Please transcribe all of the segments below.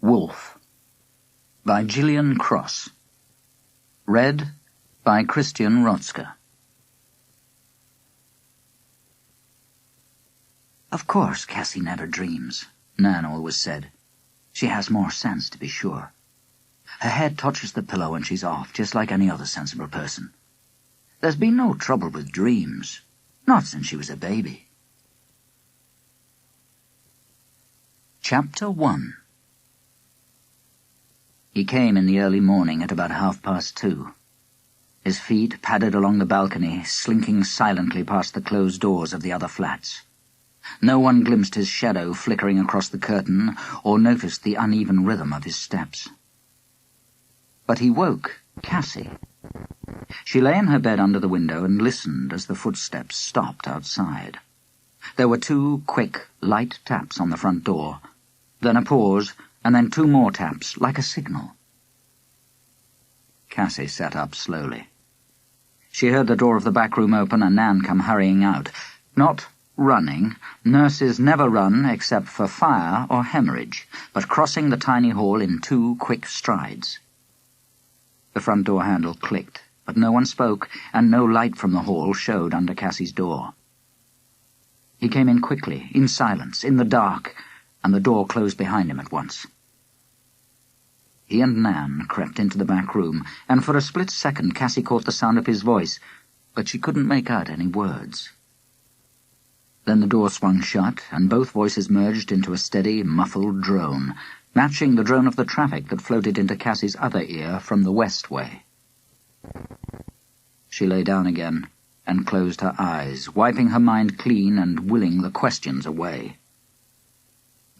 Wolf by Gillian Cross. Read by Christian Rodska. Of course Cassy never dreams, Nan always said. She has more sense, to be sure. Her head touches the pillow and she's off, just like any other sensible person. There's been no trouble with dreams, not since she was a baby. Chapter 1. He came in the early morning at about 2:30. His feet padded along the balcony, slinking silently past the closed doors of the other flats. No one glimpsed his shadow flickering across the curtain or noticed the uneven rhythm of his steps. But he woke Cassy. She lay in her bed under the window and listened as the footsteps stopped outside. There were 2 quick, light taps on the front door, then a pause, and then 2 more taps, like a signal. Cassy sat up slowly. She heard the door of the back room open and Nan come hurrying out. Not running. Nurses never run except for fire or hemorrhage, but crossing the tiny hall in 2 quick strides. The front door handle clicked, but no one spoke, and no light from the hall showed under Cassy's door. He came in quickly, in silence, in the dark, and the door closed behind him at once. He and Nan crept into the back room, and for a split second Cassy caught the sound of his voice, but she couldn't make out any words. Then the door swung shut, and both voices merged into a steady, muffled drone, matching the drone of the traffic that floated into Cassy's other ear from the west way. She lay down again and closed her eyes, wiping her mind clean and willing the questions away.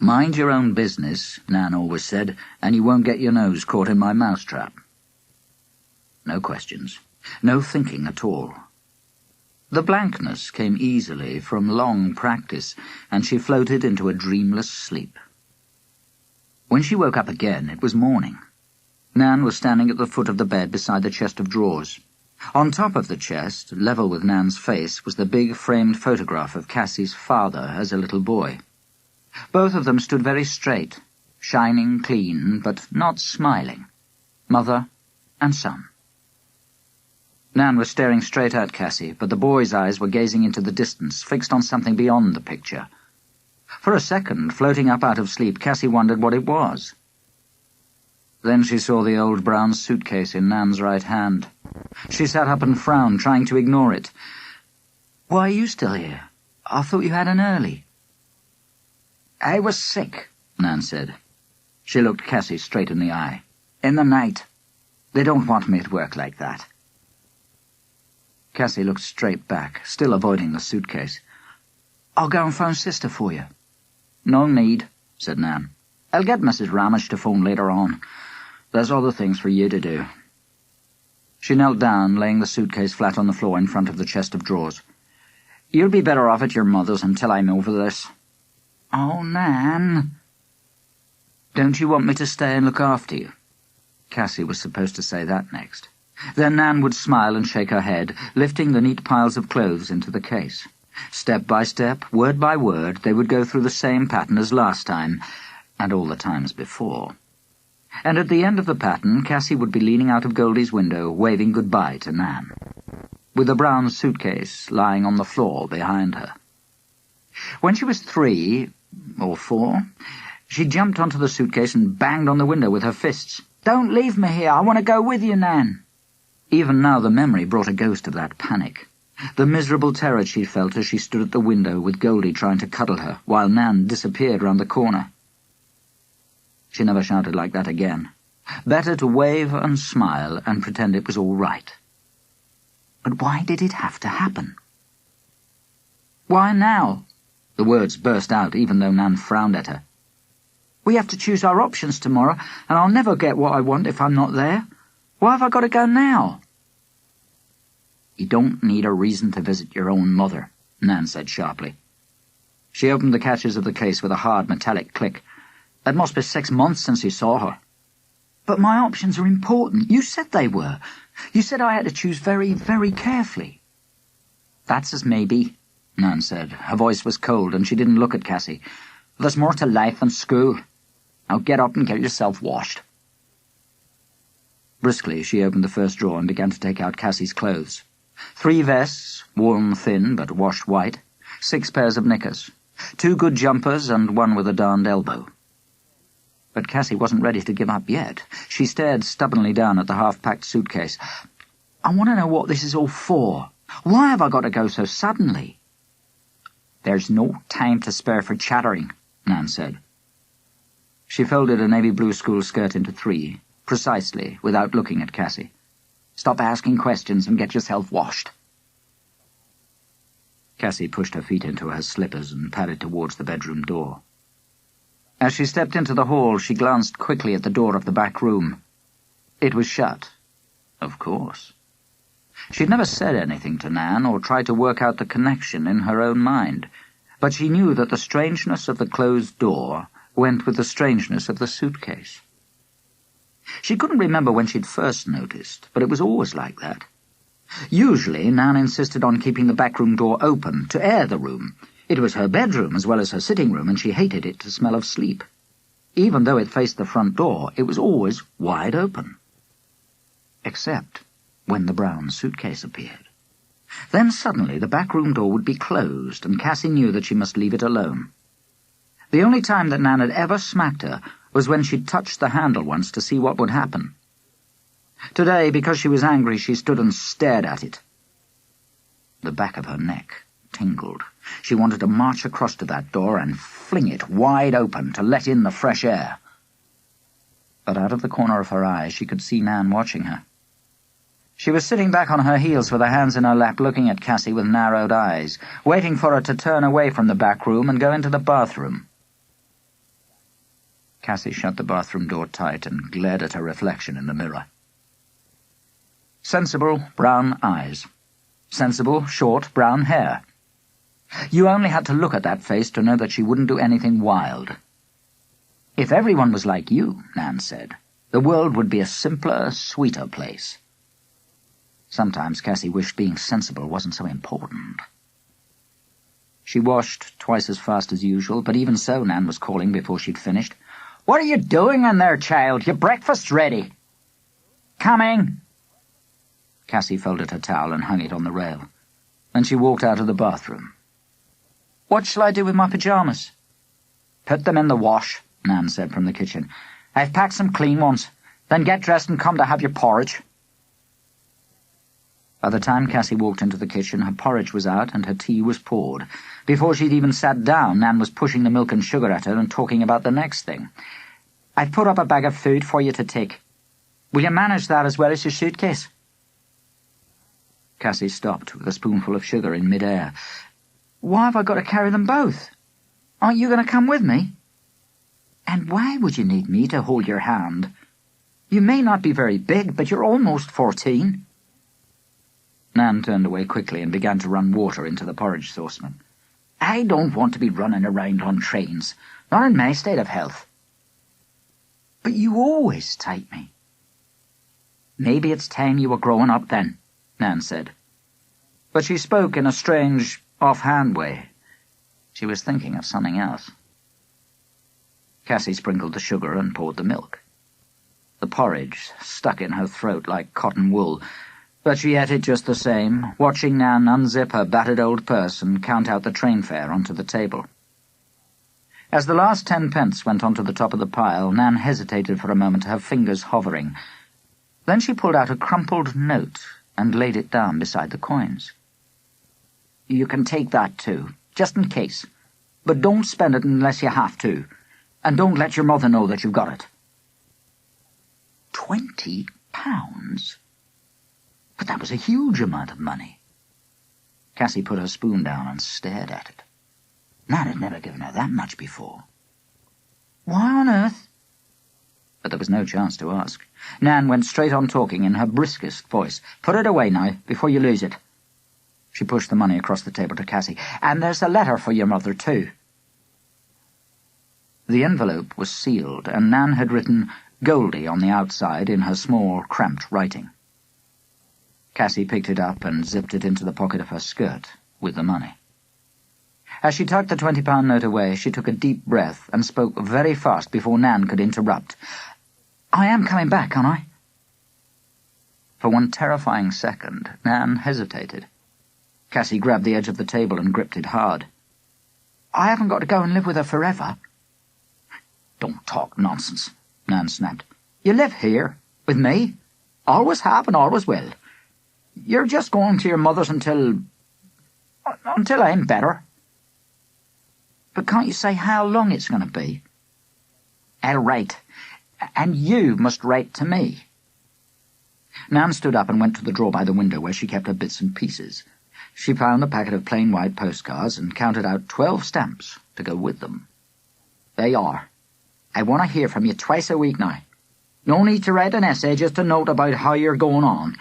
"Mind your own business," Nan always said, "and you won't get your nose caught in my mousetrap." No questions, no thinking at all. The blankness came easily from long practice, and she floated into a dreamless sleep. When she woke up again, it was morning. Nan was standing at the foot of the bed beside the chest of drawers. On top of the chest, level with Nan's face, was the big framed photograph of Cassy's father as a little boy. Both of them stood very straight, shining clean, but not smiling. Mother and son. Nan was staring straight at Cassy, but the boy's eyes were gazing into the distance, fixed on something beyond the picture. For a second, floating up out of sleep, Cassy wondered what it was. Then she saw the old brown suitcase in Nan's right hand. She sat up and frowned, trying to ignore it. "Why are you still here? I thought you had an early." "I was sick," Nan said. She looked Cassy straight in the eye. "In the night. They don't want me at work like that." Cassy looked straight back, still avoiding the suitcase. "I'll go and phone Sister for you." "No need," said Nan. "I'll get Mrs. Ramage to phone later on. There's other things for you to do." She knelt down, laying the suitcase flat on the floor in front of the chest of drawers. "You'll be better off at your mother's until I'm over this." "Oh, Nan." "Don't you want me to stay and look after you?" Cassy was supposed to say that next. Then Nan would smile and shake her head, lifting the neat piles of clothes into the case. Step by step, word by word, they would go through the same pattern as last time, and all the times before. And at the end of the pattern, Cassy would be leaning out of Goldie's window, waving goodbye to Nan, with the brown suitcase lying on the floor behind her. When she was 3 or 4, she jumped onto the suitcase and banged on the window with her fists. "Don't leave me here. I want to go with you, Nan." Even now the memory brought a ghost of that panic, the miserable terror she felt as she stood at the window with Goldie trying to cuddle her, while Nan disappeared round the corner. She never shouted like that again. Better to wave and smile and pretend it was all right. But why did it have to happen? "Why now?" The words burst out, even though Nan frowned at her. "We have to choose our options tomorrow, and I'll never get what I want if I'm not there. Why have I got to go now?" "You don't need a reason to visit your own mother," Nan said sharply. She opened the catches of the case with a hard metallic click. "It must be 6 months since you saw her." "But my options are important. You said they were. You said I had to choose very, very carefully." "That's as maybe," Nan said. Her voice was cold, and she didn't look at Cassy. "There's more to life than school. Now get up and get yourself washed." Briskly, she opened the first drawer and began to take out Cassie's clothes. 3 vests, worn thin but washed white, 6 pairs of knickers, 2 good jumpers and 1 with a darned elbow. But Cassy wasn't ready to give up yet. She stared stubbornly down at the half-packed suitcase. "I want to know what this is all for. Why have I got to go so suddenly?" "There's no time to spare for chattering," Nan said. She folded a navy blue school skirt into 3, precisely, without looking at Cassy. "Stop asking questions and get yourself washed." Cassy pushed her feet into her slippers and padded towards the bedroom door. As she stepped into the hall, she glanced quickly at the door of the back room. It was shut. Of course. She'd never said anything to Nan or tried to work out the connection in her own mind, but she knew that the strangeness of the closed door went with the strangeness of the suitcase. She couldn't remember when she'd first noticed, but it was always like that. Usually, Nan insisted on keeping the back room door open to air the room. It was her bedroom as well as her sitting room, and she hated it to smell of sleep. Even though it faced the front door, it was always wide open. Except when the brown suitcase appeared. Then suddenly the back room door would be closed, and Cassy knew that she must leave it alone. The only time that Nan had ever smacked her was when she'd touched the handle once to see what would happen. Today, because she was angry, she stood and stared at it. The back of her neck tingled. She wanted to march across to that door and fling it wide open to let in the fresh air. But out of the corner of her eye she could see Nan watching her. She was sitting back on her heels with her hands in her lap, looking at Cassy with narrowed eyes, waiting for her to turn away from the back room and go into the bathroom. Cassy shut the bathroom door tight and glared at her reflection in the mirror. Sensible brown eyes. Sensible, short, brown hair. You only had to look at that face to know that she wouldn't do anything wild. If everyone was like you, Nan said, the world would be a simpler, sweeter place. Sometimes Cassy wished being sensible wasn't so important. She washed twice as fast as usual, but even so Nan was calling before she'd finished. "What are you doing in there, child? Your breakfast's ready." "Coming." Cassy folded her towel and hung it on the rail. Then she walked out of the bathroom. "What shall I do with my pyjamas?" "Put them in the wash," Nan said from the kitchen. "I've packed some clean ones. Then get dressed and come to have your porridge." By the time Cassy walked into the kitchen, her porridge was out and her tea was poured. Before she'd even sat down, Nan was pushing the milk and sugar at her and talking about the next thing. "I've put up a bag of food for you to take. Will you manage that as well as your suitcase?" Cassy stopped with a spoonful of sugar in mid-air. "Why have I got to carry them both? Aren't you going to come with me? And why would you need me to hold your hand? You may not be very big, but you're almost 14. Nan turned away quickly and began to run water into the porridge saucepan. "I don't want to be running around on trains, not in my state of health." "But you always take me." "Maybe it's time you were growing up then," Nan said. But she spoke in a strange, off-hand way. She was thinking of something else. Cassy sprinkled the sugar and poured the milk. The porridge stuck in her throat like cotton wool, but she ate it just the same, watching Nan unzip her battered old purse and count out the train fare onto the table. As the last 10 pence went onto the top of the pile, Nan hesitated for a moment, her fingers hovering. Then she pulled out a crumpled note and laid it down beside the coins. "You can take that too, just in case. But don't spend it unless you have to, and don't let your mother know that you've got it." £20? But that was a huge amount of money. Cassy put her spoon down and stared at it. Nan had never given her that much before. "Why on earth?" But there was no chance to ask. Nan went straight on talking in her briskest voice. "Put it away now, before you lose it." She pushed the money across the table to Cassy. "And there's a letter for your mother, too." The envelope was sealed, and Nan had written Goldie on the outside in her small, cramped writing. Cassy picked it up and zipped it into the pocket of her skirt with the money. As she tucked the £20 note away, she took a deep breath and spoke very fast before Nan could interrupt. "I am coming back, aren't I?" For one terrifying second, Nan hesitated. Cassy grabbed the edge of the table and gripped it hard. "I haven't got to go and live with her forever." "Don't talk nonsense," Nan snapped. "You live here, with me. Always have and always will. You're just going to your mother's until I'm better." "But can't you say how long it's going to be?" "I'll write, and you must write to me." Nan stood up and went to the drawer by the window where she kept her bits and pieces. She found a packet of plain white postcards and counted out 12 stamps to go with them. "There you are. I want to hear from you twice a week now. No need to write an essay, just a note about how you're going on.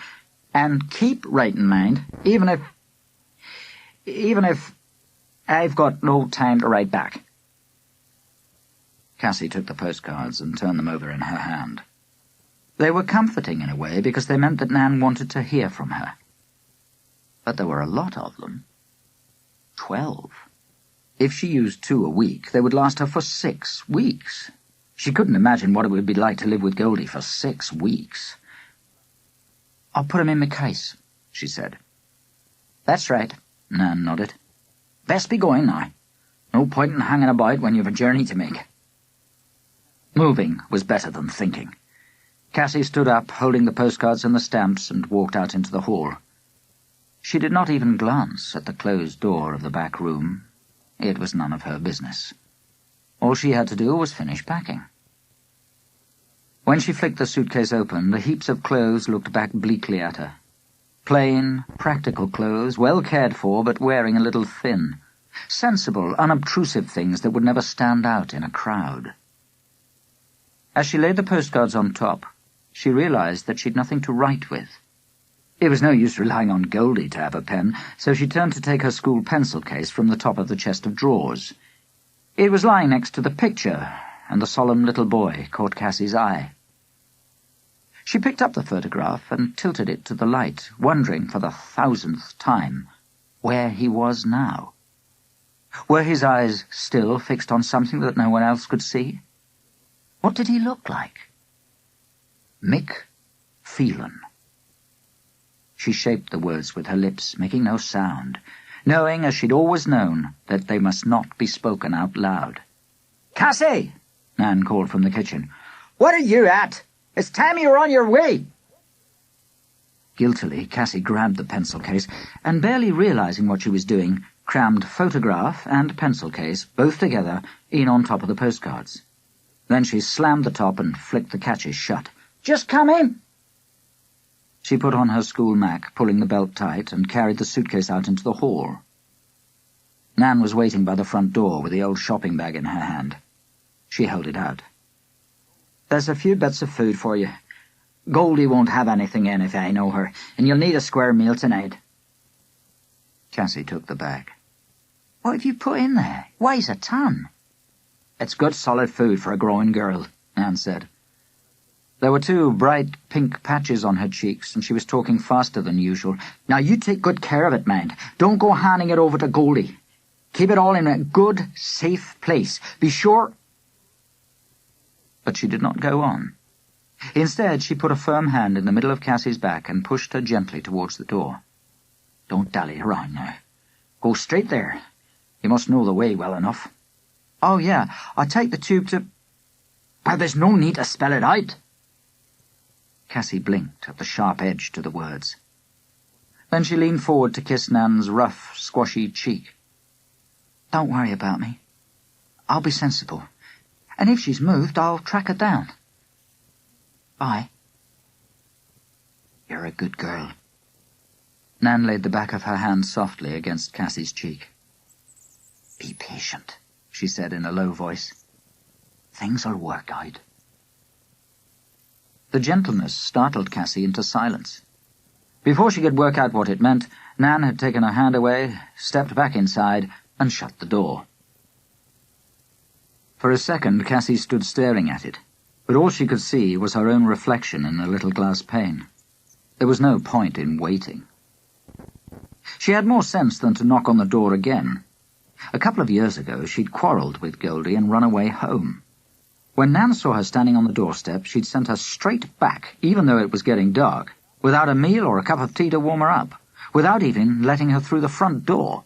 And keep writing, mind, even if I've got no time to write back." Cassy took the postcards and turned them over in her hand. They were comforting in a way because they meant that Nan wanted to hear from her. But there were a lot of them. 12. If she used 2 a week, they would last her for 6 weeks. She couldn't imagine what it would be like to live with Goldie for 6 weeks. "I'll put him in my case," she said. "That's right," Nan nodded. "Best be going now. No point in hanging about when you've a journey to make." Moving was better than thinking. Cassy stood up, holding the postcards and the stamps, and walked out into the hall. She did not even glance at the closed door of the back room. It was none of her business. All she had to do was finish packing. When she flicked the suitcase open, the heaps of clothes looked back bleakly at her. Plain, practical clothes, well cared for, but wearing a little thin. Sensible, unobtrusive things that would never stand out in a crowd. As she laid the postcards on top, she realized that she'd nothing to write with. It was no use relying on Goldie to have a pen, so she turned to take her school pencil case from the top of the chest of drawers. It was lying next to the picture, and the solemn little boy caught Cassy's eye. She picked up the photograph and tilted it to the light, wondering for the 1000th time where he was now. Were his eyes still fixed on something that no one else could see? What did he look like? Mick Phelan. She shaped the words with her lips, making no sound, knowing, as she'd always known, that they must not be spoken out loud. "Cassy!" Nan called from the kitchen. "What are you at? It's time you were on your way!" Guiltily, Cassy grabbed the pencil case, and barely realizing what she was doing, crammed photograph and pencil case, both together, in on top of the postcards. Then she slammed the top and flicked the catches shut. "Just come in!" She put on her school mac, pulling the belt tight, and carried the suitcase out into the hall. Nan was waiting by the front door with the old shopping bag in her hand. She held it out. "There's a few bits of food for you. Goldie won't have anything in if I know her, and you'll need a square meal tonight." Cassy took the bag. "What have you put in there? Weighs a ton." "It's good solid food for a growing girl," Nan said. There were 2 bright pink patches on her cheeks, and she was talking faster than usual. "Now you take good care of it, mind. Don't go handing it over to Goldie. Keep it all in a good, safe place. Be sure—" But she did not go on. Instead, she put a firm hand in the middle of Cassy's back and pushed her gently towards the door. "Don't dally around now. Go straight there. You must know the way well enough." "Oh, yeah, I'll take the tube to—" "Well, there's no need to spell it out." Cassy blinked at the sharp edge to the words. Then she leaned forward to kiss Nan's rough, squashy cheek. "Don't worry about me. I'll be sensible. And if she's moved, I'll track her down. Bye." "You're a good girl." Nan laid the back of her hand softly against Cassy's cheek. "Be patient," she said in a low voice. "Things'll work out." The gentleness startled Cassy into silence. Before she could work out what it meant, Nan had taken her hand away, stepped back inside, and shut the door. For a second, Cassy stood staring at it, but all she could see was her own reflection in the little glass pane. There was no point in waiting. She had more sense than to knock on the door again. A couple of years ago, she'd quarrelled with Goldie and run away home. When Nan saw her standing on the doorstep, she'd sent her straight back, even though it was getting dark, without a meal or a cup of tea to warm her up, without even letting her through the front door.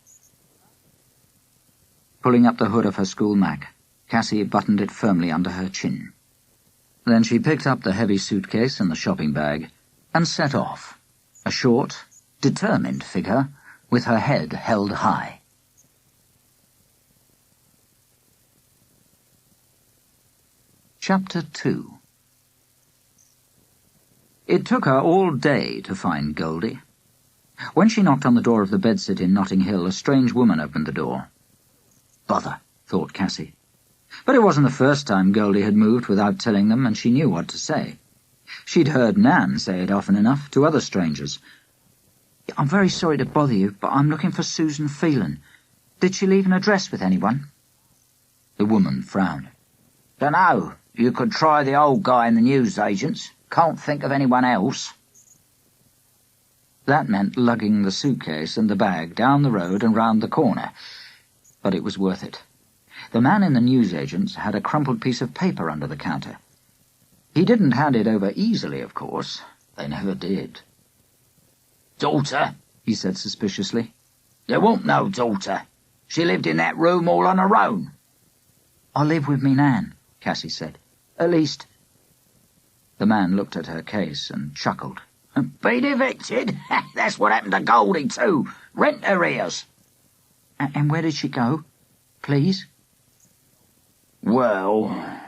Pulling up the hood of her school Mac, Cassy buttoned it firmly under her chin. Then she picked up the heavy suitcase and the shopping bag and set off, a short, determined figure with her head held high. Chapter 2. It took her all day to find Goldie. When she knocked on the door of the bedsit in Notting Hill, a strange woman opened the door. Bother, thought Cassy. But it wasn't the first time Goldie had moved without telling them, and she knew what to say. She'd heard Nan say it often enough to other strangers. I'm very sorry to bother you, but I'm looking for Susan Phelan. Did she leave an address with anyone? The woman frowned. Dunno. You could try the old guy in the newsagents. Can't think of anyone else. That meant lugging the suitcase and the bag down the road and round the corner. But it was worth it. The man in the newsagents had a crumpled piece of paper under the counter. He didn't hand it over easily, of course. They never did. Daughter, he said suspiciously. There wasn't no daughter. She lived in that room all on her own. I live with me Nan, Cassy said. At least... The man looked at her case and chuckled. Been evicted? That's what happened to Goldie, too. Rent arrears. And where did she go? Please? Well...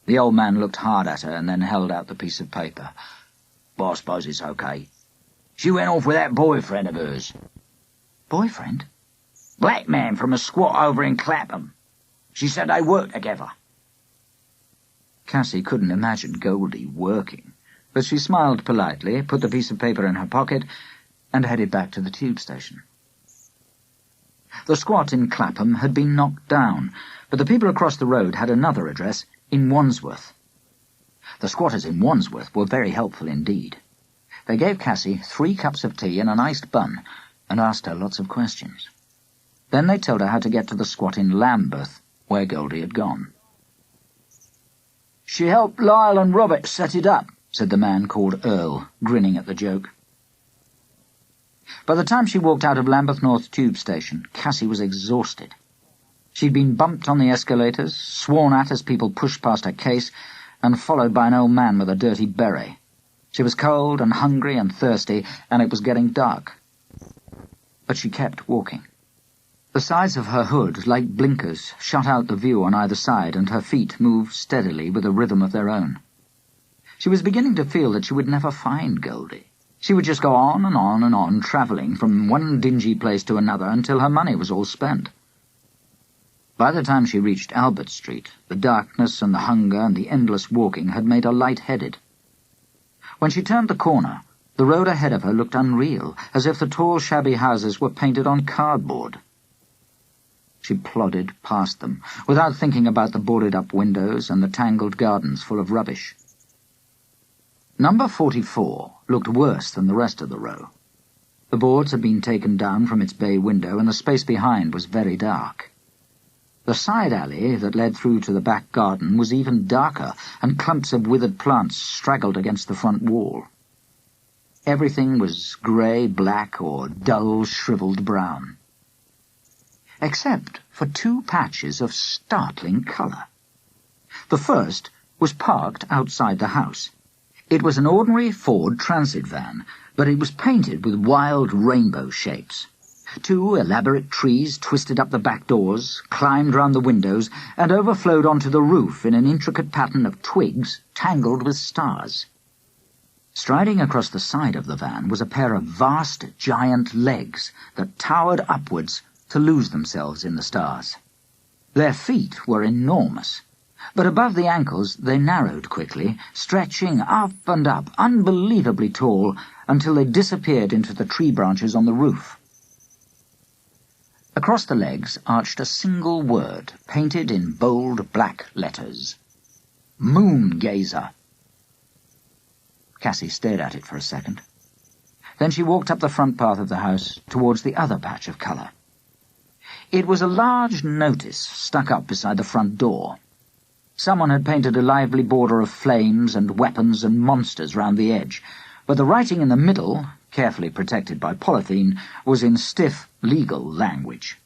The old man looked hard at her and then held out the piece of paper. But I suppose it's okay. She went off with that boyfriend of hers. Boyfriend? Black man from a squat over in Clapham. She said they worked together. Cassy couldn't imagine Goldie working, but she smiled politely, put the piece of paper in her pocket, and headed back to the tube station. The squat in Clapham had been knocked down, but the people across the road had another address in Wandsworth. The squatters in Wandsworth were very helpful indeed. They gave Cassy 3 cups of tea and an iced bun, and asked her lots of questions. Then they told her how to get to the squat in Lambeth, where Goldie had gone. She helped Lyle and Robert set it up, said the man called Earl, grinning at the joke. By the time she walked out of Lambeth North tube station, Cassy was exhausted. She'd been bumped on the escalators, sworn at as people pushed past her case, and followed by an old man with a dirty beret. She was cold and hungry and thirsty, and it was getting dark. But she kept walking. The sides of her hood, like blinkers, shut out the view on either side, and her feet moved steadily with a rhythm of their own. She was beginning to feel that she would never find Goldie. She would just go on and on and on, travelling from one dingy place to another until her money was all spent. By the time she reached Albert Street, the darkness and the hunger and the endless walking had made her light-headed. When she turned the corner, the road ahead of her looked unreal, as if the tall, shabby houses were painted on cardboard. She plodded past them, without thinking about the boarded-up windows and the tangled gardens full of rubbish. Number 44 looked worse than the rest of the row. The boards had been taken down from its bay window, and the space behind was very dark. The side alley that led through to the back garden was even darker, and clumps of withered plants straggled against the front wall. Everything was grey, black, or dull, shriveled brown. Except for 2 patches of startling colour. The first was parked outside the house. It was an ordinary Ford transit van, but it was painted with wild rainbow shapes. 2 elaborate trees twisted up the back doors, climbed round the windows, and overflowed onto the roof in an intricate pattern of twigs tangled with stars. Striding across the side of the van was a pair of vast, giant legs that towered upwards to lose themselves in the stars. Their feet were enormous, but above the ankles they narrowed quickly, stretching up and up, unbelievably tall, until they disappeared into the tree branches on the roof. Across the legs arched a single word, painted in bold black letters. Moon-gazer. Cassy stared at it for a second. Then she walked up the front path of the house towards the other patch of colour. It was a large notice stuck up beside the front door. Someone had painted a lively border of flames and weapons and monsters round the edge, but the writing in the middle, carefully protected by polythene, was in stiff legal language.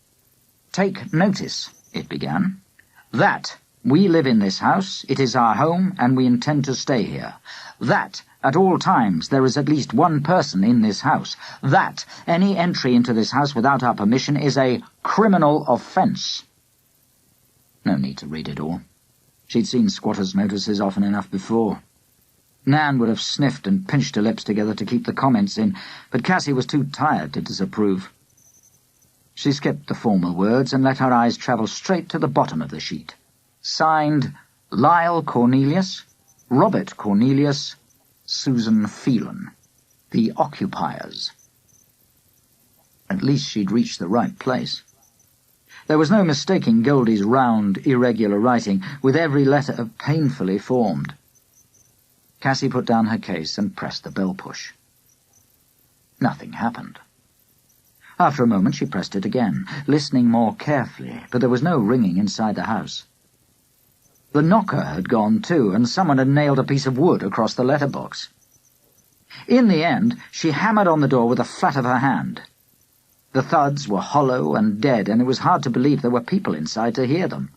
"Take notice," it began, "that we live in this house, it is our home, and we intend to stay here. That at all times there is at least one person in this house. That any entry into this house without our permission is a criminal offence." No need to read it all. She'd seen squatters' notices often enough before. Nan would have sniffed and pinched her lips together to keep the comments in, but Cassy was too tired to disapprove. She skipped the formal words and let her eyes travel straight to the bottom of the sheet. Signed, Lyle Cornelius, Robert Cornelius, Susan Phelan, the occupiers. At least she'd reached the right place. There was no mistaking Goldie's round, irregular writing, with every letter painfully formed. Cassy put down her case and pressed the bell push. Nothing happened. After a moment she pressed it again, listening more carefully, but there was no ringing inside the house. The knocker had gone too, and someone had nailed a piece of wood across the letterbox. In the end, she hammered on the door with the flat of her hand. The thuds were hollow and dead, and it was hard to believe there were people inside to hear them.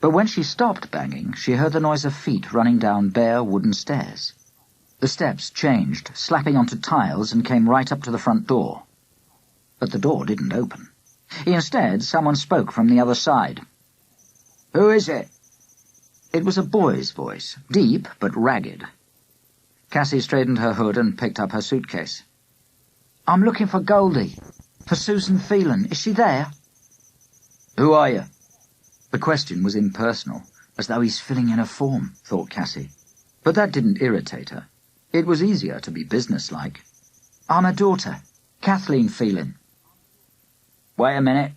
But when she stopped banging, she heard the noise of feet running down bare wooden stairs. The steps changed, slapping onto tiles, and came right up to the front door. But the door didn't open. Instead, someone spoke from the other side. "Who is it?" It was a boy's voice, deep but ragged. Cassy straightened her hood and picked up her suitcase. "I'm looking for Goldie. For Susan Phelan. Is she there?" "Who are you?" The question was impersonal, as though he's filling in a form, thought Cassy. But that didn't irritate her. It was easier to be businesslike. "I'm her daughter, Kathleen Phelan." "Wait a minute."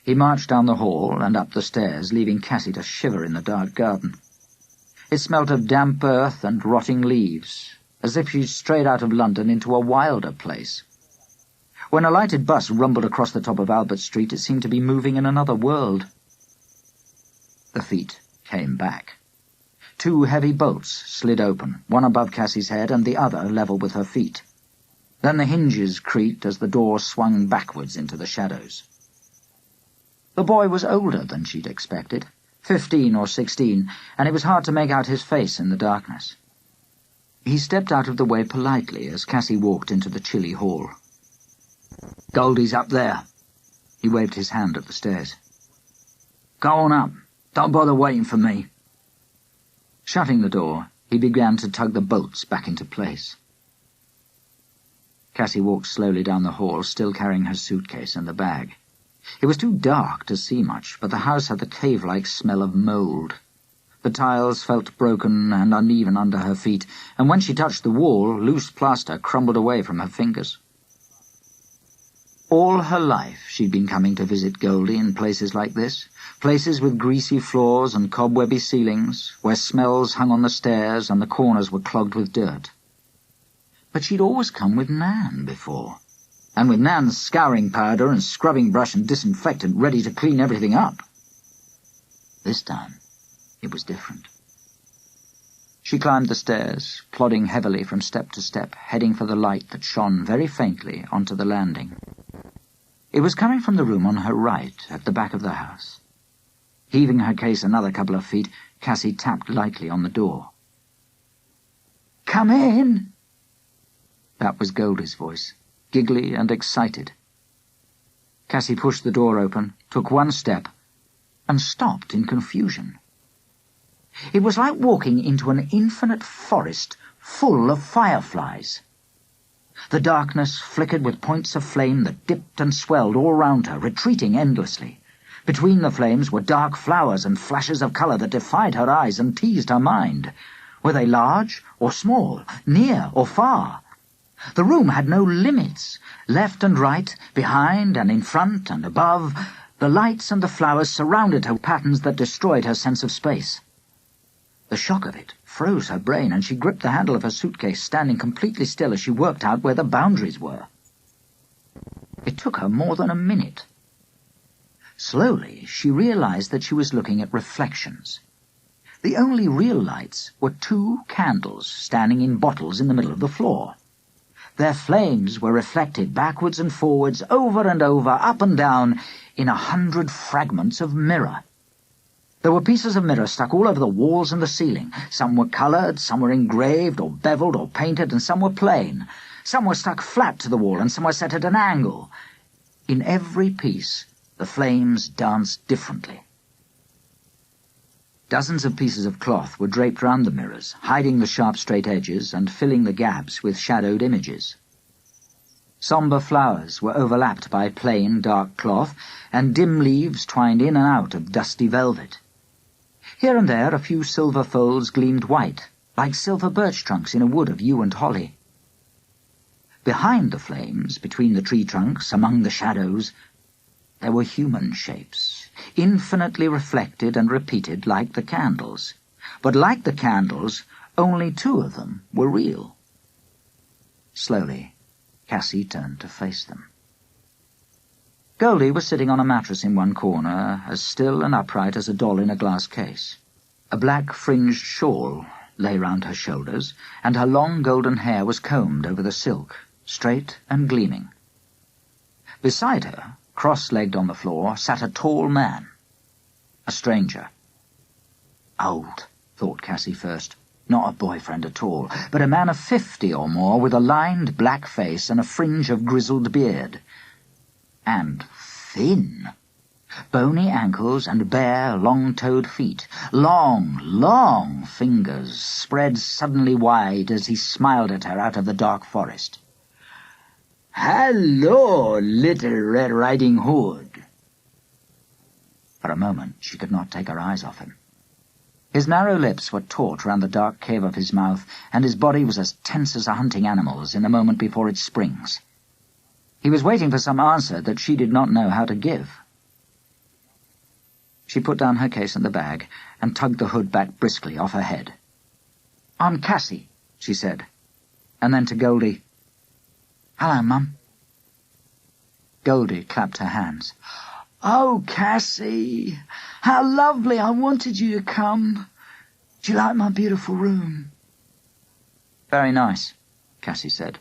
He marched down the hall and up the stairs, leaving Cassy to shiver in the dark garden. It smelt of damp earth and rotting leaves, as if she'd strayed out of London into a wilder place. When a lighted bus rumbled across the top of Albert Street, it seemed to be moving in another world. The feet came back. 2 heavy bolts slid open, one above Cassy's head and the other level with her feet. Then the hinges creaked as the door swung backwards into the shadows. The boy was older than she'd expected, 15 or 16, and it was hard to make out his face in the darkness. He stepped out of the way politely as Cassy walked into the chilly hall. "Goldie's up there." He waved his hand at the stairs. "Go on up. Don't bother waiting for me." Shutting the door, he began to tug the bolts back into place. Cassy walked slowly down the hall, still carrying her suitcase and the bag. It was too dark to see much, but the house had the cave-like smell of mould. The tiles felt broken and uneven under her feet, and when she touched the wall, loose plaster crumbled away from her fingers. All her life she'd been coming to visit Goldie in places like this, places with greasy floors and cobwebby ceilings, where smells hung on the stairs and the corners were clogged with dirt. But she'd always come with Nan before, and with Nan's scouring powder and scrubbing brush and disinfectant ready to clean everything up. This time, it was different. She climbed the stairs, plodding heavily from step to step, heading for the light that shone very faintly onto the landing. It was coming from the room on her right, at the back of the house. Heaving her case another couple of feet, Cassy tapped lightly on the door. "Come in!" That was Goldie's voice, giggly and excited. Cassy pushed the door open, took one step, and stopped in confusion. It was like walking into an infinite forest full of fireflies. The darkness flickered with points of flame that dipped and swelled all round her, retreating endlessly. Between the flames were dark flowers and flashes of colour that defied her eyes and teased her mind. Were they large or small, near or far? The room had no limits. Left and right, behind and in front and above, the lights and the flowers surrounded her with patterns that destroyed her sense of space. The shock of it froze her brain, and she gripped the handle of her suitcase, standing completely still as she worked out where the boundaries were. It took her more than a minute. Slowly, she realized that she was looking at reflections. The only real lights were 2 candles standing in bottles in the middle of the floor. Their flames were reflected backwards and forwards, over and over, up and down, in 100 fragments of mirror. There were pieces of mirror stuck all over the walls and the ceiling. Some were coloured, some were engraved or beveled or painted, and some were plain. Some were stuck flat to the wall, and some were set at an angle. In every piece, the flames danced differently. Dozens of pieces of cloth were draped round the mirrors, hiding the sharp straight edges and filling the gaps with shadowed images. Sombre flowers were overlapped by plain, dark cloth, and dim leaves twined in and out of dusty velvet. Here and there a few silver folds gleamed white, like silver birch trunks in a wood of yew and holly. Behind the flames, between the tree trunks, among the shadows, there were human shapes, infinitely reflected and repeated like the candles. But like the candles, only 2 of them were real. Slowly, Cassy turned to face them. Goldie was sitting on a mattress in one corner, as still and upright as a doll in a glass case. A black fringed shawl lay round her shoulders, and her long golden hair was combed over the silk, straight and gleaming. Beside her, cross-legged on the floor, sat a tall man. A stranger. Old, thought Cassy first. Not a boyfriend at all, but a man of 50 or more with a lined black face and a fringe of grizzled beard. And thin. Bony ankles and bare, long-toed feet. Long, long fingers spread suddenly wide as he smiled at her out of the dark forest. "Hello, Little Red Riding Hood." For a moment she could not take her eyes off him. His narrow lips were taut round the dark cave of his mouth, and his body was as tense as a hunting animal's in the moment before it springs. He was waiting for some answer that she did not know how to give. She put down her case and the bag, and tugged the hood back briskly off her head. "I'm Cassy," she said, and then to Goldie, "Hello, Mum." Goldie clapped her hands. "Oh, Cassy, how lovely! I wanted you to come. Do you like my beautiful room?" "Very nice," Cassy said.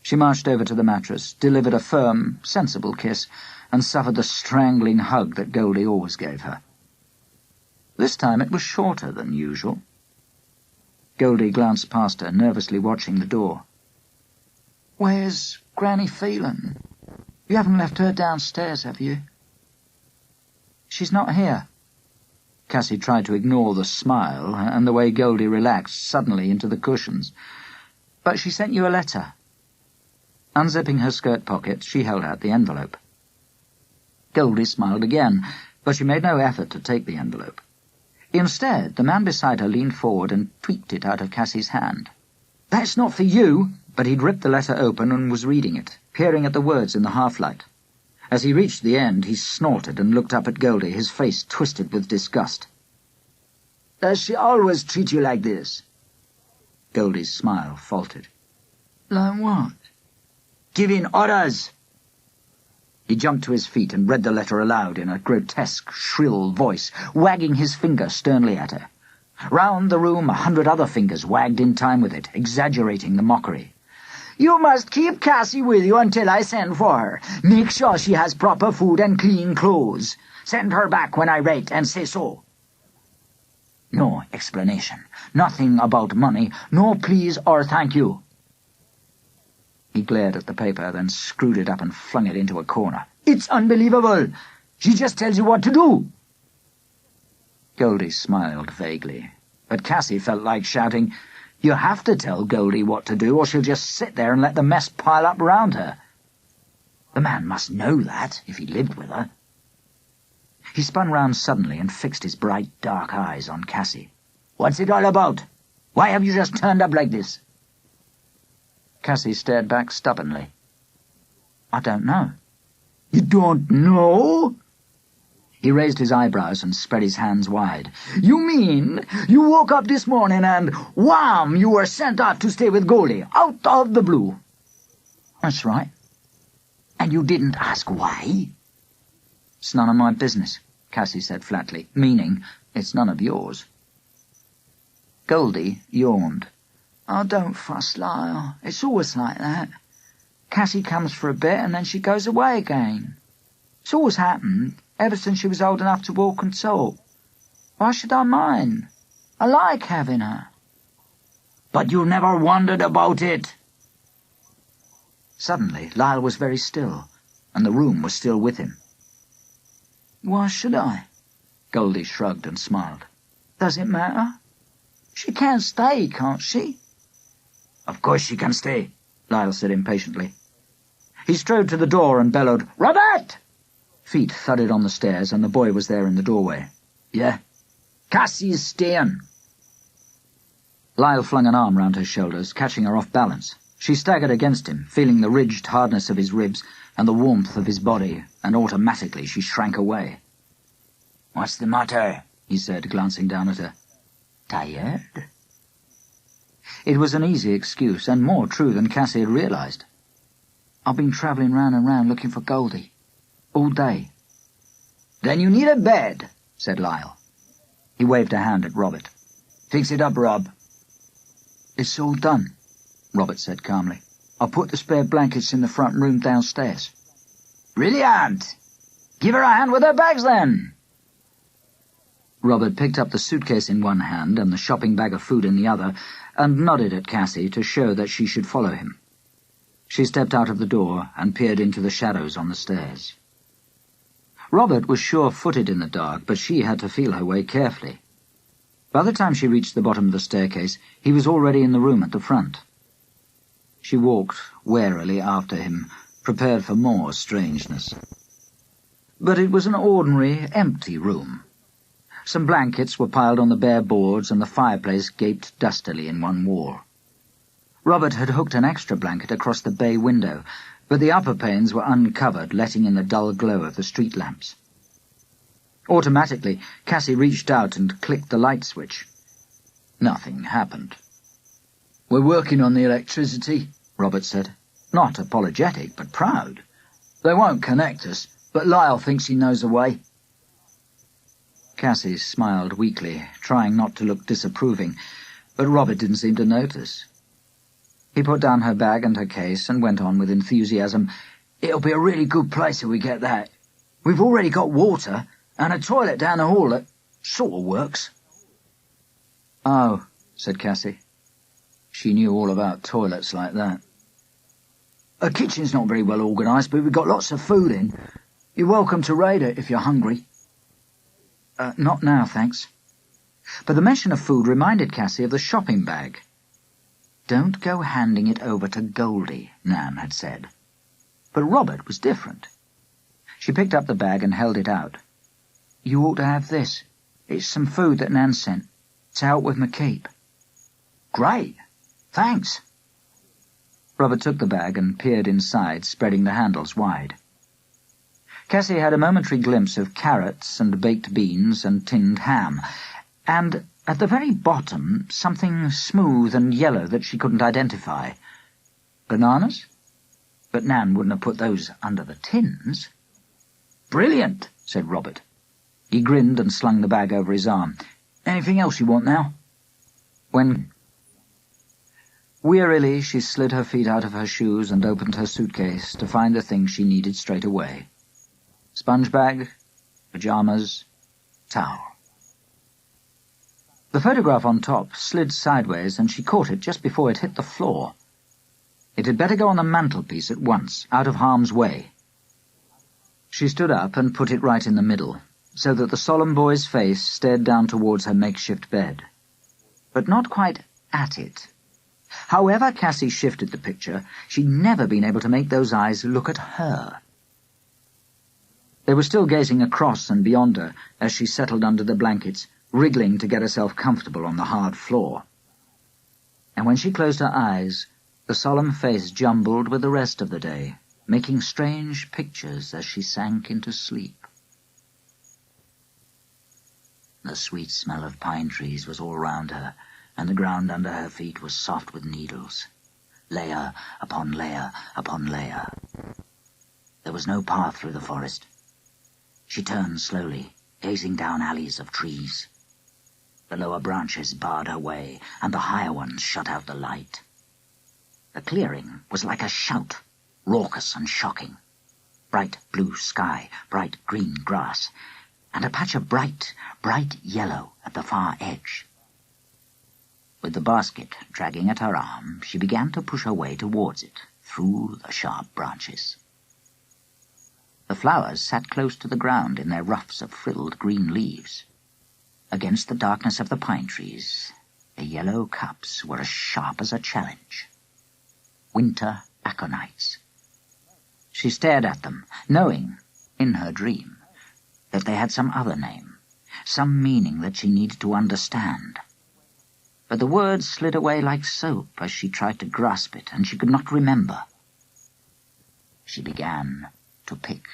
She marched over to the mattress, delivered a firm, sensible kiss, and suffered the strangling hug that Goldie always gave her. This time it was shorter than usual. Goldie glanced past her, nervously watching the door. "Where's Granny feeling? You haven't left her downstairs, have you?" "She's not here." Cassy tried to ignore the smile and the way Goldie relaxed suddenly into the cushions. "But she sent you a letter." Unzipping her skirt pocket, she held out the envelope. Goldie smiled again, but she made no effort to take the envelope. Instead, the man beside her leaned forward and tweaked it out of Cassy's hand. "That's not for you!" But he'd ripped the letter open and was reading it, peering at the words in the half-light. As he reached the end, he snorted and looked up at Goldie, his face twisted with disgust. "Does she always treat you like this?" Goldie's smile faltered. "Like what?" "Giving orders." He jumped to his feet and read the letter aloud in a grotesque, shrill voice, wagging his finger sternly at her. Round the room 100 other fingers wagged in time with it, exaggerating the mockery. "You must keep Cassy with you until I send for her. Make sure she has proper food and clean clothes. Send her back when I write and say so. No explanation. Nothing about money. No please or thank you." He glared at the paper, then screwed it up and flung it into a corner. "It's unbelievable! She just tells you what to do!" Goldie smiled vaguely, but Cassy felt like shouting, "You have to tell Goldie what to do, or she'll just sit there and let the mess pile up round her." The man must know that, if he lived with her. He spun round suddenly and fixed his bright, dark eyes on Cassy. "What's it all about? Why have you just turned up like this?" Cassy stared back stubbornly. "I don't know." "You don't know?" He raised his eyebrows and spread his hands wide. "You mean you woke up this morning and, wham, you were sent out to stay with Goldie, out of the blue?" "That's right." "And you didn't ask why?" "It's none of my business," Cassy said flatly, meaning, "It's none of yours." Goldie yawned. "Oh, don't fuss, Lyle. It's always like that. Cassy comes for a bit and then she goes away again. It's always happened, ever since she was old enough to walk and talk. Why should I mind? I like having her." "But you never wondered about it." Suddenly, Lyle was very still, and the room was still with him. "Why should I?" Goldie shrugged and smiled. "Does it matter? She can stay, can't she?" "Of course she can stay," Lyle said impatiently. He strode to the door and bellowed, "Robert!" Feet thudded on the stairs, and the boy was there in the doorway. "Yeah?" "Cassy is staying." Lyle flung an arm round her shoulders, catching her off balance. She staggered against him, feeling the ridged hardness of his ribs and the warmth of his body, and automatically she shrank away. "What's the matter?" he said, glancing down at her. "Tired?" It was an easy excuse, and more true than Cassy had realized. "I've been travelling round and round looking for Goldie. All day." "Then you need a bed," said Lyle. He waved a hand at Robert. "Fix it up, Rob." "It's all done," Robert said calmly. "I put the spare blankets in the front room downstairs." "Brilliant! Give her a hand with her bags, then." Robert picked up the suitcase in one hand and the shopping bag of food in the other, and nodded at Cassy to show that she should follow him. She stepped out of the door and peered into the shadows on the stairs. Robert was sure-footed in the dark, but she had to feel her way carefully. By the time she reached the bottom of the staircase, he was already in the room at the front. She walked warily after him, prepared for more strangeness. But it was an ordinary, empty room. Some blankets were piled on the bare boards, and the fireplace gaped dustily in one wall. Robert had hooked an extra blanket across the bay window, but the upper panes were uncovered, letting in the dull glow of the street lamps. Automatically, Cassy reached out and clicked the light switch. Nothing happened. "We're working on the electricity," Robert said. Not apologetic, but proud. "They won't connect us, but Lyle thinks he knows a way." Cassy smiled weakly, trying not to look disapproving, but Robert didn't seem to notice. He put down her bag and her case and went on with enthusiasm. "It'll be a really good place if we get that. We've already got water, and a toilet down the hall that sort of works." "Oh," said Cassy. She knew all about toilets like that. "Her kitchen's not very well organised, but we've got lots of food in. You're welcome to raid it if you're hungry." Not now, thanks." But the mention of food reminded Cassy of the shopping bag. "Don't go handing it over to Goldie," Nan had said. But Robert was different. She picked up the bag and held it out. "You ought to have this. It's some food that Nan sent, to help with my keep." "Great. Thanks." Robert took the bag and peered inside, spreading the handles wide. Cassy had a momentary glimpse of carrots and baked beans and tinned ham, and at the very bottom something smooth and yellow that she couldn't identify. Bananas? But Nan wouldn't have put those under the tins. "Brilliant," said Robert. He grinned and slung the bag over his arm. "Anything else you want now?" Wearily she slid her feet out of her shoes and opened her suitcase to find the things she needed straight away. Sponge bag, pyjamas, towel. The photograph on top slid sideways, and she caught it just before it hit the floor. It had better go on the mantelpiece at once, out of harm's way. She stood up and put it right in the middle, so that the solemn boy's face stared down towards her makeshift bed. But not quite at it. However Cassy shifted the picture, she'd never been able to make those eyes look at her. They were still gazing across and beyond her as she settled under the blankets, wriggling to get herself comfortable on the hard floor. And when she closed her eyes, the solemn face jumbled with the rest of the day, making strange pictures as she sank into sleep. The sweet smell of pine trees was all round her, and the ground under her feet was soft with needles, layer upon layer upon layer. There was no path through the forest. She turned slowly, gazing down alleys of trees. The lower branches barred her way, and the higher ones shut out the light. The clearing was like a shout, raucous and shocking. Bright blue sky, bright green grass, and a patch of bright yellow at the far edge. With the basket dragging at her arm, she began to push her way towards it, through the sharp branches. The flowers sat close to the ground in their ruffs of frilled green leaves. Against the darkness of the pine trees, the yellow cups were as sharp as a challenge. Winter aconites. She stared at them, knowing, in her dream, that they had some other name, some meaning that she needed to understand. But the words slid away like soap as she tried to grasp it, and she could not remember. She began to pick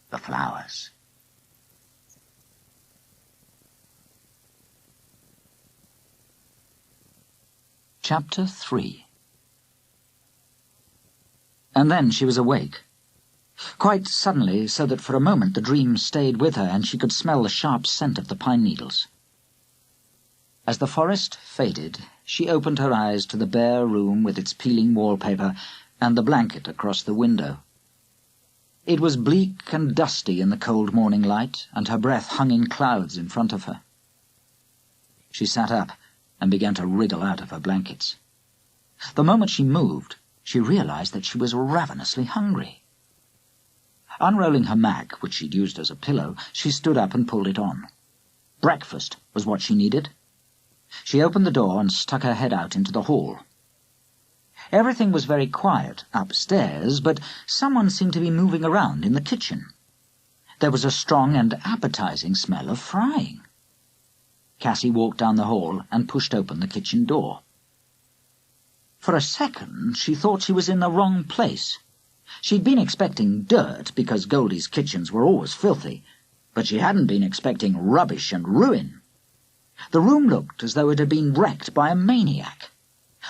the flowers. Chapter 3. And then she was awake. Quite suddenly, so that for a moment the dream stayed with her and she could smell the sharp scent of the pine needles. As the forest faded, she opened her eyes to the bare room with its peeling wallpaper and the blanket across the window. It was bleak and dusty in the cold morning light, and her breath hung in clouds in front of her. She sat up and began to wriggle out of her blankets. The moment she moved, she realized that she was ravenously hungry. Unrolling her mat, which she'd used as a pillow, she stood up and pulled it on. Breakfast was what she needed. She opened the door and stuck her head out into the hall. Everything was very quiet upstairs, but someone seemed to be moving around in the kitchen. There was a strong and appetizing smell of frying. Cassy walked down the hall and pushed open the kitchen door. For a second, she thought she was in the wrong place. She'd been expecting dirt, because Goldie's kitchens were always filthy, but she hadn't been expecting rubbish and ruin. The room looked as though it had been wrecked by a maniac.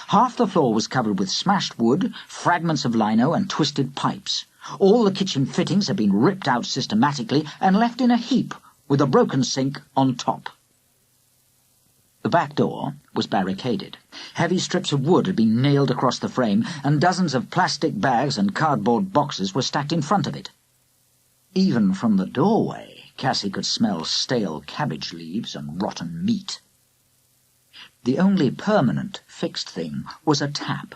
Half the floor was covered with smashed wood, fragments of lino, and twisted pipes. All the kitchen fittings had been ripped out systematically and left in a heap, with a broken sink on top. The back door was barricaded. Heavy strips of wood had been nailed across the frame, and dozens of plastic bags and cardboard boxes were stacked in front of it. Even from the doorway, Cassy could smell stale cabbage leaves and rotten meat. The only permanent, fixed thing was a tap.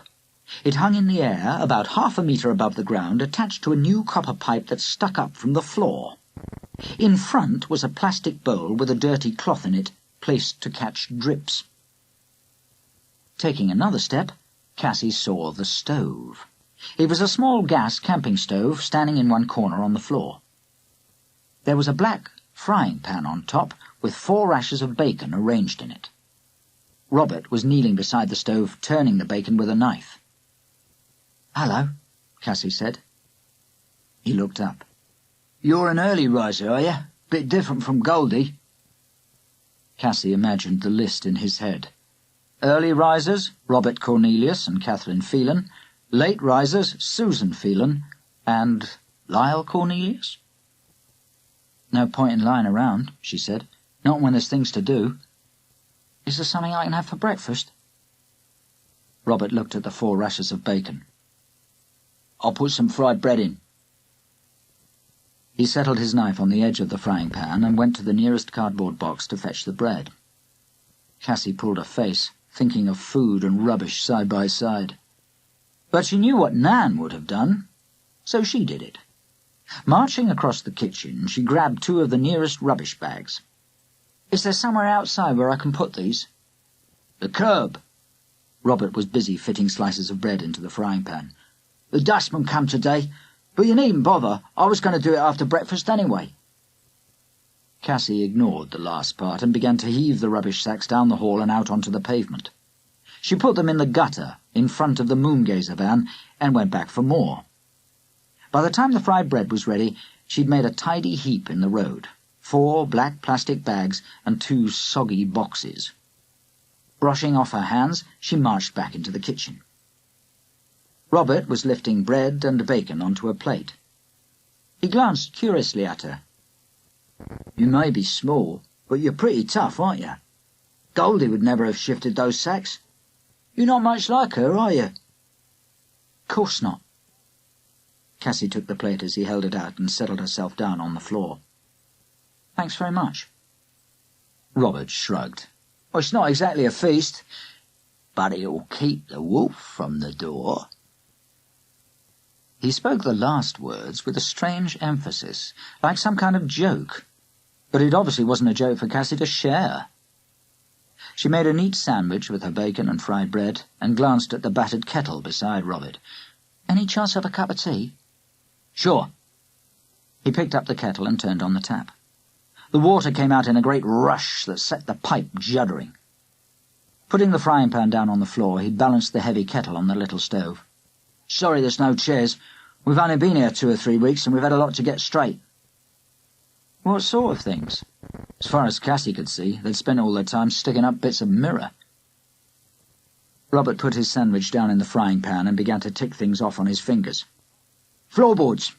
It hung in the air, about 1/2 meter above the ground, attached to a new copper pipe that stuck up from the floor. In front was a plastic bowl with a dirty cloth in it, placed to catch drips. Taking another step, Cassy saw the stove. It was a small gas camping stove standing in one corner on the floor. There was a black frying pan on top, with 4 rashers of bacon arranged in it. Robert was kneeling beside the stove, turning the bacon with a knife. "Hello," Cassy said. He looked up. "You're an early riser, are you? Bit different from Goldie." Cassy imagined the list in his head. Early risers, Robert Cornelius and Catherine Phelan. Late risers, Susan Phelan and Lyle Cornelius. "No point in lying around," she said. "Not when there's things to do. Is there something I can have for breakfast?" Robert looked at the 4 rashers of bacon. "I'll put some fried bread in." He settled his knife on the edge of the frying pan and went to the nearest cardboard box to fetch the bread. Cassy pulled a face, thinking of food and rubbish side by side. But she knew what Nan would have done, so she did it. Marching across the kitchen, she grabbed 2 of the nearest rubbish bags. "Is there somewhere outside where I can put these?" "The curb." Robert was busy fitting slices of bread into the frying pan. "The dustman come today, but you needn't bother. I was going to do it after breakfast anyway." Cassy ignored the last part and began to heave the rubbish sacks down the hall and out onto the pavement. She put them in the gutter in front of the moongazer van and went back for more. By the time the fried bread was ready, she'd made a tidy heap in the road. 4 black plastic bags and 2 soggy boxes. Brushing off her hands, she marched back into the kitchen. Robert was lifting bread and bacon onto a plate. He glanced curiously at her. You may be small, but you're pretty tough, aren't you? Goldie would never have shifted those sacks. You're not much like her, are you? Course not. Cassy took the plate as he held it out and settled herself down on the floor. Thanks very much. Robert shrugged. Well, it's not exactly a feast, but it'll keep the wolf from the door. He spoke the last words with a strange emphasis, like some kind of joke, but it obviously wasn't a joke for Cassy to share. She made a neat sandwich with her bacon and fried bread and glanced at the battered kettle beside Robert. Any chance of a cup of tea? Sure. He picked up the kettle and turned on the tap. The water came out in a great rush that set the pipe juddering. Putting the frying pan down on the floor, he balanced the heavy kettle on the little stove. Sorry there's no chairs. We've only been here 2 or 3 weeks and we've had a lot to get straight. What sort of things? As far as Cassy could see, they'd spent all their time sticking up bits of mirror. Robert put his sandwich down in the frying pan and began to tick things off on his fingers. Floorboards.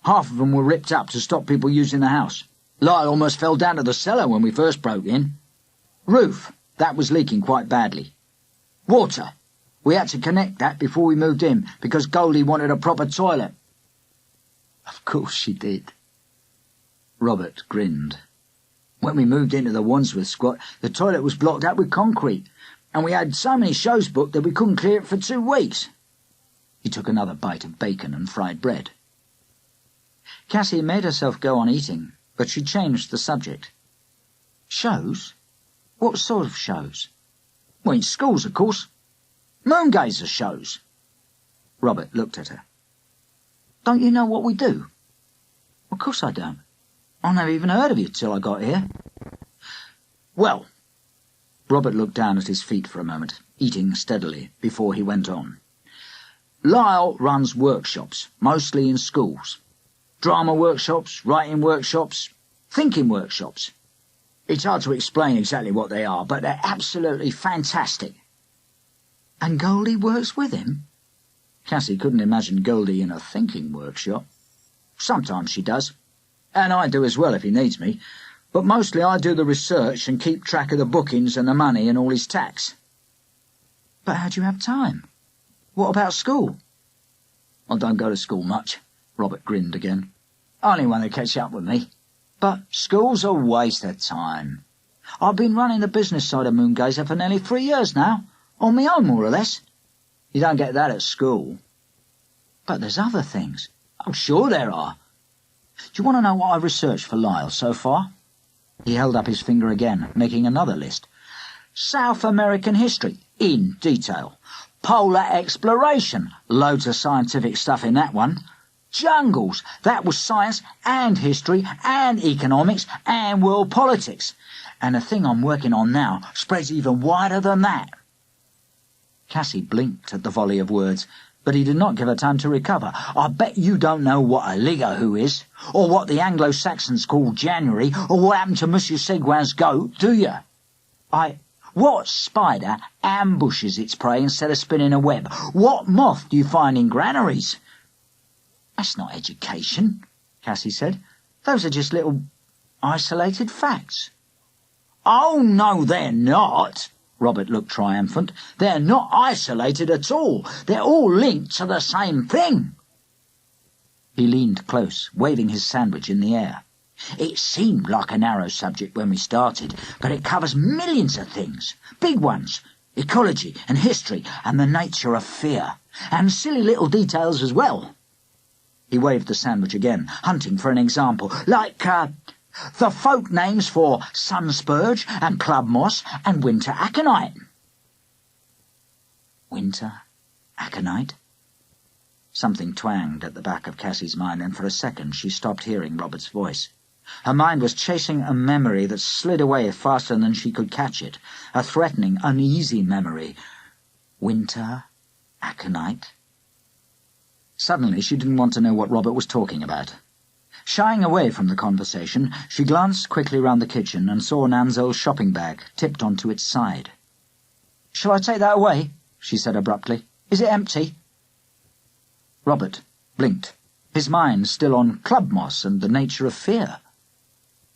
Half of them were ripped up to stop people using the house. Lyle almost fell down to the cellar when we first broke in. Roof. That was leaking quite badly. Water. We had to connect that before we moved in, because Goldie wanted a proper toilet. Of course she did. Robert grinned. When we moved into the Wandsworth squat, the toilet was blocked up with concrete, and we had so many shows booked that we couldn't clear it for 2 weeks. He took another bite of bacon and fried bread. Cassy made herself go on eating, but she changed the subject. Shows? What sort of shows? Well, in schools, of course. Moongazer shows. Robert looked at her. Don't you know what we do? Of course I don't. I never even heard of you till I got here. Well, Robert looked down at his feet for a moment, eating steadily, before he went on. Lyle runs workshops, mostly in schools. Drama workshops, writing workshops, thinking workshops. It's hard to explain exactly what they are, but they're absolutely fantastic. And Goldie works with him? Cassy couldn't imagine Goldie in a thinking workshop. Sometimes she does. And I do as well if he needs me. But mostly I do the research and keep track of the bookings and the money and all his tax. But how do you have time? What about school? I don't go to school much. Robert grinned again. Only when they catch up with me. But school's a waste of time. I've been running the business side of Moongazer for nearly 3 years now. On my own, more or less. You don't get that at school. But there's other things. I'm sure there are. Do you want to know what I've researched for Lyle so far? He held up his finger again, making another list. South American history, in detail. Polar exploration, loads of scientific stuff in that one. Jungles, that was science and history and economics and world politics. And the thing I'm working on now spreads even wider than that. Cassy blinked at the volley of words, but he did not give her time to recover. I bet you don't know what a ligahoo is, or what the Anglo-Saxons call January, or what happened to Monsieur Seguin's goat, do you? What spider ambushes its prey instead of spinning a web? What moth do you find in granaries? That's not education, Cassy said. Those are just little isolated facts. Oh, no, they're not. Robert looked triumphant. They're not isolated at all. They're all linked to the same thing. He leaned close, waving his sandwich in the air. It seemed like a narrow subject when we started, but it covers millions of things. Big ones. Ecology and history and the nature of fear. And silly little details as well. He waved the sandwich again, hunting for an example, like, the folk names for sunspurge and club moss and winter aconite. Winter aconite? Something twanged at the back of Cassy's mind, and for a second she stopped hearing Robert's voice. Her mind was chasing a memory that slid away faster than she could catch it, a threatening, uneasy memory. Winter aconite? Suddenly she didn't want to know what Robert was talking about. Shying away from the conversation, she glanced quickly round the kitchen and saw Nanzel's shopping bag tipped onto its side. "Shall I take that away?" she said abruptly. "Is it empty?" Robert blinked, his mind still on club moss and the nature of fear.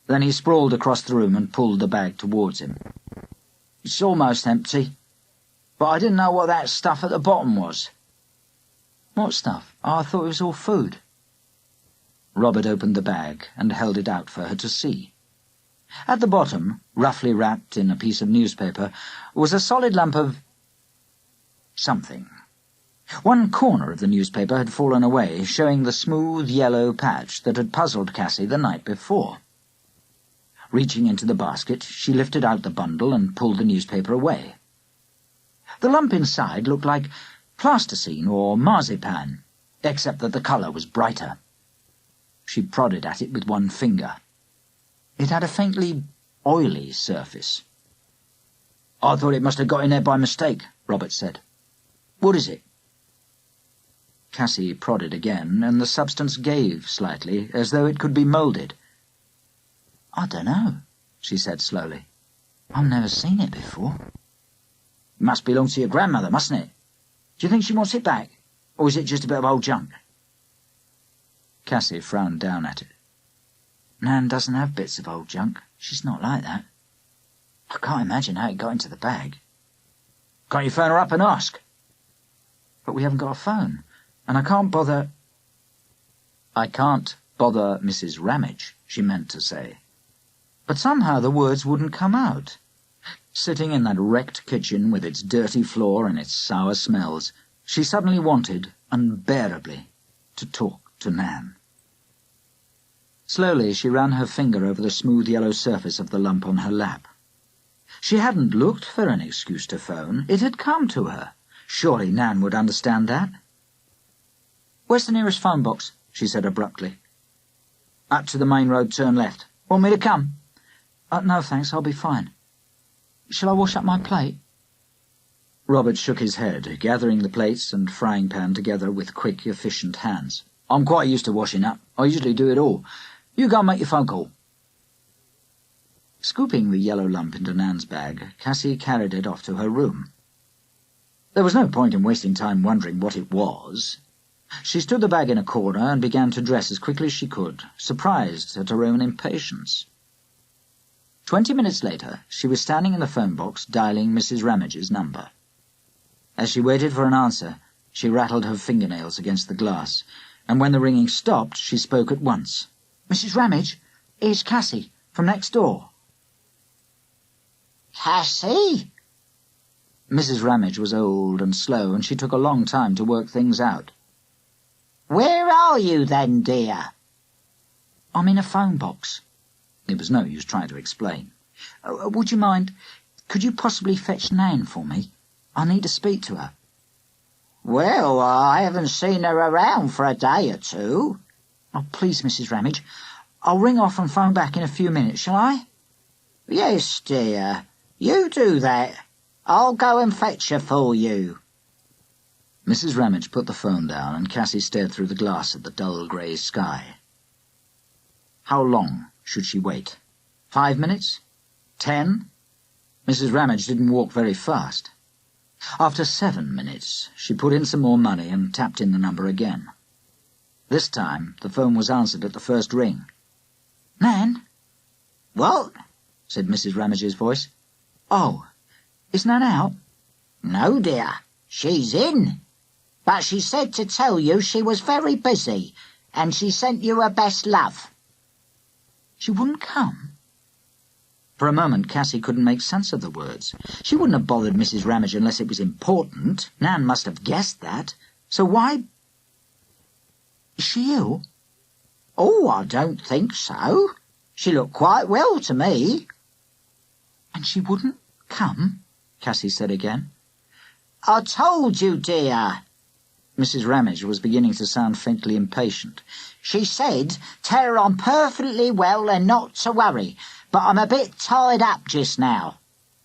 Then he sprawled across the room and pulled the bag towards him. "It's almost empty, but I didn't know what that stuff at the bottom was." "What stuff? Oh, I thought it was all food." Robert opened the bag and held it out for her to see. At the bottom, roughly wrapped in a piece of newspaper, was a solid lump of something. One corner of the newspaper had fallen away, showing the smooth yellow patch that had puzzled Cassy the night before. Reaching into the basket, she lifted out the bundle and pulled the newspaper away. The lump inside looked like plasticine or marzipan, except that the colour was brighter. She prodded at it with one finger. It had a faintly oily surface. "I thought it must have got in there by mistake," Robert said. "What is it?" Cassy prodded again, and the substance gave slightly, as though it could be moulded. "I dunno," she said slowly. "I've never seen it before." "It must belong to your grandmother, mustn't it? Do you think she wants it back, or is it just a bit of old junk?" Cassy frowned down at it. "Nan doesn't have bits of old junk. She's not like that. I can't imagine how it got into the bag." "Can't you phone her up and ask?" "But we haven't got a phone, and I can't bother—" "I can't bother Mrs. Ramage," she meant to say. But somehow the words wouldn't come out. Sitting in that wrecked kitchen with its dirty floor and its sour smells, she suddenly wanted, unbearably, to talk to Nan. Slowly she ran her finger over the smooth yellow surface of the lump on her lap. She hadn't looked for an excuse to phone. It had come to her. Surely Nan would understand that. "Where's the nearest phone box?" she said abruptly. "Up to the main road, turn left. Want me to come?" No, thanks, I'll be fine. Shall I wash up my plate?" Robert shook his head, gathering the plates and frying pan together with quick, efficient hands. "I'm quite used to washing up. I usually do it all. You go and make your phone call." Scooping the yellow lump into Nan's bag, Cassy carried it off to her room. There was no point in wasting time wondering what it was. She stood the bag in a corner and began to dress as quickly as she could, surprised at her own impatience. 20 minutes later, she was standing in the phone box dialing Mrs. Ramage's number. As she waited for an answer, she rattled her fingernails against the glass, and when the ringing stopped, she spoke at once. "Mrs. Ramage, it's Cassy, from next door." "Cassy?" Mrs. Ramage was old and slow, and she took a long time to work things out. "Where are you then, dear?" "I'm in a phone box." It was no use trying to explain. "Would you mind? Could you possibly fetch Nan for me? I need to speak to her." "Well, I haven't seen her around for a day or two." "Oh, please, Mrs. Ramage. I'll ring off and phone back in a few minutes, shall I?" "Yes, dear. You do that. I'll go and fetch her for you." Mrs. Ramage put the phone down, and Cassy stared through the glass at the dull grey sky. How long should she wait? 5 minutes? 10? Mrs. Ramage didn't walk very fast. After 7 minutes, she put in some more money and tapped in the number again. This time, the phone was answered at the first ring. "Nan?" "What?" said Mrs. Ramage's voice. "Oh, is Nan out?" "No, dear. She's in. But she said to tell you she was very busy, and she sent you her best love." She wouldn't come? For a moment, Cassy couldn't make sense of the words. She wouldn't have bothered Mrs. Ramage unless it was important. Nan must have guessed that. So why— Is she ill? "Oh, I don't think so. She looked quite well to me." "And she wouldn't come?" Cassy said again. "I told you, dear." Mrs. Ramage was beginning to sound faintly impatient. "She said, tell her I'm perfectly well and not to worry, but I'm a bit tied up just now.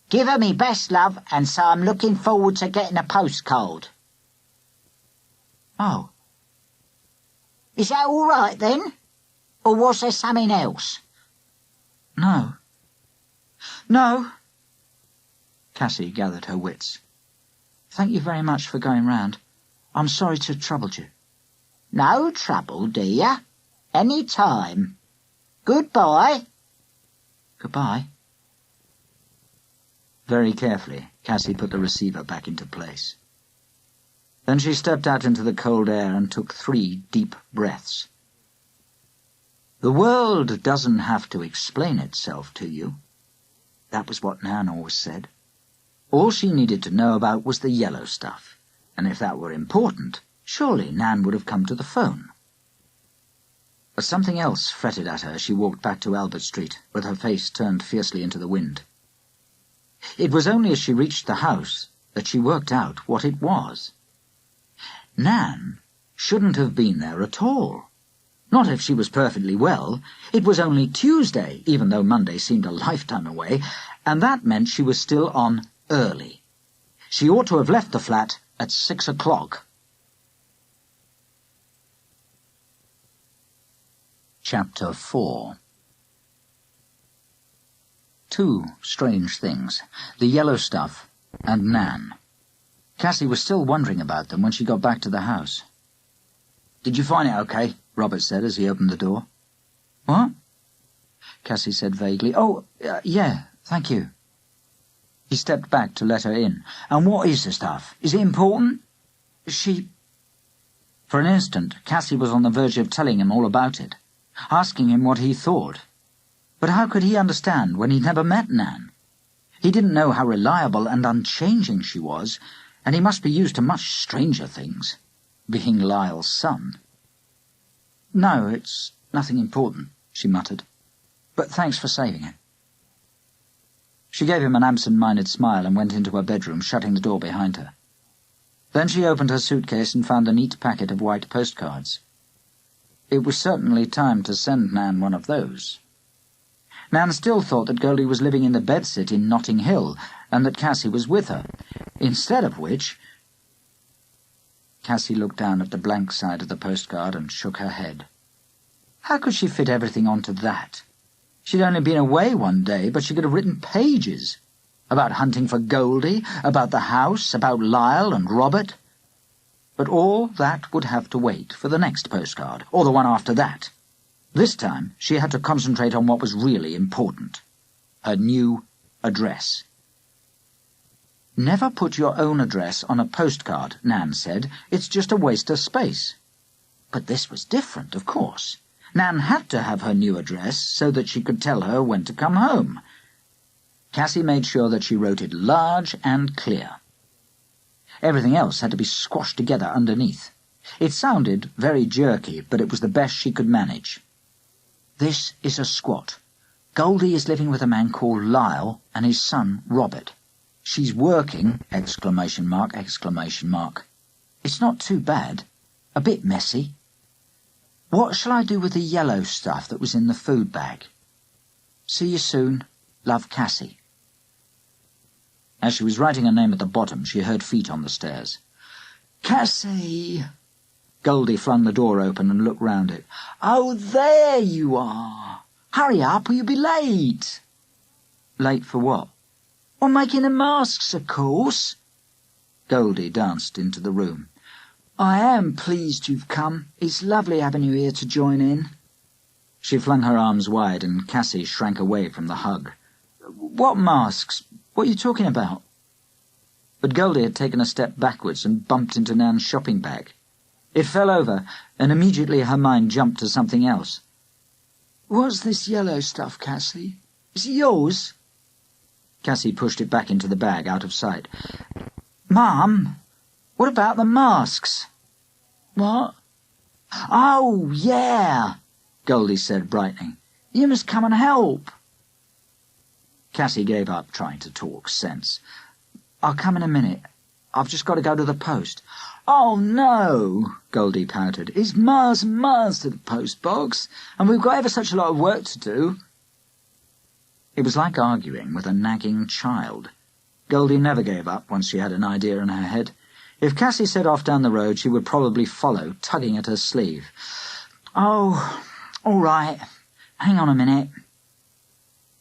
Give her me best love, and so I'm looking forward to getting a postcard." "Oh." "Is that all right, then? Or was there something else?" "No." "No." Cassy gathered her wits. "Thank you very much for going round. I'm sorry to have troubled you." "No trouble, dear. Any time. Goodbye." Goodbye. Very carefully, Cassy put the receiver back into place. Then she stepped out into the cold air and took 3 deep breaths. The world doesn't have to explain itself to you. That was what Nan always said. All she needed to know about was the yellow stuff, and if that were important, surely Nan would have come to the phone. As something else fretted at her, she walked back to Albert Street, with her face turned fiercely into the wind. It was only as she reached the house that she worked out what it was. Nan shouldn't have been there at all. Not if she was perfectly well. It was only Tuesday, even though Monday seemed a lifetime away, and that meant she was still on early. She ought to have left the flat at 6 o'clock. Chapter 4. 2 strange things, the yellow stuff and Nan. Cassy was still wondering about them when she got back to the house. "Did you find it okay?" Robert said as he opened the door. "What?" Cassy said vaguely. "Oh, yeah, thank you." He stepped back to let her in. "And what is the stuff? Is it important?" For an instant, Cassy was on the verge of telling him all about it, asking him what he thought. But how could he understand when he'd never met Nan? He didn't know how reliable and unchanging she was, and he must be used to much stranger things, being Lyle's son. "No, it's nothing important," she muttered. "But thanks for saving it." She gave him an absent-minded smile and went into her bedroom, shutting the door behind her. Then she opened her suitcase and found a neat packet of white postcards. It was certainly time to send Nan one of those. Nan still thought that Goldie was living in the bedsit in Notting Hill, and that Cassy was with her, instead of which... Cassy looked down at the blank side of the postcard and shook her head. How could she fit everything onto that? She'd only been away one day, but she could have written pages. About hunting for Goldie, about the house, about Lyle and Robert. But all that would have to wait for the next postcard, or the one after that. This time she had to concentrate on what was really important. Her new address. "Never put your own address on a postcard," Nan said. "It's just a waste of space." But this was different, of course. Nan had to have her new address so that she could tell her when to come home. Cassy made sure that she wrote it large and clear. Everything else had to be squashed together underneath. It sounded very jerky, but it was the best she could manage. "This is a squat. Goldie is living with a man called Lyle and his son Robert. She's working, ! It's not too bad. A bit messy. What shall I do with the yellow stuff that was in the food bag? See you soon. Love, Cassy." As she was writing her name at the bottom, she heard feet on the stairs. "Cassy!" Goldie flung the door open and looked round it. "Oh, there you are! Hurry up or you'll be late." "Late for what?" "Well, making the masks, of course." Goldie danced into the room. "I am pleased you've come. It's lovely having you here to join in." She flung her arms wide and Cassy shrank away from the hug. "What masks? What are you talking about?" But Goldie had taken a step backwards and bumped into Nan's shopping bag. It fell over, and immediately her mind jumped to something else. "What's this yellow stuff, Cassy? Is it yours?" Cassy pushed it back into the bag, out of sight. "Mum, what about the masks?" "What?" "Oh, yeah," Goldie said, brightening. "You must come and help." Cassy gave up trying to talk sense. "I'll come in a minute. I've just got to go to the post." "Oh, no," Goldie pouted. "It's miles and miles to the post box, and we've got ever such a lot of work to do." It was like arguing with a nagging child. Goldie never gave up once she had an idea in her head. If Cassy set off down the road, she would probably follow, tugging at her sleeve. "Oh, all right. Hang on a minute."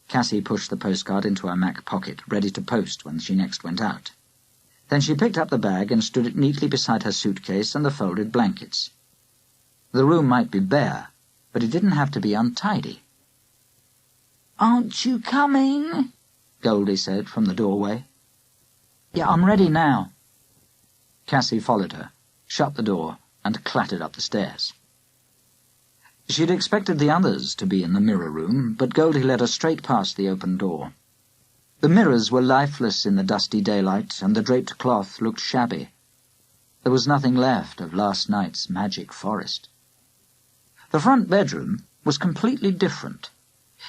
Cassy pushed the postcard into her Mac pocket, ready to post when she next went out. Then she picked up the bag and stood it neatly beside her suitcase and the folded blankets. The room might be bare, but it didn't have to be untidy. "Aren't you coming?" Goldie said from the doorway. "Yeah, I'm ready now." Cassy followed her, shut the door, and clattered up the stairs. She'd expected the others to be in the mirror room, but Goldie led her straight past the open door. The mirrors were lifeless in the dusty daylight, and the draped cloth looked shabby. There was nothing left of last night's magic forest. The front bedroom was completely different.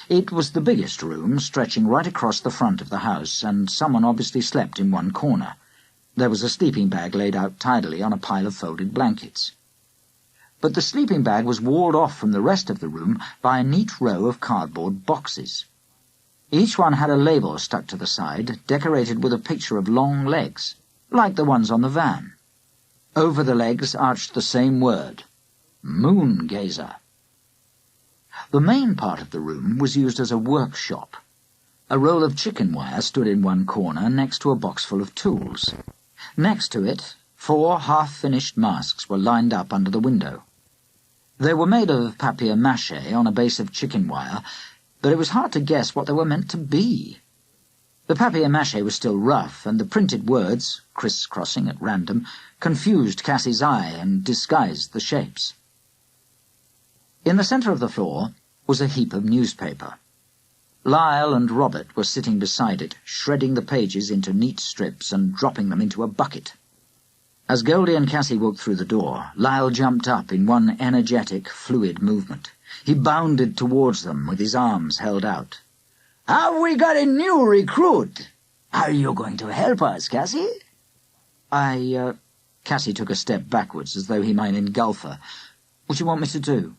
It was the biggest room, stretching right across the front of the house, and someone obviously slept in one corner. There was a sleeping bag laid out tidily on a pile of folded blankets. But the sleeping bag was walled off from the rest of the room by a neat row of cardboard boxes. Each one had a label stuck to the side, decorated with a picture of long legs, like the ones on the van. Over the legs arched the same word, Moon Gazer. The main part of the room was used as a workshop. A roll of chicken wire stood in one corner next to a box full of tools. Next to it, 4 half-finished masks were lined up under the window. They were made of papier-mâché on a base of chicken wire, but it was hard to guess what they were meant to be. The papier-mâché was still rough, and the printed words, criss-crossing at random, confused Cassy's eye and disguised the shapes. In the centre of the floor was a heap of newspaper. Lyle and Robert were sitting beside it, shredding the pages into neat strips and dropping them into a bucket. As Goldie and Cassy walked through the door, Lyle jumped up in one energetic, fluid movement. He bounded towards them with his arms held out. "Have we got a new recruit? Are you going to help us, Cassy?" Cassy took a step backwards as though he might engulf her. "What do you want me to do?"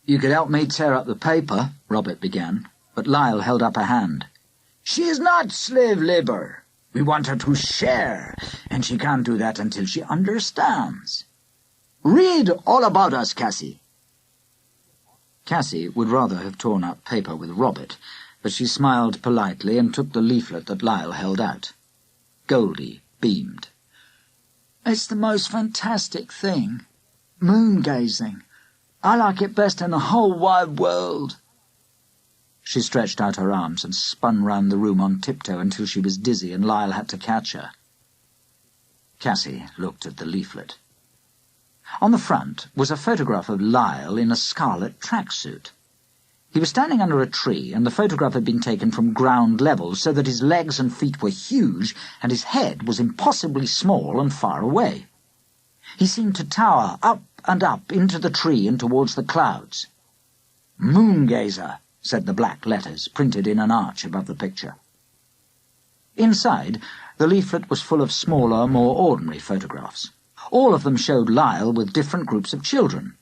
"You could help me tear up the paper," Robert began, but Lyle held up a hand. "She's not slave labor. We want her to share, and she can't do that until she understands. Read all about us, Cassy." Cassy would rather have torn up paper with Robert, but she smiled politely and took the leaflet that Lyle held out. Goldie beamed. "It's the most fantastic thing. Moon-gazing. I like it best in the whole wide world." She stretched out her arms and spun round the room on tiptoe until she was dizzy and Lyle had to catch her. Cassy looked at the leaflet. On the front was a photograph of Lyle in a scarlet tracksuit. He was standing under a tree, and the photograph had been taken from ground level so that his legs and feet were huge and his head was impossibly small and far away. He seemed to tower up and up into the tree and towards the clouds. "Moon-gazer," said the black letters, printed in an arch above the picture. Inside, the leaflet was full of smaller, more ordinary photographs. All of them showed Lyle with different groups of children.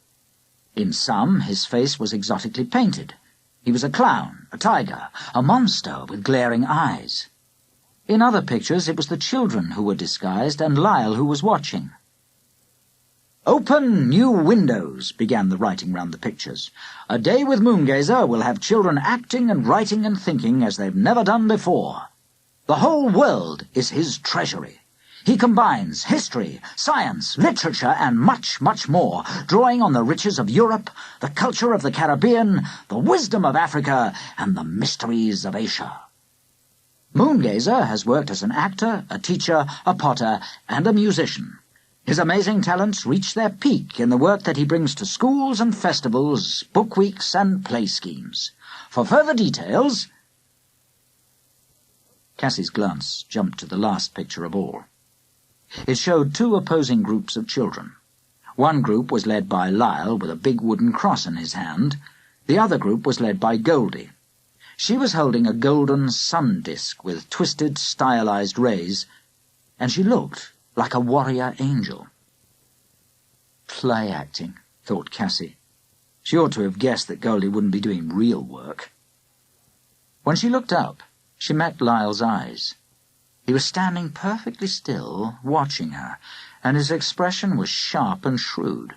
In some, his face was exotically painted. He was a clown, a tiger, a monster with glaring eyes. In other pictures, it was the children who were disguised and Lyle who was watching. "Open new windows," began the writing round the pictures. "A day with Moongazer will have children acting and writing and thinking as they've never done before. The whole world is his treasury. He combines history, science, literature, and much, much more, drawing on the riches of Europe, the culture of the Caribbean, the wisdom of Africa, and the mysteries of Asia. Moongazer has worked as an actor, a teacher, a potter, and a musician. His amazing talents reach their peak in the work that he brings to schools and festivals, book weeks, and play schemes. For further details—" Cassy's glance jumped to the last picture of all. It showed 2 opposing groups of children. One group was led by Lyle with a big wooden cross in his hand. The other group was led by Goldie. She was holding a golden sun disk with twisted, stylized rays, and she looked like a warrior angel. Play acting, thought Cassy. She ought to have guessed that Goldie wouldn't be doing real work. When she looked up, she met Lyle's eyes. He was standing perfectly still, watching her, and his expression was sharp and shrewd.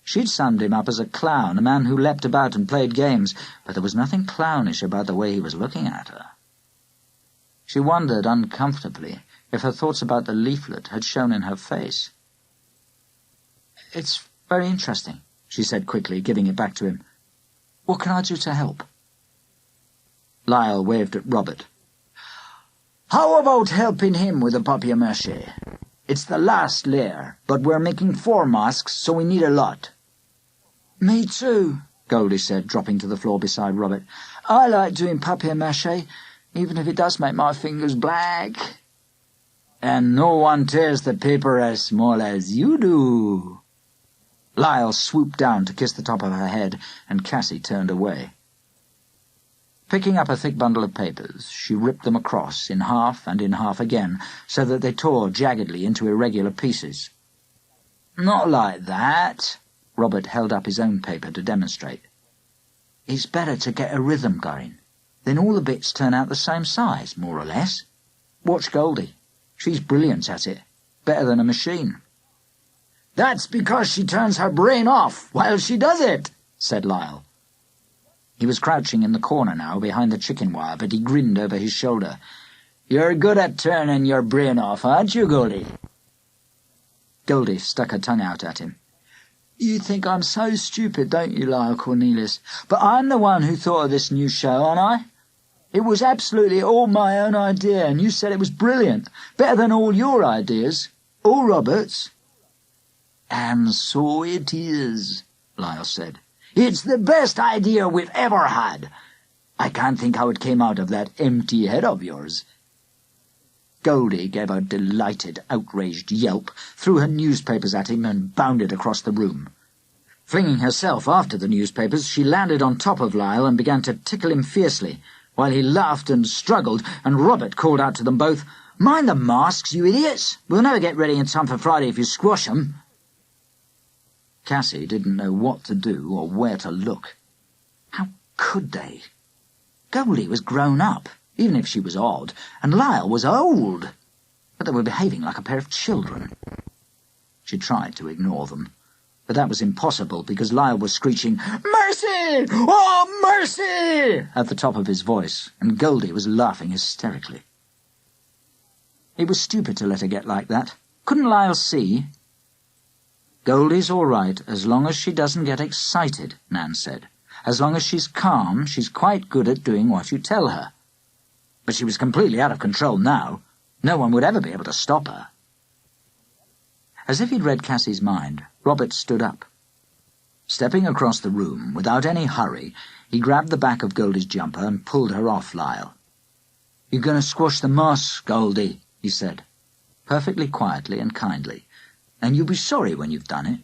She'd summed him up as a clown, a man who leapt about and played games, but there was nothing clownish about the way he was looking at her. She wondered uncomfortably if her thoughts about the leaflet had shown in her face. "It's very interesting," she said quickly, giving it back to him. "What can I do to help?" Lyle waved at Robert. "How about helping him with the papier-mâché? It's the last layer, but we're making 4 masks, so we need a lot." "Me too," Goldie said, dropping to the floor beside Robert. "I like doing papier-mâché, even if it does make my fingers black." "And no one tears the paper as small as you do." Lyle swooped down to kiss the top of her head, and Cassy turned away. Picking up a thick bundle of papers, she ripped them across, in half and in half again, so that they tore jaggedly into irregular pieces. "Not like that." Robert held up his own paper to demonstrate. "It's better to get a rhythm going. Then all the bits turn out the same size, more or less. Watch Goldie. She's brilliant at it. Better than a machine." "That's because she turns her brain off while she does it," said Lyle. He was crouching in the corner now behind the chicken wire, but he grinned over his shoulder. "You're good at turning your brain off, aren't you, Goldie?" Goldie stuck her tongue out at him. "You think I'm so stupid, don't you, Lyle Cornelius? But I'm the one who thought of this new show, aren't I? It was absolutely all my own idea, and you said it was brilliant. Better than all your ideas. All Robert's." "And so it is," Lyle said. "It's the best idea we've ever had. I can't think how it came out of that empty head of yours." Goldie gave a delighted, outraged yelp, threw her newspapers at him, and bounded across the room. Flinging herself after the newspapers, she landed on top of Lyle and began to tickle him fiercely, while he laughed and struggled, and Robert called out to them both, "Mind the masks, you idiots! We'll never get ready in time for Friday if you squash 'em." Cassy didn't know what to do or where to look. How could they? Goldie was grown up, even if she was odd, and Lyle was old, but they were behaving like a pair of children. She tried to ignore them, but that was impossible because Lyle was screeching, "Mercy! Oh, mercy!" at the top of his voice, and Goldie was laughing hysterically. It was stupid to let her get like that. Couldn't Lyle see? "Goldie's all right as long as she doesn't get excited," Nan said. "As long as she's calm, she's quite good at doing what you tell her." But she was completely out of control now. No one would ever be able to stop her. As if he'd read Cassy's mind, Robert stood up. Stepping across the room, without any hurry, he grabbed the back of Goldie's jumper and pulled her off Lyle. "You're going to squash the moss, Goldie," he said, perfectly quietly and kindly, "and you'll be sorry when you've done it."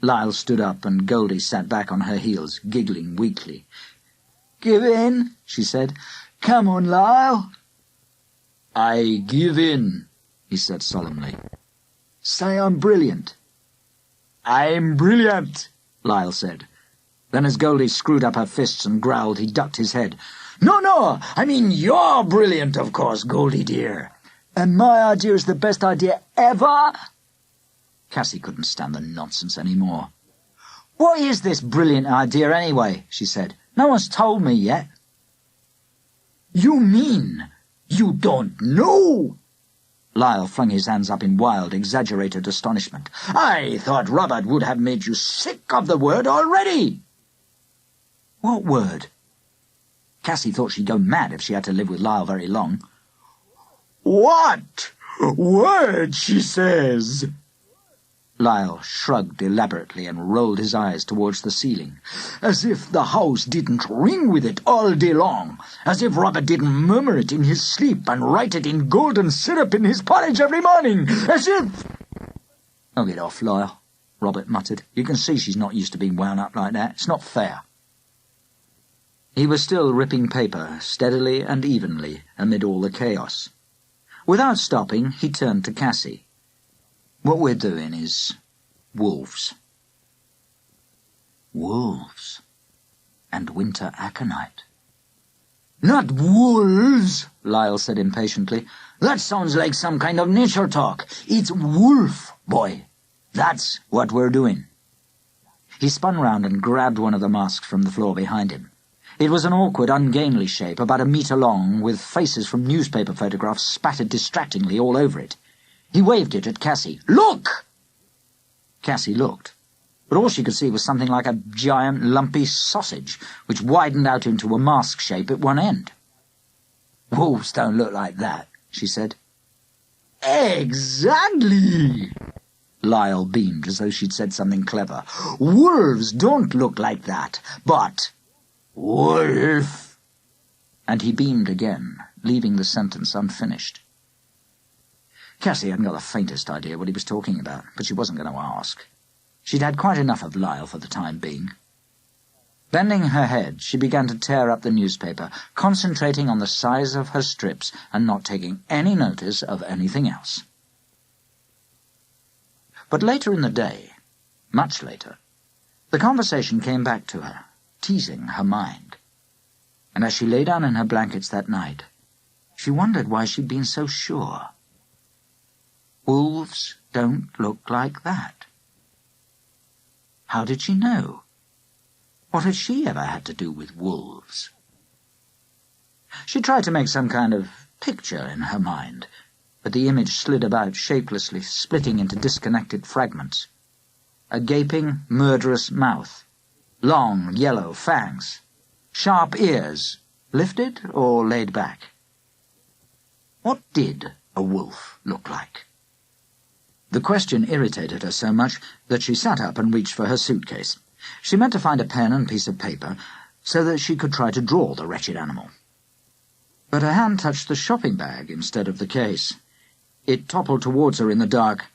Lyle stood up, and Goldie sat back on her heels, giggling weakly. "Give in," she said. "Come on, Lyle." "I give in," he said solemnly. "Say I'm brilliant." "I'm brilliant," Lyle said. Then as Goldie screwed up her fists and growled, he ducked his head. No, I mean you're brilliant, of course, Goldie dear." "And my idea is the best idea ever?" Cassy couldn't stand the nonsense any more. "What is this brilliant idea, anyway?" she said. "No one's told me yet." "You mean you don't know?" Lyle flung his hands up in wild, exaggerated astonishment. "I thought Robert would have made you sick of the word already." "What word?" Cassy thought she'd go mad if she had to live with Lyle very long. "What word, she says." Lyle shrugged elaborately and rolled his eyes towards the ceiling. "As if the house didn't ring with it all day long. As if Robert didn't murmur it in his sleep and write it in golden syrup in his porridge every morning. As if—" "Oh, get off, Lyle," Robert muttered. "You can see she's not used to being wound up like that. It's not fair." He was still ripping paper, steadily and evenly, amid all the chaos. Without stopping, he turned to Cassy. "What we're doing is wolves." "Wolves? And winter aconite?" "Not wolves," Lyle said impatiently. "That sounds like some kind of nature talk. It's wolf, boy. That's what we're doing." He spun round and grabbed one of the masks from the floor behind him. It was an awkward, ungainly shape, about a metre long, with faces from newspaper photographs spattered distractingly all over it. He waved it at Cassy. "Look!" Cassy looked. but all she could see was something like a giant lumpy sausage, which widened out into a mask shape at one end. "Wolves don't look like that," she said. "Exactly!" Lyle beamed as though she'd said something clever. "Wolves don't look like that, but wolf." And he beamed again, leaving the sentence unfinished. Cassy hadn't got the faintest idea what he was talking about, but she wasn't going to ask. She'd had quite enough of Lyle for the time being. Bending her head, she began to tear up the newspaper, concentrating on the size of her strips and not taking any notice of anything else. But later in the day, much later, the conversation came back to her, teasing her mind. And as she lay down in her blankets that night, she wondered why she'd been so sure. Wolves don't look like that. How did she know? What had she ever had to do with wolves? She tried to make some kind of picture in her mind, but the image slid about shapelessly, splitting into disconnected fragments. A gaping, murderous mouth, long, yellow fangs, sharp ears, lifted or laid back. What did a wolf look like? The question irritated her so much that she sat up and reached for her suitcase. She meant to find a pen and piece of paper so that she could try to draw the wretched animal. But her hand touched the shopping bag instead of the case. It toppled towards her in the dark,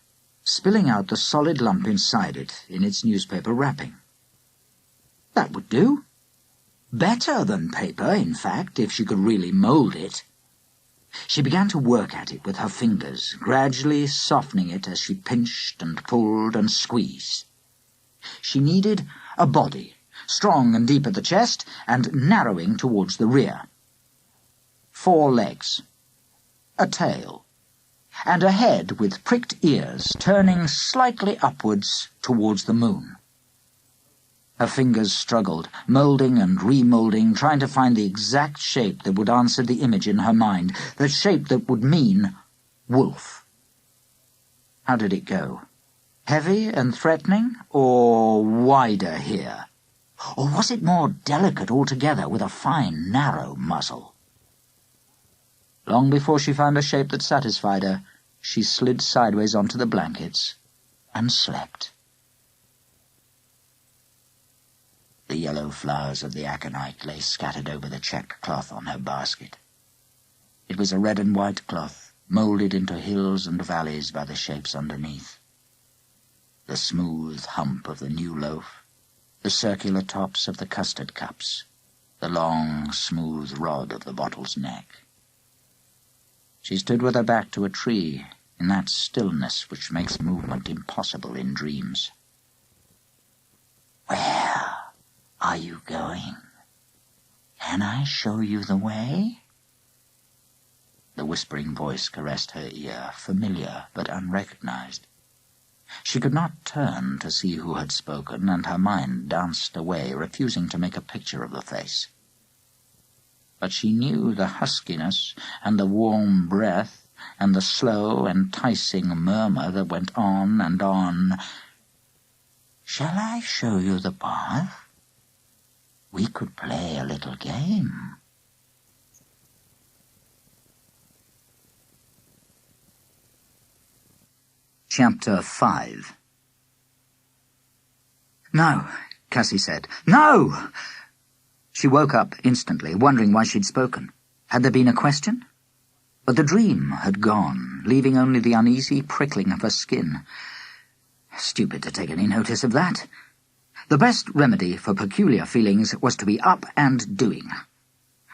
spilling out the solid lump inside it in its newspaper wrapping. That would do. Better than paper, in fact, if she could really mould it. She began to work at it with her fingers, gradually softening it as she pinched and pulled and squeezed. She needed a body, strong and deep at the chest and narrowing towards the rear. 4 legs, a tail, and a head with pricked ears turning slightly upwards towards the moon. Her fingers struggled, moulding and remoulding, trying to find the exact shape that would answer the image in her mind, the shape that would mean wolf. How did it go? Heavy and threatening, or wider here? Or was it more delicate altogether, with a fine, narrow muzzle? Long before she found a shape that satisfied her, she slid sideways onto the blankets and slept. The yellow flowers of the aconite lay scattered over the checked cloth on her basket. It was a red and white cloth, moulded into hills and valleys by the shapes underneath. The smooth hump of the new loaf, the circular tops of the custard cups, the long, smooth rod of the bottle's neck. She stood with her back to a tree, in that stillness which makes movement impossible in dreams. "Where are you going? Can I show you the way?" The whispering voice caressed her ear, familiar but unrecognized. She could not turn to see who had spoken, and her mind danced away, refusing to make a picture of the face. But she knew the huskiness and the warm breath and the slow, enticing murmur that went on and on. "Shall I show you the path? We could play a little game." Chapter 5. "No," Cassy said. "No!" She woke up instantly, wondering why she'd spoken. Had there been a question? But the dream had gone, leaving only the uneasy prickling of her skin. Stupid to take any notice of that. The best remedy for peculiar feelings was to be up and doing.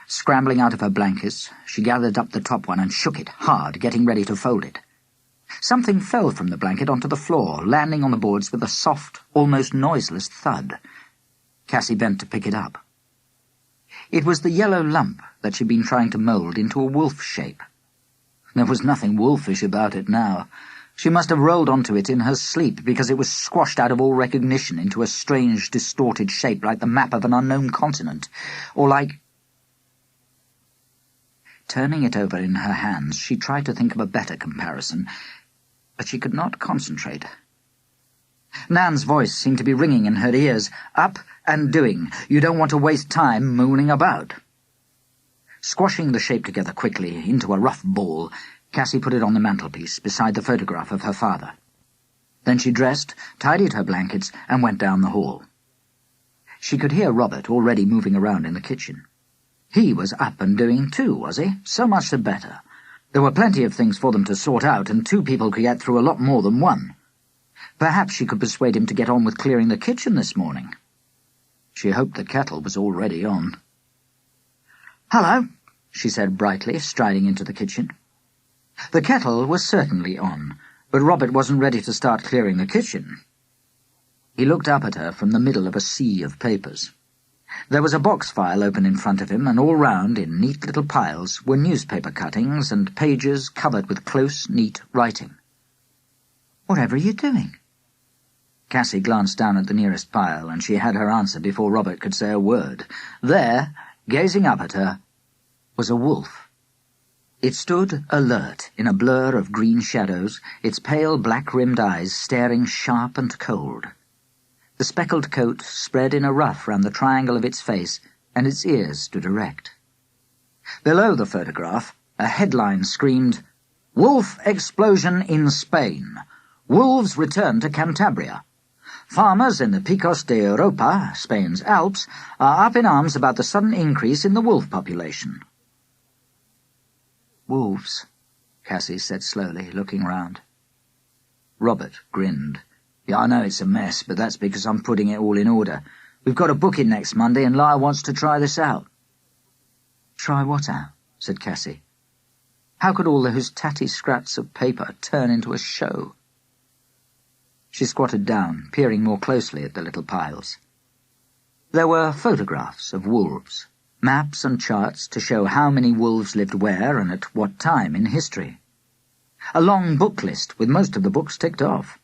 Scrambling out of her blankets, she gathered up the top one and shook it hard, getting ready to fold it. Something fell from the blanket onto the floor, landing on the boards with a soft, almost noiseless thud. Cassy bent to pick it up. It was the yellow lump that she'd been trying to mould into a wolf shape. There was nothing wolfish about it now. She must have rolled onto it in her sleep, because it was squashed out of all recognition into a strange, distorted shape like the map of an unknown continent, or like... Turning it over in her hands, she tried to think of a better comparison, but she could not concentrate. Nan's voice seemed to be ringing in her ears. Up and doing. You don't want to waste time mooning about. Squashing the shape together quickly into a rough ball, Cassy put it on the mantelpiece beside the photograph of her father. Then she dressed, tidied her blankets, and went down the hall. She could hear Robert already moving around in the kitchen. He was up and doing too, was he? So much the better. There were plenty of things for them to sort out, and two people could get through a lot more than one. Perhaps she could persuade him to get on with clearing the kitchen this morning. She hoped the kettle was already on. "Hello," she said brightly, striding into the kitchen. The kettle was certainly on, but Robert wasn't ready to start clearing the kitchen. He looked up at her from the middle of a sea of papers. There was a box file open in front of him, and all round, in neat little piles, were newspaper cuttings and pages covered with close, neat writing. "Whatever are you doing?" Cassy glanced down at the nearest pile, and she had her answer before Robert could say a word. There, gazing up at her, was a wolf. It stood alert in a blur of green shadows, its pale black-rimmed eyes staring sharp and cold. The speckled coat spread in a ruff round the triangle of its face, and its ears stood erect. Below the photograph, a headline screamed, "Wolf explosion in Spain. Wolves return to Cantabria. Farmers in the Picos de Europa, Spain's Alps, are up in arms about the sudden increase in the wolf population." "Wolves," Cassy said slowly, looking round. Robert grinned. "Yeah, I know it's a mess, but that's because I'm putting it all in order. We've got a booking next Monday, and Lyle wants to try this out." "Try what out?" said Cassy. How could all those tatty scraps of paper turn into a show? She squatted down, peering more closely at the little piles. There were photographs of wolves, maps and charts to show how many wolves lived where and at what time in history. A long book list with most of the books ticked off,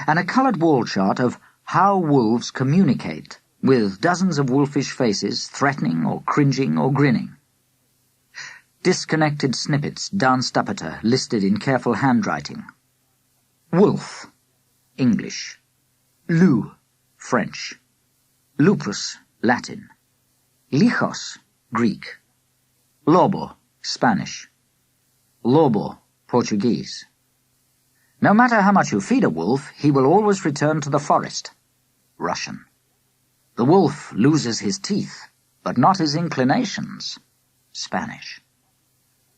and a coloured wall chart of how wolves communicate, with dozens of wolfish faces threatening or cringing or grinning. Disconnected snippets danced up at her, listed in careful handwriting. Wolf, English. Loup, French. Lupus, Latin. Lichos, Greek. Lobo, Spanish. Lobo, Portuguese. No matter how much you feed a wolf, he will always return to the forest. Russian. The wolf loses his teeth, but not his inclinations. Spanish.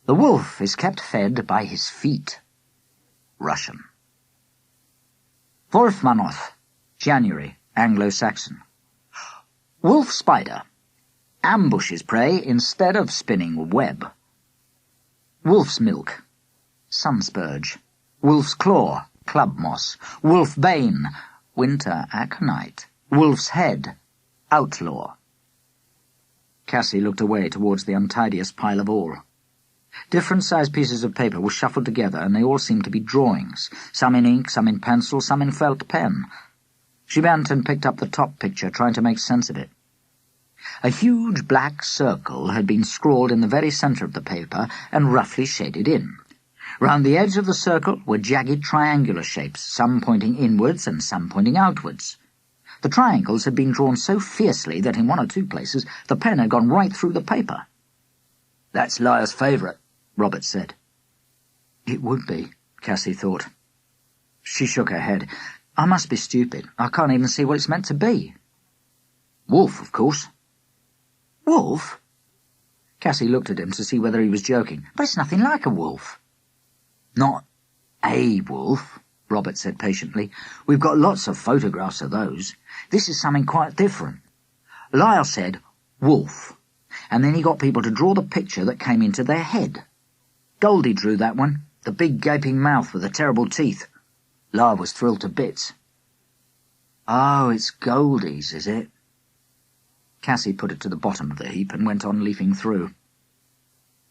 The wolf is kept fed by his feet. Russian. Wolfmanoth, January, Anglo-Saxon. Wolf spider. Ambushes prey instead of spinning web. Wolf's milk. Sunspurge. Wolf's claw, club moss. Wolf bane, winter aconite. Wolf's head, outlaw. Cassy looked away towards the untidiest pile of all. Different-sized pieces of paper were shuffled together, and they all seemed to be drawings, some in ink, some in pencil, some in felt pen. She bent and picked up the top picture, trying to make sense of it. A huge black circle had been scrawled in the very centre of the paper and roughly shaded in. Round the edge of the circle were jagged triangular shapes, some pointing inwards and some pointing outwards. The triangles had been drawn so fiercely that in one or two places the pen had gone right through the paper. "That's Lyle's favourite," Robert said. It would be, Cassy thought. She shook her head. "I must be stupid. I can't even see what it's meant to be." "Wolf, of course." "Wolf?" Cassy looked at him to see whether he was joking. "But it's nothing like a wolf." "Not a wolf," Robert said patiently. "We've got lots of photographs of those. This is something quite different. Lyle said wolf, and then he got people to draw the picture that came into their head. Goldie drew that one, the big gaping mouth with the terrible teeth. Lyle was thrilled to bits." "Oh, it's Goldie's, is it?" Cassy put it to the bottom of the heap and went on leafing through.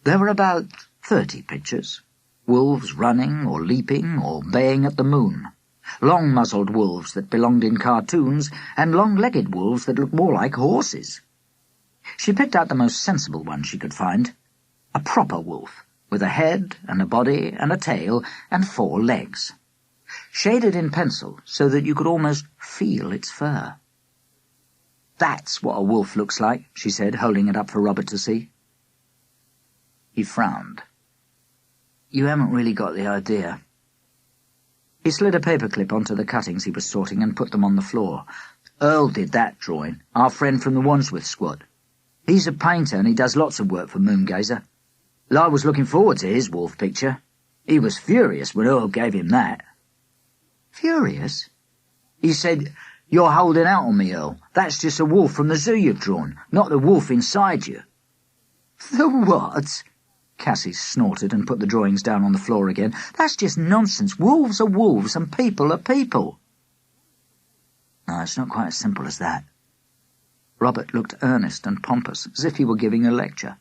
There were about 30 pictures. Wolves running or leaping or baying at the moon. Long-muzzled wolves that belonged in cartoons, and long-legged wolves that looked more like horses. She picked out the most sensible one she could find. A proper wolf, with a head and a body and a tail and 4 legs. shaded in pencil so that you could almost feel its fur. "That's what a wolf looks like," she said, holding it up for Robert to see. He frowned. "You haven't really got the idea." He slid a paperclip onto the cuttings he was sorting and put them on the floor. "Earl did that drawing, our friend from the Wandsworth squad. He's a painter and he does lots of work for Moongazer. I was looking forward to his wolf picture. He was furious when Earl gave him that." "Furious?" "He said, 'You're holding out on me, Earl. That's just a wolf from the zoo you've drawn, not the wolf inside you.'" "The what?" Cassy snorted and put the drawings down on the floor again. "That's just nonsense. Wolves are wolves and people are people." "No, it's not quite as simple as that." Robert looked earnest and pompous, as if he were giving a lecture.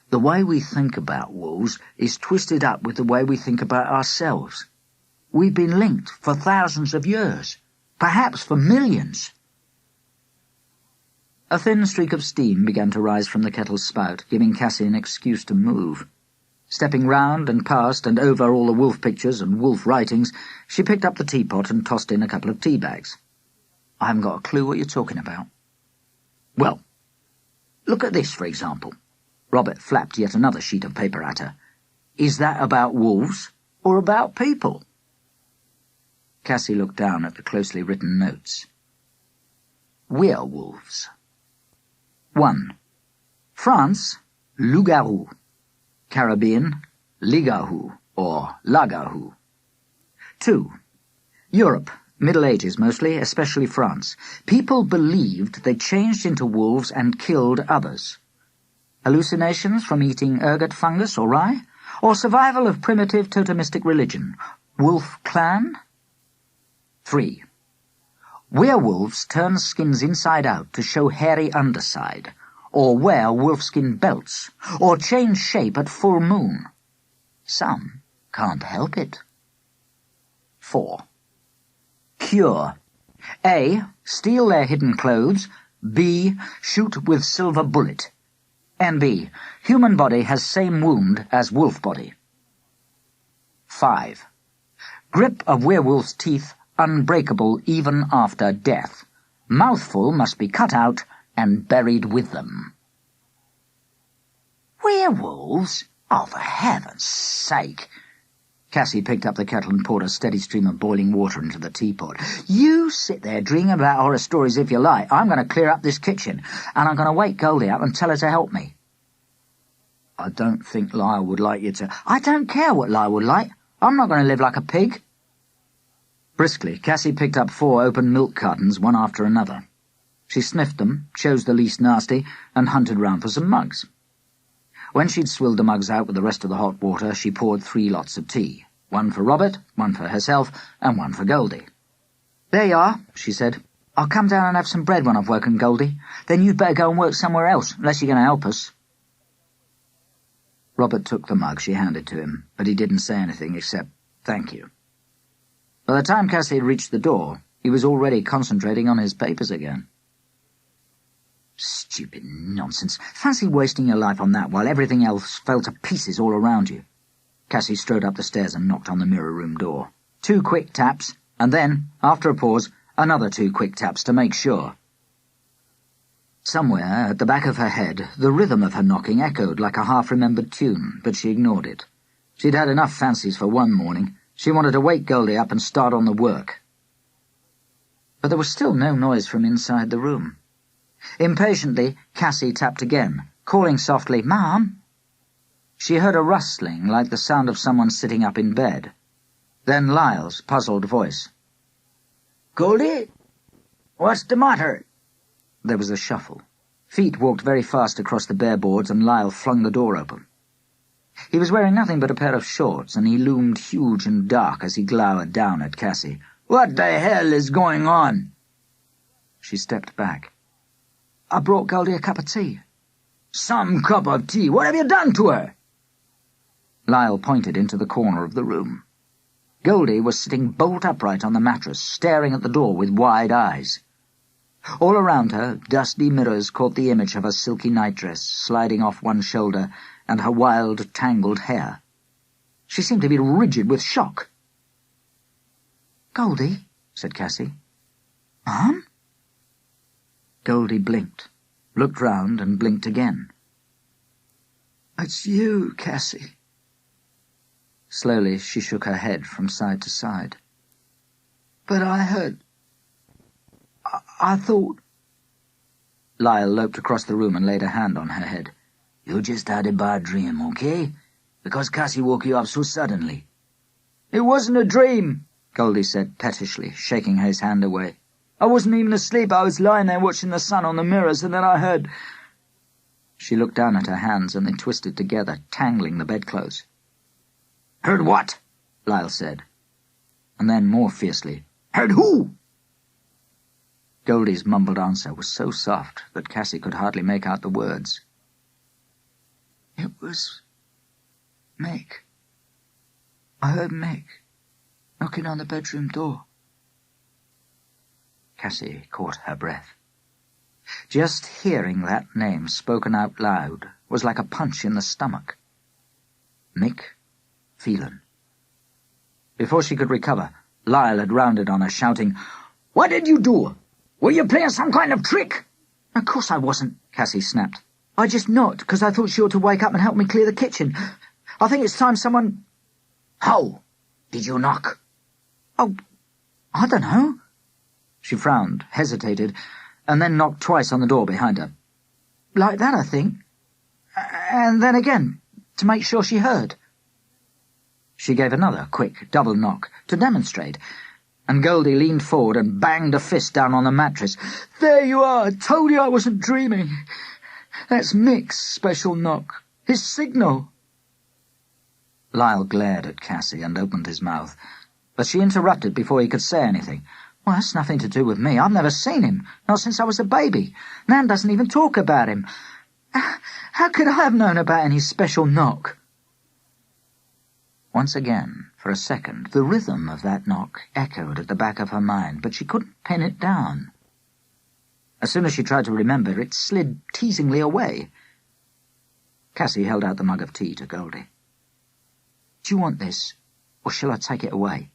"The way we think about wolves is twisted up with the way we think about ourselves. We've been linked for thousands of years, perhaps for millions." A thin streak of steam began to rise from the kettle's spout, giving Cassy an excuse to move. Stepping round and past and over all the wolf pictures and wolf writings, she picked up the teapot and tossed in a couple of tea bags. "I haven't got a clue what you're talking about." "Well, look at this, for example." Robert flapped yet another sheet of paper at her. "Is that about wolves or about people?" Cassy looked down at the closely written notes. Werewolves. 1. France, loup-garou. Caribbean, ligarou or lagarou. 2. Europe, Middle Ages mostly, especially France. People believed they changed into wolves and killed others. Hallucinations from eating ergot fungus or rye? Or survival of primitive totemistic religion? Wolf clan? 3. Werewolves turn skins inside out to show hairy underside, or wear wolfskin belts, or change shape at full moon. Some can't help it. 4. Cure. A. Steal their hidden clothes. B. Shoot with silver bullet. N.B. Human body has same wound as wolf body. 5. Grip of werewolf's teeth unbreakable even after death. Mouthful must be cut out and buried with them. Werewolves? Oh, for heaven's sake! Cassy picked up the kettle and poured a steady stream of boiling water into the teapot. "You sit there dreaming about horror stories if you like. I'm going to clear up this kitchen, and I'm going to wake Goldie up and tell her to help me." "I don't think Lyle would like you to—" "I don't care what Lyle would like. I'm not going to live like a pig." Briskly, Cassy picked up 4 open milk cartons, one after another. She sniffed them, chose the least nasty, and hunted round for some mugs. When she'd swilled the mugs out with the rest of the hot water, she poured 3 lots of tea. 1 for Robert, 1 for herself, and 1 for Goldie. "There you are," she said. "I'll come down and have some bread when I've woken Goldie. Then you'd better go and work somewhere else, unless you're going to help us." Robert took the mug she handed to him, but he didn't say anything except, "Thank you." By the time Cassy had reached the door, he was already concentrating on his papers again. "Stupid nonsense. Fancy wasting your life on that while everything else fell to pieces all around you." Cassy strode up the stairs and knocked on the mirror room door. 2 quick taps, and then, after a pause, another 2 quick taps to make sure. Somewhere at the back of her head, the rhythm of her knocking echoed like a half-remembered tune, but she ignored it. She'd had enough fancies for one morning. She wanted to wake Goldie up and start on the work. But there was still no noise from inside the room. Impatiently, Cassy tapped again, calling softly, "Ma'am." She heard a rustling like the sound of someone sitting up in bed. Then Lyle's puzzled voice. "Goldie? What's the matter?" There was a shuffle. Feet walked very fast across the bare boards, and Lyle flung the door open. He was wearing nothing but a pair of shorts, and he loomed huge and dark as he glowered down at Cassy. "What the hell is going on?" She stepped back. "I brought Goldie a cup of tea." "Some cup of tea? What have you done to her?" Lyle pointed into the corner of the room. Goldie was sitting bolt upright on the mattress, staring at the door with wide eyes. All around her, dusty mirrors caught the image of her silky nightdress sliding off one shoulder and her wild, tangled hair. She seemed to be rigid with shock. "Goldie," said Cassy. "Mum?" Goldie blinked, looked round and blinked again. "It's you, Cassy." Slowly she shook her head from side to side. "But I heard... I thought..." Lyle loped across the room and laid a hand on her head. "You just had a bad dream, okay? Because Cassy woke you up so suddenly." "It wasn't a dream," Goldie said pettishly, shaking his hand away. "I wasn't even asleep. I was lying there watching the sun on the mirrors, and then I heard..." She looked down at her hands, and they twisted together, tangling the bedclothes. "Heard what?" Lyle said. And then, more fiercely, "Heard who?" Goldie's mumbled answer was so soft that Cassy could hardly make out the words. "It was... Mick. I heard Mick knocking on the bedroom door." Cassy caught her breath. Just hearing that name spoken out loud was like a punch in the stomach. Mick Phelan. Before she could recover, Lyle had rounded on her, shouting, "What did you do? Were you playing some kind of trick?" "Of course I wasn't," Cassy snapped. "I just knocked because I thought she ought to wake up and help me clear the kitchen. I think it's time someone..." "How did you knock?" "Oh, I don't know." She frowned, hesitated, and then knocked twice on the door behind her. "Like that, I think. And then again, to make sure she heard." She gave another quick double knock to demonstrate, and Goldie leaned forward and banged a fist down on the mattress. "There you are! I told you I wasn't dreaming. That's Mick's special knock. His signal." Lyle glared at Cassy and opened his mouth, but she interrupted before he could say anything. "Well, that's nothing to do with me. I've never seen him, not since I was a baby. Nan doesn't even talk about him. How could I have known about any special knock?" Once again, for a second, the rhythm of that knock echoed at the back of her mind, but she couldn't pin it down. As soon as she tried to remember, it slid teasingly away. Cassy held out the mug of tea to Goldie. "Do you want this, or shall I take it away?"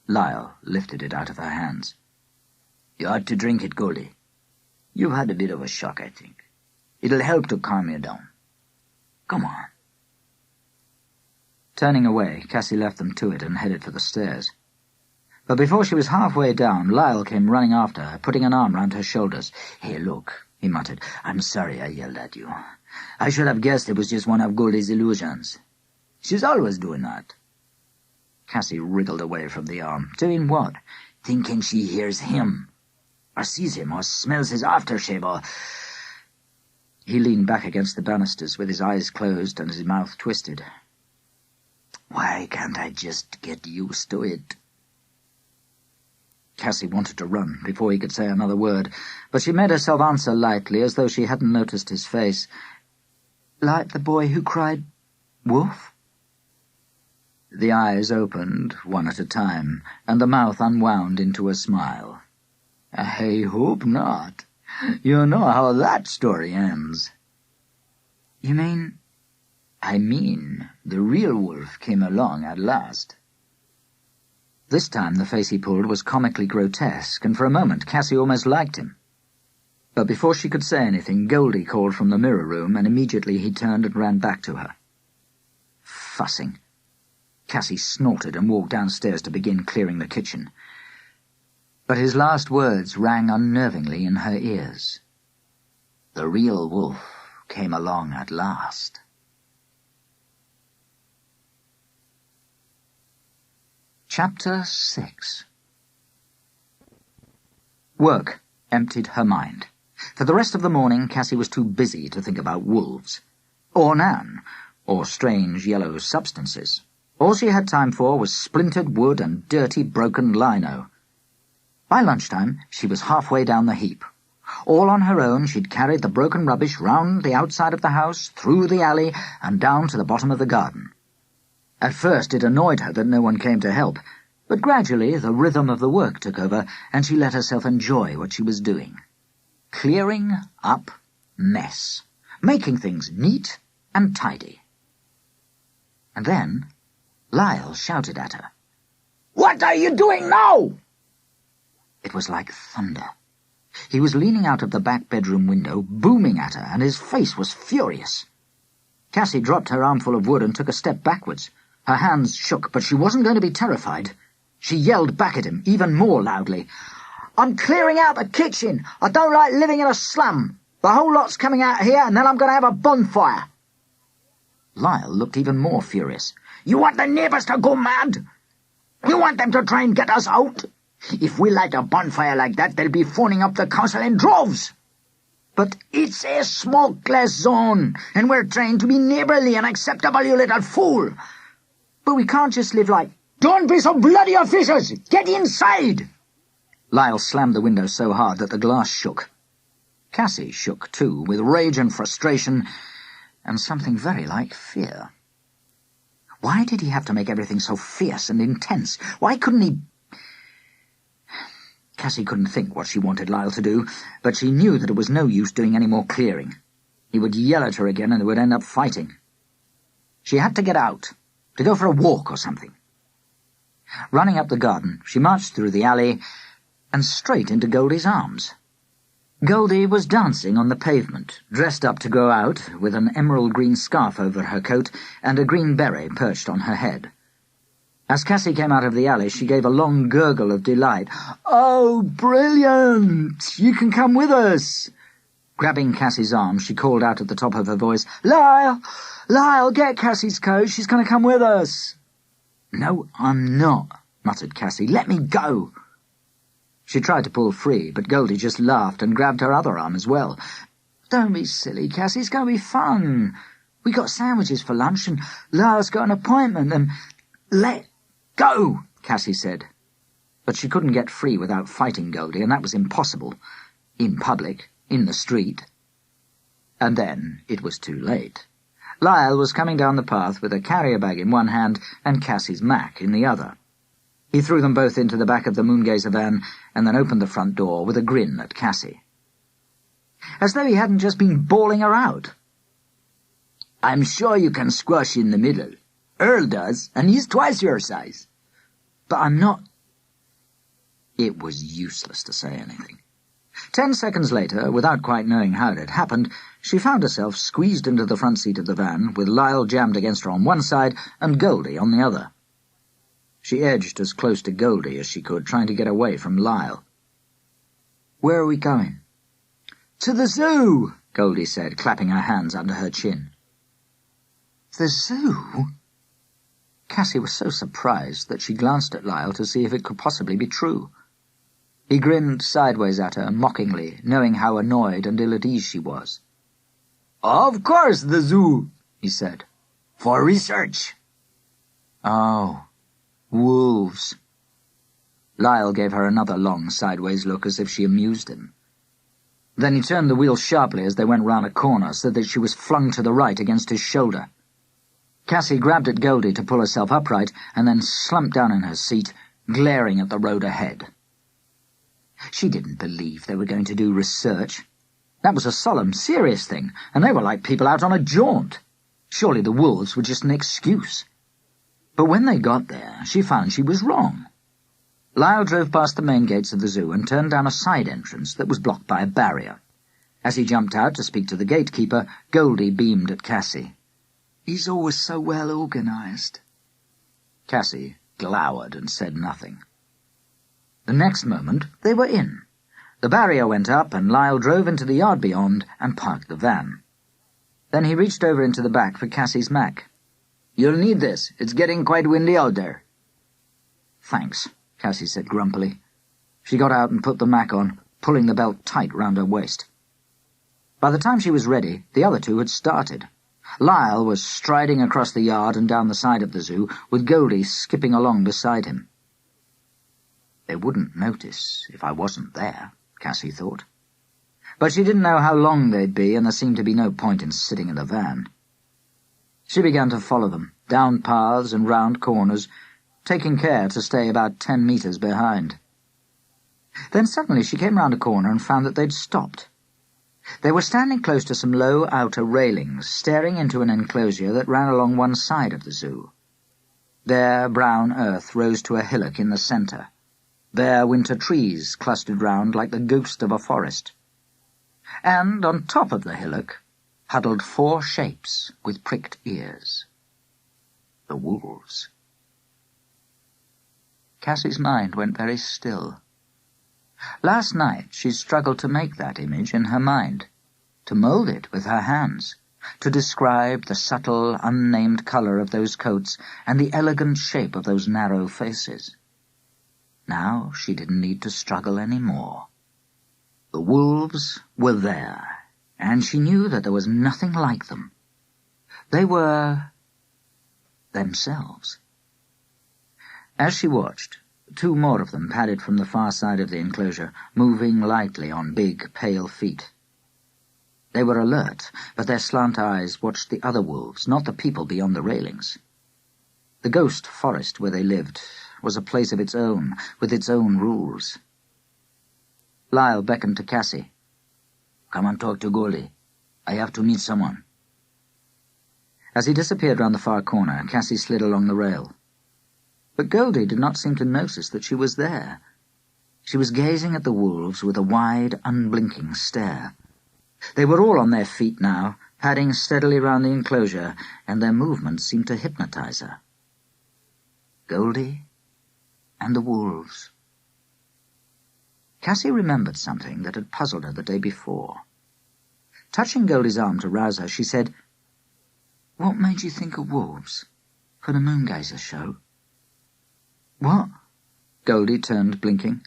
Lyle lifted it out of her hands. "You ought to drink it, Goldie. You've had a bit of a shock, I think. It'll help to calm you down. Come on." Turning away, Cassy left them to it and headed for the stairs. But before she was halfway down, Lyle came running after her, putting an arm round her shoulders. "Hey, look," he muttered. "I'm sorry I yelled at you. I should have guessed it was just one of Goldie's illusions. She's always doing that." Cassy wriggled away from the arm. "Doing what?" "Thinking she hears him, or sees him, or smells his aftershave, or..." He leaned back against the banisters with his eyes closed and his mouth twisted. "Why can't I just get used to it?" Cassy wanted to run before he could say another word, but she made herself answer lightly, as though she hadn't noticed his face. "Like the boy who cried, 'Wolf'?" The eyes opened, one at a time, and the mouth unwound into a smile. "I hope not. You know how that story ends." "You mean—" "I mean the real wolf came along at last." This time the face he pulled was comically grotesque, and for a moment Cassy almost liked him. But before she could say anything, Goldie called from the mirror room, and immediately he turned and ran back to her. Fussing. Cassy snorted and walked downstairs to begin clearing the kitchen. But his last words rang unnervingly in her ears. The real wolf came along at last. Chapter 6. Work emptied her mind. For the rest of the morning, Cassy was too busy to think about wolves, or Nan, or strange yellow substances. All she had time for was splintered wood and dirty, broken lino. By lunchtime, she was halfway down the heap. All on her own, she'd carried the broken rubbish round the outside of the house, through the alley, and down to the bottom of the garden. At first it annoyed her that no one came to help, but gradually the rhythm of the work took over, and she let herself enjoy what she was doing. Clearing up mess, making things neat and tidy. And then Lyle shouted at her. What are you doing now?" It was like thunder. He was leaning out of the back bedroom window, booming at her, and his face was furious. Cassy dropped her armful of wood and took a step backwards. Her hands shook, but she wasn't going to be terrified. She yelled back at him, even more loudly. "I'm clearing out the kitchen. I don't like living in a slum. The whole lot's coming out here, and then I'm going to have a bonfire." Lyle looked even more furious. "You want the neighbours to go mad? You want them to try and get us out? If we light a bonfire like that, they'll be phoning up the council in droves. But it's a smokeless zone, and we're trying to be neighbourly and acceptable, you little fool." "But we can't just live like—" "Don't be so bloody officious! Get inside!" Lyle slammed the window so hard that the glass shook. Cassy shook too, with rage and frustration, and something very like fear. Why did he have to make everything so fierce and intense? Why couldn't he— Cassy couldn't think what she wanted Lyle to do, but she knew that it was no use doing any more clearing. He would yell at her again and they would end up fighting. She had to get out, to go for a walk or something. Running up the garden, she marched through the alley and straight into Goldie's arms. Goldie was dancing on the pavement, dressed up to go out, with an emerald green scarf over her coat and a green beret perched on her head. As Cassy came out of the alley, she gave a long gurgle of delight. "Oh, brilliant! You can come with us!" Grabbing Cassy's arm, she called out at the top of her voice, "Lyle! Lyle, get Cassy's coat! She's going to come with us!" "No, I'm not," muttered Cassy. "Let me go!" She tried to pull free, but Goldie just laughed and grabbed her other arm as well. "Don't be silly, Cassy. It's going to be fun. We got sandwiches for lunch, and Lyle's got an appointment, and—" "Let go," Cassy said. But she couldn't get free without fighting Goldie, and that was impossible. In public, in the street. And then it was too late. Lyle was coming down the path with a carrier bag in one hand and Cassy's Mac in the other. He threw them both into the back of the Moongazer van and then opened the front door with a grin at Cassy. As though he hadn't just been bawling her out. "I'm sure you can squash in the middle. Earl does, and he's twice your size." "But I'm not—" It was useless to say anything. 10 seconds later, without quite knowing how it had happened, she found herself squeezed into the front seat of the van, with Lyle jammed against her on one side and Goldie on the other. She edged as close to Goldie as she could, trying to get away from Lyle. "Where are we going?" "To the zoo," Goldie said, clapping her hands under her chin. "The zoo?" Cassy was so surprised that she glanced at Lyle to see if it could possibly be true. He grinned sideways at her, mockingly, knowing how annoyed and ill at ease she was. "Of course, the zoo," he said. "For research." "Oh, wolves." Lyle gave her another long sideways look as if she amused him. Then he turned the wheel sharply as they went round a corner so that she was flung to the right against his shoulder. Cassy grabbed at Goldie to pull herself upright and then slumped down in her seat, glaring at the road ahead. She didn't believe they were going to do research. That was a solemn, serious thing, and they were like people out on a jaunt. Surely the wolves were just an excuse. But when they got there, she found she was wrong. Lyle drove past the main gates of the zoo and turned down a side entrance that was blocked by a barrier. As he jumped out to speak to the gatekeeper, Goldie beamed at Cassy. "He's always so well organised." Cassy glowered and said nothing. The next moment, they were in. The barrier went up, and Lyle drove into the yard beyond and parked the van. Then he reached over into the back for Cassy's Mac. "You'll need this. It's getting quite windy out there." "Thanks," Cassy said grumpily. She got out and put the Mac on, pulling the belt tight round her waist. By the time she was ready, the other two had started. Lyle was striding across the yard and down the side of the zoo, with Goldie skipping along beside him. They wouldn't notice if I wasn't there, Cassy thought. But she didn't know how long they'd be, and there seemed to be no point in sitting in the van. She began to follow them, down paths and round corners, taking care to stay about 10 metres behind. Then suddenly she came round a corner and found that they'd stopped. They were standing close to some low outer railings, staring into an enclosure that ran along one side of the zoo. Bare brown earth rose to a hillock in the centre. Bare winter trees clustered round like the ghost of a forest. And on top of the hillock huddled 4 shapes with pricked ears. The wolves. Cassy's mind went very still. Last night she'd struggled to make that image in her mind, to mould it with her hands, to describe the subtle, unnamed colour of those coats and the elegant shape of those narrow faces. Now she didn't need to struggle any more. The wolves were there, and she knew that there was nothing like them. They were themselves. As she watched, 2 more of them padded from the far side of the enclosure, moving lightly on big, pale feet. They were alert, but their slant eyes watched the other wolves, not the people beyond the railings. The ghost forest where they lived was a place of its own, with its own rules. Lyle beckoned to Cassy. "Come and talk to Goldie. I have to meet someone." As he disappeared round the far corner, Cassy slid along the rail. But Goldie did not seem to notice that she was there. She was gazing at the wolves with a wide, unblinking stare. They were all on their feet now, padding steadily round the enclosure, and their movements seemed to hypnotize her. Goldie and the wolves. Cassy remembered something that had puzzled her the day before. Touching Goldie's arm to rouse her, she said, "What made you think of wolves for the Moongazer show?" "What?" Goldie turned, blinking.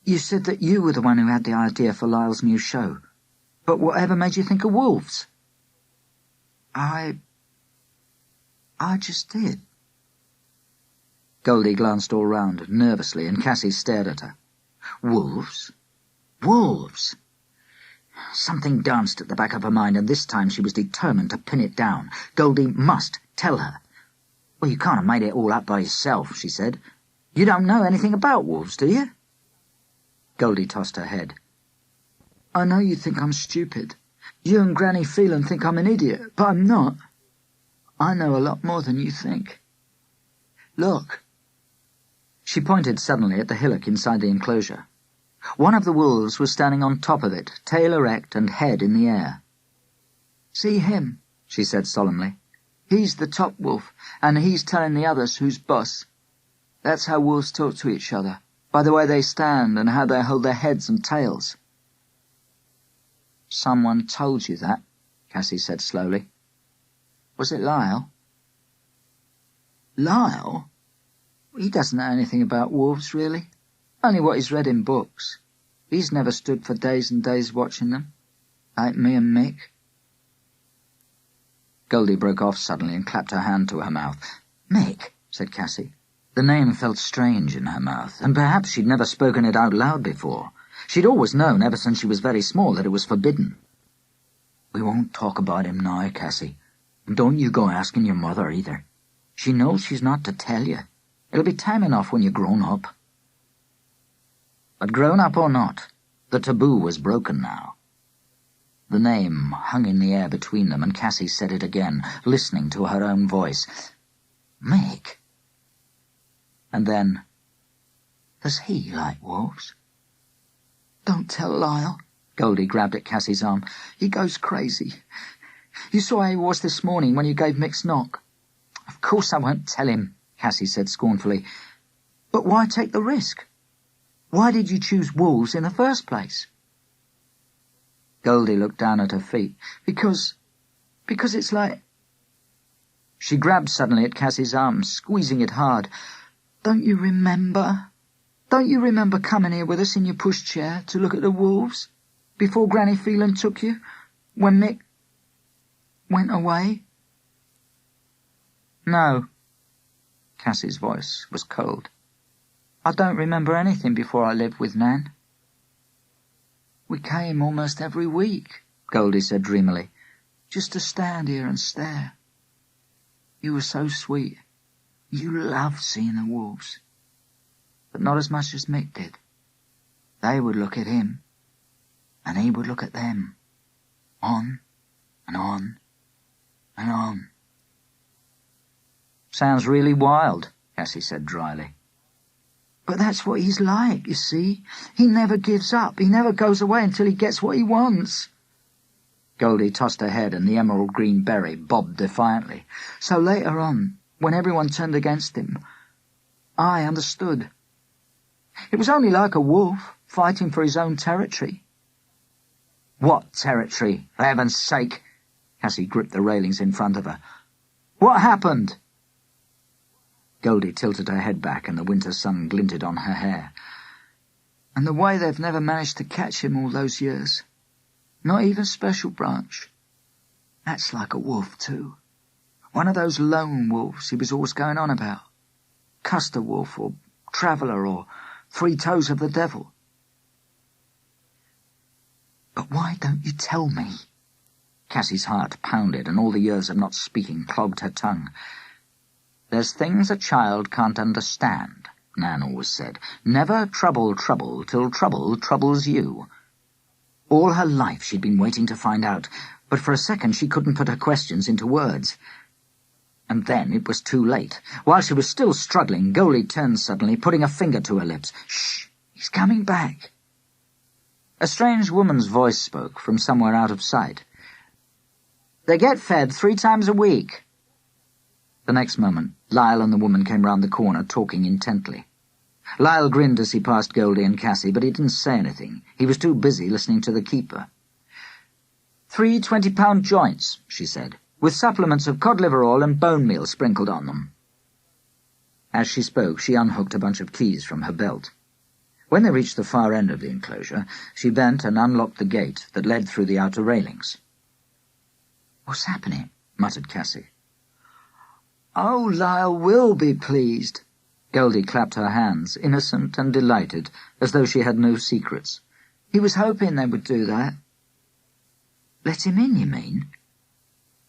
"You said that you were the one who had the idea for Lyle's new show. But whatever made you think of wolves?" I just did." Goldie glanced all round, nervously, and Cassy stared at her. Wolves? Wolves! Something danced at the back of her mind, and this time she was determined to pin it down. Goldie must tell her. "Well, you can't have made it all up by yourself," she said. "You don't know anything about wolves, do you?" Goldie tossed her head. "I know you think I'm stupid. You and Granny Phelan think I'm an idiot, but I'm not. I know a lot more than you think. Look." She pointed suddenly at the hillock inside the enclosure. One of the wolves was standing on top of it, tail erect and head in the air. "See him," she said solemnly. "He's the top wolf, and he's telling the others who's boss. That's how wolves talk to each other, by the way they stand and how they hold their heads and tails." "Someone told you that," Cassy said slowly. "Was it Lyle?" "Lyle? He doesn't know anything about wolves, really. Only what he's read in books. He's never stood for days and days watching them, like me and Mick." Goldie broke off suddenly and clapped her hand to her mouth. "Mick," said Cassy. The name felt strange in her mouth, and perhaps she'd never spoken it out loud before. She'd always known, ever since she was very small, that it was forbidden. "We won't talk about him now, Cassy. And don't you go asking your mother, either. She knows she's not to tell you. It'll be time enough when you're grown up." But grown up or not, the taboo was broken now. The name hung in the air between them, and Cassy said it again, listening to her own voice. "Mick." And then, "Does he like wolves?" "Don't tell Lyle." Goldie grabbed at Cassy's arm. "He goes crazy. You saw how he was this morning when you gave Mick's knock." "Of course I won't tell him," Cassy said scornfully. "But why take the risk? Why did you choose wolves in the first place?" Goldie looked down at her feet. Because it's like..." She grabbed suddenly at Cassy's arm, squeezing it hard. Don't you remember coming here with us in your pushchair to look at the wolves, before Granny Phelan took you, when Mick went away?" "No." Cassy's voice was cold. "I don't remember anything before I lived with Nan." "We came almost every week," Goldie said dreamily, "just to stand here and stare. You were so sweet. You loved seeing the wolves. But not as much as Mick did. They would look at him, and he would look at them. On and on and on. Sounds really wild, Cassy said dryly. But that's what he's like, you see. He never gives up. He never goes away until he gets what he wants. Goldie tossed her head and the emerald green berry bobbed defiantly. So later on, when everyone turned against him, I understood. It was only like a wolf, fighting for his own territory. What territory, for heaven's sake? Cassy gripped the railings in front of her. What happened? Goldie tilted her head back and the winter sun glinted on her hair. And the way they've never managed to catch him all those years. Not even Special Branch. That's like a wolf, too. One of those lone wolves he was always going on about. Custer Wolf, or Traveller, or Three Toes of the Devil. But why don't you tell me? Cassy's heart pounded and all the years of not speaking clogged her tongue. There's things a child can't understand, Nan always said. Never trouble trouble till trouble troubles you. All her life she'd been waiting to find out, but for a second she couldn't put her questions into words. And then it was too late. While she was still struggling, Goldie turned suddenly, putting a finger to her lips. Shh! He's coming back. A strange woman's voice spoke from somewhere out of sight. They get fed 3 times a week. The next moment, Lyle and the woman came round the corner, talking intently. Lyle grinned as he passed Goldie and Cassy, but he didn't say anything. He was too busy listening to the keeper. 3 20-pound joints, she said, with supplements of cod liver oil and bone meal sprinkled on them. As she spoke, she unhooked a bunch of keys from her belt. When they reached the far end of the enclosure, she bent and unlocked the gate that led through the outer railings. "What's happening?" muttered Cassy. "Oh, Lyle will be pleased." Goldie clapped her hands, innocent and delighted, as though she had no secrets. "He was hoping they would do that." "Let him in, you mean?"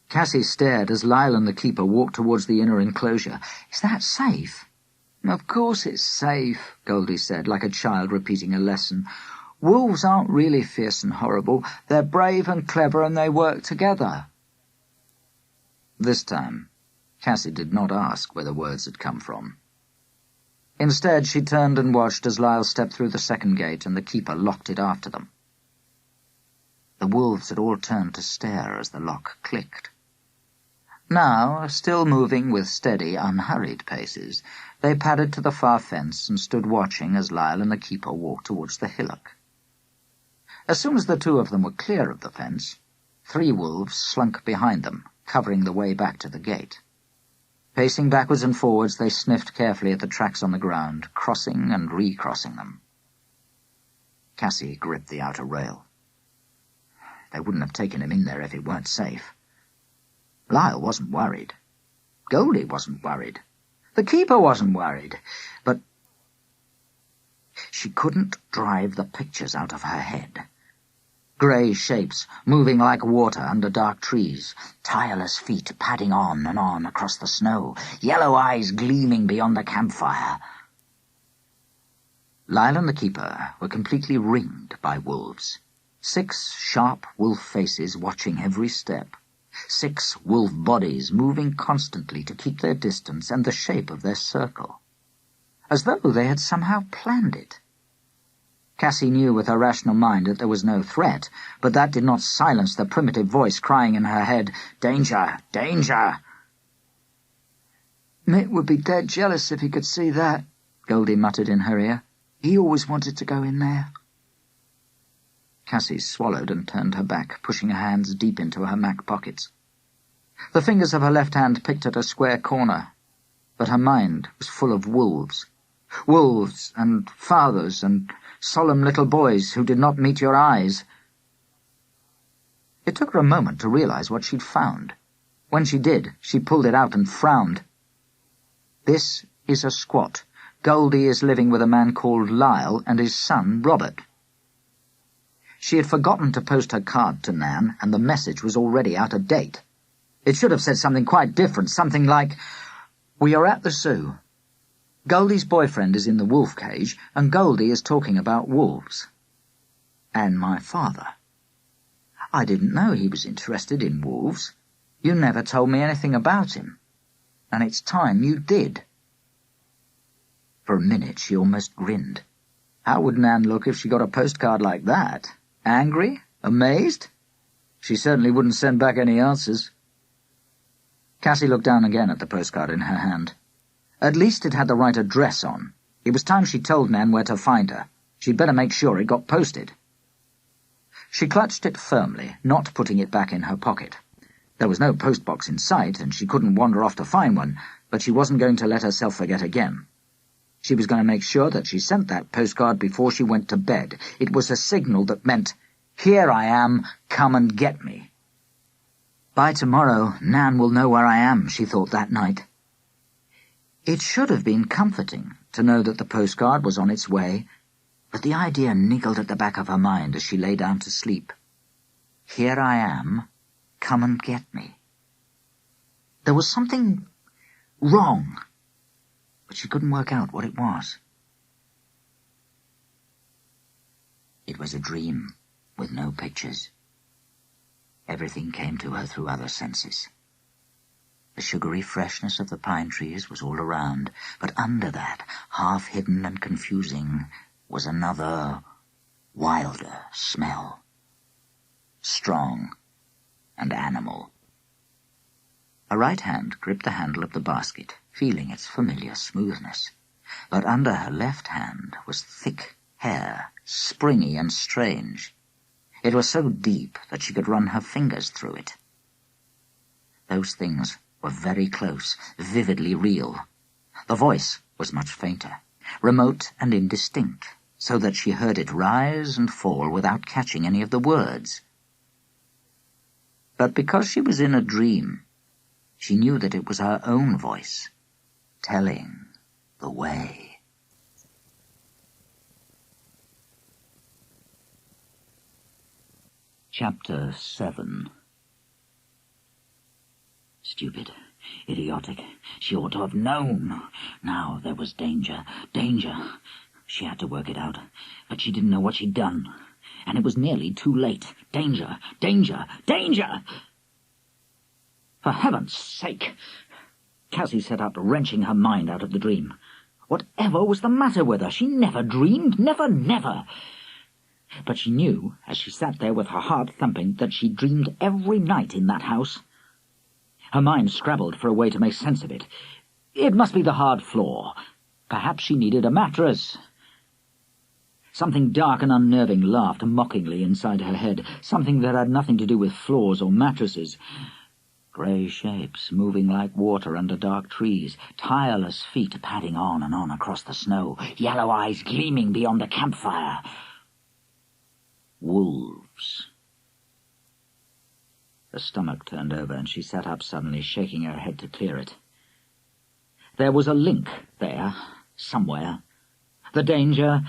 Cassy stared as Lyle and the keeper walked towards the inner enclosure. "Is that safe?" "Of course it's safe," Goldie said, like a child repeating a lesson. "Wolves aren't really fierce and horrible. They're brave and clever and they work together." This time, Cassy did not ask where the words had come from. Instead, she turned and watched as Lyle stepped through the second gate and the keeper locked it after them. The wolves had all turned to stare as the lock clicked. Now, still moving with steady, unhurried paces, they padded to the far fence and stood watching as Lyle and the keeper walked towards the hillock. As soon as the two of them were clear of the fence, 3 wolves slunk behind them, covering the way back to the gate. Pacing backwards and forwards, they sniffed carefully at the tracks on the ground, crossing and recrossing them. Cassy gripped the outer rail. They wouldn't have taken him in there if it weren't safe. Lyle wasn't worried. Goldie wasn't worried. The keeper wasn't worried. But she couldn't drive the pictures out of her head. Grey shapes, moving like water under dark trees, tireless feet padding on and on across the snow, yellow eyes gleaming beyond the campfire. Lyle and the keeper were completely ringed by wolves. 6 sharp wolf faces watching every step. 6 wolf bodies moving constantly to keep their distance and the shape of their circle. As though they had somehow planned it. Cassy knew with her rational mind that there was no threat, but that did not silence the primitive voice crying in her head, "Danger! Danger!" "Mick would be dead jealous if he could see that," Goldie muttered in her ear. "He always wanted to go in there." Cassy swallowed and turned her back, pushing her hands deep into her mac pockets. The fingers of her left hand picked at a square corner, but her mind was full of wolves. Wolves and fathers and solemn little boys who did not meet your eyes. It took her a moment to realize what she'd found. When she did, she pulled it out and frowned. This is a squat. Goldie is living with a man called Lyle and his son, Robert. She had forgotten to post her card to Nan, and the message was already out of date. It should have said something quite different, something like, "We are at the zoo. Goldie's boyfriend is in the wolf cage, and Goldie is talking about wolves. And my father. I didn't know he was interested in wolves. You never told me anything about him." and it's time you did." For a minute she almost grinned. How would Nan look if she got a postcard like that? Angry? Amazed? She certainly wouldn't send back any answers. Cassy looked down again at the postcard in her hand. At least it had the right address on. It was time she told Nan where to find her. She'd better make sure it got posted. She clutched it firmly, not putting it back in her pocket. There was no postbox in sight, and she couldn't wander off to find one, but she wasn't going to let herself forget again. She was going to make sure that she sent that postcard before she went to bed. It was a signal that meant, "Here I am, come and get me." By tomorrow, Nan will know where I am, she thought that night. It should have been comforting to know that the postcard was on its way, but the idea niggled at the back of her mind as she lay down to sleep. Here I am, come and get me. There was something wrong, but she couldn't work out what it was. It was a dream, with no pictures. Everything came to her through other senses. The sugary freshness of the pine trees was all around, but under that, half-hidden and confusing, was another, wilder smell. Strong and animal. Her right hand gripped the handle of the basket, feeling its familiar smoothness. But under her left hand was thick hair, springy and strange. It was so deep that she could run her fingers through it. Those things were very close, vividly real. The voice was much fainter, remote and indistinct, so that she heard it rise and fall without catching any of the words. But because she was in a dream, she knew that it was her own voice, telling the way. Chapter 7. Stupid, idiotic. She ought to have known. Now there was danger, danger. She had to work it out, but she didn't know what she'd done. And it was nearly too late. Danger, danger, danger! For heaven's sake! Cassy sat up, wrenching her mind out of the dream. Whatever was the matter with her? She never dreamed, never, never. But she knew, as she sat there with her heart thumping, that she dreamed every night in that house. Her mind scrabbled for a way to make sense of it. It must be the hard floor. Perhaps she needed a mattress. Something dark and unnerving laughed mockingly inside her head, something that had nothing to do with floors or mattresses. Grey shapes moving like water under dark trees, tireless feet padding on and on across the snow, yellow eyes gleaming beyond the campfire. Wolves. Her stomach turned over, and she sat up suddenly, shaking her head to clear it. There was a link there, somewhere. The danger,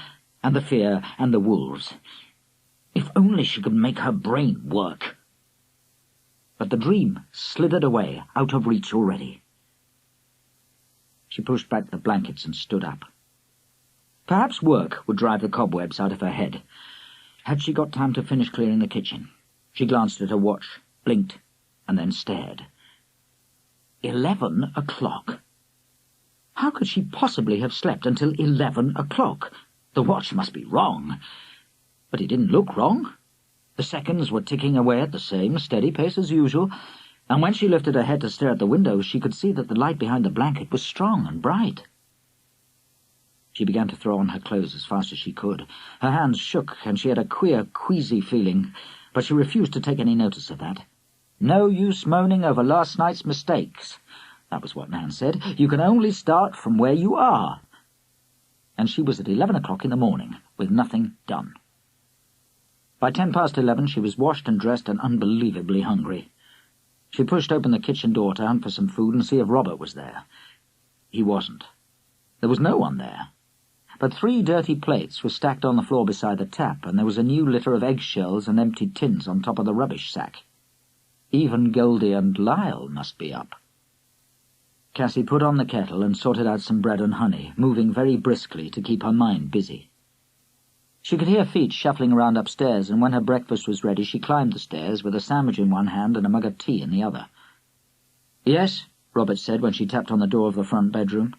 and the fear, and the wolves. If only she could make her brain work. But the dream slithered away, out of reach already. She pushed back the blankets and stood up. Perhaps work would drive the cobwebs out of her head. Had she got time to finish clearing the kitchen? She glanced at her watch, blinked, and then stared. 11 o'clock. How could she possibly have slept until 11 o'clock? The watch must be wrong. But it didn't look wrong. The seconds were ticking away at the same steady pace as usual, and when she lifted her head to stare at the window, she could see that the light behind the blanket was strong and bright. She began to throw on her clothes as fast as she could. Her hands shook, and she had a queer, queasy feeling, but she refused to take any notice of that. No use moaning over last night's mistakes. That was what Nan said. You can only start from where you are. And she was at 11 o'clock in the morning, with nothing done. By 11:10 she was washed and dressed and unbelievably hungry. She pushed open the kitchen door to hunt for some food and see if Robert was there. He wasn't. There was no one there. But 3 dirty plates were stacked on the floor beside the tap, and there was a new litter of eggshells and empty tins on top of the rubbish sack. Even Goldie and Lyle must be up. Cassy put on the kettle and sorted out some bread and honey, moving very briskly to keep her mind busy. She could hear feet shuffling around upstairs, and when her breakfast was ready she climbed the stairs with a sandwich in one hand and a mug of tea in the other. "Yes, Robert said when she tapped on the door of the front bedroom.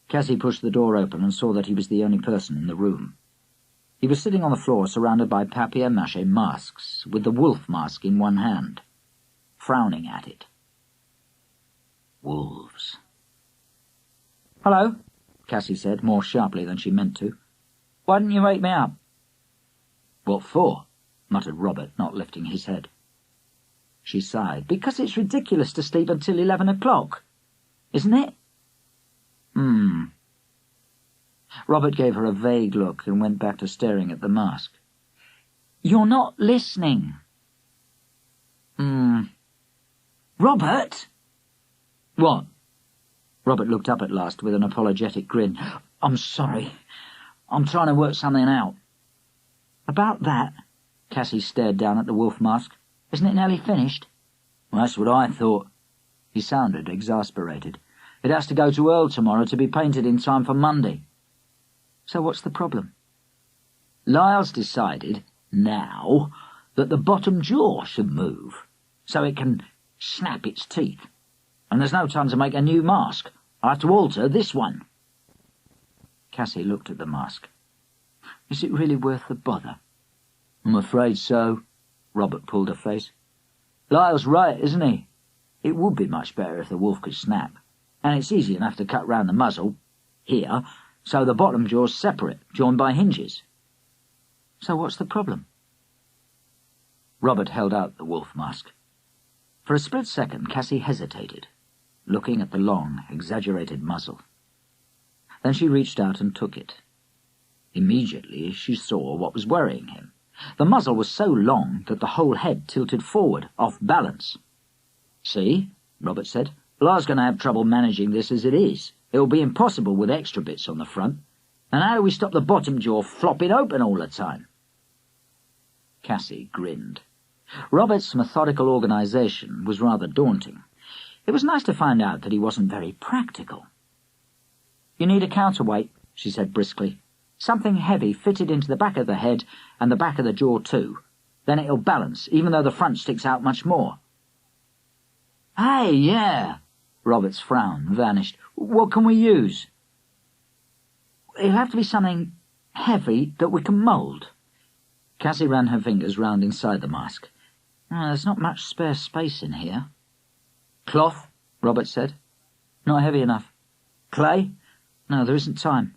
Cassy pushed the door open and saw that he was the only person in the room. He was sitting on the floor surrounded by papier-mâché masks, with the wolf mask in one hand, frowning at it. Wolves. "Hello," Cassy said, more sharply than she meant to. "Why didn't you wake me up?" "What for?" muttered Robert, not lifting his head. She sighed. "Because it's ridiculous to sleep until 11 o'clock, isn't it?" Robert gave her a vague look and went back to staring at the mask. "You're not listening." "Robert!" "What?" Robert looked up at last with an apologetic grin. "I'm sorry. I'm trying to work something out." "About that?" Cassy stared down at the wolf mask. "Isn't it nearly finished?" "Well, that's what I thought." He sounded exasperated. "It has to go to Earl tomorrow to be painted in time for Monday." "So what's the problem?" "Lyle's decided, now, that the bottom jaw should move, so it can snap its teeth. And there's no time to make a new mask. I have to alter this one." Cassy looked at the mask. "Is it really worth the bother?" "I'm afraid so." Robert pulled a face. "Lyle's right, isn't he? It would be much better if the wolf could snap. And it's easy enough to cut round the muzzle, here, so the bottom jaw's separate, joined by hinges." "So what's the problem?" Robert held out the wolf mask. For a split second, Cassy hesitated, looking at the long, exaggerated muzzle. Then she reached out and took it. Immediately she saw what was worrying him. The muzzle was so long that the whole head tilted forward, off balance. "See," Robert said, "Lyle's going to have trouble managing this as it is. It'll be impossible with extra bits on the front. And how do we stop the bottom jaw flopping open all the time?" Cassy grinned. Robert's methodical organisation was rather daunting. It was nice to find out that he wasn't very practical. "You need a counterweight," she said briskly. "Something heavy fitted into the back of the head and the back of the jaw too. Then it'll balance, even though the front sticks out much more." "Hey, yeah!" Robert's frown vanished. "What can we use?" "It'll have to be something heavy that we can mould." Cassy ran her fingers round inside the mask. "There's not much spare space in here." "Cloth?" Robert said. "Not heavy enough." "Clay?" "No, there isn't time.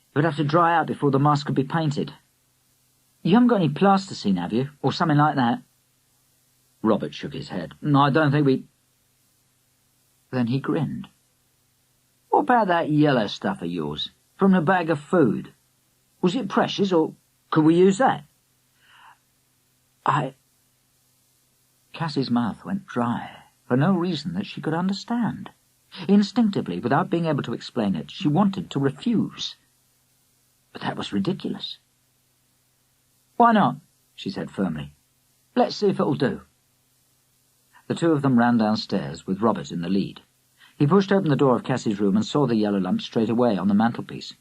It would have to dry out before the mask could be painted." "You haven't got any plasticine, have you? Or something like that?" Robert shook his head. "No, I don't think we—" Then he grinned. "What about that yellow stuff of yours, from the bag of food? Was it precious, or could we use that?" Cassy's mouth went dry, for no reason that she could understand. Instinctively, without being able to explain it, she wanted to refuse. But that was ridiculous. "Why not?" she said firmly. "Let's see if it'll do." The two of them ran downstairs, with Robert in the lead. He pushed open the door of Cassy's room and saw the yellow lump straight away on the mantelpiece.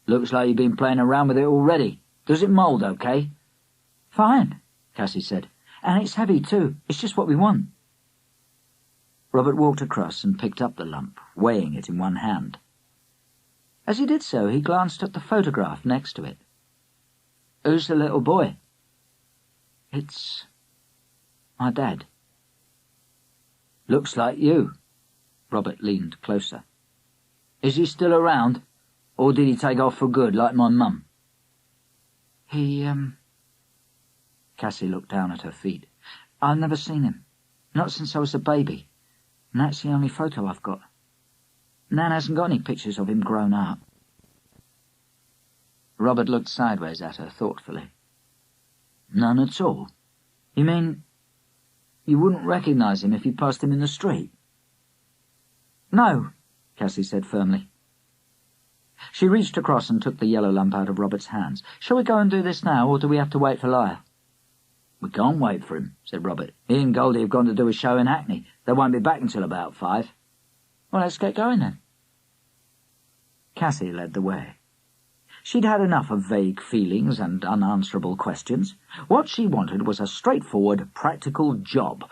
"Looks like you've been playing around with it already. Does it mould okay?" "Fine," Cassy said. "And it's heavy too. It's just what we want." Robert walked across and picked up the lump, weighing it in one hand. As he did so, he glanced at the photograph next to it. "Who's the little boy?" "It's my dad." "Looks like you." Robert leaned closer. "Is he still around, or did he take off for good, like my mum?" Cassy looked down at her feet. "I've never seen him. Not since I was a baby. And that's the only photo I've got. Nan hasn't got any pictures of him grown up." Robert looked sideways at her thoughtfully. "None at all? You mean you wouldn't recognize him if you passed him in the street?" "No," Cassy said firmly. She reached across and took the yellow lump out of Robert's hands. "Shall we go and do this now, or do we have to wait for Lyle?" "We can't wait for him," said Robert. "He and Goldie have gone to do a show in Hackney. They won't be back until about 5. "Well, let's get going then." Cassy led the way. She'd had enough of vague feelings and unanswerable questions. What she wanted was a straightforward, practical job,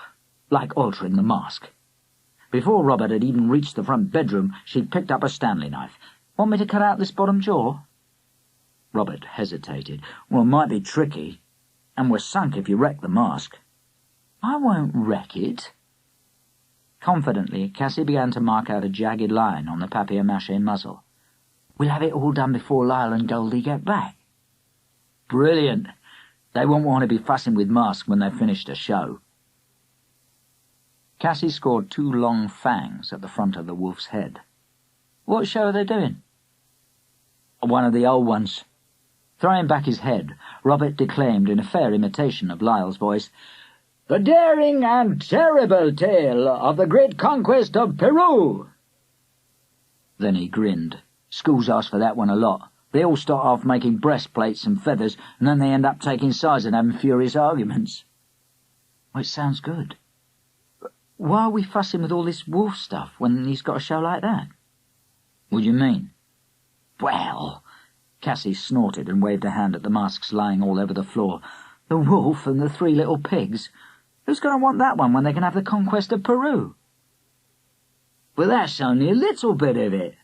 like altering the mask. Before Robert had even reached the front bedroom, she'd picked up a Stanley knife. "Want me to cut out this bottom jaw?" Robert hesitated. "Well, it might be tricky, and we're sunk if you wreck the mask." "I won't wreck it." Confidently, Cassy began to mark out a jagged line on the papier-mâché muzzle. "We'll have it all done before Lyle and Goldie get back." "Brilliant. They won't want to be fussing with masks when they've finished a show." Cassy scored 2 long fangs at the front of the wolf's head. "What show are they doing?" "One of the old ones." Throwing back his head, Robert declaimed in a fair imitation of Lyle's voice, "The daring and terrible tale of the great conquest of Peru." Then he grinned. "Schools ask for that one a lot. They all start off making breastplates and feathers, and then they end up taking sides and having furious arguments." "Well, it sounds good. But why are we fussing with all this wolf stuff when he's got a show like that?" "What do you mean?" "Well," Cassy snorted and waved a hand at the masks lying all over the floor. "The wolf and the 3 little pigs. Who's going to want that one when they can have the conquest of Peru?" "But that's only a little bit of it."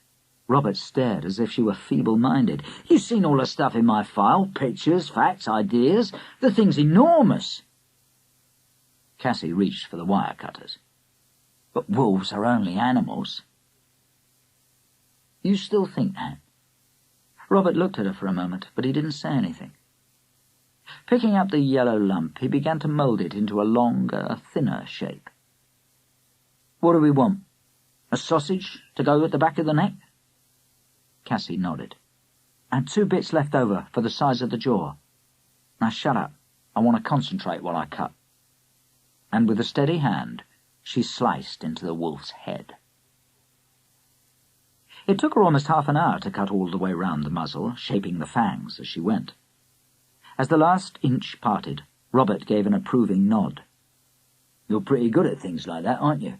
Robert stared as if she were feeble-minded. "You've seen all the stuff in my file, pictures, facts, ideas. The thing's enormous." Cassy reached for the wire cutters. "But wolves are only animals." "You still think that?" Robert looked at her for a moment, but he didn't say anything. Picking up the yellow lump, he began to mould it into a longer, thinner shape. "What do we want? A sausage to go at the back of the neck?" Cassy nodded. "And 2 bits left over for the size of the jaw. Now shut up. I want to concentrate while I cut." And with a steady hand, she sliced into the wolf's head. It took her almost half an hour to cut all the way round the muzzle, shaping the fangs as she went. As the last inch parted, Robert gave an approving nod. "You're pretty good at things like that, aren't you?"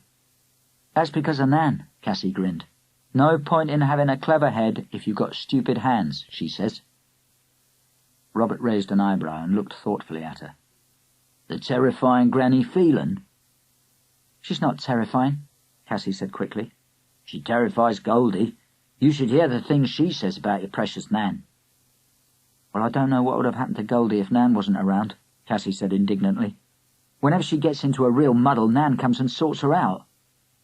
"That's because of Nan," Cassy grinned. "No point in having a clever head if you've got stupid hands, she says." Robert raised an eyebrow and looked thoughtfully at her. "The terrifying Granny Phelan?" "She's not terrifying," Cassy said quickly. "She terrifies Goldie. You should hear the things she says about your precious Nan." "Well, I don't know what would have happened to Goldie if Nan wasn't around," Cassy said indignantly. "Whenever she gets into a real muddle, Nan comes and sorts her out.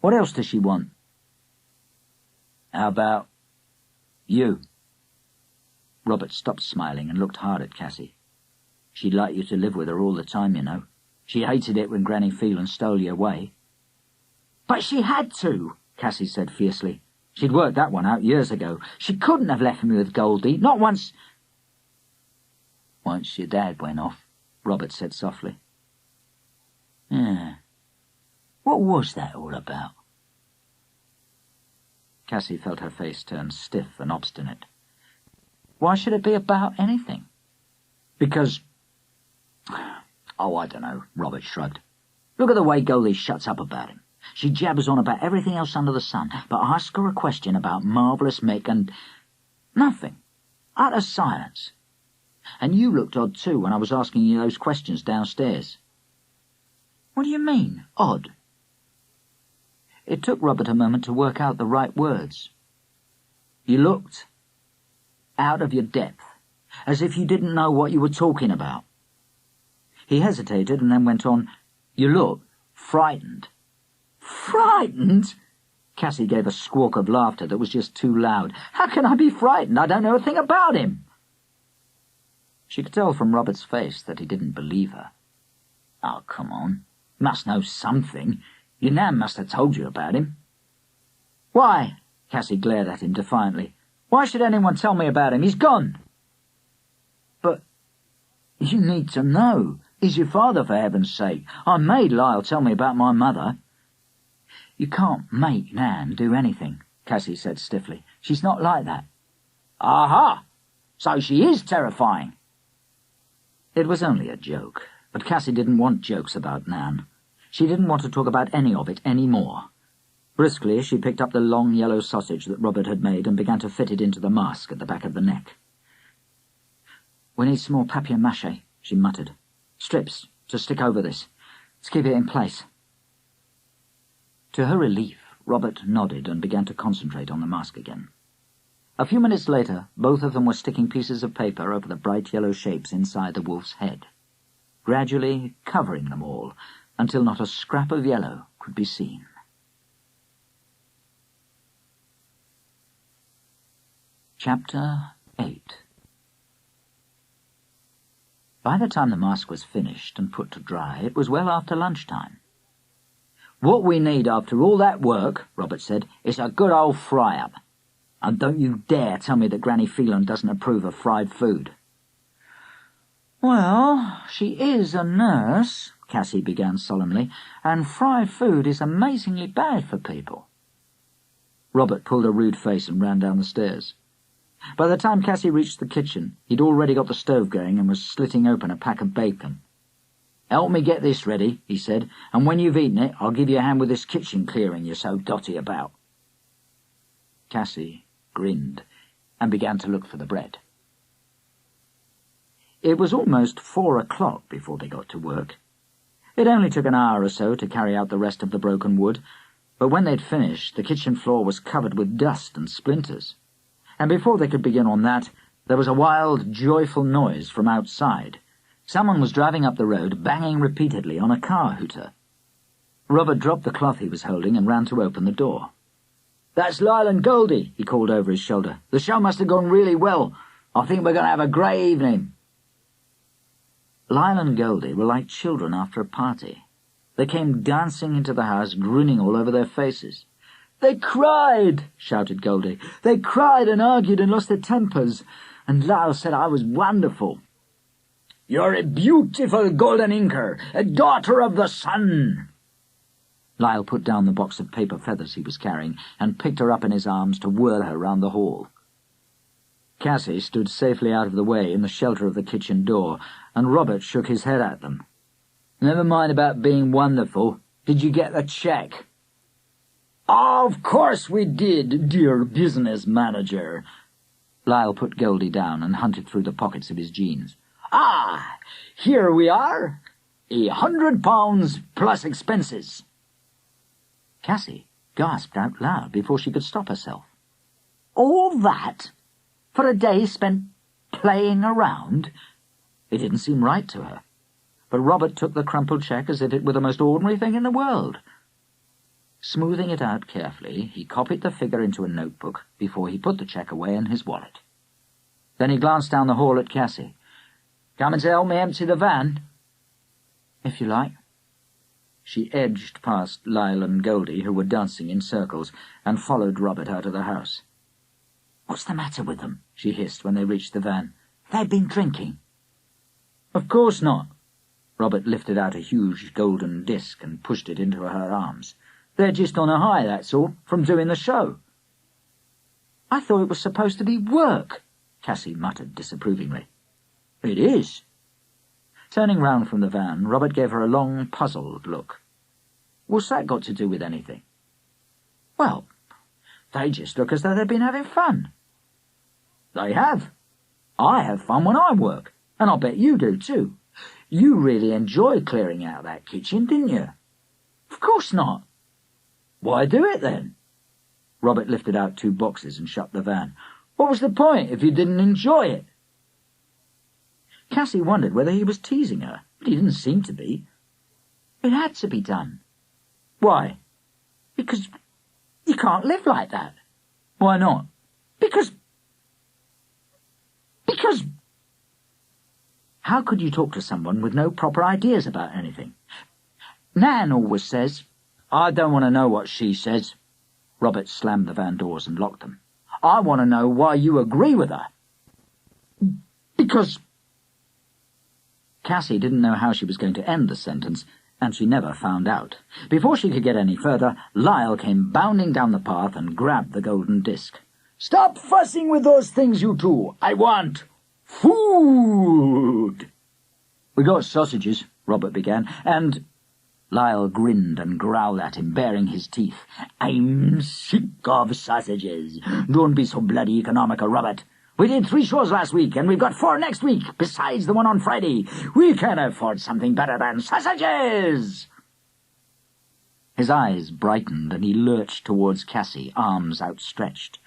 What else does she want?" "How about you?" Robert stopped smiling and looked hard at Cassy. "She'd like you to live with her all the time, you know. She hated it when Granny Phelan stole you away." "But she had to," Cassy said fiercely. "She'd worked that one out years ago. She couldn't have left me with Goldie, not once—" "Once your dad went off," Robert said softly. "Yeah. What was that all about?" Cassy felt her face turn stiff and obstinate. "Why should it be about anything?" "Because— oh, I don't know," Robert shrugged. "Look at the way Goldie shuts up about him. She jabbers on about everything else under the sun, but ask her a question about Marvellous Mick and— nothing. Utter silence. And you looked odd too when I was asking you those questions downstairs." "What do you mean, odd?" It took Robert a moment to work out the right words. "You looked out of your depth, as if you didn't know what you were talking about." He hesitated and then went on, "You look frightened." "Frightened?" Cassy gave a squawk of laughter that was just too loud. "How can I be frightened? I don't know a thing about him." She could tell from Robert's face that he didn't believe her. "Oh, come on. You must know something. Your Nan must have told you about him." "Why?" Cassy glared at him defiantly. "Why should anyone tell me about him? He's gone." "But you need to know. He's your father, for heaven's sake. I made Lyle tell me about my mother." "You can't make Nan do anything," Cassy said stiffly. "She's not like that." "Aha! So she is terrifying." It was only a joke, but Cassy didn't want jokes about Nan. She didn't want to talk about any of it any more. Briskly, she picked up the long yellow sausage that Robert had made and began to fit it into the mask at the back of the neck. "We need some more papier-mâché," she muttered. "Strips to stick over this, to keep it in place." To her relief, Robert nodded and began to concentrate on the mask again. A few minutes later, both of them were sticking pieces of paper over the bright yellow shapes inside the wolf's head, gradually covering them all until not a scrap of yellow could be seen. Chapter 8. By the time the mask was finished and put to dry, it was well after lunchtime. "What we need after all that work," Robert said, "is a good old fry-up. And don't you dare tell me that Granny Phelan doesn't approve of fried food." "Well, she is a nurse," Cassy began solemnly, "and fried food is amazingly bad for people." Robert pulled a rude face and ran down the stairs. By the time Cassy reached the kitchen, he'd already got the stove going and was slitting open a pack of bacon. "Help me get this ready," he said, "and when you've eaten it, I'll give you a hand with this kitchen clearing you're so dotty about." Cassy grinned and began to look for the bread. It was almost 4 o'clock before they got to work. It only took an hour or so to carry out the rest of the broken wood, but when they'd finished, the kitchen floor was covered with dust and splinters. And before they could begin on that, there was a wild, joyful noise from outside. Someone was driving up the road, banging repeatedly on a car hooter. Robert dropped the cloth he was holding and ran to open the door. "That's Lyle and Goldie," he called over his shoulder. "The show must have gone really well. I think we're going to have a great evening." Lyle and Goldie were like children after a party. They came dancing into the house, grinning all over their faces. "They cried," shouted Goldie. "They cried and argued and lost their tempers. And Lyle said I was wonderful." "You're a beautiful golden inker, a daughter of the sun." Lyle put down the box of paper feathers he was carrying and picked her up in his arms to whirl her round the hall. Cassy stood safely out of the way in the shelter of the kitchen door, and Robert shook his head at them. "Never mind about being wonderful. Did you get the cheque?" "Of course we did, dear business manager." Lyle put Goldie down and hunted through the pockets of his jeans. "Ah, here we are. £100 plus expenses." Cassy gasped out loud before she could stop herself. "All that? For a day spent playing around?" It didn't seem right to her, but Robert took the crumpled cheque as if it were the most ordinary thing in the world. Smoothing it out carefully, he copied the figure into a notebook before he put the cheque away in his wallet. Then he glanced down the hall at Cassy. "Coming to help me empty the van?" "If you like." She edged past Lyle and Goldie, who were dancing in circles, and followed Robert out of the house. "What's the matter with them?" she hissed when they reached the van. "They've been drinking." "Of course not." Robert lifted out a huge golden disc and pushed it into her arms. "They're just on a high, that's all, from doing the show." "I thought it was supposed to be work," Cassy muttered disapprovingly. "It is." Turning round from the van, Robert gave her a long, puzzled look. "What's that got to do with anything?" "Well, they just look as though they've been having fun." "They have. I have fun when I work, and I'll bet you do too. You really enjoyed clearing out that kitchen, didn't you?" "Of course not." "Why do it then?" Robert lifted out 2 boxes and shut the van. "What was the point if you didn't enjoy it?" Cassy wondered whether he was teasing her, but he didn't seem to be. "It had to be done." "Why?" "Because you can't live like that." "Why not?" Because... How could you talk to someone with no proper ideas about anything? Nan always says... "I don't want to know what she says." Robert slammed the van doors and locked them. "I want to know why you agree with her." "Because..." Cassy didn't know how she was going to end the sentence, and she never found out. Before she could get any further, Lyle came bounding down the path and grabbed the golden disc. "Stop fussing with those things, you two! I want food!" "We got sausages," Robert began, and... Lyle grinned and growled at him, baring his teeth. "I'm sick of sausages. Don't be so bloody economical, Robert. We did 3 shows last week, and we've got 4 next week, besides the one on Friday. We can afford something better than sausages." His eyes brightened, and he lurched towards Cassy, arms outstretched.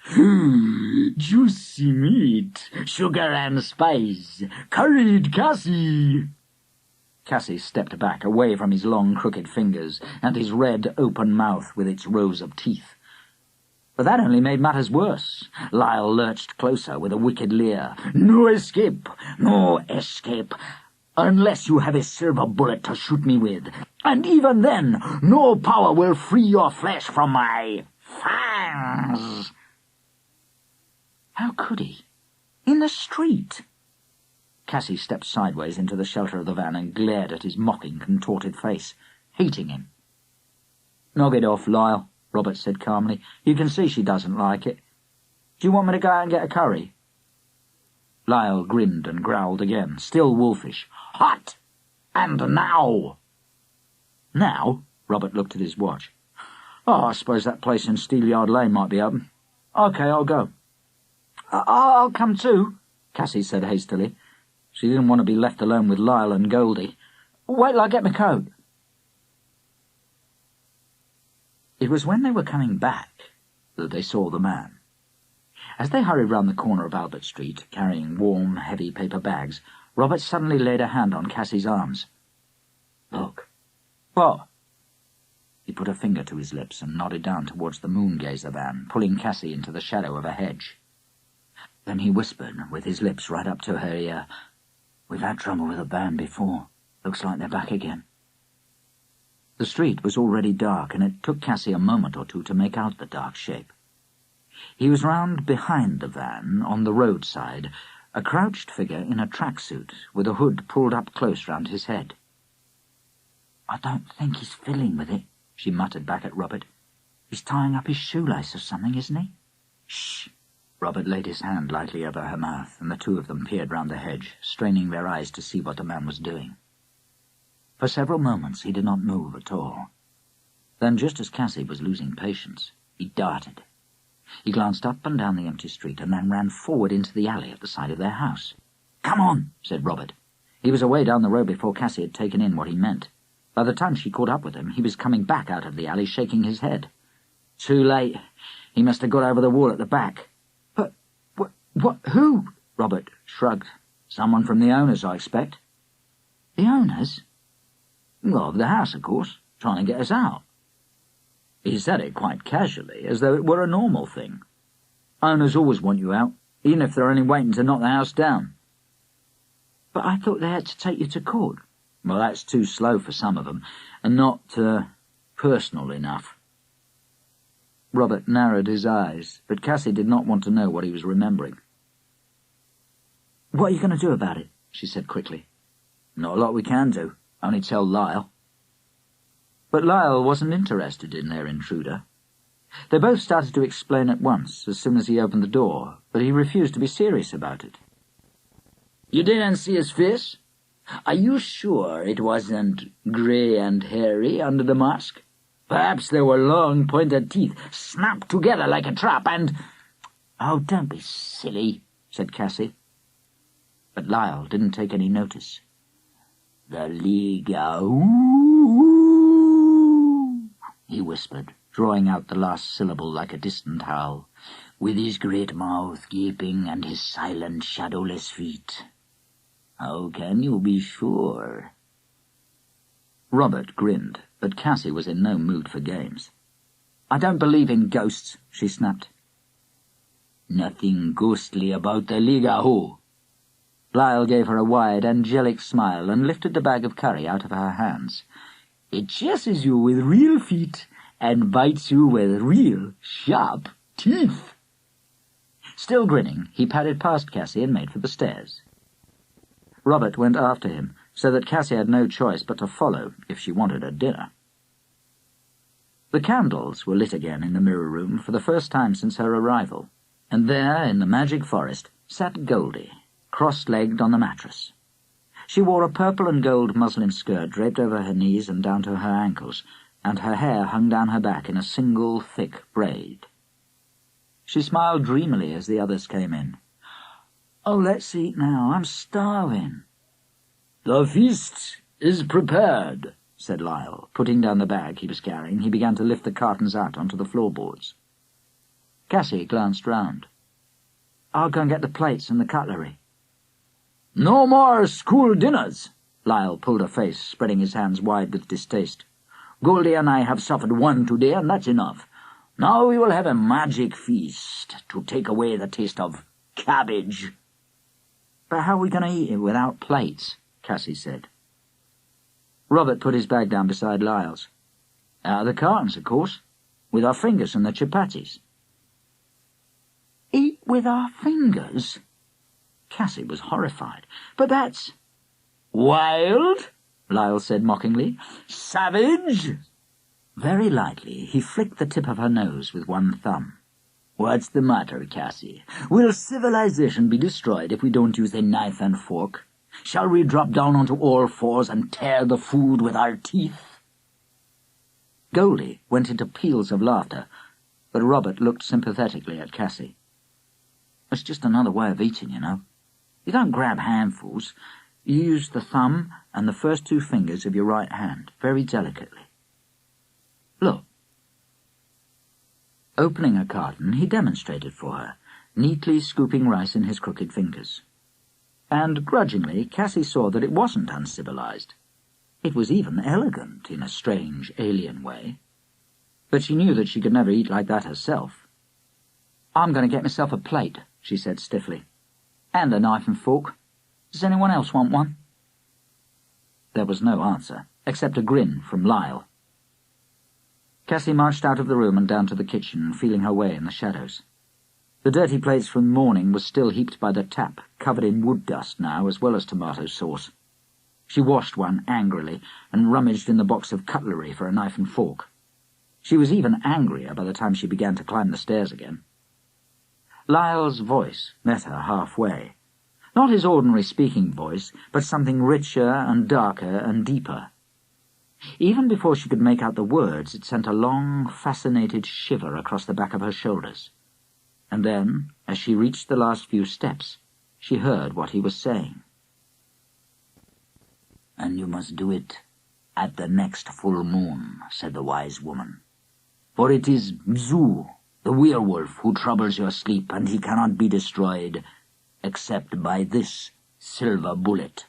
"Juicy meat, sugar and spice, curried Cassy!" Cassy stepped back, away from his long, crooked fingers and his red, open mouth with its rows of teeth. But that only made matters worse. Lyle lurched closer with a wicked leer. "No escape! No escape! Unless you have a silver bullet to shoot me with. And even then, no power will free your flesh from my fangs." How could he? In the street? Cassy stepped sideways into the shelter of the van and glared at his mocking, contorted face, hating him. "Knock it off, Lyle," Robert said calmly. "You can see she doesn't like it. Do you want me to go out and get a curry?" Lyle grinned and growled again, still wolfish. "Hot! And now!" "Now?" Robert looked at his watch. "Oh, I suppose that place in Steelyard Lane might be open. OK, I'll go." I'll come too," Cassy said hastily. She didn't want to be left alone with Lyle and Goldie. "Wait till I get my coat." It was when they were coming back that they saw the man. As they hurried round the corner of Albert Street, carrying warm, heavy paper bags, Robert suddenly laid a hand on Cassy's arms. "Look." "What?" He put a finger to his lips and nodded down towards the moon-gazer van, pulling Cassy into the shadow of a hedge. Then he whispered, with his lips right up to her ear, "We've had trouble with a band before. Looks like they're back again." The street was already dark, and it took Cassy a moment or two to make out the dark shape. He was round behind the van, on the roadside, a crouched figure in a tracksuit, with a hood pulled up close round his head. "I don't think he's fiddling with it," she muttered back at Robert. "He's tying up his shoelace or something, isn't he?" "Shh!" Robert laid his hand lightly over her mouth, and the two of them peered round the hedge, straining their eyes to see what the man was doing. For several moments he did not move at all. Then, just as Cassy was losing patience, he darted. He glanced up and down the empty street, and then ran forward into the alley at the side of their house. "Come on," said Robert. He was away down the road before Cassy had taken in what he meant. By the time she caught up with him, he was coming back out of the alley, shaking his head. "Too late. He must have got over the wall at the back." What? Who?" Robert shrugged. "Someone from the owners, I expect." "The owners?" "Well, of the house, of course, trying to get us out." He said it quite casually, as though it were a normal thing. "Owners always want you out, even if they're only waiting to knock the house down." "But I thought they had to take you to court." "Well, that's too slow for some of them, and not personal enough." Robert narrowed his eyes, but Cassy did not want to know what he was remembering. "What are you going to do about it?" she said quickly. "Not a lot we can do. Only tell Lyle." But Lyle wasn't interested in their intruder. They both started to explain at once as soon as he opened the door, but he refused to be serious about it. "You didn't see his face? Are you sure it wasn't grey and hairy under the mask? Perhaps there were long, pointed teeth snapped together like a trap and—" "Oh, don't be silly," said Cassy. But Lyle didn't take any notice. "The Liga-oo," he whispered, drawing out the last syllable like a distant howl, "with his great mouth gaping and his silent, shadowless feet. How can you be sure?" Robert grinned, but Cassy was in no mood for games. "I don't believe in ghosts," she snapped. "Nothing ghostly about the Liga-oo." Lyle gave her a wide, angelic smile and lifted the bag of curry out of her hands. "It chases you with real feet and bites you with real sharp teeth." Still grinning, he padded past Cassy and made for the stairs. Robert went after him, so that Cassy had no choice but to follow if she wanted her dinner. The candles were lit again in the mirror room for the first time since her arrival, and there, in the magic forest, sat Goldie, cross-legged on the mattress. She wore a purple and gold muslin skirt draped over her knees and down to her ankles, and her hair hung down her back in a single thick braid. She smiled dreamily as the others came in. "Oh, let's eat now. I'm starving." "The feast is prepared," said Lyle. Putting down the bag he was carrying, he began to lift the cartons out onto the floorboards. Cassy glanced round. "I'll go and get the plates and the cutlery." "No more school dinners!" Lyle pulled a face, spreading his hands wide with distaste. "Goldie and I have suffered one today, and that's enough. Now we will have a magic feast to take away the taste of cabbage." "But how are we going to eat it without plates?" Cassy said. Robert put his bag down beside Lyle's. "Out of the cartons, of course, with our fingers and the chapatis." "Eat with our fingers?" Cassy was horrified. "But that's—" "Wild?" Lyle said mockingly. "Savage?" Very lightly he flicked the tip of her nose with one thumb. "What's the matter, Cassy? Will civilization be destroyed if we don't use a knife and fork? Shall we drop down onto all fours and tear the food with our teeth?" Goldie went into peals of laughter, but Robert looked sympathetically at Cassy. "It's just another way of eating, you know. You don't grab handfuls. You use the thumb and the first two fingers of your right hand, very delicately. Look." Opening a carton, he demonstrated for her, neatly scooping rice in his crooked fingers. And grudgingly, Cassy saw that it wasn't uncivilized. It was even elegant in a strange, alien way. But she knew that she could never eat like that herself. "I'm going to get myself a plate," she said stiffly. "And a knife and fork. Does anyone else want one?" There was no answer, except a grin from Lyle. Cassy marched out of the room and down to the kitchen, feeling her way in the shadows. The dirty plates from the morning were still heaped by the tap, covered in wood dust now, as well as tomato sauce. She washed one angrily and rummaged in the box of cutlery for a knife and fork. She was even angrier by the time she began to climb the stairs again. Lyle's voice met her halfway. Not his ordinary speaking voice, but something richer and darker and deeper. Even before she could make out the words, it sent a long, fascinated shiver across the back of her shoulders. And then, as she reached the last few steps, she heard what he was saying. "And you must do it at the next full moon," said the wise woman. "For it is Bzu, the werewolf, who troubles your sleep, and he cannot be destroyed except by this silver bullet."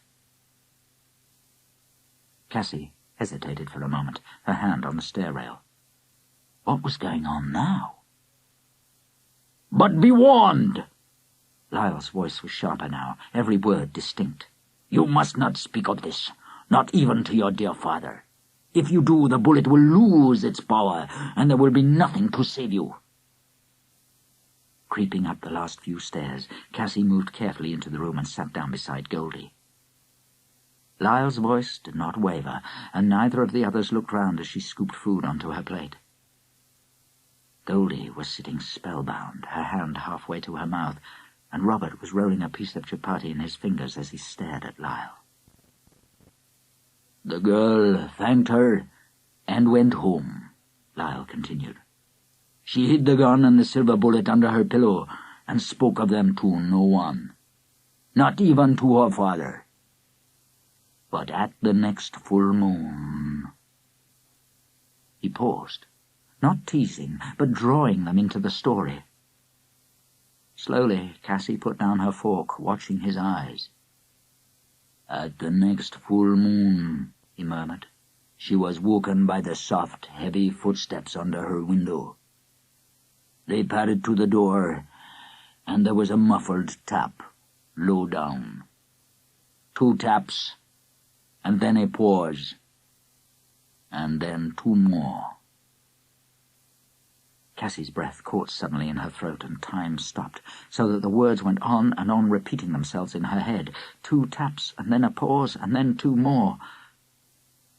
Cassy hesitated for a moment, her hand on the stair rail. What was going on now? "But be warned!" Lyle's voice was sharper now, every word distinct. "You must not speak of this, not even to your dear father. If you do, the bullet will lose its power, and there will be nothing to save you." Creeping up the last few stairs, Cassy moved carefully into the room and sat down beside Goldie. Lyle's voice did not waver, and neither of the others looked round as she scooped food onto her plate. Goldie was sitting spellbound, her hand halfway to her mouth, and Robert was rolling a piece of chapati in his fingers as he stared at Lyle. "The girl thanked her and went home," Lyle continued. "She hid the gun and the silver bullet under her pillow and spoke of them to no one, not even to her father. But at the next full moon—" He paused, not teasing, but drawing them into the story. Slowly, Cassy put down her fork, watching his eyes. "At the next full moon," he murmured, "she was woken by the soft, heavy footsteps under her window. They padded to the door, and there was a muffled tap, low down. 2 taps, and then a pause, and then 2 more. Cassy's breath caught suddenly in her throat, and time stopped, so that the words went on and on, repeating themselves in her head. 2 taps, and then a pause, and then 2 more.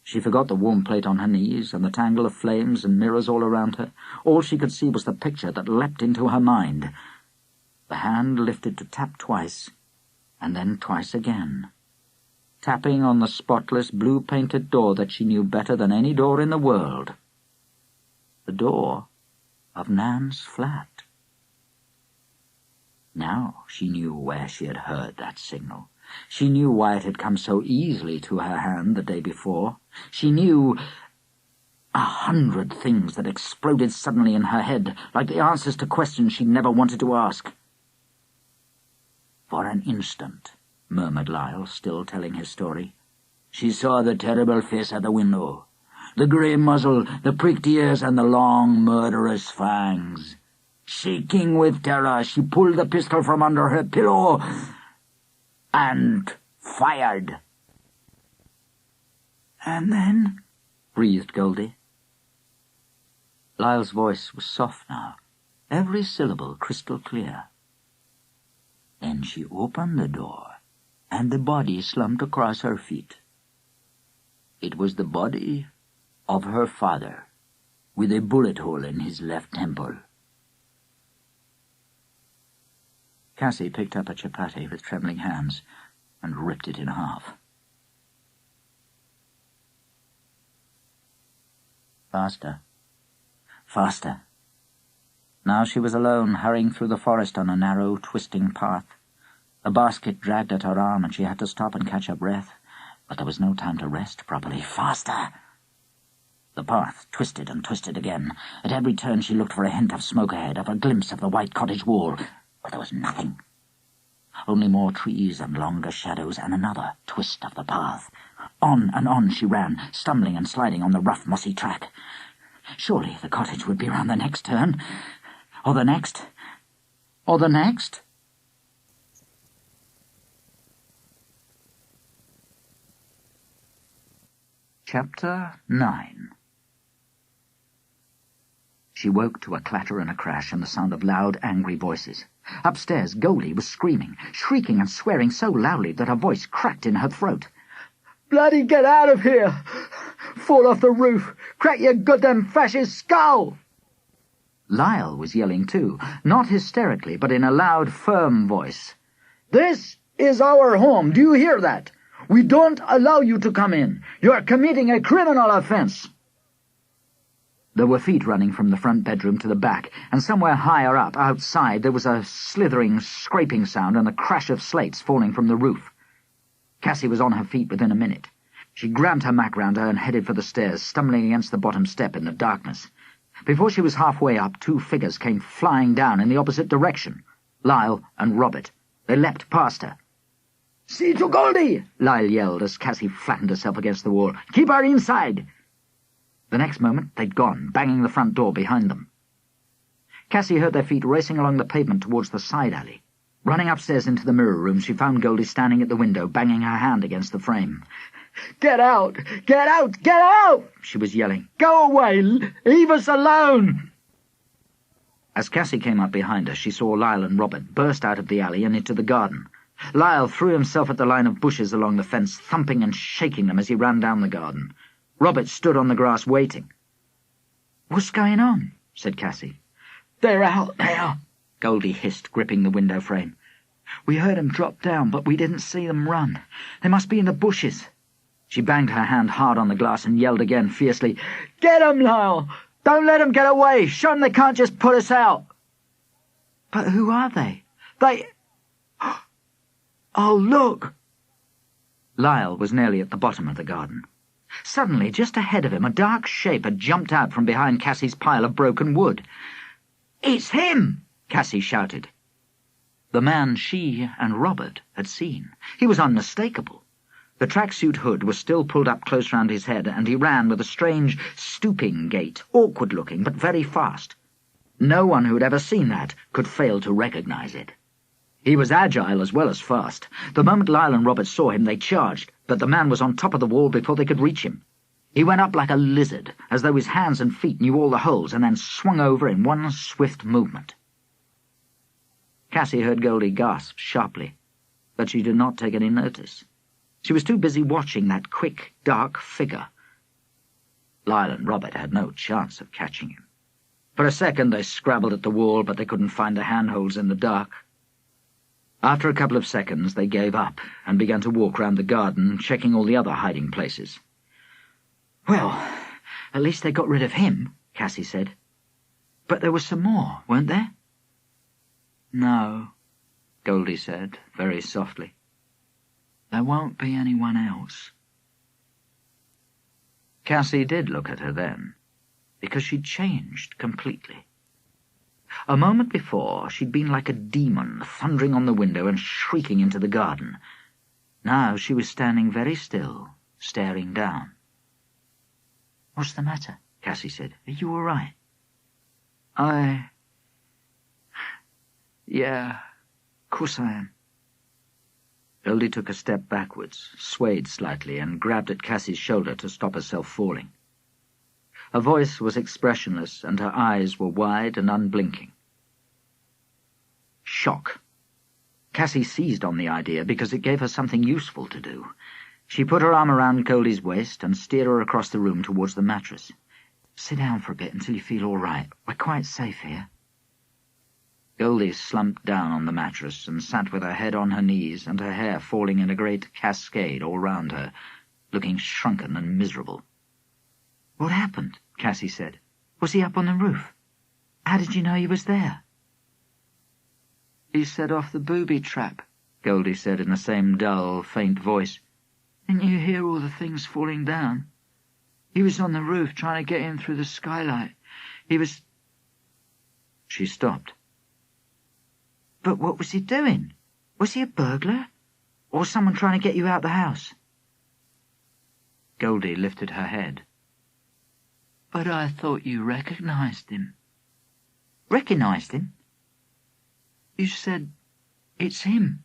She forgot the warm plate on her knees, and the tangle of flames and mirrors all around her. All she could see was the picture that leapt into her mind. The hand lifted to tap twice, and then twice again, tapping on the spotless, blue-painted door that she knew better than any door in the world. The door of Nan's flat. Now she knew where she had heard that signal. She knew why it had come so easily to her hand the day before. She knew 100 things that exploded suddenly in her head, like the answers to questions she'd never wanted to ask. "For an instant," murmured Lyle, still telling his story, "she saw the terrible face at the window, the grey muzzle, the pricked ears, and the long, murderous fangs. Shaking with terror, she pulled the pistol from under her pillow and fired." "And then?" breathed Goldie. Lyle's voice was soft now, every syllable crystal clear. "Then she opened the door, and the body slumped across her feet. It was the body of her father, with a bullet hole in his left temple." Cassy picked up a chapati with trembling hands and ripped it in half. Faster. Faster. Now she was alone, hurrying through the forest on a narrow, twisting path. A basket dragged at her arm, and she had to stop and catch her breath. But there was no time to rest properly. Faster! The path twisted and twisted again. At every turn she looked for a hint of smoke ahead, of a glimpse of the white cottage wall. But there was nothing. Only more trees and longer shadows, and another twist of the path. On and on she ran, stumbling and sliding on the rough, mossy track. Surely the cottage would be round the next turn. Or the next. Or the next. Chapter 9. She woke to a clatter and a crash and the sound of loud, angry voices. Upstairs, Goldie was screaming, shrieking and swearing so loudly that her voice cracked in her throat. "Bloody get out of here! Fall off the roof! Crack your goddamn fascist skull!" Lyle was yelling too, not hysterically, but in a loud, firm voice. "This is our home, do you hear that? We don't allow you to come in. You are committing a criminal offense." There were feet running from the front bedroom to the back, and somewhere higher up, outside, there was a slithering, scraping sound and the crash of slates falling from the roof. Cassy was on her feet within a minute. She grabbed her Mac round her and headed for the stairs, stumbling against the bottom step in the darkness. Before she was halfway up, two figures came flying down in the opposite direction. Lyle and Robert. They leapt past her. "See to Goldie!" Lyle yelled as Cassy flattened herself against the wall. "Keep her inside!" The next moment they'd gone, banging the front door behind them. Cassy heard their feet racing along the pavement towards the side alley. Running upstairs into the mirror room, she found Goldie standing at the window, banging her hand against the frame. "Get out! Get out! Get out!" she was yelling. "Go away! Leave us alone!" As Cassy came up behind her, she saw Lyle and Robert burst out of the alley and into the garden. Lyle threw himself at the line of bushes along the fence, thumping and shaking them as he ran down the garden. Robert stood on the grass waiting. "What's going on?" said Cassy. "They're out there," Goldie hissed, gripping the window frame. "We heard 'em drop down, but we didn't see them run. They must be in the bushes." She banged her hand hard on the glass and yelled again fiercely, "Get 'em, Lyle! Don't let 'em get away! Show 'em they can't just put us out!" "But who are they? They... Oh, look!" Lyle was nearly at the bottom of the garden. Suddenly, just ahead of him, a dark shape had jumped out from behind Cassy's pile of broken wood. "It's him!" Cassy shouted. The man she and Robert had seen. He was unmistakable. The tracksuit hood was still pulled up close round his head, and he ran with a strange, stooping gait, awkward-looking, but very fast. No one who had ever seen that could fail to recognize it. He was agile as well as fast. The moment Lyle and Robert saw him, they charged, but the man was on top of the wall before they could reach him. He went up like a lizard, as though his hands and feet knew all the holes, and then swung over in one swift movement. Cassy heard Goldie gasp sharply, but she did not take any notice. She was too busy watching that quick, dark figure. Lyle and Robert had no chance of catching him. For a second they scrabbled at the wall, but they couldn't find the handholds in the dark. After a couple of seconds they gave up and began to walk round the garden, checking all the other hiding places. "Well, at least they got rid of him," Cassy said. "But there was some more, weren't there?" "No," Goldie said, very softly. "There won't be anyone else." Cassy did look at her then, because she'd changed completely. A moment before, she'd been like a demon, thundering on the window and shrieking into the garden. Now she was standing very still, staring down. "What's the matter?" Cassy said. "Are you all right?" Yeah, of course I am." Goldie took a step backwards, swayed slightly, and grabbed at Cassy's shoulder to stop herself falling. Her voice was expressionless, and her eyes were wide and unblinking. Shock. Cassy seized on the idea because it gave her something useful to do. She put her arm around Goldie's waist and steered her across the room towards the mattress. "Sit down for a bit until you feel all right. We're quite safe here." Goldie slumped down on the mattress and sat with her head on her knees and her hair falling in a great cascade all round her, looking shrunken and miserable. "What happened?" Cassy said. "Was he up on the roof? How did you know he was there?" "He set off the booby trap," Goldie said in the same dull, faint voice. "Didn't you hear all the things falling down? He was on the roof trying to get in through the skylight. He was—" She stopped. "But what was he doing? Was he a burglar? Or someone trying to get you out the house?" Goldie lifted her head. "But I thought you recognized him." "Recognized him?" "You said, 'It's him.'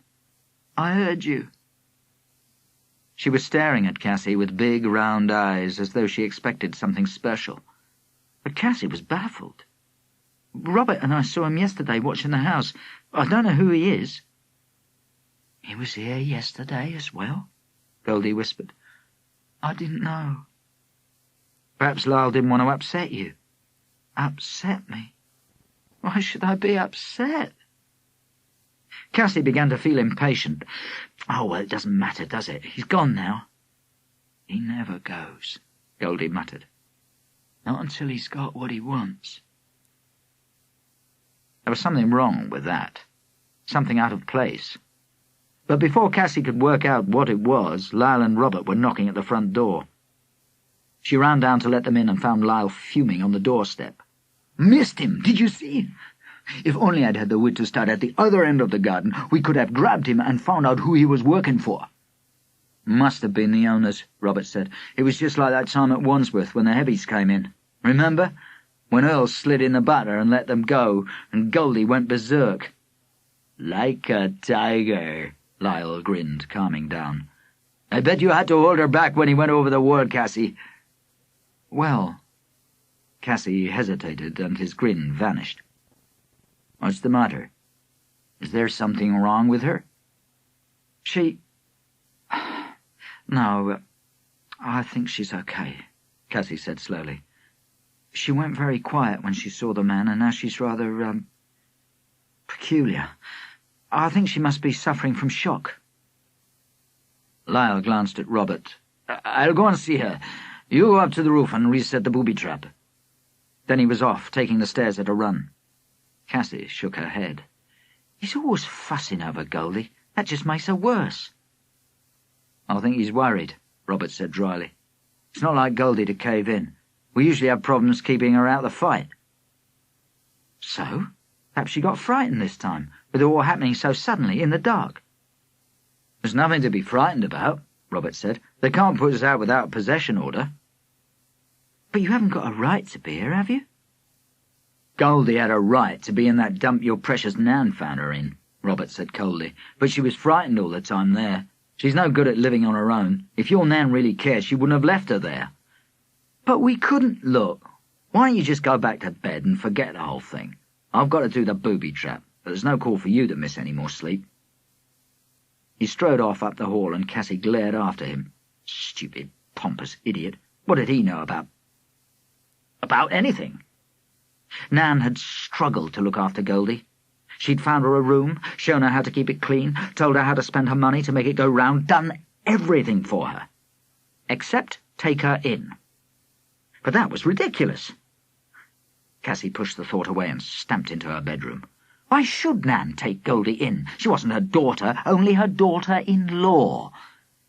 I heard you." She was staring at Cassy with big, round eyes, as though she expected something special. But Cassy was baffled. "Robert and I saw him yesterday watching the house. I don't know who he is." "He was here yesterday as well?" Goldie whispered. "I didn't know." "Perhaps Lyle didn't want to upset you." "Upset me? Why should I be upset?" Cassy began to feel impatient. "Oh, well, it doesn't matter, does it? He's gone now." "He never goes," Goldie muttered. "Not until he's got what he wants." There was something wrong with that. Something out of place. But before Cassy could work out what it was, Lyle and Robert were knocking at the front door. She ran down to let them in and found Lyle fuming on the doorstep. "Missed him, did you see? If only I'd had the wit to start at the other end of the garden, we could have grabbed him and found out who he was working for." "Must have been the owners," Robert said. "It was just like that time at Wandsworth when the heavies came in. Remember? When Earl slid in the butter and let them go, and Goldie went berserk." "Like a tiger," Lyle grinned, calming down. "I bet you had to hold her back when he went over the word, Cassy." "Well—" Cassy hesitated, and his grin vanished. "What's the matter? Is there something wrong with her?" No, I think she's okay," Cassy said slowly. "She went very quiet when she saw the man, and now she's rather, peculiar. I think she must be suffering from shock." Lyle glanced at Robert. "I'll go and see her. You go up to the roof and reset the booby trap." Then he was off, taking the stairs at a run. Cassy shook her head. "He's always fussing over Goldie. That just makes her worse." "I think he's worried," Robert said dryly. "It's not like Goldie to cave in. We usually have problems keeping her out of the fight." "So? Perhaps she got frightened this time, with it all happening so suddenly in the dark." "There's nothing to be frightened about," Robert said. "They can't put us out without a possession order." "But you haven't got a right to be here, have you?" "Goldie had a right to be in that dump your precious Nan found her in," Robert said coldly. "But she was frightened all the time there. She's no good at living on her own. If your Nan really cared, she wouldn't have left her there." "But we couldn't—" "Look, why don't you just go back to bed and forget the whole thing? I've got to do the booby trap, but there's no call for you to miss any more sleep." He strode off up the hall, and Cassy glared after him. Stupid, pompous idiot. What did he know about anything? Nan had struggled to look after Goldie. She'd found her a room, shown her how to keep it clean, told her how to spend her money to make it go round, done everything for her. Except take her in. But that was ridiculous. Cassy pushed the thought away and stamped into her bedroom. Why should Nan take Goldie in? She wasn't her daughter, only her daughter-in-law.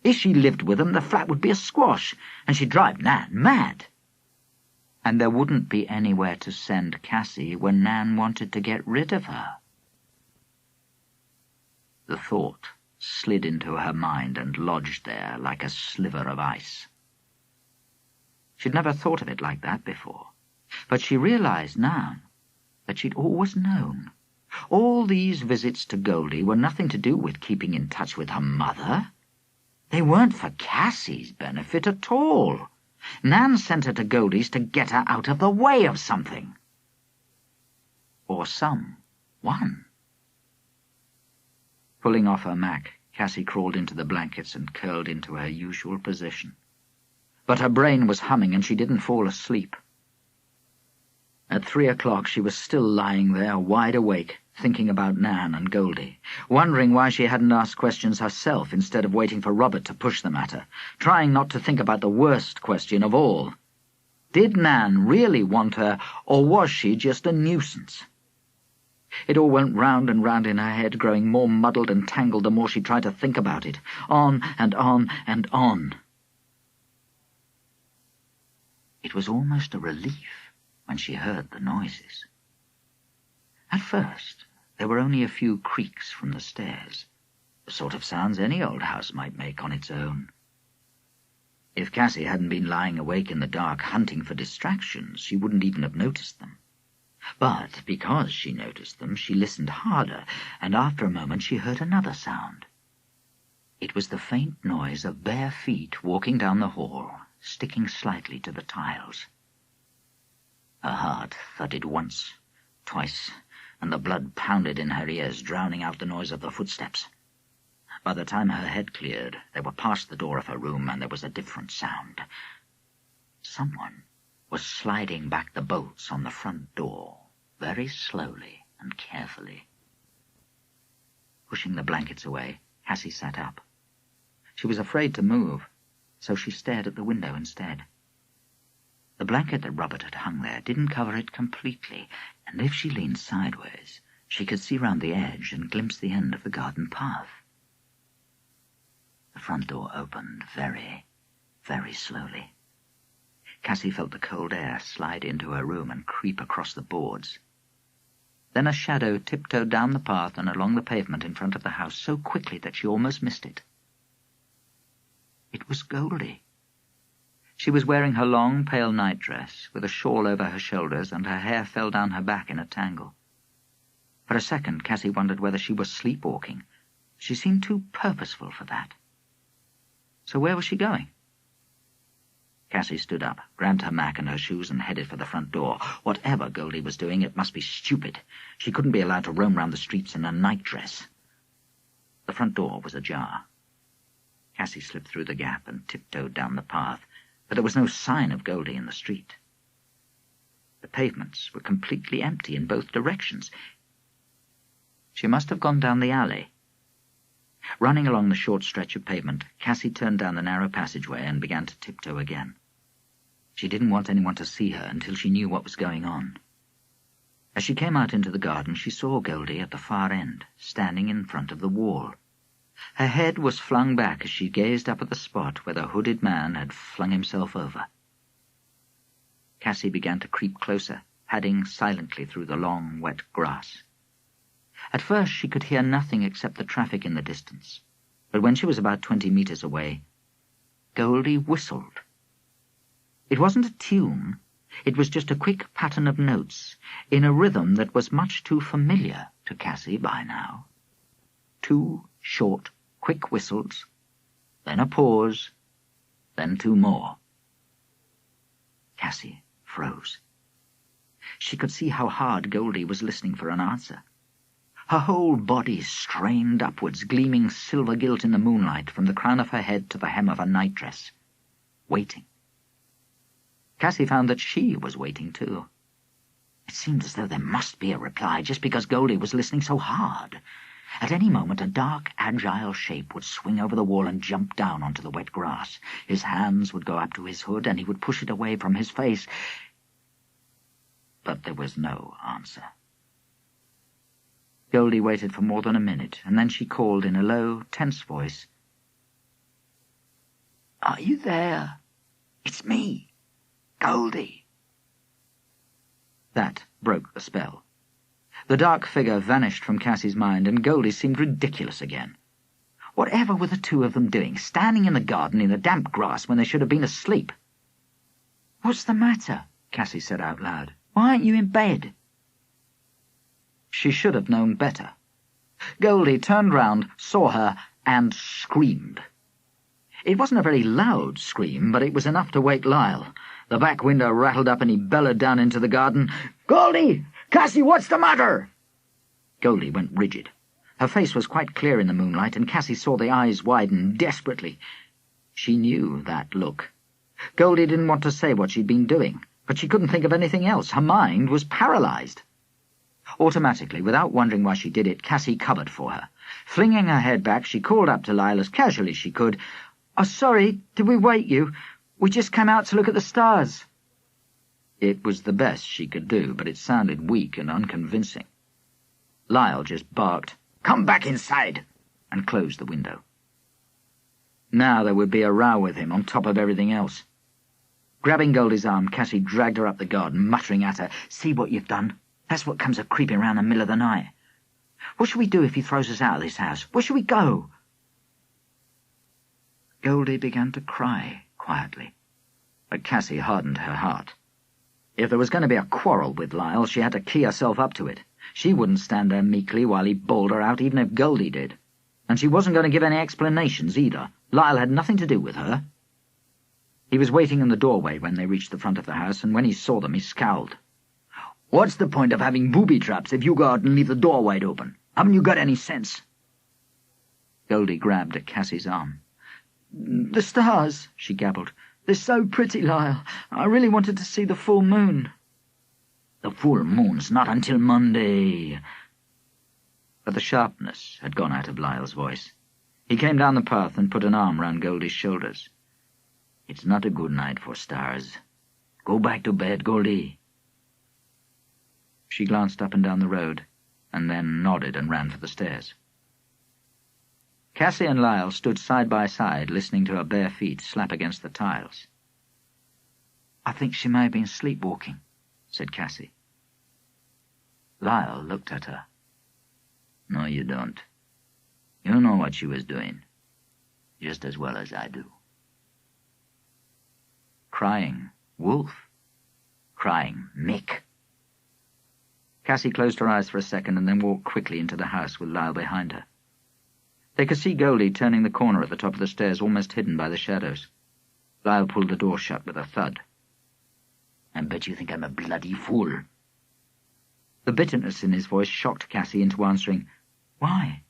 If she lived with them, the flat would be a squash, and she'd drive Nan mad. And there wouldn't be anywhere to send Cassy when Nan wanted to get rid of her. The thought slid into her mind and lodged there like a sliver of ice. She'd never thought of it like that before, but she realized now that she'd always known. All these visits to Goldie were nothing to do with keeping in touch with her mother. They weren't for Cassy's benefit at all. Nan sent her to Goldie's to get her out of the way of something. Or someone. Pulling off her mac, Cassy crawled into the blankets and curled into her usual position. But her brain was humming and she didn't fall asleep. At 3 o'clock she was still lying there, wide awake, thinking about Nan and Goldie, wondering why she hadn't asked questions herself instead of waiting for Robert to push them at her, trying not to think about the worst question of all. Did Nan really want her, or was she just a nuisance? It all went round and round in her head, growing more muddled and tangled the more she tried to think about it, on and on and on. It was almost a relief when she heard the noises. At first, there were only a few creaks from the stairs, the sort of sounds any old house might make on its own. If Cassy hadn't been lying awake in the dark hunting for distractions, she wouldn't even have noticed them. But because she noticed them, she listened harder, and after a moment she heard another sound. It was the faint noise of bare feet walking down the hall, sticking slightly to the tiles. Her heart thudded once, twice, and the blood pounded in her ears, drowning out the noise of the footsteps. By the time her head cleared, they were past the door of her room, and there was a different sound. Someone was sliding back the bolts on the front door, very slowly and carefully. Pushing the blankets away, Cassy sat up. She was afraid to move, so she stared at the window instead. The blanket that Robert had hung there didn't cover it completely, and if she leaned sideways, she could see round the edge and glimpse the end of the garden path. The front door opened very, very slowly. Cassy felt the cold air slide into her room and creep across the boards. Then a shadow tiptoed down the path and along the pavement in front of the house so quickly that she almost missed it. It was Goldie. She was wearing her long, pale nightdress, with a shawl over her shoulders, and her hair fell down her back in a tangle. For a second, Cassy wondered whether she was sleepwalking. She seemed too purposeful for that. So where was she going? Cassy stood up, grabbed her mac and her shoes, and headed for the front door. Whatever Goldie was doing, it must be stupid. She couldn't be allowed to roam round the streets in a nightdress. The front door was ajar. Cassy slipped through the gap and tiptoed down the path, but there was no sign of Goldie in the street. The pavements were completely empty in both directions. She must have gone down the alley. Running along the short stretch of pavement, Cassy turned down the narrow passageway and began to tiptoe again. She didn't want anyone to see her until she knew what was going on. As she came out into the garden, she saw Goldie at the far end, standing in front of the wall. Her head was flung back as she gazed up at the spot where the hooded man had flung himself over. Cassy began to creep closer, padding silently through the long, wet grass. At first she could hear nothing except the traffic in the distance, but when she was about 20 meters away, Goldie whistled. It wasn't a tune, it was just a quick pattern of notes, in a rhythm that was much too familiar to Cassy by now. 2 short, quick whistles, then a pause, then 2 more. Cassy froze. She could see how hard Goldie was listening for an answer. Her whole body strained upwards, gleaming silver gilt in the moonlight from the crown of her head to the hem of her nightdress, waiting. Cassy found that she was waiting too. It seemed as though there must be a reply, just because Goldie was listening so hard. At any moment a dark, agile shape would swing over the wall and jump down onto the wet grass. His hands would go up to his hood, and he would push it away from his face. But there was no answer. Goldie waited for more than a minute, and then she called in a low, tense voice, Are you there? It's me, Goldie." That broke the spell. The dark figure vanished from Cassie's mind, and Goldie seemed ridiculous again. Whatever were the two of them doing, standing in the garden in the damp grass when they should have been asleep? "What's the matter?" Cassy said out loud. "Why aren't you in bed?" She should have known better. Goldie turned round, saw her, and screamed. It wasn't a very loud scream, but it was enough to wake Lyle. The back window rattled up and he bellowed down into the garden. "Goldie! Cassy, what's the matter?" Goldie went rigid. Her face was quite clear in the moonlight, and Cassy saw the eyes widen desperately. She knew that look. Goldie didn't want to say what she'd been doing, but she couldn't think of anything else. Her mind was paralyzed. Automatically, without wondering why she did it, Cassy covered for her. Flinging her head back, she called up to Lyle as casually as she could, "Oh, sorry, did we wake you? We just came out to look at the stars." It was the best she could do, but it sounded weak and unconvincing. Lyle just barked, "Come back inside," and closed the window. Now there would be a row with him on top of everything else. Grabbing Goldie's arm, Cassy dragged her up the garden, muttering at her, "See what you've done? That's what comes of creeping around in the middle of the night. What shall we do if he throws us out of this house? Where shall we go?" Goldie began to cry quietly, but Cassy hardened her heart. If there was going to be a quarrel with Lyle, she had to key herself up to it. She wouldn't stand there meekly while he bawled her out, even if Goldie did. And she wasn't going to give any explanations either. Lyle had nothing to do with her. He was waiting in the doorway when they reached the front of the house, and when he saw them he scowled. "What's the point of having booby traps if you go out and leave the door wide open? Haven't you got any sense?" Goldie grabbed at Cassy's arm. "The stars," she gabbled. "They're so pretty, Lyle. I really wanted to see the full moon." "The full moon's not until Monday." But the sharpness had gone out of Lyle's voice. He came down the path and put an arm round Goldie's shoulders. "It's not a good night for stars. Go back to bed, Goldie." She glanced up and down the road, and then nodded and ran for the stairs. Cassy and Lyle stood side by side, listening to her bare feet slap against the tiles. "I think she may have been sleepwalking," said Cassy. Lyle looked at her. "No, you don't. You know what she was doing, just as well as I do." Crying wolf. Crying Mick. Cassy closed her eyes for a second and then walked quickly into the house with Lyle behind her. They could see Goldie turning the corner at the top of the stairs, almost hidden by the shadows. Lyle pulled the door shut with a thud. "I bet you think I'm a bloody fool." The bitterness in his voice shocked Cassy into answering, "Why?"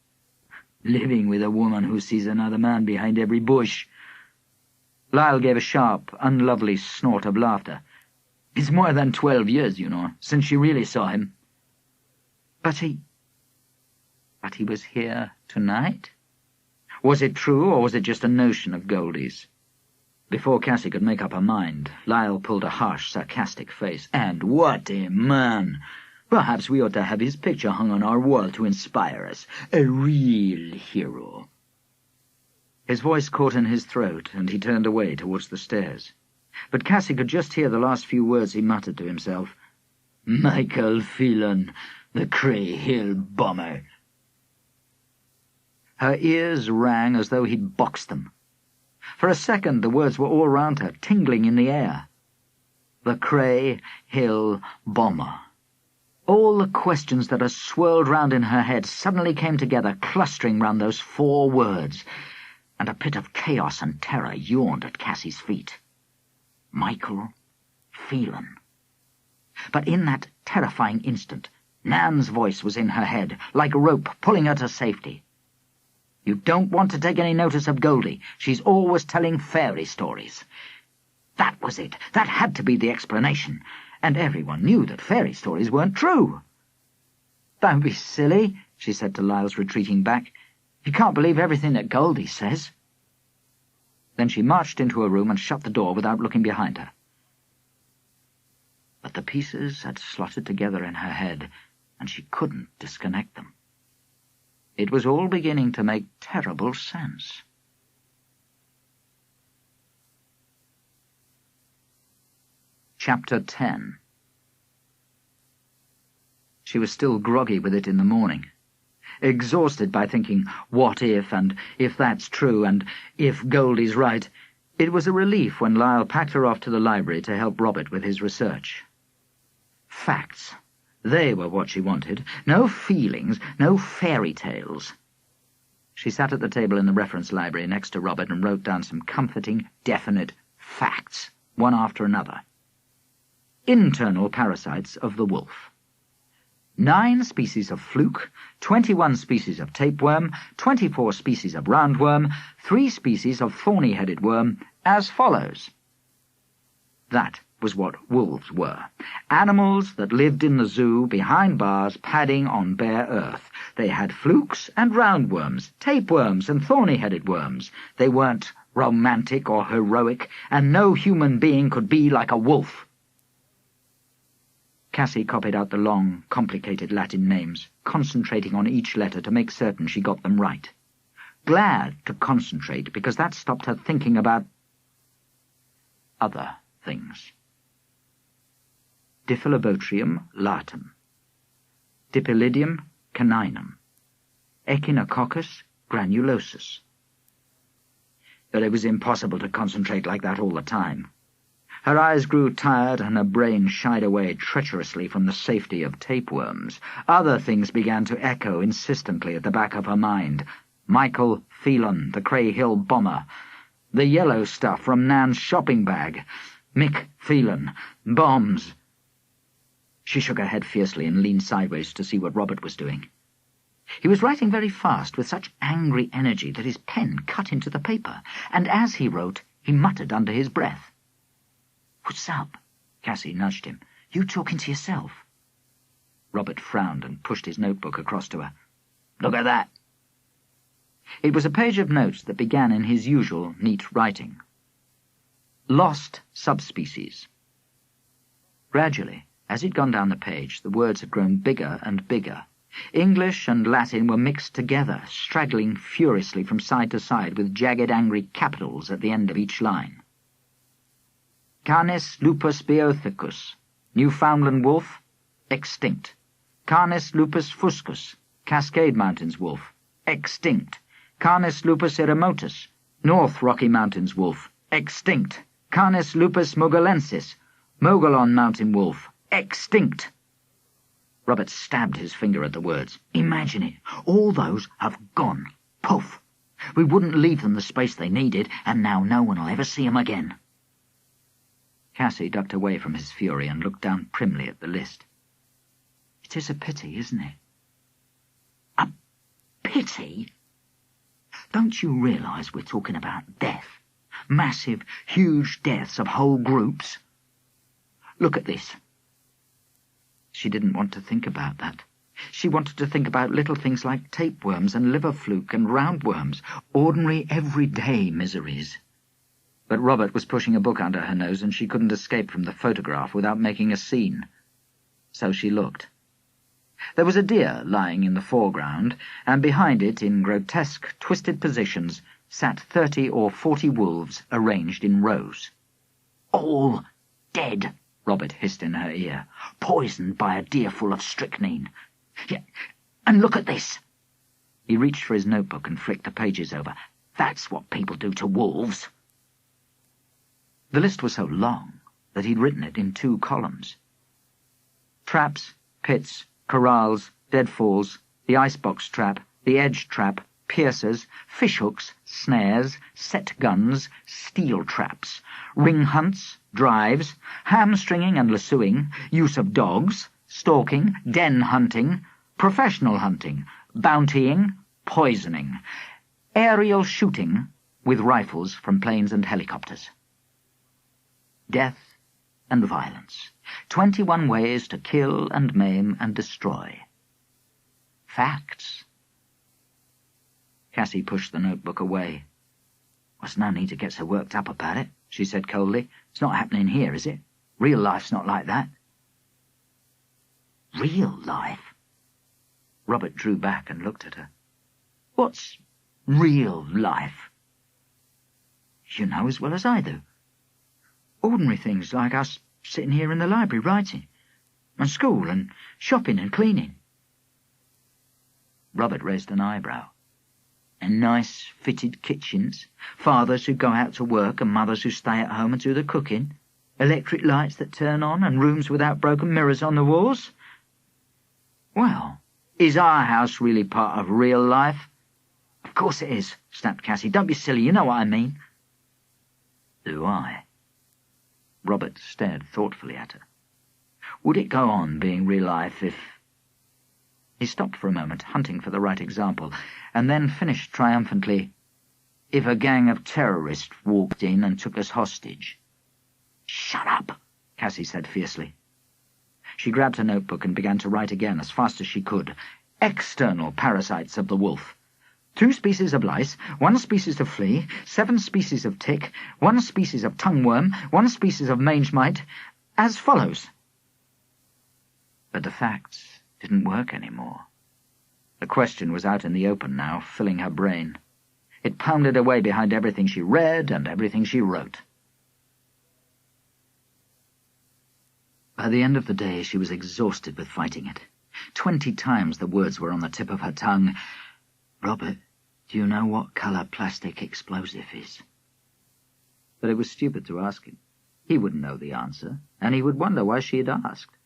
"Living with a woman who sees another man behind every bush." Lyle gave a sharp, unlovely snort of laughter. "It's more than 12 years, you know, since she really saw him." But he was here tonight? Was it true, or was it just a notion of Goldie's? Before Cassy could make up her mind, Lyle pulled a harsh, sarcastic face. "And what a man! Perhaps we ought to have his picture hung on our wall to inspire us. A real hero." His voice caught in his throat, and he turned away towards the stairs. But Cassy could just hear the last few words he muttered to himself. "Michael Phelan, the Cray Hill bomber." Her ears rang as though he'd boxed them. For a second the words were all round her, tingling in the air. The Cray Hill bomber. All the questions that had swirled round in her head suddenly came together, clustering round those 4 words, and a pit of chaos and terror yawned at Cassy's feet. Michael Phelan. But in that terrifying instant, Nan's voice was in her head, like rope pulling her to safety. "You don't want to take any notice of Goldie. She's always telling fairy stories." That was it. That had to be the explanation. And everyone knew that fairy stories weren't true. "Don't be silly," she said to Lyle's retreating back. "You can't believe everything that Goldie says." Then she marched into her room and shut the door without looking behind her. But the pieces had slotted together in her head, and she couldn't disconnect them. It was all beginning to make terrible sense. Chapter 10. She was still groggy with it in the morning, exhausted by thinking, what if, and if that's true, and if Goldie's right. It was a relief when Lyle packed her off to the library to help Robert with his research. Facts. They were what she wanted. No feelings, no fairy tales. She sat at the table in the reference library next to Robert and wrote down some comforting, definite facts, one after another. Internal parasites of the wolf. 9 species of fluke, 21 species of tapeworm, 24 species of roundworm, 3 species of thorny-headed worm, as follows. That was what wolves were. Animals that lived in the zoo, behind bars, padding on bare earth. They had flukes and roundworms, tapeworms and thorny-headed worms. They weren't romantic or heroic, and no human being could be like a wolf. Cassy copied out the long, complicated Latin names, concentrating on each letter to make certain she got them right. Glad to concentrate, because that stopped her thinking about other things. Diphyllobotrium latum, Dipylidium caninum, Echinococcus granulosus. But it was impossible to concentrate like that all the time. Her eyes grew tired and her brain shied away treacherously from the safety of tapeworms. Other things began to echo insistently at the back of her mind. Michael Phelan, the Cray Hill bomber. The yellow stuff from Nan's shopping bag. Mick Phelan. Bombs. She shook her head fiercely and leaned sideways to see what Robert was doing. He was writing very fast, with such angry energy that his pen cut into the paper, and as he wrote, he muttered under his breath. "What's up?" Cassy nudged him. "You talking to yourself?" Robert frowned and pushed his notebook across to her. "Look at that." It was a page of notes that began in his usual neat writing. Lost subspecies. Gradually, as he'd gone down the page, the words had grown bigger and bigger. English and Latin were mixed together, straggling furiously from side to side with jagged, angry capitals at the end of each line. Canis lupus beothicus, Newfoundland wolf, extinct. Canis lupus fuscus, Cascade Mountains wolf, extinct. Canis lupus eremotus, North Rocky Mountains wolf, extinct. Canis lupus mogolensis, Mogollon Mountain wolf, extinct. Robert stabbed his finger at the words. Imagine it. All those have gone. Poof. We wouldn't leave them the space they needed, and now no one will ever see them again. Cassy ducked away from his fury and looked down primly at the list. It is a pity, isn't it? A pity? Don't you realise we're talking about death? Massive, huge deaths of whole groups? Look at this. She didn't want to think about that. She wanted to think about little things like tapeworms and liver fluke and roundworms, ordinary, everyday miseries. But Robert was pushing a book under her nose, and she couldn't escape from the photograph without making a scene. So she looked. There was a deer lying in the foreground, and behind it, in grotesque, twisted positions, sat 30 or 40 wolves arranged in rows. "All dead," Robert hissed in her ear. "Poisoned by a deer full of strychnine. Yeah, and look at this." He reached for his notebook and flicked the pages over. "That's what people do to wolves." The list was so long that he'd written it in 2 columns. Traps, pits, corrals, deadfalls, the icebox trap, the edge trap, piercers, fishhooks, snares, set guns, steel traps, ring hunts, drives, hamstringing and lassoing, use of dogs, stalking, den hunting, professional hunting, bountying, poisoning, aerial shooting with rifles from planes and helicopters. Death and violence. 21 ways to kill and maim and destroy. Facts. Cassy pushed the notebook away. "There's no need to get so worked up about it," she said coldly. "It's not happening here, is it? Real life's not like that." Real life? Robert drew back and looked at her. "What's real life?" "You know as well as I do. Ordinary things like us sitting here in the library writing, and school and shopping and cleaning." Robert raised an eyebrow. "And nice fitted kitchens, fathers who go out to work and mothers who stay at home and do the cooking, electric lights that turn on and rooms without broken mirrors on the walls. Well, is our house really part of real life?" "Of course it is," snapped Cassy. "Don't be silly, you know what I mean." "Do I?" Robert stared thoughtfully at her. Would it go on being real life if... He stopped for a moment, hunting for the right example, and then finished triumphantly, "If a gang of terrorists walked in and took us hostage." "Shut up," Cassy said fiercely. She grabbed her notebook and began to write again as fast as she could. "External parasites of the wolf. 2 species of lice, 1 species of flea, 7 species of tick, 1 species of tongueworm, 1 species of mange mite, as follows." But the facts didn't work anymore. The question was out in the open now, filling her brain. It pounded away behind everything she read and everything she wrote. By the end of the day, she was exhausted with fighting it. 20 times the words were on the tip of her tongue. "Robert, do you know what colour plastic explosive is?" But it was stupid to ask him. He wouldn't know the answer, and he would wonder why she had asked.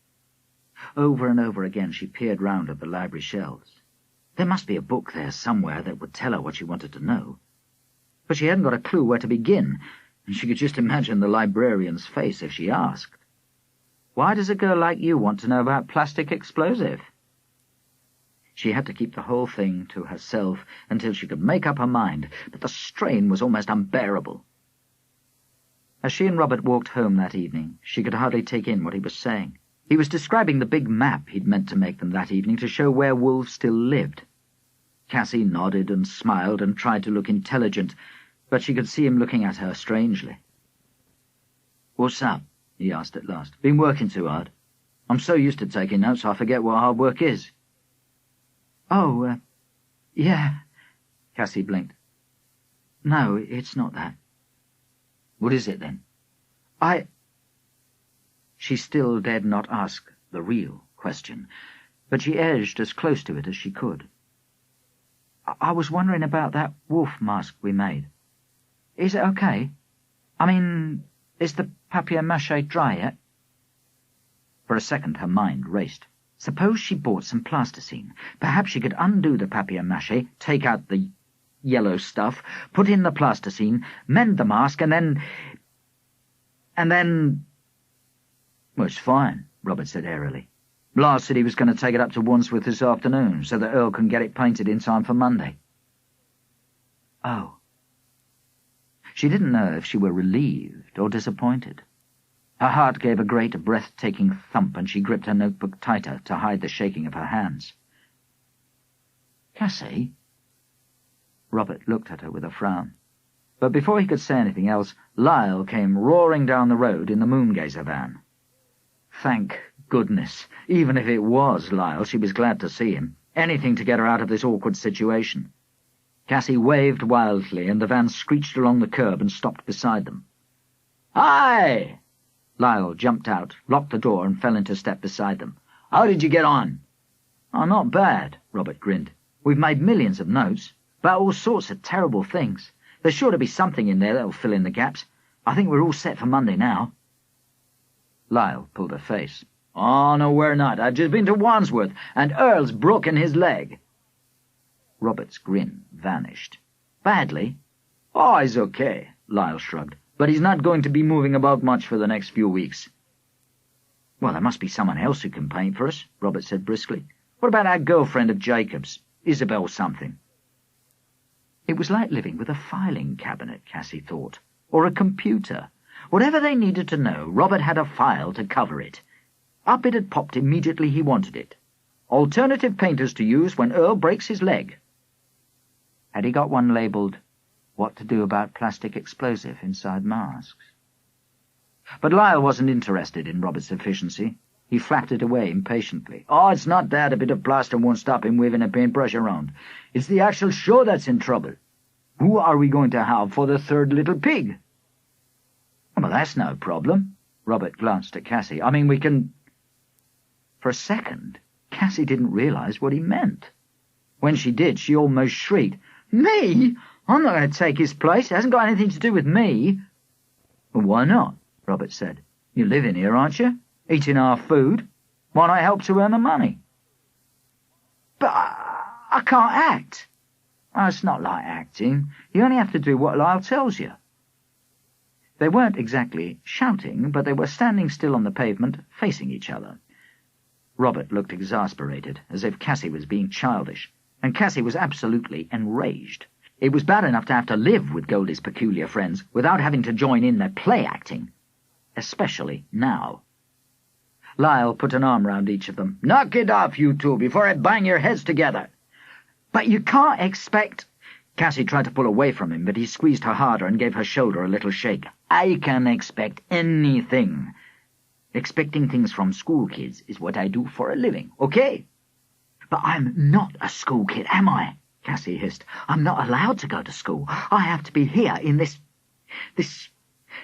Over and over again she peered round at the library shelves. There must be a book there somewhere that would tell her what she wanted to know. But she hadn't got a clue where to begin, and she could just imagine the librarian's face if she asked. "Why does a girl like you want to know about plastic explosive?" She had to keep the whole thing to herself until she could make up her mind, but the strain was almost unbearable. As she and Robert walked home that evening, she could hardly take in what he was saying. He was describing the big map he'd meant to make them that evening to show where wolves still lived. Cassy nodded and smiled and tried to look intelligent, but she could see him looking at her strangely. "What's up?" he asked at last. "Been working too hard? I'm so used to taking notes I forget what hard work is." "Oh, yeah," Cassy blinked. "No, it's not that." "What is it, then?" She still dared not ask the real question, but she edged as close to it as she could. I was wondering about that wolf mask we made. Is it okay? I mean, is the papier-mâché dry yet?" For a second her mind raced. Suppose she bought some plasticine. Perhaps she could undo the papier-mâché, take out the yellow stuff, put in the plasticine, mend the mask, and then... "Well, it's fine," Robert said airily. "Lars said he was going to take it up to Wandsworth this afternoon, so that Earl can get it painted in time for Monday." Oh. She didn't know if she were relieved or disappointed. Her heart gave a great, breathtaking thump, and she gripped her notebook tighter to hide the shaking of her hands. "Cassy?" Robert looked at her with a frown. But before he could say anything else, Lyle came roaring down the road in the Moongazer van. Thank goodness. Even if it was Lyle, she was glad to see him. Anything to get her out of this awkward situation. Cassy waved wildly, and the van screeched along the curb and stopped beside them. "Hi!" Lyle jumped out, locked the door, and fell into step beside them. "How did you get on?" "Oh, not bad," Robert grinned. "We've made millions of notes, about all sorts of terrible things. There's sure to be something in there that'll fill in the gaps. I think we're all set for Monday now." Lyle pulled her face. "Oh, no, we're not. I've just been to Wandsworth, and Earl's broken his leg." Robert's grin vanished. "Badly?" "Oh, he's okay," Lyle shrugged. "But he's not going to be moving about much for the next few weeks." "Well, there must be someone else who can paint for us," Robert said briskly. "What about that girlfriend of Jacob's, Isabel something?" It was like living with a filing cabinet, Cassy thought, or a computer. Whatever they needed to know, Robert had a file to cover it. Up it had popped immediately he wanted it. Alternative painters to use when Earl breaks his leg. Had he got one labelled, "What to do about plastic explosive inside masks"? But Lyle wasn't interested in Robert's efficiency. He flapped it away impatiently. "Oh, it's not that. A bit of plaster won't stop him waving a paintbrush around. It's the actual show that's in trouble. Who are we going to have for the third little pig?" "Well, that's no problem." Robert glanced at Cassy. "I mean, we can—" For a second, Cassy didn't realise what he meant. When she did, she almost shrieked. "Me? I'm not going to take his place. It hasn't got anything to do with me." "Well, why not?" Robert said. "You're living here, aren't you? Eating our food. Why not help to earn the money?" "But I can't act." "Oh, it's not like acting. You only have to do what Lyle tells you." They weren't exactly shouting, but they were standing still on the pavement, facing each other. Robert looked exasperated, as if Cassy was being childish, and Cassy was absolutely enraged. It was bad enough to have to live with Goldie's peculiar friends without having to join in their play-acting, especially now. Lyle put an arm round each of them. "Knock it off, you two, before I bang your heads together." "But you can't expect—" Cassy tried to pull away from him, but he squeezed her harder and gave her shoulder a little shake. "I can expect anything. Expecting things from school kids is what I do for a living, okay?" "But I'm not a school kid, am I?" Cassy hissed. "I'm not allowed to go to school. I have to be here in this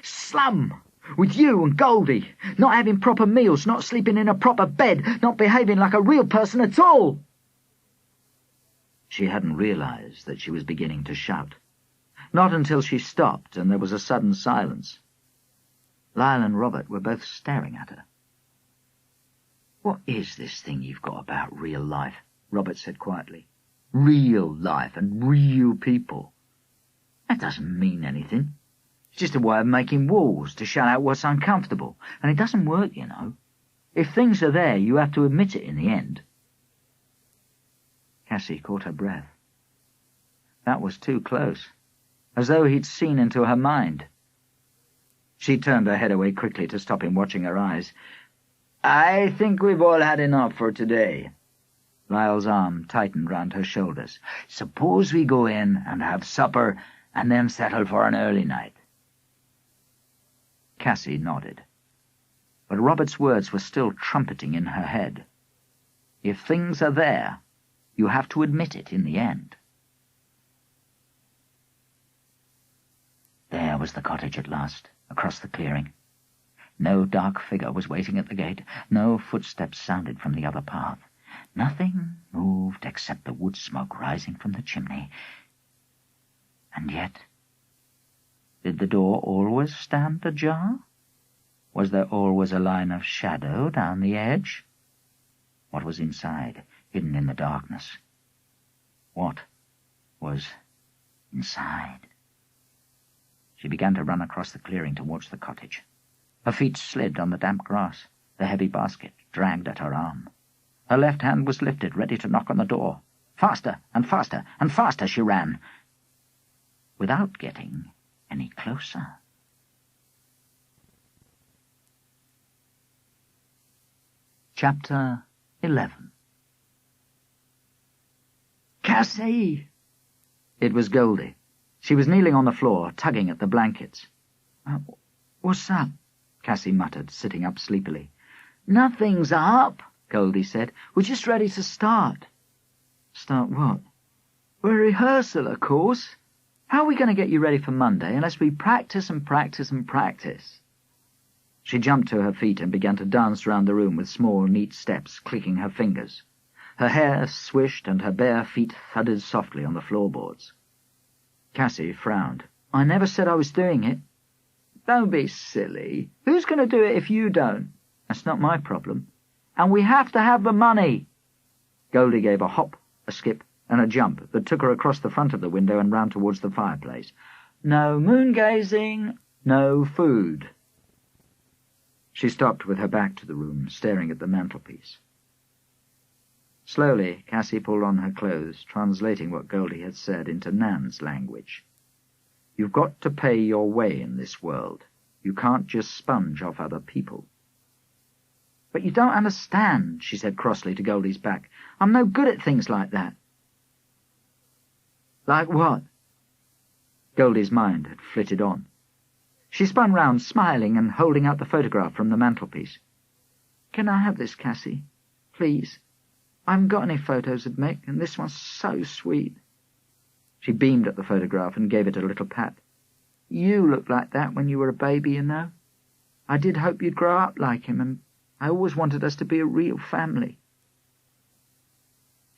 slum with you and Goldie, not having proper meals, not sleeping in a proper bed, not behaving like a real person at all." She hadn't realised that she was beginning to shout. Not until she stopped and there was a sudden silence. Lyle and Robert were both staring at her. "What is this thing you've got about real life?" Robert said quietly. "Real life and real people. That doesn't mean anything. It's just a way of making walls to shut out what's uncomfortable, and it doesn't work, you know. If things are there, you have to admit it in the end." Cassy caught her breath. That was too close, as though he'd seen into her mind. She turned her head away quickly to stop him watching her eyes. "I think we've all had enough for today." Lyle's arm tightened round her shoulders. "Suppose we go in and have supper and then settle for an early night." Cassy nodded. But Robert's words were still trumpeting in her head. If things are there, you have to admit it in the end. There was the cottage at last, across the clearing. No dark figure was waiting at the gate. No footsteps sounded from the other path. Nothing moved except the wood smoke rising from the chimney. And yet, did the door always stand ajar? Was there always a line of shadow down the edge? What was inside, hidden in the darkness? What was inside? She began to run across the clearing towards the cottage. Her feet slid on the damp grass. The heavy basket dragged at her arm. Her left hand was lifted, ready to knock on the door. Faster and faster and faster she ran, without getting any closer. Chapter 11. "Cassy!" It was Goldie. She was kneeling on the floor, tugging at the blankets. "What's up?" Cassy muttered, sitting up sleepily. "Nothing's up," Goldie said. "We're just ready to start." "Start what?" "We're rehearsal, of course. How are we going to get you ready for Monday unless we practice and practice and practice?" She jumped to her feet and began to dance round the room with small, neat steps, clicking her fingers. Her hair swished and her bare feet thudded softly on the floorboards. Cassy frowned. "I never said I was doing it." "Don't be silly. Who's going to do it if you don't?" "That's not my problem." "And we have to have the money." Goldie gave a hop, a skip, and a jump that took her across the front of the window and round towards the fireplace. "No moon-gazing, no food." She stopped with her back to the room, staring at the mantelpiece. Slowly, Cassy pulled on her clothes, translating what Goldie had said into Nan's language. "You've got to pay your way in this world. You can't just sponge off other people." "But you don't understand," she said crossly to Goldie's back. "I'm no good at things like that." "Like what?" Goldie's mind had flitted on. She spun round, smiling and holding out the photograph from the mantelpiece. "Can I have this, Cassy? Please. I haven't got any photos of Mick, and this one's so sweet." She beamed at the photograph and gave it a little pat. "You looked like that when you were a baby, you know. I did hope you'd grow up like him, and I always wanted us to be a real family."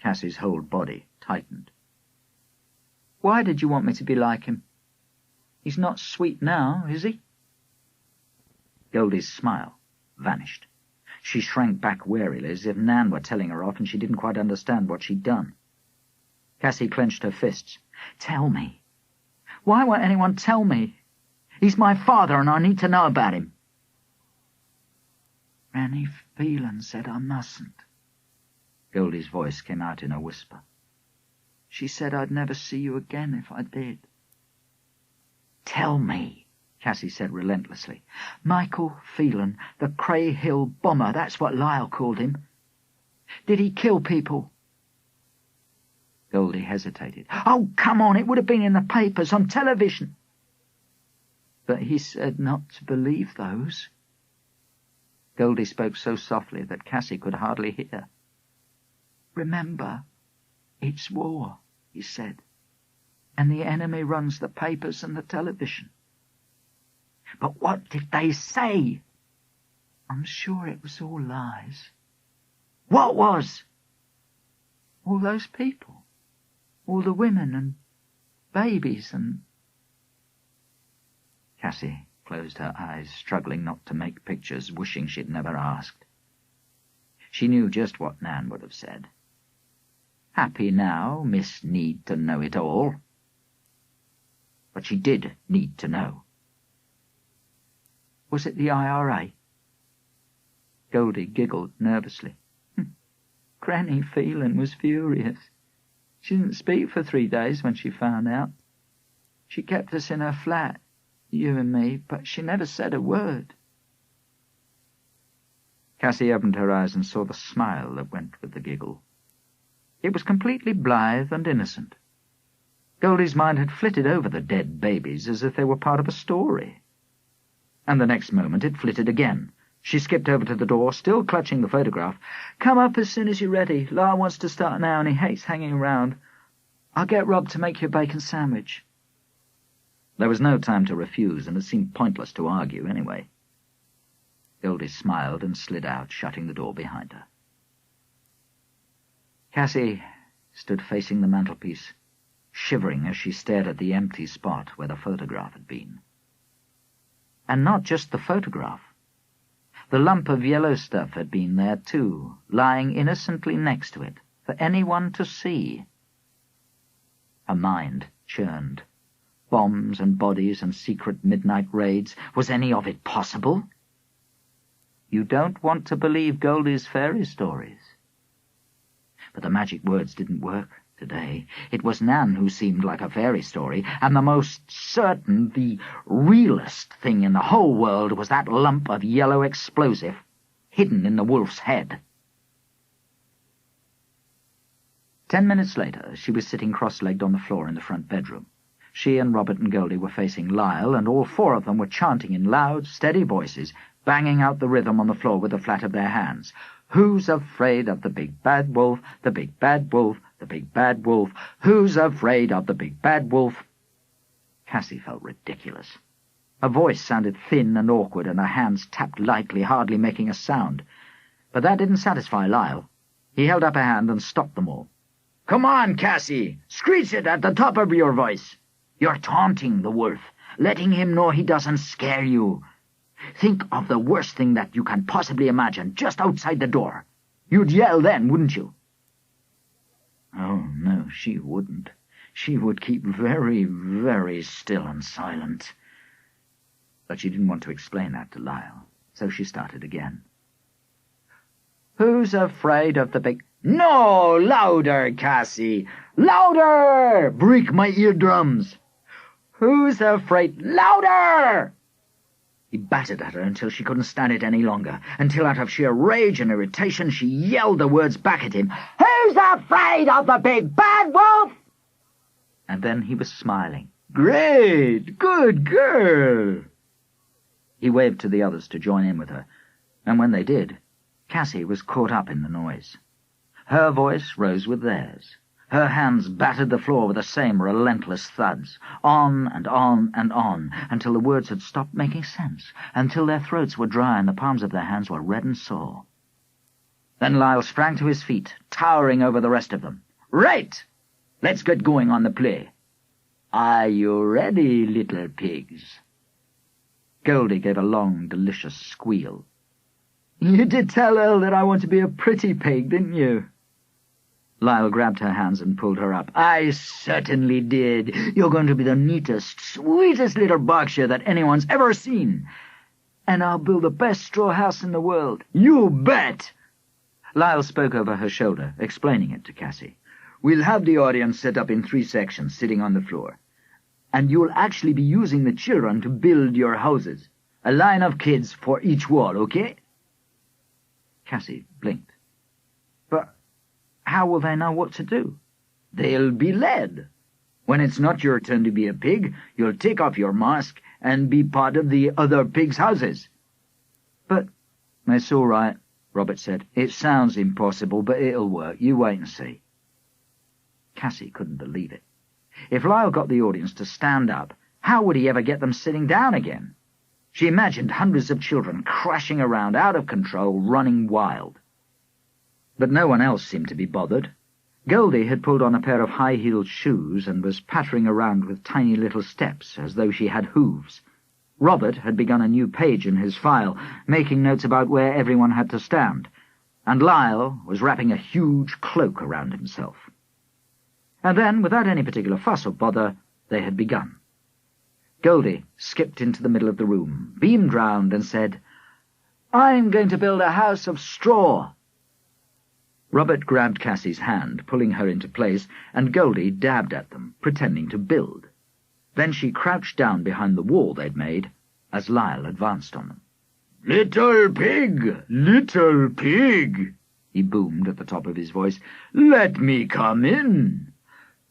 Cassie's whole body tightened. "Why did you want me to be like him? He's not sweet now, is he?" Goldie's smile vanished. She shrank back warily, as if Nan were telling her off and she didn't quite understand what she'd done. Cassie clenched her fists. "Tell me. Why won't anyone tell me? He's my father, and I need to know about him." "Granny Phelan said I mustn't." Goldie's voice came out in a whisper. "She said I'd never see you again if I did." "Tell me," Cassie said relentlessly. "Michael Phelan, the Cray Hill bomber, that's what Lyle called him. Did he kill people?" Goldie hesitated. "Oh, come on, it would have been in the papers, on television." "But he said not to believe those." Goldie spoke so softly that Cassie could hardly hear. "Remember, it's war," he said, "and the enemy runs the papers and the television." "But what did they say?" "I'm sure it was all lies." "What was?" "All those people. All the women and babies and—" Cassie closed her eyes, struggling not to make pictures, wishing she'd never asked. She knew just what Nan would have said. Happy now, Miss Need to know it all. But she did need to know. "Was it the IRA?" Goldie giggled nervously. "Granny Phelan was furious. She didn't speak for 3 days when she found out. She kept us in her flat, you and me, but she never said a word." Cassie opened her eyes and saw the smile that went with the giggle. It was completely blithe and innocent. Goldie's mind had flitted over the dead babies as if they were part of a story. And the next moment it flitted again. She skipped over to the door, still clutching the photograph. "Come up as soon as you're ready. Lyle wants to start now, and he hates hanging around. I'll get Rob to make you a bacon sandwich." There was no time to refuse, and it seemed pointless to argue anyway. Goldie smiled and slid out, shutting the door behind her. Cassie stood facing the mantelpiece, shivering as she stared at the empty spot where the photograph had been. And not just the photograph. The lump of yellow stuff had been there too, lying innocently next to it, for anyone to see. Her mind churned. Bombs and bodies and secret midnight raids. Was any of it possible? You don't want to believe Goldie's fairy stories. But the magic words didn't work today. It was Nan who seemed like a fairy story, and the most certain, the realest thing in the whole world was that lump of yellow explosive hidden in the wolf's head. 10 minutes later, she was sitting cross-legged on the floor in the front bedroom. She and Robert and Goldie were facing Lyle, and all 4 of them were chanting in loud, steady voices, banging out the rhythm on the floor with the flat of their hands. "Who's afraid of the big bad wolf, the big bad wolf, the big bad wolf? Who's afraid of the big bad wolf?" Cassie felt ridiculous. Her voice sounded thin and awkward, and her hands tapped lightly, hardly making a sound. But that didn't satisfy Lyle. He held up a hand and stopped them all. "Come on, Cassie! Screech it at the top of your voice! You're taunting the wolf, letting him know he doesn't scare you. Think of the worst thing that you can possibly imagine just outside the door. You'd yell then, wouldn't you?" Oh, no, she wouldn't. She would keep very, very still and silent. But she didn't want to explain that to Lyle, so she started again. "Who's afraid of the big—" "No! Louder, Cassie! Louder! Break my eardrums! Who's afraid—" "Louder!" He battered at her until she couldn't stand it any longer, until out of sheer rage and irritation she yelled the words back at him. "Who's afraid of the big bad wolf?" And then he was smiling. "Great! Good girl!" He waved to the others to join in with her, and when they did, Cassie was caught up in the noise. Her voice rose with theirs. Her hands battered the floor with the same relentless thuds, on and on and on, until the words had stopped making sense, until their throats were dry and the palms of their hands were red and sore. Then Lyle sprang to his feet, towering over the rest of them. "Right! Let's get going on the play. Are you ready, little pigs?" Goldie gave a long, delicious squeal. "You did tell Earl that I want to be a pretty pig, didn't you?" Lyle grabbed her hands and pulled her up. "I certainly did. You're going to be the neatest, sweetest little Berkshire that anyone's ever seen. And I'll build the best straw house in the world. You bet!" Lyle spoke over her shoulder, explaining it to Cassy. "We'll have the audience set up in 3 sections, sitting on the floor. And you'll actually be using the children to build your houses. A line of kids for each wall, okay?" Cassy blinked. "But how will they know what to do?" "They'll be led. When it's not your turn to be a pig, you'll take off your mask and be part of the other pigs' houses." "But—" "It's all right," Robert said. "It sounds impossible, but it'll work. You wait and see." Cassy couldn't believe it. If Lyle got the audience to stand up, how would he ever get them sitting down again? She imagined hundreds of children crashing around, out of control, running wild. But no one else seemed to be bothered. Goldie had pulled on a pair of high-heeled shoes and was pattering around with tiny little steps, as though she had hooves. Robert had begun a new page in his file, making notes about where everyone had to stand, and Lyle was wrapping a huge cloak around himself. And then, without any particular fuss or bother, they had begun. Goldie skipped into the middle of the room, beamed round, and said, "I'm going to build a house of straw." Robert grabbed Cassy's hand, pulling her into place, and Goldie dabbed at them, pretending to build. Then she crouched down behind the wall they'd made, as Lyle advanced on them. "Little pig! Little pig!" he boomed at the top of his voice. "Let me come in."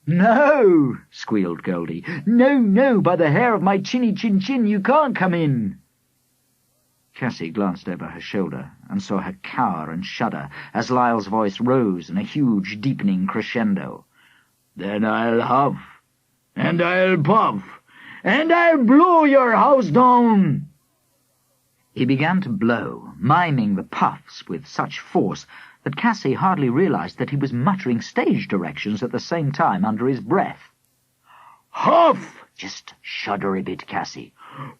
"No," squealed Goldie. "No, no, by the hair of my chinny chin chin, you can't come in." Cassy glanced over her shoulder and saw her cower and shudder as Lyle's voice rose in a huge, deepening crescendo. "Then I'll huff, and I'll puff, and I'll blow your house down." He began to blow, miming the puffs with such force that Cassy hardly realized that he was muttering stage directions at the same time under his breath. "Huff! Just shudder a bit, Cassy.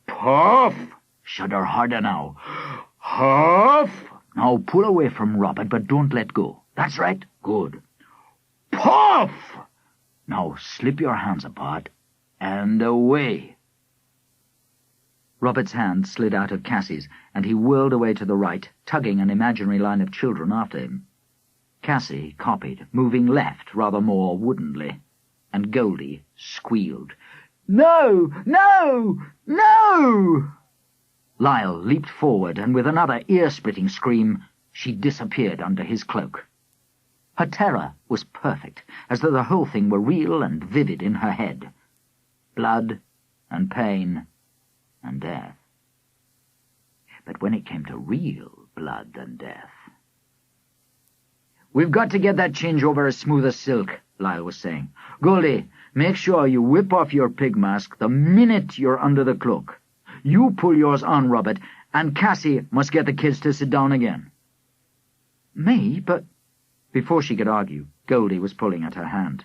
Puff! Shudder harder now. Huff! Now pull away from Robert, but don't let go. That's right. Good. Puff! Now slip your hands apart, and away." Robert's hand slid out of Cassy's, and he whirled away to the right, tugging an imaginary line of children after him. Cassy copied, moving left rather more woodenly, and Goldie squealed, "No! No! No!" Lyle leaped forward, and with another ear-splitting scream, she disappeared under his cloak. Her terror was perfect, as though the whole thing were real and vivid in her head. Blood and pain and death. But when it came to real blood and death... "We've got to get that change over as smooth as silk," Lyle was saying. "Goldie, make sure you whip off your pig mask the minute you're under the cloak. You pull yours on, Robert, and Cassy must get the kids to sit down again." "Me? But—" Before she could argue, Goldie was pulling at her hand.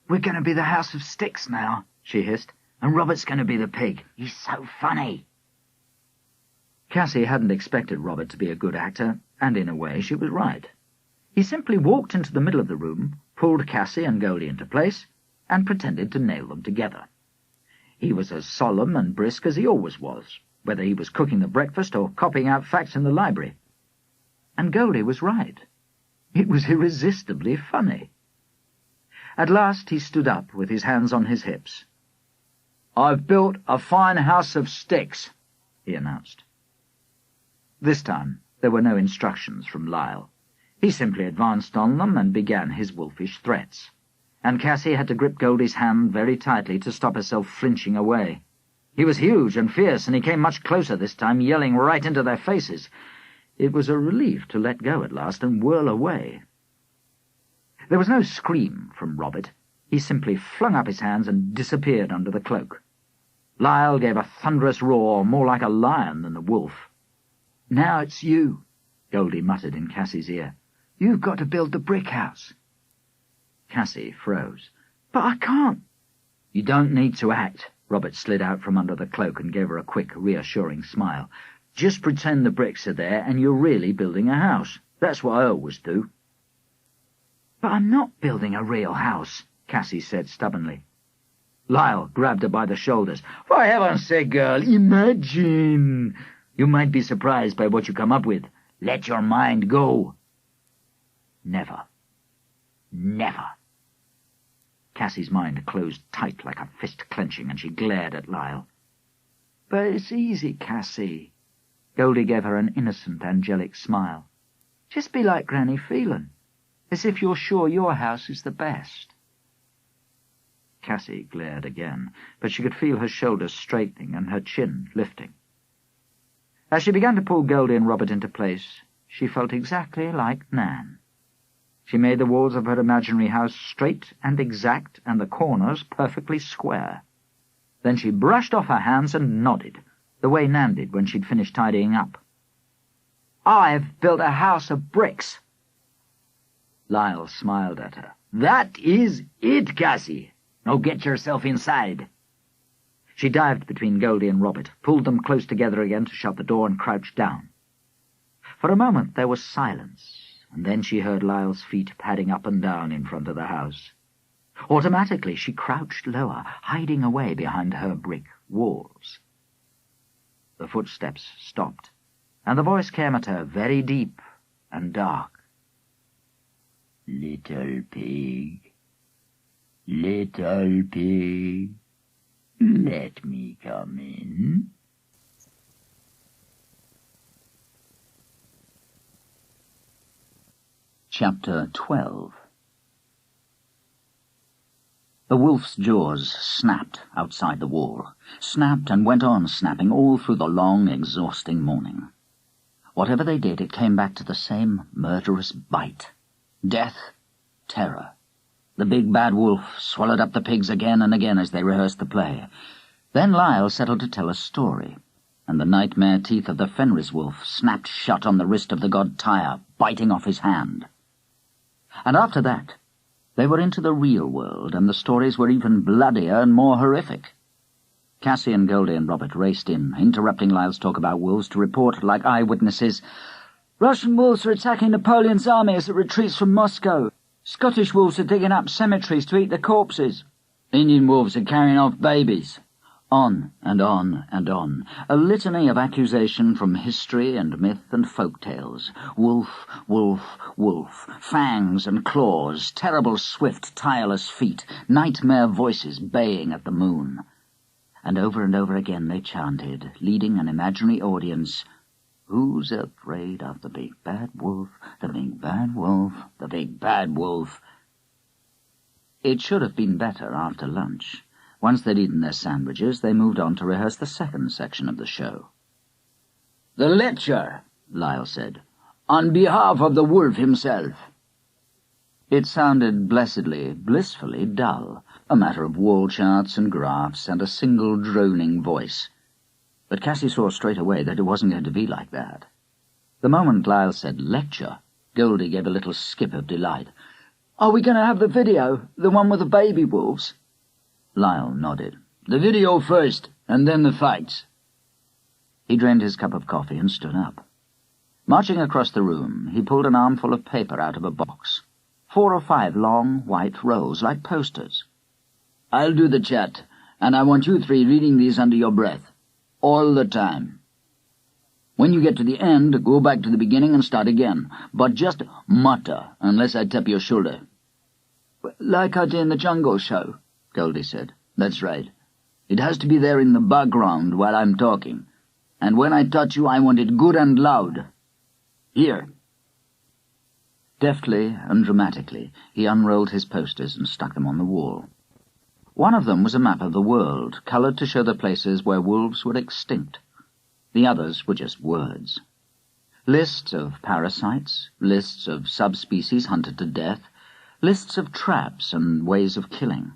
"We're going to be the House of Sticks now," she hissed, "and Robert's going to be the pig. He's so funny." Cassy hadn't expected Robert to be a good actor, and in a way she was right. He simply walked into the middle of the room, pulled Cassy and Goldie into place, and pretended to nail them together. He was as solemn and brisk as he always was, whether he was cooking the breakfast or copying out facts in the library. And Goldie was right. It was irresistibly funny. At last he stood up with his hands on his hips. "I've built a fine house of sticks," he announced. This time there were no instructions from Lyle. He simply advanced on them and began his wolfish threats, and Cassy had to grip Goldie's hand very tightly to stop herself flinching away. He was huge and fierce, and he came much closer this time, yelling right into their faces. It was a relief to let go at last and whirl away. There was no scream from Robert. He simply flung up his hands and disappeared under the cloak. Lyle gave a thunderous roar, more like a lion than a wolf. "Now it's you," Goldie muttered in Cassie's ear. "You've got to build the brick house." Cassy froze. "But I can't." "You don't need to act." Robert slid out from under the cloak and gave her a quick, reassuring smile. "Just pretend the bricks are there and you're really building a house. That's what I always do." "But I'm not building a real house," Cassy said stubbornly. Lyle grabbed her by the shoulders. "For heaven's sake, girl, imagine! You might be surprised by what you come up with. Let your mind go." "Never. Never." Cassy's mind closed tight like a fist clenching, and she glared at Lyle. "But it's easy, Cassy." Goldie gave her an innocent, angelic smile. "Just be like Granny Phelan, as if you're sure your house is the best." Cassy glared again, but she could feel her shoulders straightening and her chin lifting. As she began to pull Goldie and Robert into place, she felt exactly like Nan. She made the walls of her imaginary house straight and exact, and the corners perfectly square. Then she brushed off her hands and nodded, the way Nan did when she'd finished tidying up. "I've built a house of bricks." Lyle smiled at her. "That is it, Cassy. Now get yourself inside." She dived between Goldie and Robert, pulled them close together again to shut the door, and crouched down. For a moment there was silence, and then she heard Lyle's feet padding up and down in front of the house. Automatically she crouched lower, hiding away behind her brick walls. The footsteps stopped, and the voice came at her very deep and dark. "Little pig, little pig, let me come in." Chapter 12. The wolf's jaws snapped outside the wall, snapped and went on snapping all through the long, exhausting morning. Whatever they did, it came back to the same murderous bite. Death, terror. The big bad wolf swallowed up the pigs again and again as they rehearsed the play. Then Lyle settled to tell a story, and the nightmare teeth of the Fenris wolf snapped shut on the wrist of the god Tyre, biting off his hand. And after that, they were into the real world, and the stories were even bloodier and more horrific. Cassy and Goldie and Robert raced in, interrupting Lyle's talk about wolves to report, like eyewitnesses, "Russian wolves are attacking Napoleon's army as it retreats from Moscow. Scottish wolves are digging up cemeteries to eat the corpses. Indian wolves are carrying off babies." On and on and on, a litany of accusation from history and myth and folk tales. Wolf, wolf, wolf, fangs and claws, terrible swift, tireless feet, nightmare voices baying at the moon. And over again they chanted, leading an imaginary audience, "Who's afraid of the big bad wolf, the big bad wolf, the big bad wolf?" It should have been better after lunch. Once they'd eaten their sandwiches, they moved on to rehearse the second section of the show. "The lecture," Lyle said, "on behalf of the wolf himself." It sounded blessedly, blissfully dull, a matter of wall charts and graphs and a single droning voice. But Cassy saw straight away that it wasn't going to be like that. The moment Lyle said lecture, Goldie gave a little skip of delight. "Are we going to have the video, the one with the baby wolves?" Lyle nodded. "The video first, and then the fights." He drained his cup of coffee and stood up. Marching across the room, he pulled an armful of paper out of a box. 4 or 5 long, white rolls, like posters. "I'll do the chat, and I want you 3 reading these under your breath. All the time. When you get to the end, go back to the beginning and start again. But just mutter, unless I tap your shoulder." "Like I did in the Jungle Show," Goldie said. "That's right. It has to be there in the background while I'm talking. And when I touch you, I want it good and loud. Here." Deftly and dramatically, he unrolled his posters and stuck them on the wall. One of them was a map of the world, coloured to show the places where wolves were extinct. The others were just words. Lists of parasites, lists of subspecies hunted to death, Lists of traps and ways of killing.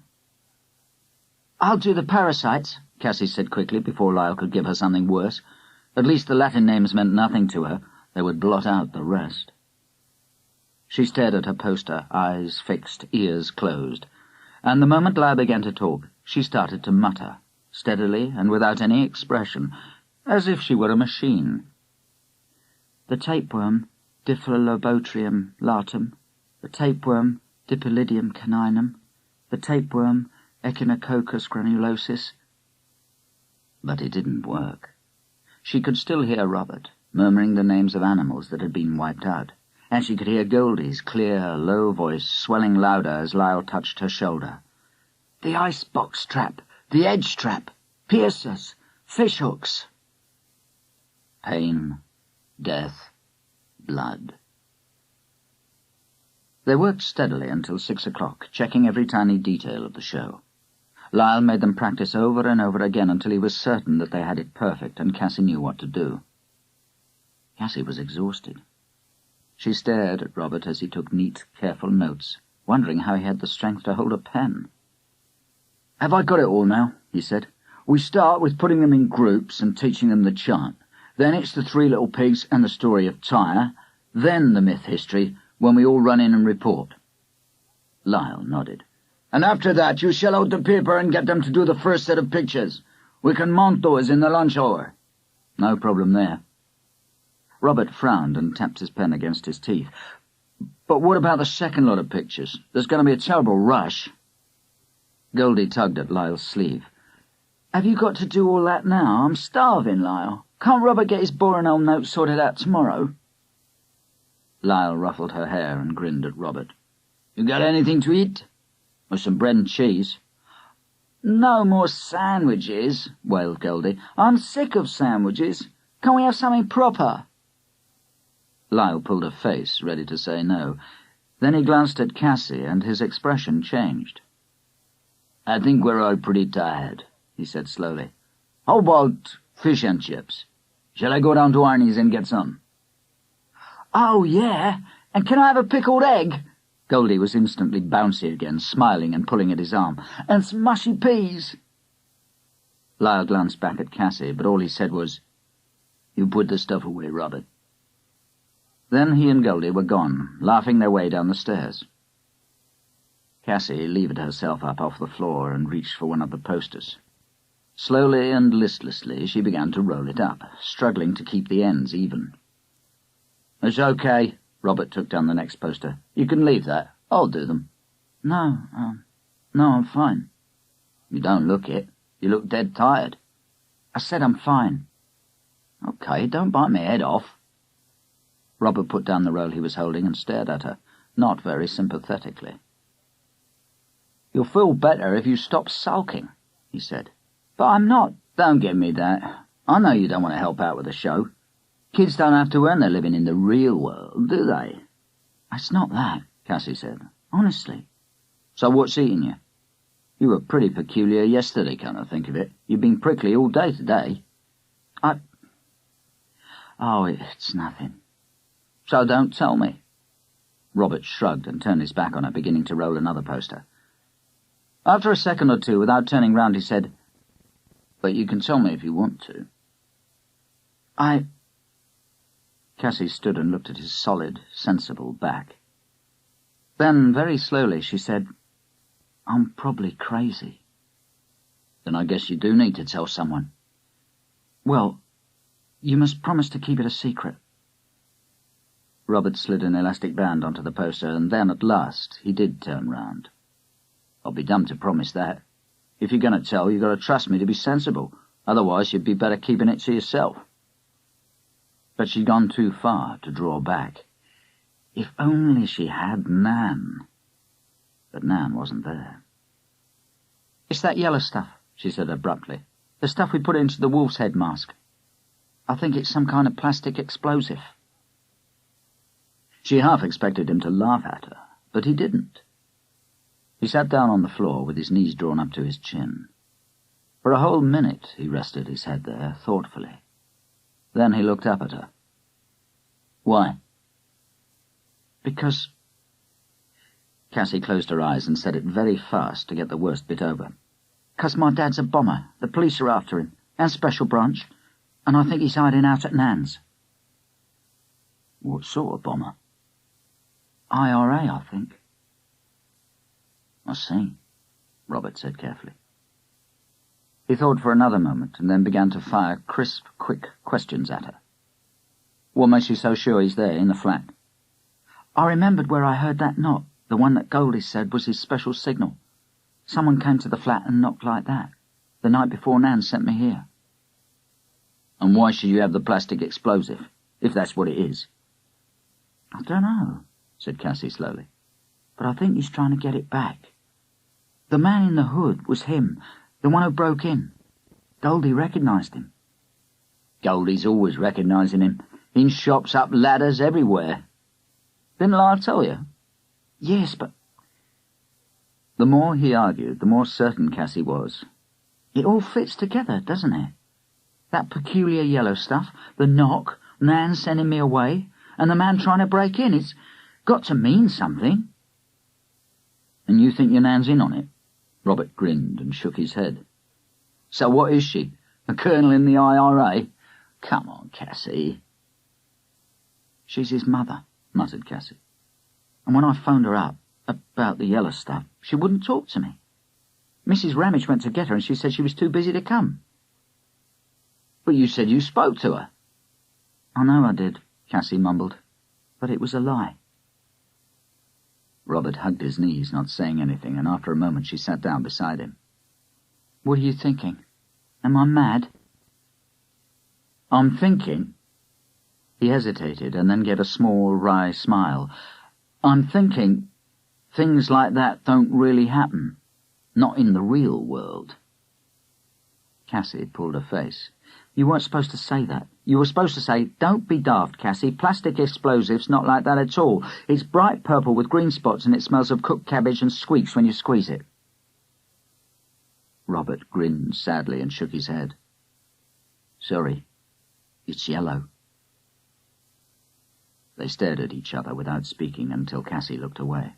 "I'll do the parasites," Cassy said quickly before Lyle could give her something worse. At least the Latin names meant nothing to her. They would blot out the rest. She stared at her poster, eyes fixed, ears closed, and the moment Lyle began to talk, she started to mutter, steadily and without any expression, as if she were a machine. "The tapeworm, Diphyllobotrium latum, the tapeworm, Dipylidium caninum, the tapeworm, Echinococcus granulosus." But it didn't work. She could still hear Robert, murmuring the names of animals that had been wiped out, and she could hear Goldie's clear, low voice swelling louder as Lyle touched her shoulder. "The icebox trap, the edge trap, piercers, fishhooks." Pain, death, blood. They worked steadily until 6 o'clock, checking every tiny detail of the show. Lyle made them practice over and over again until he was certain that they had it perfect and Cassy knew what to do. Cassy was exhausted. She stared at Robert as he took neat, careful notes, wondering how he had the strength to hold a pen. "Have I got it all now?" he said. "We start with putting them in groups and teaching them the chant. Then it's the Three Little Pigs and the story of Tyre. Then the myth history, when we all run in and report." Lyle nodded. "And after that you shell out the paper and get them to do the first set of pictures. We can mount those in the lunch hour." "No problem there." Robert frowned and tapped his pen against his teeth. "But what about the second lot of pictures? There's going to be a terrible rush." Goldie tugged at Lyle's sleeve. "Have you got to do all that now? I'm starving, Lyle. Can't Robert get his boring old notes sorted out tomorrow?" Lyle ruffled her hair and grinned at Robert. "You got anything to eat? Or some bread and cheese?" "No more sandwiches," wailed Goldie. "I'm sick of sandwiches. Can't we have something proper?" Lyle pulled a face, ready to say no. Then he glanced at Cassy, and his expression changed. "I think we're all pretty tired," he said slowly. "How about fish and chips? Shall I go down to Arnie's and get some?" "Oh, yeah, and can I have a pickled egg?" Goldie was instantly bouncy again, smiling and pulling at his arm. "And some mushy peas." Lyle glanced back at Cassy, but all he said was, "You put the stuff away, Robert." Then he and Goldie were gone, laughing their way down the stairs. Cassy levered herself up off the floor and reached for one of the posters. Slowly and listlessly she began to roll it up, struggling to keep the ends even. "It's okay." Robert took down the next poster. "You can leave that. I'll do them." No, I'm fine." "You don't look it. You look dead tired." "I said I'm fine." "Okay, don't bite my head off." Robert put down the roll he was holding and stared at her, not very sympathetically. "You'll feel better if you stop sulking," he said. "But I'm not." "Don't give me that. I know you don't want to help out with the show. Kids don't have to earn their living in the real world, do they?" "It's not that," Cassy said. "Honestly." "So what's eating you? You were pretty peculiar yesterday, come to think of it. You've been prickly all day today." "Oh, it's nothing." "So don't tell me." Robert shrugged and turned his back on her, beginning to roll another poster. After a second or two, without turning round, he said, "But you can tell me if you want to." Cassy stood and looked at his solid, sensible back. Then, very slowly, she said, "I'm probably crazy." "Then I guess you do need to tell someone." "Well, you must promise to keep it a secret." Robert slid an elastic band onto the poster, and then, at last, he did turn round. "I'll be dumb to promise that. If you're going to tell, you've got to trust me to be sensible. Otherwise, you'd be better keeping it to yourself." But she'd gone too far to draw back. If only she had Nan. But Nan wasn't there. "It's that yellow stuff," she said abruptly. "The stuff we put into the wolf's head mask. I think it's some kind of plastic explosive." She half expected him to laugh at her, but he didn't. He sat down on the floor with his knees drawn up to his chin. For a whole minute he rested his head there, thoughtfully. Then he looked up at her. "Why?" "Because Cassy closed her eyes and said it very fast to get the worst bit over. "'Cause my dad's a bomber. The police are after him, and Special Branch, and I think he's hiding out at Nan's." "What sort of bomber?" "IRA, I think." "I see," Robert said carefully. He thought for another moment and then began to fire crisp, quick questions at her. "What makes you so sure he's there, in the flat?" "I remembered where I heard that knock, the one that Goldie said was his special signal. Someone came to the flat and knocked like that, the night before Nan sent me here." "And why should you have the plastic explosive, if that's what it is?" "I don't know," said Cassy slowly, "but I think he's trying to get it back. The man in the hood was him, the one who broke in. Goldie recognised him." "Goldie's always recognising him, in shops, up ladders, everywhere. Didn't Lyle tell you?" "Yes, but—" The more he argued, the more certain Cassy was. "It all fits together, doesn't it? That peculiar yellow stuff, the knock, Nan sending me away, and the man trying to break in. It's got to mean something." "And you think your Nan's in on it?" Robert grinned and shook his head. "So what is she? A colonel in the IRA? Come on, Cassy." "She's his mother," muttered Cassy. "And when I phoned her up about the yellow stuff, she wouldn't talk to me. Mrs. Ramage went to get her and she said she was too busy to come." "But you said you spoke to her." "I know I did," Cassy mumbled, "but it was a lie." Robert hugged his knees, not saying anything, and after a moment she sat down beside him. "What are you thinking? Am I mad?" "I'm thinking—" He hesitated and then gave a small, wry smile. "I'm thinking things like that don't really happen. Not in the real world." Cassy pulled her face. "You weren't supposed to say that. You were supposed to say, 'Don't be daft, Cassy. Plastic explosives not like that at all. It's bright purple with green spots and it smells of cooked cabbage and squeaks when you squeeze it.'" Robert grinned sadly and shook his head. "Sorry, it's yellow." They stared at each other without speaking until Cassy looked away.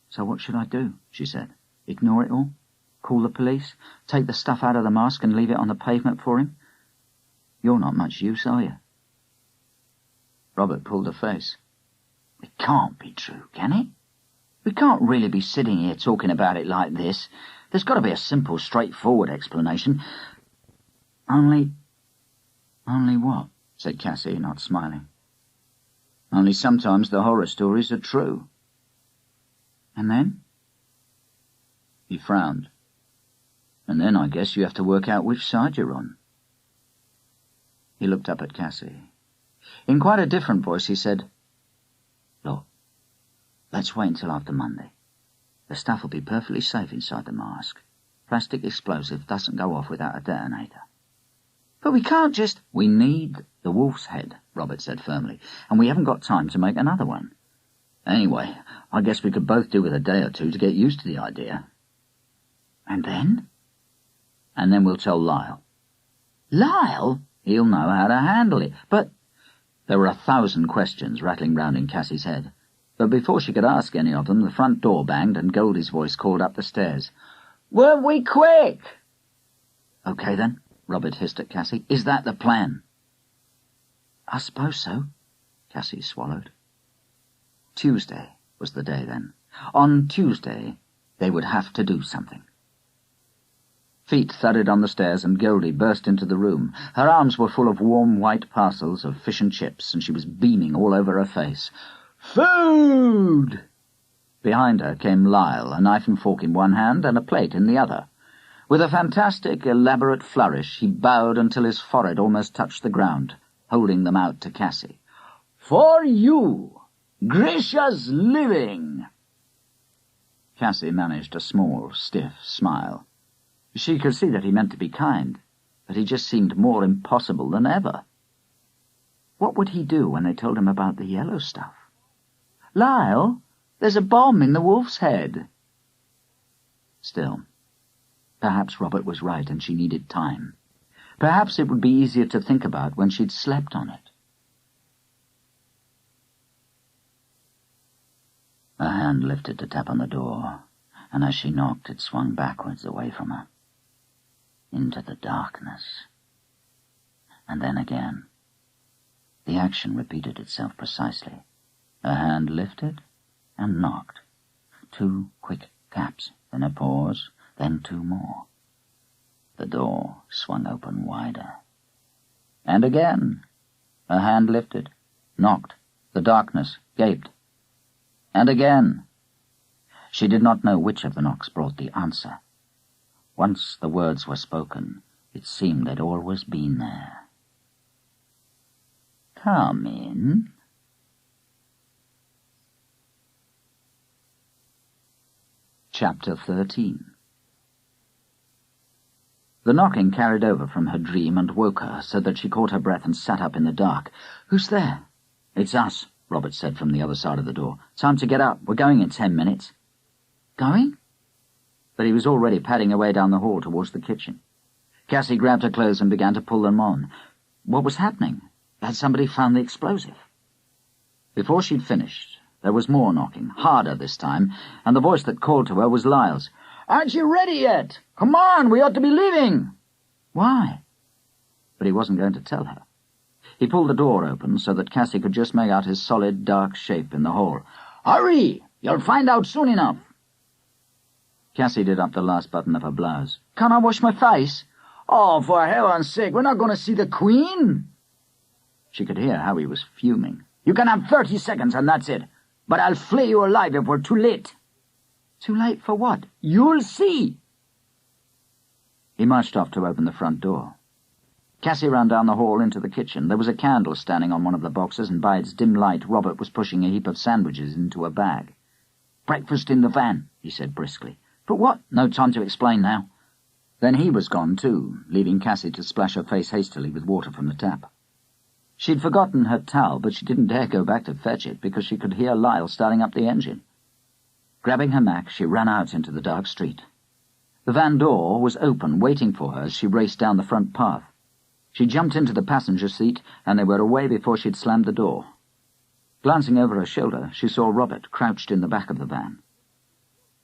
"So what should I do?" she said. "Ignore it all? Call the police? Take the stuff out of the mask and leave it on the pavement for him? You're not much use, are you?" Robert pulled a face. "It can't be true, can it? We can't really be sitting here talking about it like this. There's got to be a simple, straightforward explanation. Only what?" said Cassy, not smiling. "Only sometimes the horror stories are true." "And then?" He frowned. "And then I guess you have to work out which side you're on." He looked up at Cassy. In quite a different voice he said, "Look, let's wait until after Monday. The stuff will be perfectly safe inside the mask. Plastic explosive doesn't go off without a detonator." "But we can't just—" "We need the wolf's head," Robert said firmly, "and we haven't got time to make another one. Anyway, I guess we could both do with a day or two to get used to the idea." "And then?" "And then we'll tell Lyle." "Lyle? He'll know how to handle it, but—" There were 1,000 questions rattling round in Cassy's head, but before she could ask any of them, the front door banged and Goldie's voice called up the stairs. "Weren't we quick?" "Okay then," Robert hissed at Cassy. "Is that the plan?" "I suppose so," Cassy swallowed. Tuesday was the day then. On Tuesday they would have to do something. Feet thudded on the stairs and Goldie burst into the room. Her arms were full of warm white parcels of fish and chips, and she was beaming all over her face. "Food!" Behind her came Lyle, a knife and fork in one hand and a plate in the other. With a fantastic, elaborate flourish, he bowed until his forehead almost touched the ground, holding them out to Cassy. "For you! Gracious living!" Cassy managed a small, stiff smile. She could see that he meant to be kind, but he just seemed more impossible than ever. What would he do when they told him about the yellow stuff? "Lyle, there's a bomb in the wolf's head." Still, perhaps Robert was right and she needed time. Perhaps it would be easier to think about when she'd slept on it. A hand hand lifted to tap on the door, and as she knocked, it swung backwards away from her, into the darkness. And then again. The action repeated itself precisely. Her hand lifted and knocked. 2 quick taps, then a pause, then 2 more. The door swung open wider. And again. Her hand lifted, knocked. The darkness gaped. And again. She did not know which of the knocks brought the answer. Once the words were spoken, it seemed they'd always been there. "Come in." Chapter 13. The knocking carried over from her dream and woke her, so that she caught her breath and sat up in the dark. "Who's there?" "It's us," Robert said from the other side of the door. "Time to get up. We're going in 10 minutes. "Going?" But he was already padding away down the hall towards the kitchen. Cassy grabbed her clothes and began to pull them on. What was happening? Had somebody found the explosive? Before she'd finished, there was more knocking, harder this time, and the voice that called to her was Lyle's. "Aren't you ready yet? Come on, we ought to be leaving." "Why?" But he wasn't going to tell her. He pulled the door open so that Cassy could just make out his solid, dark shape in the hall. "Hurry! You'll find out soon enough." Cassy did up the last button of her blouse. "Can't I wash my face?" "Oh, for heaven's sake, we're not going to see the Queen." She could hear how he was fuming. "You can have 30 seconds and that's it. But I'll flay you alive if we're too late." "Too late for what?" "You'll see." He marched off to open the front door. Cassy ran down the hall into the kitchen. There was a candle standing on one of the boxes, and by its dim light Robert was pushing a heap of sandwiches into a bag. "Breakfast in the van," he said briskly. "But what?" "No time to explain now." Then he was gone too, leaving Cassy to splash her face hastily with water from the tap. She'd forgotten her towel, but she didn't dare go back to fetch it because she could hear Lyle starting up the engine. Grabbing her Mac, she ran out into the dark street. The van door was open, waiting for her as she raced down the front path. She jumped into the passenger seat, and they were away before she'd slammed the door. Glancing over her shoulder, she saw Robert crouched in the back of the van.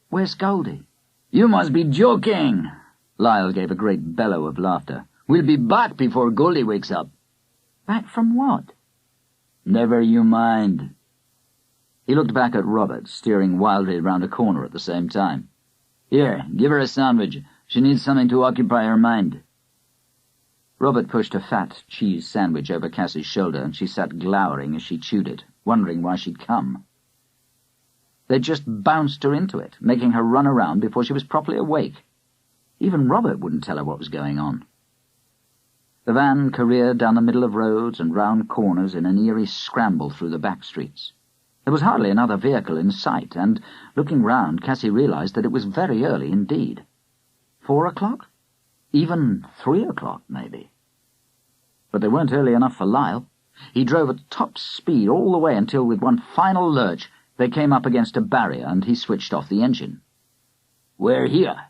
"Where's Goldie?" "You must be joking!" Lyle gave a great bellow of laughter. "We'll be back before Goldie wakes up." "Back from what?" "Never you mind." He looked back at Robert, steering wildly round a corner at the same time. "Here, give her a sandwich. She needs something to occupy her mind." Robert pushed a fat cheese sandwich over Cassy's shoulder, and she sat glowering as she chewed it, wondering why she'd come. They'd just bounced her into it, making her run around before she was properly awake. Even Robert wouldn't tell her what was going on. The van careered down the middle of roads and round corners in an eerie scramble through the back streets. There was hardly another vehicle in sight, and, looking round, Cassy realized that it was very early indeed. 4 o'clock? Even 3 o'clock, maybe. But they weren't early enough for Lyle. He drove at top speed all the way until, with one final lurch, they came up against a barrier, and he switched off the engine. "We're here."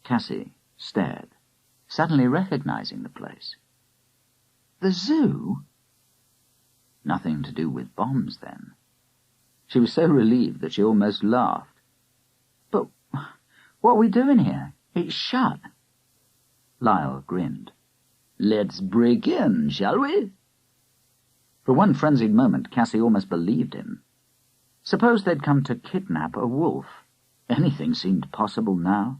Cassy stared, suddenly recognizing the place. The zoo? Nothing to do with bombs, then. She was so relieved that she almost laughed. "But what are we doing here? It's shut." Lyle grinned. "Let's break in, shall we?" For one frenzied moment, Cassy almost believed him. Suppose they'd come to kidnap a wolf. Anything seemed possible now.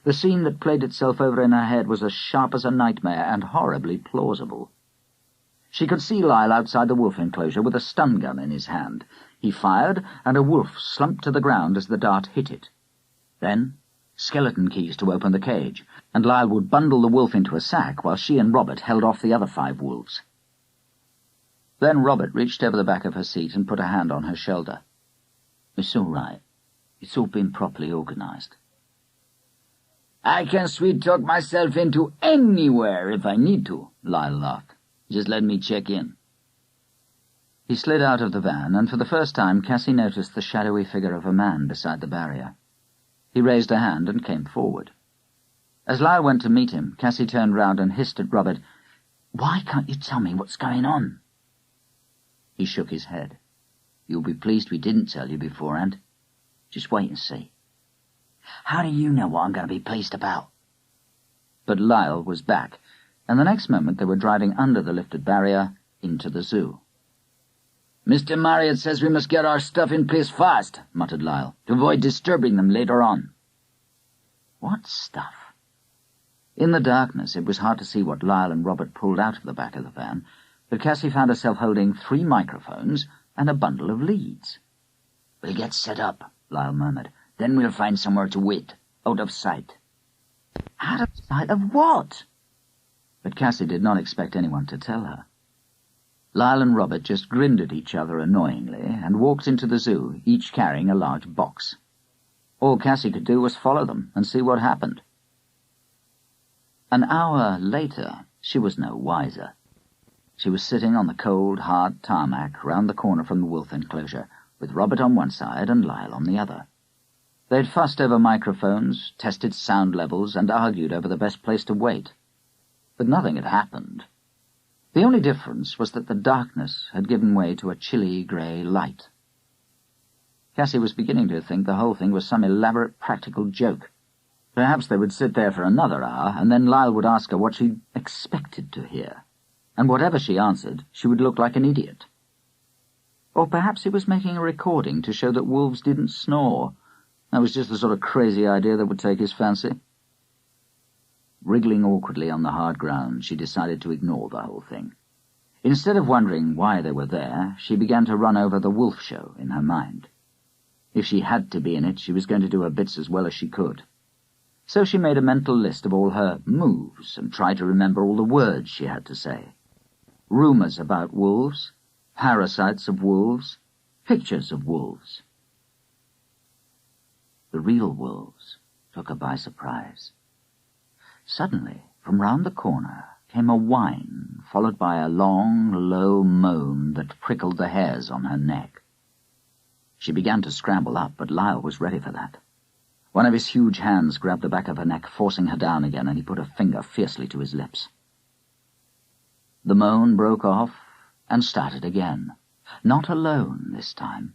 The scene that played itself over in her head was as sharp as a nightmare and horribly plausible. She could see Lyle outside the wolf enclosure with a stun gun in his hand. He fired, and a wolf slumped to the ground as the dart hit it. Then, skeleton keys to open the cage, and Lyle would bundle the wolf into a sack while she and Robert held off the other 5 wolves. Then Robert reached over the back of her seat and put a hand on her shoulder. "It's all right. It's all been properly organized." "I can sweet-talk myself into anywhere if I need to," Lyle laughed. "Just let me check in." He slid out of the van, and for the first time Cassy noticed the shadowy figure of a man beside the barrier. He raised a hand and came forward. As Lyle went to meet him, Cassy turned round and hissed at Robert, "Why can't you tell me what's going on?" He shook his head. You'll be pleased we didn't tell you beforehand. Just wait and see." "How do you know what I'm going to be pleased about?" But Lyle was back, and the next moment they were driving under the lifted barrier into the zoo. "Mr. Marriott says we must get our stuff in place fast," muttered Lyle, "to avoid disturbing them later on." What stuff? In the darkness it was hard to see what Lyle and Robert pulled out of the back of the van, but Cassy found herself holding 3 microphones and a bundle of leads. "We'll get set up," Lyle murmured. "Then we'll find somewhere to wait, out of sight." Out of sight of what? But Cassy did not expect anyone to tell her. Lyle and Robert just grinned at each other annoyingly and walked into the zoo, each carrying a large box. All Cassy could do was follow them and see what happened. An hour later, she was no wiser. She was sitting on the cold, hard tarmac round the corner from the wolf enclosure, with Robert on one side and Lyle on the other. They'd fussed over microphones, tested sound levels, and argued over the best place to wait. But nothing had happened. The only difference was that the darkness had given way to a chilly grey light. Cassy was beginning to think the whole thing was some elaborate practical joke. Perhaps they would sit there for another hour, and then Lyle would ask her what she expected to hear, and whatever she answered, she would look like an idiot. Or perhaps he was making a recording to show that wolves didn't snore. That was just the sort of crazy idea that would take his fancy. Wriggling awkwardly on the hard ground, she decided to ignore the whole thing. Instead of wondering why they were there, she began to run over the wolf show in her mind. If she had to be in it, she was going to do her bits as well as she could. So she made a mental list of all her moves and tried to remember all the words she had to say. Rumours about wolves, parasites of wolves, pictures of wolves. The real wolves took her by surprise. Suddenly, from round the corner, came a whine, followed by a long, low moan that prickled the hairs on her neck. She began to scramble up, but Lyle was ready for that. One of his huge hands grabbed the back of her neck, forcing her down again, and he put a finger fiercely to his lips. The moan broke off and started again, not alone this time.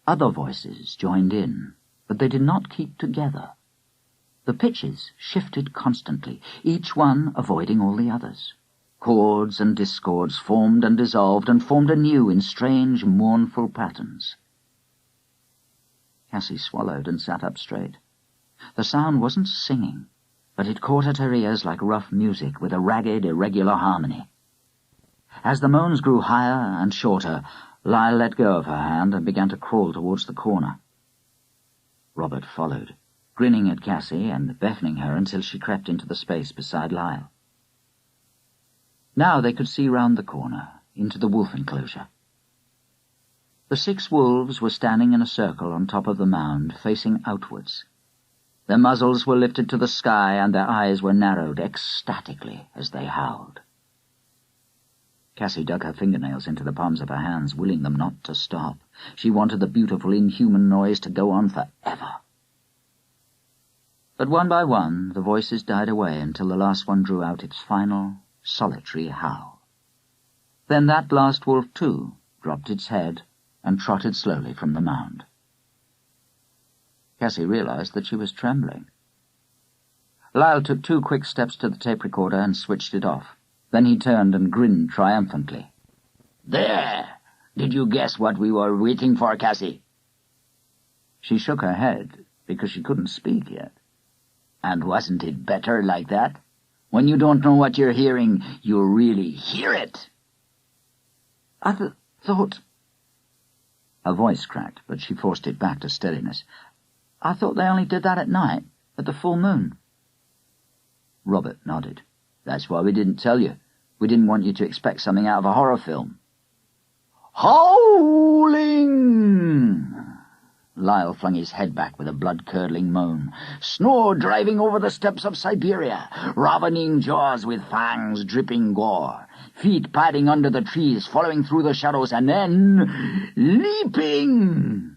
Other voices joined in, but they did not keep together. The pitches shifted constantly, each one avoiding all the others. Chords and discords formed and dissolved and formed anew in strange, mournful patterns. Cassy swallowed and sat up straight. The sound wasn't singing, but it caught at her ears like rough music with a ragged, irregular harmony. As the moans grew higher and shorter, Lyle let go of her hand and began to crawl towards the corner. Robert followed, grinning at Cassy and beckoning her until she crept into the space beside Lyle. Now they could see round the corner, into the wolf enclosure. The 6 wolves were standing in a circle on top of the mound, facing outwards. Their muzzles were lifted to the sky, and their eyes were narrowed ecstatically as they howled. Cassy dug her fingernails into the palms of her hands, willing them not to stop. She wanted the beautiful, inhuman noise to go on forever. But one by one, the voices died away until the last one drew out its final, solitary howl. Then that last wolf, too, dropped its head and trotted slowly from the mound. Cassy realized that she was trembling. Lyle took 2 quick steps to the tape recorder and switched it off. Then he turned and grinned triumphantly. "There! Did you guess what we were waiting for, Cassy?" She shook her head, because she couldn't speak yet. "And wasn't it better like that? When you don't know what you're hearing, you really hear it." "I thought—" Her voice cracked, but she forced it back to steadiness. "I thought they only did that at night, at the full moon." Robert nodded. "That's why we didn't tell you. We didn't want you to expect something out of a horror film." "Howling!" Lyle flung his head back with a blood-curdling moan. "Snow driving over the steppes of Siberia, ravening jaws with fangs dripping gore, feet padding under the trees, following through the shadows, and then leaping!"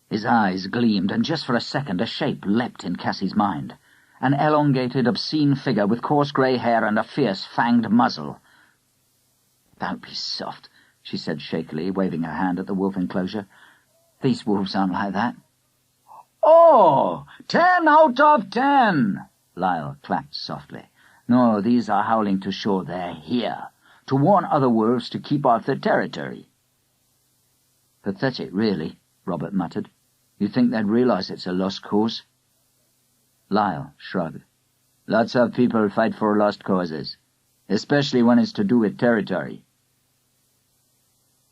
His eyes gleamed, and just for a second a shape leapt in Cassy's mind. An elongated, obscene figure with coarse grey hair and a fierce, fanged muzzle. "Don't be soft," she said shakily, waving her hand at the wolf enclosure. "These wolves aren't like that." "Oh, 10 out of 10, Lyle clapped softly. "No, these are howling to show they're here, to warn other wolves to keep off their territory." "Pathetic, really," Robert muttered. "You think they'd realize it's a lost cause?" Lyle shrugged. "Lots of people fight for lost causes, especially when it's to do with territory."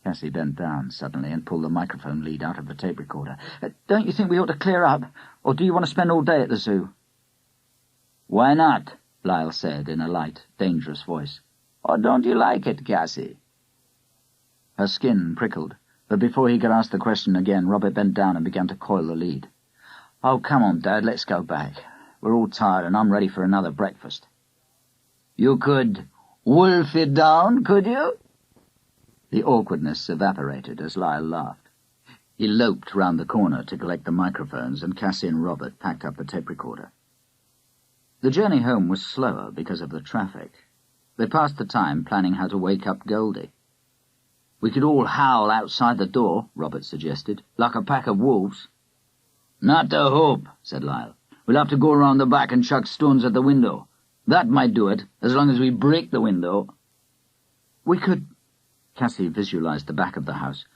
Cassy bent down suddenly and pulled the microphone lead out of the tape recorder. "Don't you think we ought to clear up, or do you want to spend all day at the zoo?" "Why not?" Lyle said in a light, dangerous voice. "Or don't you like it, Cassy?" Her skin prickled, but before he could ask the question again, Robert bent down and began to coil the lead. "Oh, come on, Dad, let's go back. We're all tired, and I'm ready for another breakfast." "You could wolf it down, could you?" The awkwardness evaporated as Lyle laughed. He loped round the corner to collect the microphones, and Cassy and Robert packed up the tape recorder. The journey home was slower because of the traffic. They passed the time planning how to wake up Goldie. "We could all howl outside the door," Robert suggested, "like a pack of wolves." "Not a hope," said Lyle. "We'll have to go around the back and chuck stones at the window. That might do it, as long as we break the window." "We could—" Cassy visualized the back of the house.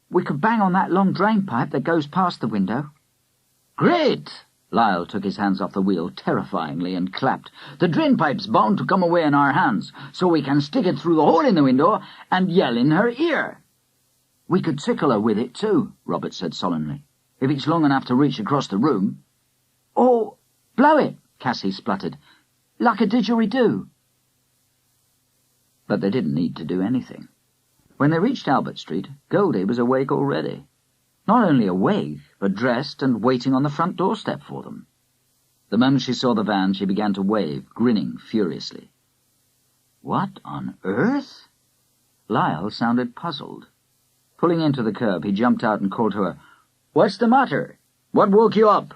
"We could bang on that long drain pipe that goes past the window." "Great!" Lyle took his hands off the wheel terrifyingly and clapped. "The drain pipe's bound to come away in our hands, so we can stick it through the hole in the window and yell in her ear." "We could tickle her with it too," Robert said solemnly, "if it's long enough to reach across the room." "Oh, blow it," Cassy spluttered, "like a didgeridoo." But they didn't need to do anything. When they reached Albert Street, Goldie was awake already. Not only awake, but dressed and waiting on the front doorstep for them. The moment she saw the van, she began to wave, grinning furiously. "What on earth?" Lyle sounded puzzled. Pulling into the curb, he jumped out and called to her, "What's the matter? What woke you up?"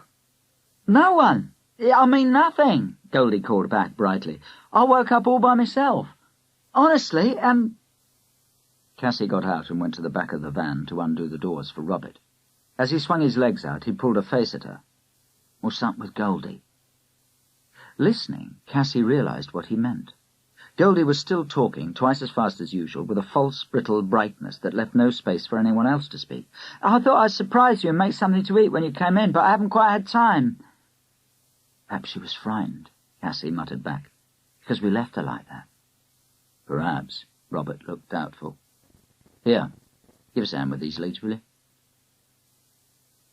"No one. I mean nothing," Goldie called back brightly. "I woke up all by myself. Honestly, and—" Cassy got out and went to the back of the van to undo the doors for Robert. As he swung his legs out, he pulled a face at her. "What's up with Goldie?" Listening, Cassy realized what he meant. Goldie was still talking, twice as fast as usual, with a false, brittle brightness that left no space for anyone else to speak. "I thought I'd surprise you and make something to eat when you came in, but I haven't quite had time." "Perhaps she was frightened," Cassy muttered back, "because we left her like that." "Perhaps." Robert looked doubtful. "Here, give us a hand with these leads, will you?"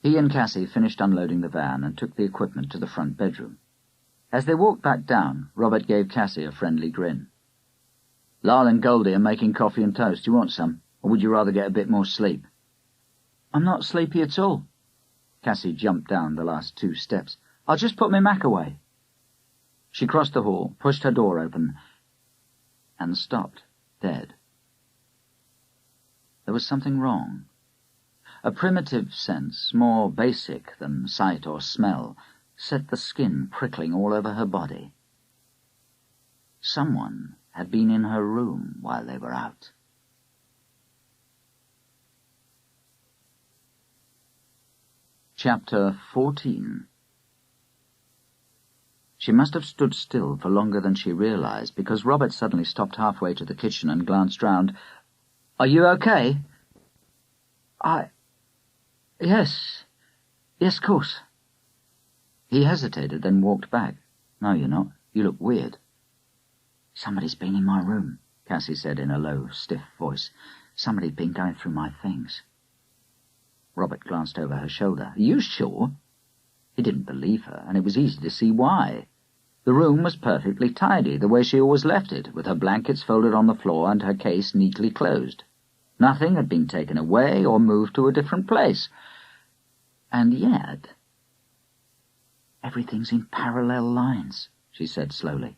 He and Cassy finished unloading the van and took the equipment to the front bedroom. As they walked back down, Robert gave Cassy a friendly grin. "Lyle and Goldie are making coffee and toast. You want some, or would you rather get a bit more sleep?" "I'm not sleepy at all." Cassy jumped down the last 2 steps. "I'll just put my Mac away." She crossed the hall, pushed her door open, and stopped, dead. There was something wrong. A primitive sense, more basic than sight or smell, set the skin prickling all over her body. Someone had been in her room while they were out. Chapter 14. She must have stood still for longer than she realized, because Robert suddenly stopped halfway to the kitchen and glanced round. "Are you okay?" Yes, of course." He hesitated, then walked back. "No, you're not. You look weird." "Somebody's been in my room," Cassy said in a low, stiff voice. "Somebody's been going through my things." Robert glanced over her shoulder. "Are you sure?" He didn't believe her, and it was easy to see why. The room was perfectly tidy, the way she always left it, with her blankets folded on the floor and her case neatly closed. Nothing had been taken away or moved to a different place. And yet... "Everything's in parallel lines," she said slowly.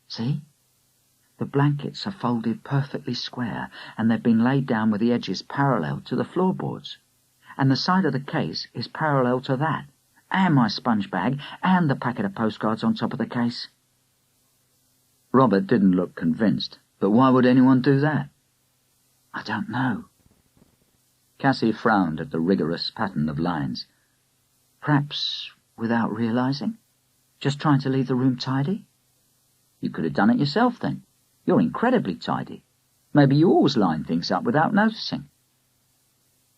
"See? The blankets are folded perfectly square, and they've been laid down with the edges parallel to the floorboards. And the side of the case is parallel to that, and my sponge bag, and the packet of postcards on top of the case." Robert didn't look convinced. But why would anyone do that? I don't know. Cassy frowned at the rigorous pattern of lines. Perhaps without realizing? Just trying to leave the room tidy? You could have done it yourself, then. You're incredibly tidy. Maybe you always line things up without noticing.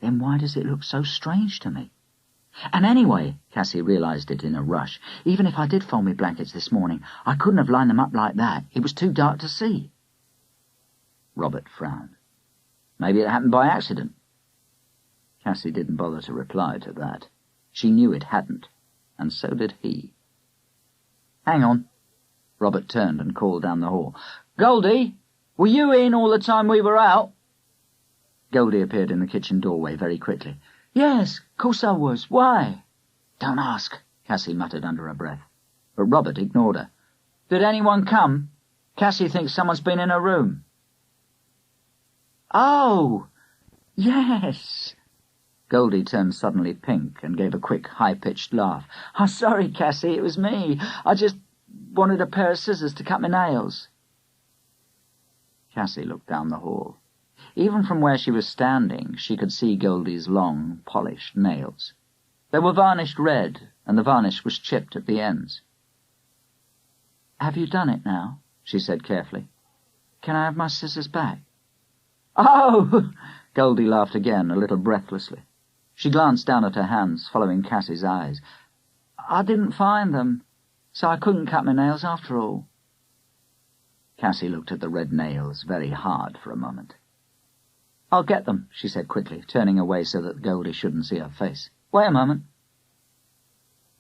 Then why does it look so strange to me? And anyway, Cassy realized it in a rush, even if I did fold my blankets this morning, I couldn't have lined them up like that. It was too dark to see. Robert frowned. Maybe it happened by accident. Cassy didn't bother to reply to that. She knew it hadn't, and so did he. Hang on. Robert turned and called down the hall. Goldie, were you in all the time we were out? Goldie appeared in the kitchen doorway very quickly. Yes, of course I was. Why? Don't ask, Cassy muttered under her breath. But Robert ignored her. Did anyone come? Cassy thinks someone's been in her room. Oh, yes. Goldie turned suddenly pink and gave a quick, high-pitched laugh. I'm sorry, Cassy, it was me. I just wanted a pair of scissors to cut my nails. Cassy looked down the hall. Even from where she was standing, she could see Goldie's long, polished nails. They were varnished red, and the varnish was chipped at the ends. Have you done it now? She said carefully. Can I have my scissors back? Oh! Goldie laughed again, a little breathlessly. She glanced down at her hands, following Cassy's eyes. I didn't find them, so I couldn't cut my nails after all. Cassy looked at the red nails very hard for a moment. I'll get them, she said quickly, turning away so that Goldie shouldn't see her face. Wait a moment.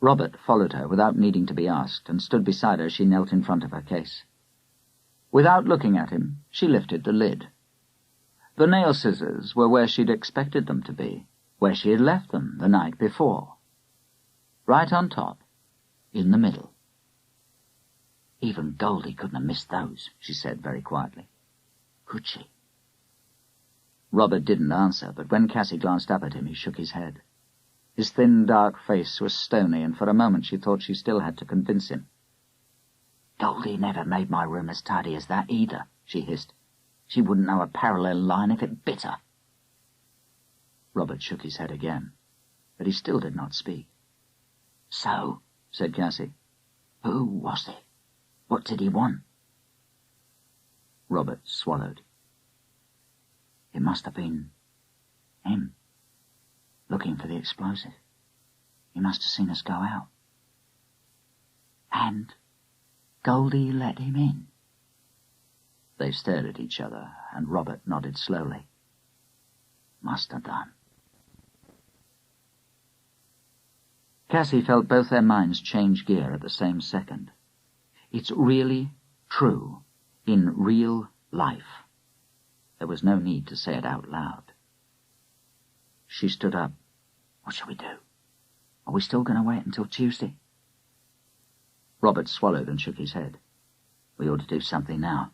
Robert followed her without needing to be asked, and stood beside her as she knelt in front of her case. Without looking at him, she lifted the lid. The nail scissors were where she'd expected them to be, where she had left them the night before. Right on top, in the middle. Even Goldie couldn't have missed those, she said very quietly. Could she? Robert didn't answer, but when Cassy glanced up at him, he shook his head. His thin, dark face was stony, and for a moment she thought she still had to convince him. Goldie never made my room as tidy as that either, she hissed. She wouldn't know a parallel line if it bit her. Robert shook his head again, but he still did not speak. So, said Cassy, who was it? What did he want? Robert swallowed. It must have been him, looking for the explosive. He must have seen us go out. And Goldie let him in. They stared at each other, and Robert nodded slowly. Must have done. Cassy felt both their minds change gear at the same second. It's really true, in real life. There was no need to say it out loud. She stood up. What shall we do? Are we still going to wait until Tuesday? Robert swallowed and shook his head. We ought to do something now.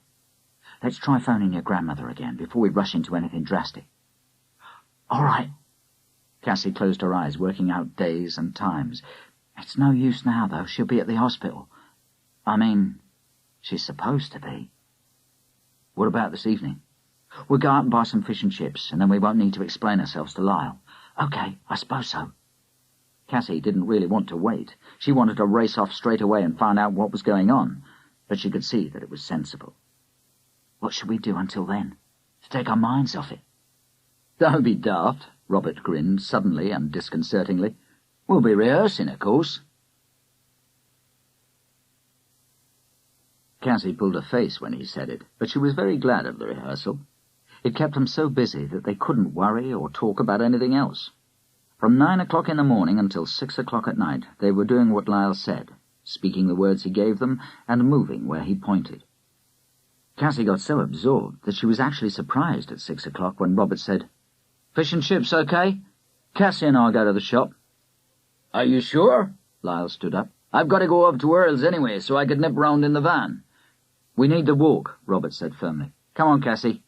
Let's try phoning your grandmother again before we rush into anything drastic. All right. Cassy closed her eyes, working out days and times. It's no use now, though. She'll be at the hospital. I mean, she's supposed to be. What about this evening? We'll go out and buy some fish and chips, and then we won't need to explain ourselves to Lyle. Okay, I suppose so. Cassy didn't really want to wait. She wanted to race off straight away and find out what was going on, but she could see that it was sensible. What should we do until then? To take our minds off it? Don't be daft, Robert grinned suddenly and disconcertingly. We'll be rehearsing, of course. Cassy pulled a face when he said it, but she was very glad of the rehearsal. It kept them so busy that they couldn't worry or talk about anything else. From 9 o'clock in the morning until 6 o'clock at night, they were doing what Lyle said, speaking the words he gave them and moving where he pointed. Cassy got so absorbed that she was actually surprised at 6 o'clock when Robert said, Fish and chips, okay? Cassy and I'll go to the shop. Are you sure? Lyle stood up. I've got to go up to Earl's anyway, so I could nip round in the van. We need to walk, Robert said firmly. Come on, Cassy.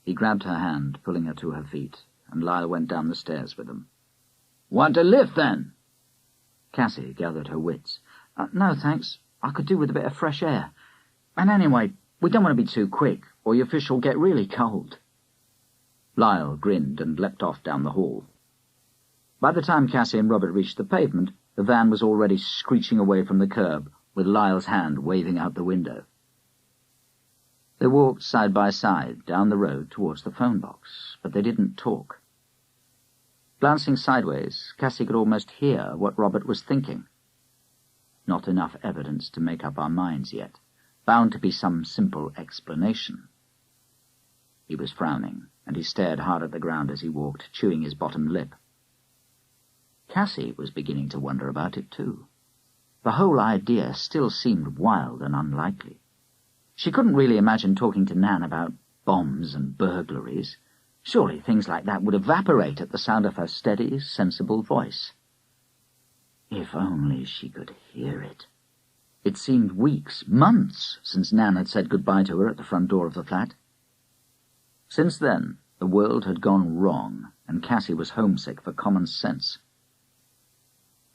He grabbed her hand, pulling her to her feet, and Lyle went down the stairs with them. Want a lift, then? Cassy gathered her wits. No, thanks. I could do with a bit of fresh air. And anyway, we don't want to be too quick. or your fish will get really cold." Lyle grinned and leapt off down the hall. By the time Cassy and Robert reached the pavement, the van was already screeching away from the curb, with Lyle's hand waving out the window. They walked side by side down the road towards the phone box, but they didn't talk. Glancing sideways, Cassy could almost hear what Robert was thinking. Not enough evidence to make up our minds yet. Bound to be some simple explanation. He was frowning, and he stared hard at the ground as he walked, chewing his bottom lip. Cassy was beginning to wonder about it too. The whole idea still seemed wild and unlikely. She couldn't really imagine talking to Nan about bombs and burglaries. Surely things like that would evaporate at the sound of her steady, sensible voice. If only she could hear it. It seemed weeks, months, since Nan had said goodbye to her at the front door of the flat. Since then, the world had gone wrong, and Cassy was homesick for common sense.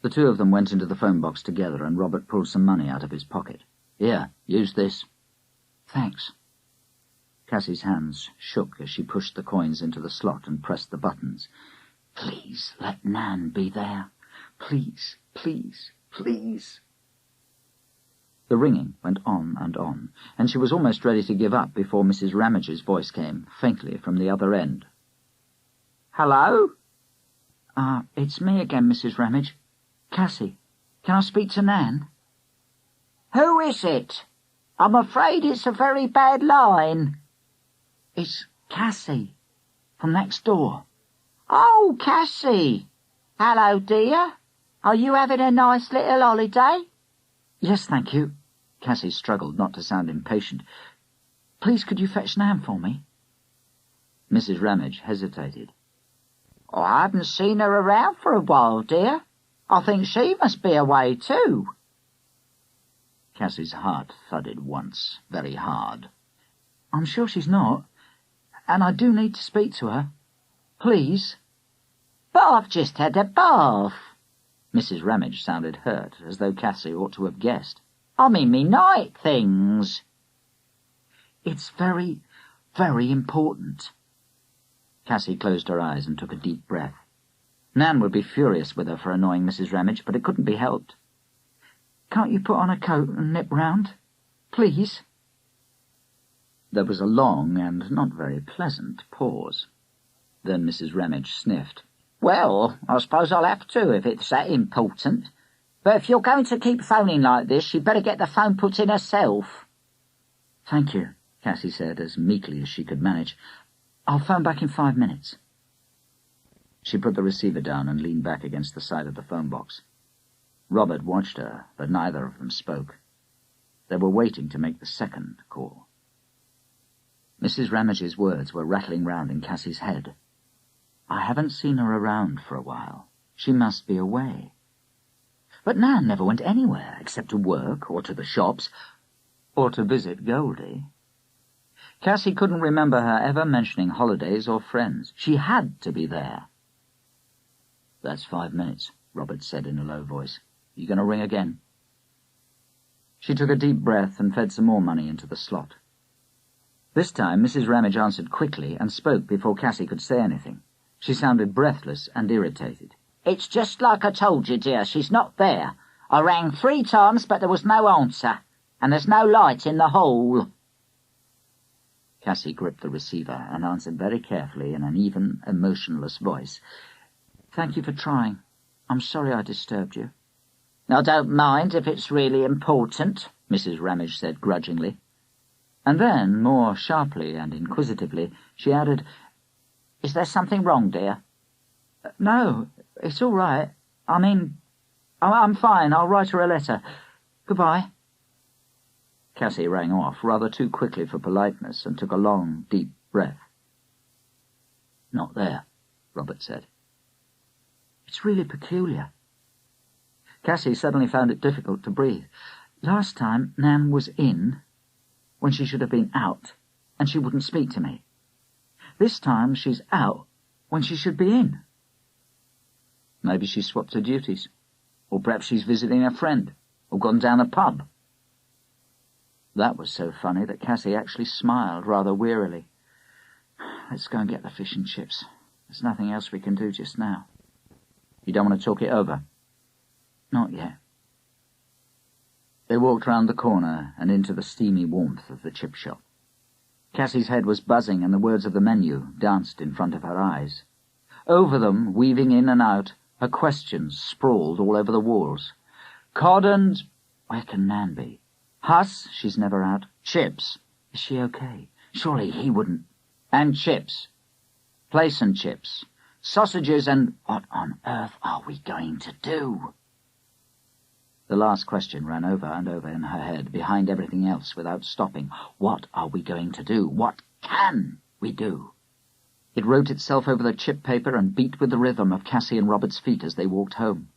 The two of them went into the phone box together, and Robert pulled some money out of his pocket. "Here, use this." "Thanks." Cassy's hands shook as she pushed the coins into the slot and pressed the buttons. "Please let Nan be there. Please, please, please." The ringing went on, and she was almost ready to give up before Mrs. Ramage's voice came, faintly, from the other end. "Hello?" It's me again, Mrs. Ramage. Cassy, can I speak to Nan?" "Who is it? I'm afraid it's a very bad line." "It's Cassy, from next door." "Oh, Cassy. Hello, dear. Are you having a nice little holiday?" "Yes, thank you." Cassy struggled not to sound impatient. "Please, could you fetch Nan for me?" Mrs. Ramage hesitated. "I haven't seen her around for a while, dear. I think she must be away too." Cassy's heart thudded once, very hard. "I'm sure she's not, and I do need to speak to her. Please." "But I've just had a bath." Mrs. Ramage sounded hurt, as though Cassy ought to have guessed. "I mean me night things." "It's very, very important." Cassy closed her eyes and took a deep breath. Nan would be furious with her for annoying Mrs. Ramage, but it couldn't be helped. "Can't you put on a coat and nip round? Please?" There was a long and not very pleasant pause. Then Mrs. Ramage sniffed. "Well, I suppose I'll have to if it's that important. But if you're going to keep phoning like this, she'd better get the phone put in herself." "Thank you," Cassy said, as meekly as she could manage. "I'll phone back in 5 minutes." She put the receiver down and leaned back against the side of the phone box. Robert watched her, but neither of them spoke. They were waiting to make the second call. Mrs. Ramage's words were rattling round in Cassy's head. I haven't seen her around for a while. She must be away. But Nan never went anywhere except to work, or to the shops, or to visit Goldie. Cassy couldn't remember her ever mentioning holidays or friends. She had to be there. "That's 5 minutes," Robert said in a low voice. "You going to ring again?" She took a deep breath and fed some more money into the slot. This time Mrs. Ramage answered quickly and spoke before Cassy could say anything. She sounded breathless and irritated. "It's just like I told you, dear. She's not there. I rang 3 times, but there was no answer. And there's no light in the hall." Cassy gripped the receiver and answered very carefully in an even, emotionless voice. "Thank you for trying. I'm sorry I disturbed you." "I don't mind if it's really important," Mrs. Ramage said grudgingly. And then, more sharply and inquisitively, she added, "Is there something wrong, dear?" "No, it's all right. I mean, I'm fine. I'll write her a letter. Goodbye." Cassy rang off rather too quickly for politeness and took a long, deep breath. "Not there," Robert said. "It's really peculiar." Cassy suddenly found it difficult to breathe. "Last time Nan was in, when she should have been out, and she wouldn't speak to me. This time she's out when she should be in." Maybe she swapped her duties. Or perhaps she's visiting a friend, or gone down a pub. That was so funny that Cassy actually smiled rather wearily. "Let's go and get the fish and chips. There's nothing else we can do just now." "You don't want to talk it over?" "Not yet." They walked round the corner and into the steamy warmth of the chip shop. Cassy's head was buzzing and the words of the menu danced in front of her eyes. Over them, weaving in and out, her questions sprawled all over the walls. "Cod and... where can Nan be? Huss, she's never out. Chips. Is she okay? Surely he wouldn't... and chips. Place and chips. Sausages and... what on earth are we going to do?" The last question ran over and over in her head, behind everything else, without stopping. What are we going to do? What can we do? It wrote itself over the chip paper and beat with the rhythm of Cassy and Robert's feet as they walked home.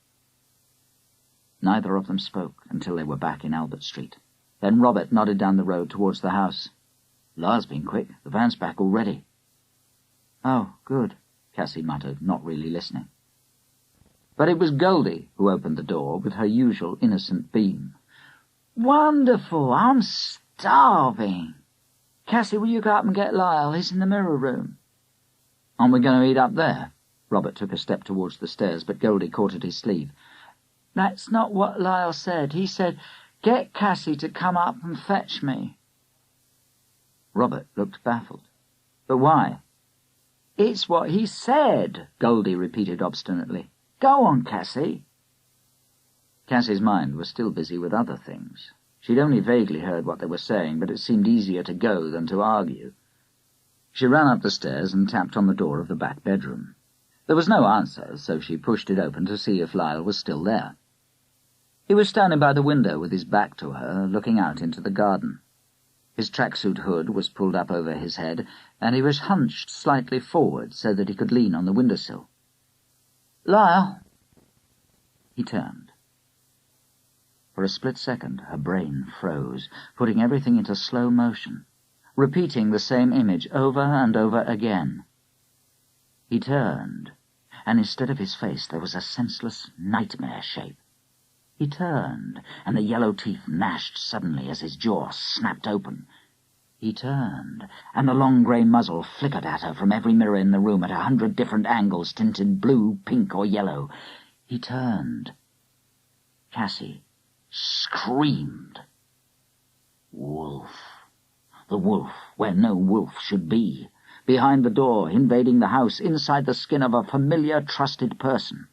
Neither of them spoke until they were back in Albert Street. Then Robert nodded down the road towards the house. "Lyle's been quick. The van's back already." "Oh, good," Cassy muttered, not really listening. But it was Goldie who opened the door with her usual innocent beam. "Wonderful! I'm starving. Cassy, will you go up and get Lyle? He's in the mirror room." "Aren't we going to eat up there?" Robert took a step towards the stairs, but Goldie caught at his sleeve. "That's not what Lyle said. He said, 'Get Cassy to come up and fetch me.'" Robert looked baffled. "But why?" "It's what he said," Goldie repeated obstinately. "Go on, Cassy." Cassy's mind was still busy with other things. She'd only vaguely heard what they were saying, but it seemed easier to go than to argue. She ran up the stairs and tapped on the door of the back bedroom. There was no answer, so she pushed it open to see if Lyle was still there. He was standing by the window with his back to her, looking out into the garden. His tracksuit hood was pulled up over his head, and he was hunched slightly forward so that he could lean on the windowsill. "Lyle!" He turned. For a split second her brain froze, putting everything into slow motion, repeating the same image over and over again. He turned, and instead of his face there was a senseless nightmare shape. He turned, and the yellow teeth gnashed suddenly as his jaw snapped open. He turned, and the long grey muzzle flickered at her from every mirror in the room at 100 different angles, tinted blue, pink, or yellow. He turned. Cassy screamed. Wolf. The wolf, where no wolf should be. Behind the door, invading the house, inside the skin of a familiar, trusted person.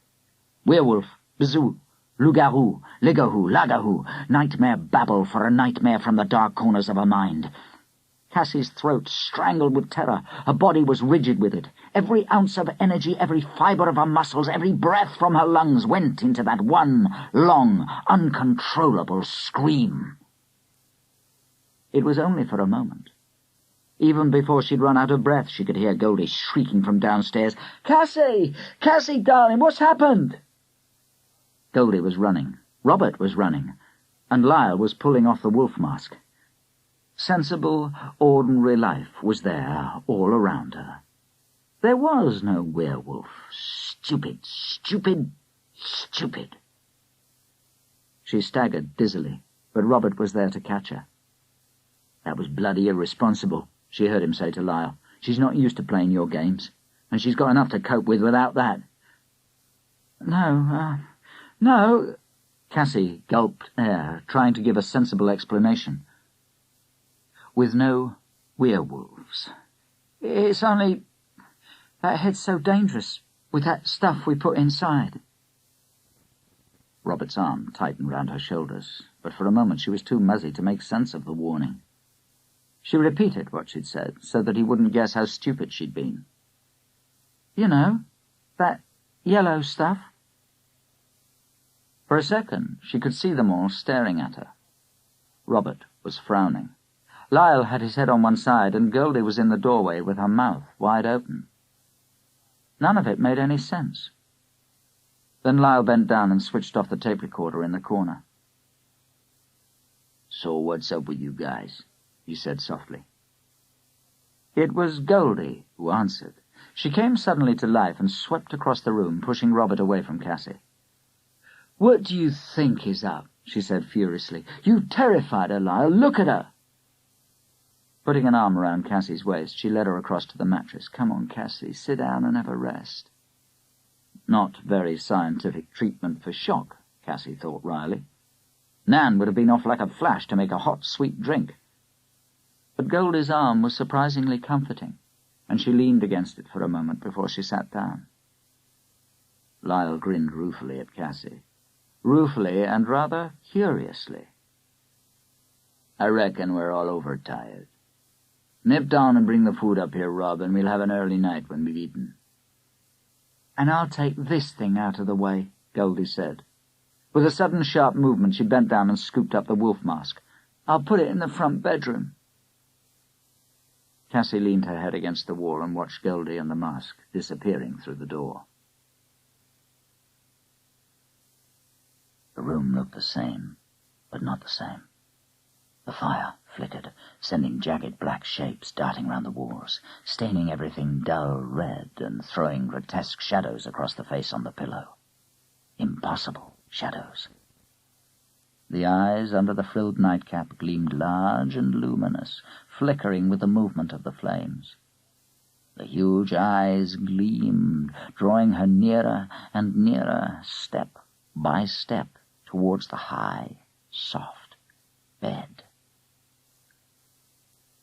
Werewolf, Bizou, loup-garou, ligahou, lagahou, nightmare babble for a nightmare from the dark corners of her mind. Cassy's throat strangled with terror. Her body was rigid with it. Every ounce of energy, every fibre of her muscles, every breath from her lungs went into that one long, uncontrollable scream. It was only for a moment. Even before she'd run out of breath, she could hear Goldie shrieking from downstairs, "Cassy! Cassy, darling, what's happened?" Goldie was running. Robert was running. And Lyle was pulling off the wolf mask. Sensible, ordinary life was there all around her. There was no werewolf. Stupid, stupid, stupid. She staggered dizzily, but Robert was there to catch her. "That was bloody irresponsible," she heard him say to Lyle. "She's not used to playing your games, and she's got enough to cope with without that." No. Cassy gulped air, trying to give a sensible explanation. "With no werewolves. It's only... that head's so dangerous, with that stuff we put inside." Robert's arm tightened round her shoulders, but for a moment she was too muzzy to make sense of the warning. She repeated what she'd said, so that he wouldn't guess how stupid she'd been. "You know, that yellow stuff." For a second she could see them all staring at her. Robert was frowning. Lyle had his head on one side, and Goldie was in the doorway with her mouth wide open. None of it made any sense. Then Lyle bent down and switched off the tape recorder in the corner. "So what's up with you guys?" he said softly. It was Goldie who answered. She came suddenly to life and swept across the room, pushing Robert away from Cassy. "What do you think is up?" she said furiously. "You've terrified her, Lyle. Look at her." Putting an arm around Cassie's waist, she led her across to the mattress. "Come on, Cassie, sit down and have a rest." Not very scientific treatment for shock, Cassy thought wryly. Nan would have been off like a flash to make a hot, sweet drink. But Goldie's arm was surprisingly comforting, and she leaned against it for a moment before she sat down. Lyle grinned ruefully at Cassy. Ruefully and rather curiously. "I reckon we're all overtired. Nip down and bring the food up here, Rob, and we'll have an early night when we've eaten." "And I'll take this thing out of the way," Goldie said. With a sudden sharp movement, she bent down and scooped up the wolf mask. "I'll put it in the front bedroom." Cassy leaned her head against the wall and watched Goldie and the mask disappearing through the door. The room looked the same, but not the same. The fire flickered, sending jagged black shapes darting round the walls, staining everything dull red and throwing grotesque shadows across the face on the pillow. Impossible shadows. The eyes under the frilled nightcap gleamed large and luminous, flickering with the movement of the flames. The huge eyes gleamed, drawing her nearer and nearer, step by step, towards the high, soft bed.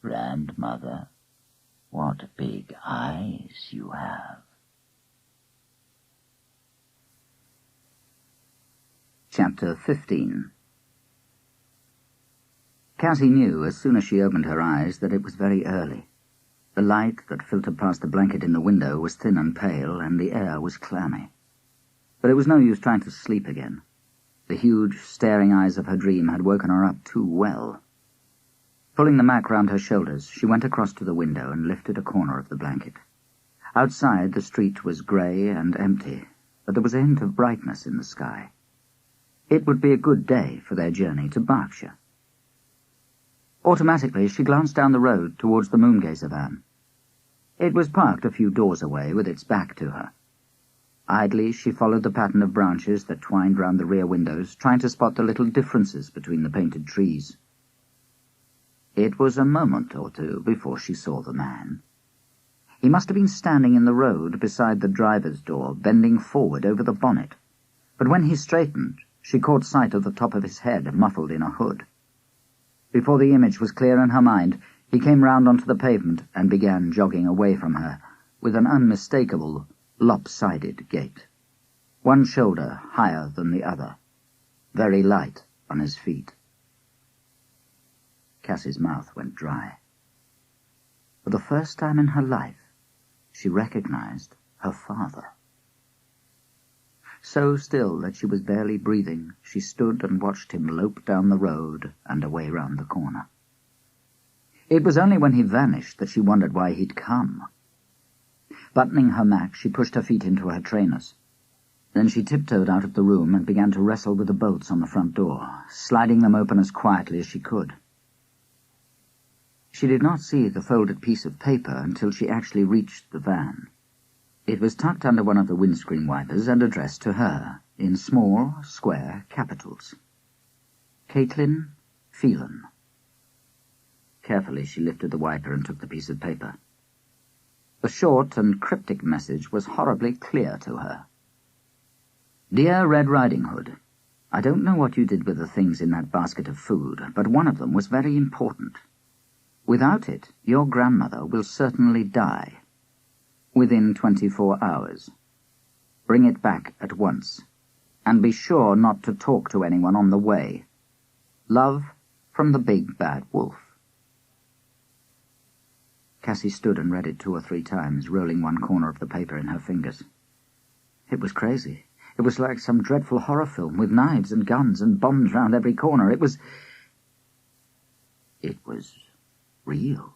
"Grandmother, what big eyes you have." Chapter 15. Cassy knew as soon as she opened her eyes that it was very early. The light that filtered past the blanket in the window was thin and pale, and the air was clammy. But it was no use trying to sleep again. The huge, staring eyes of her dream had woken her up too well. Pulling the mat round her shoulders, she went across to the window and lifted a corner of the blanket. Outside, the street was grey and empty, but there was a hint of brightness in the sky. It would be a good day for their journey to Berkshire. Automatically, she glanced down the road towards the Moongazer van. It was parked a few doors away, with its back to her. Idly, she followed the pattern of branches that twined round the rear windows, trying to spot the little differences between the painted trees. It was a moment or two before she saw the man. He must have been standing in the road beside the driver's door, bending forward over the bonnet, but when he straightened, she caught sight of the top of his head, muffled in a hood. Before the image was clear in her mind, he came round onto the pavement and began jogging away from her, with an unmistakable, lopsided gait, one shoulder higher than the other, very light on his feet. Cassy's mouth went dry. For the first time in her life, she recognized her father. So still that she was barely breathing, she stood and watched him lope down the road and away round the corner. It was only when he vanished that she wondered why he'd come. Buttoning her mac, she pushed her feet into her trainers. Then she tiptoed out of the room and began to wrestle with the bolts on the front door, sliding them open as quietly as she could. She did not see the folded piece of paper until she actually reached the van. It was tucked under one of the windscreen wipers and addressed to her, in small, square capitals. Caitlin Phelan. Carefully she lifted the wiper and took the piece of paper. The short and cryptic message was horribly clear to her. "Dear Red Riding Hood, I don't know what you did with the things in that basket of food, but one of them was very important. Without it, your grandmother will certainly die. Within 24 hours. Bring it back at once, and be sure not to talk to anyone on the way. Love from the Big Bad Wolf." Cassy stood and read it 2 or 3 times, rolling one corner of the paper in her fingers. It was crazy. It was like some dreadful horror film, with knives and guns and bombs round every corner. It was real.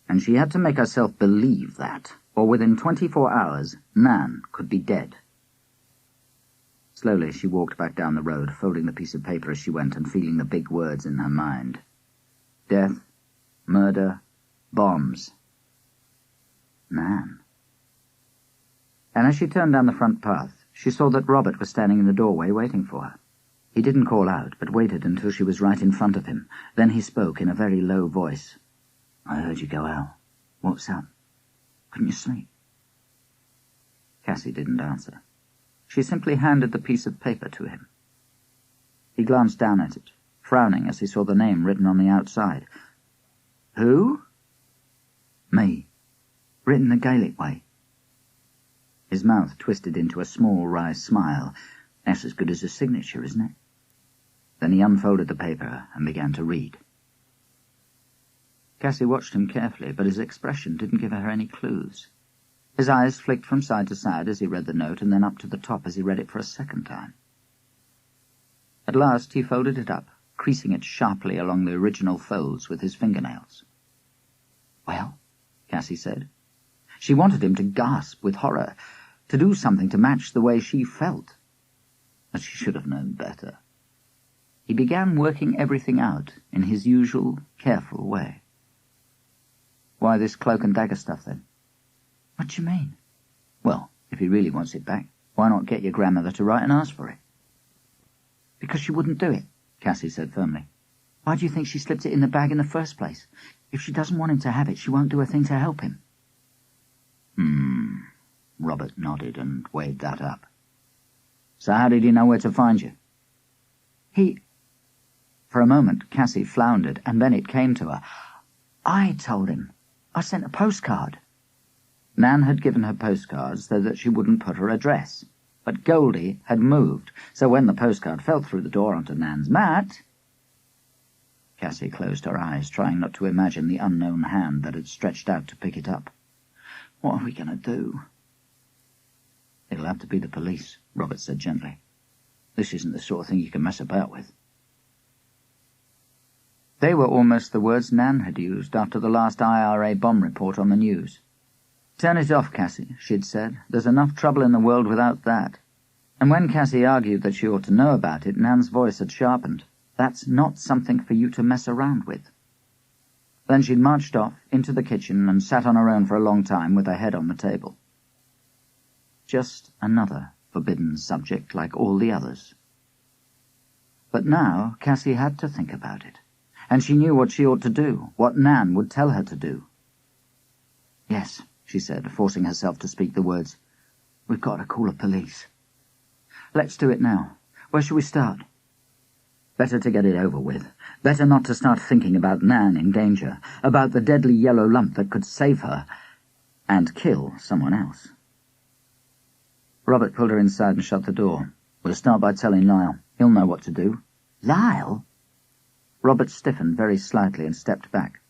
And she had to make herself believe that, or within 24 hours, Nan could be dead. Slowly she walked back down the road, folding the piece of paper as she went and feeling the big words in her mind. Death, murder, bombs. Nan. And as she turned down the front path, she saw that Robert was standing in the doorway waiting for her. He didn't call out, but waited until she was right in front of him. Then he spoke in a very low voice. I heard you go out. What's up? Couldn't you sleep? Cassy didn't answer. She simply handed the piece of paper to him. He glanced down at it, frowning as he saw the name written on the outside. Who? Me. Written the Gaelic way. His mouth twisted into a small, wry smile. That's as good as a signature, isn't it? Then he unfolded the paper and began to read. Cassy watched him carefully, but his expression didn't give her any clues. His eyes flicked from side to side as he read the note, and then up to the top as he read it for a second time. At last he folded it up, creasing it sharply along the original folds with his fingernails. Well, Cassy said. She wanted him to gasp with horror, to do something to match the way she felt. But she should have known better. He began working everything out in his usual, careful way. Why this cloak and dagger stuff, then? What do you mean? Well, if he really wants it back, why not get your grandmother to write and ask for it? Because she wouldn't do it, Cassy said firmly. Why do you think she slipped it in the bag in the first place? If she doesn't want him to have it, she won't do a thing to help him. Robert nodded and weighed that up. So how did he know where to find you? For a moment, Cassy floundered, and then it came to her. I told him. I sent a postcard. Nan had given her postcards so that she wouldn't put her address. But Goldie had moved, so when the postcard fell through the door onto Nan's mat... Cassy closed her eyes, trying not to imagine the unknown hand that had stretched out to pick it up. What are we going to do? It'll have to be the police, Robert said gently. This isn't the sort of thing you can mess about with. They were almost the words Nan had used after the last IRA bomb report on the news. Turn it off, Cassy, she'd said. There's enough trouble in the world without that. And when Cassy argued that she ought to know about it, Nan's voice had sharpened. That's not something for you to mess around with. Then she'd marched off into the kitchen and sat on her own for a long time with her head on the table. Just another forbidden subject like all the others. But now Cassy had to think about it, and she knew what she ought to do, what Nan would tell her to do. Yes, she said, forcing herself to speak the words. We've got to call the police. Let's do it now. Where shall we start? Better to get it over with. Better not to start thinking about Nan in danger, about the deadly yellow lump that could save her and kill someone else. Robert pulled her inside and shut the door. We'll start by telling Lyle. He'll know what to do. Lyle? Robert stiffened very slightly and stepped back.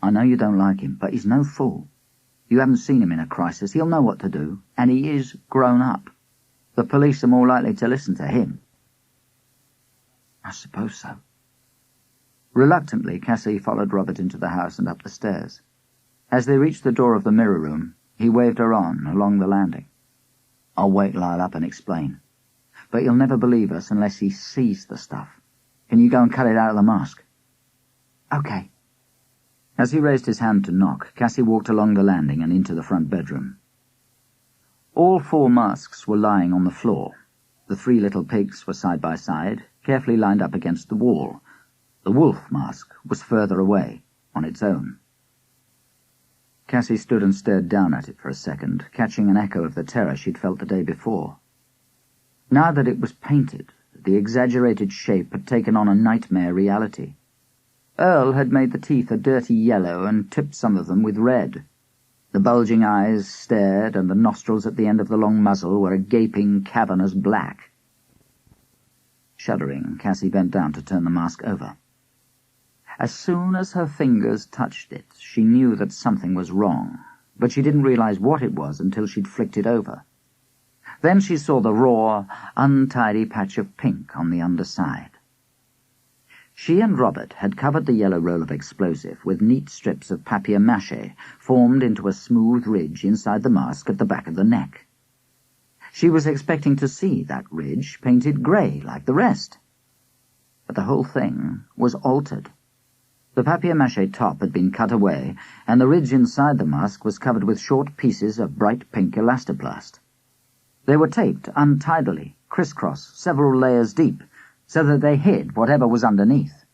I know you don't like him, but he's no fool. You haven't seen him in a crisis. He'll know what to do, and he is grown up. The police are more likely to listen to him. I suppose so. Reluctantly, Cassy followed Robert into the house and up the stairs. As they reached the door of the mirror room, he waved her on along the landing. I'll wake Lyle up and explain. But he'll never believe us unless he sees the stuff. Can you go and cut it out of the mask? Okay. As he raised his hand to knock, Cassy walked along the landing and into the front bedroom. All 4 masks were lying on the floor. The 3 little pigs were side by side, carefully lined up against the wall. The wolf mask was further away, on its own. Cassy stood and stared down at it for a second, catching an echo of the terror she'd felt the day before. Now that it was painted, the exaggerated shape had taken on a nightmare reality. Earl had made the teeth a dirty yellow and tipped some of them with red. The bulging eyes stared, and the nostrils at the end of the long muzzle were a gaping, cavernous black. Shuddering, Cassy bent down to turn the mask over. As soon as her fingers touched it, she knew that something was wrong, but she didn't realize what it was until she'd flicked it over. Then she saw the raw, untidy patch of pink on the underside. She and Robert had covered the yellow roll of explosive with neat strips of papier-mâché formed into a smooth ridge inside the mask at the back of the neck. She was expecting to see that ridge painted grey like the rest. But the whole thing was altered. The papier-mâché top had been cut away, and the ridge inside the mask was covered with short pieces of bright pink elastoplast. They were taped untidily, crisscross, several layers deep, so that they hid whatever was underneath.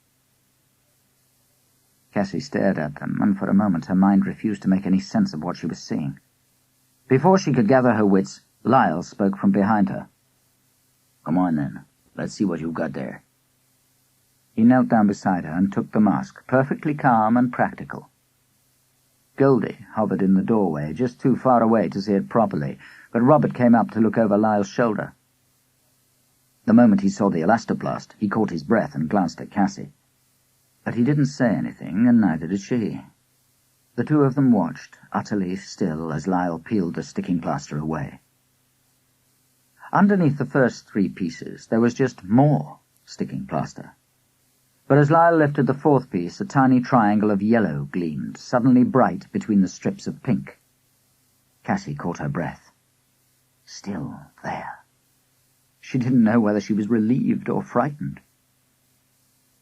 Cassy stared at them, and for a moment her mind refused to make any sense of what she was seeing. Before she could gather her wits, Lyle spoke from behind her. "Come on, then. Let's see what you've got there." He knelt down beside her and took the mask, perfectly calm and practical. Goldie hovered in the doorway, just too far away to see it properly, but Robert came up to look over Lyle's shoulder. The moment he saw the elastoplast, he caught his breath and glanced at Cassy. But he didn't say anything, and neither did she. The two of them watched, utterly still, as Lyle peeled the sticking plaster away. Underneath the first 3 pieces, there was just more sticking plaster. But as Lyle lifted the 4th piece, a tiny triangle of yellow gleamed, suddenly bright between the strips of pink. Cassy caught her breath. Still there. She didn't know whether she was relieved or frightened.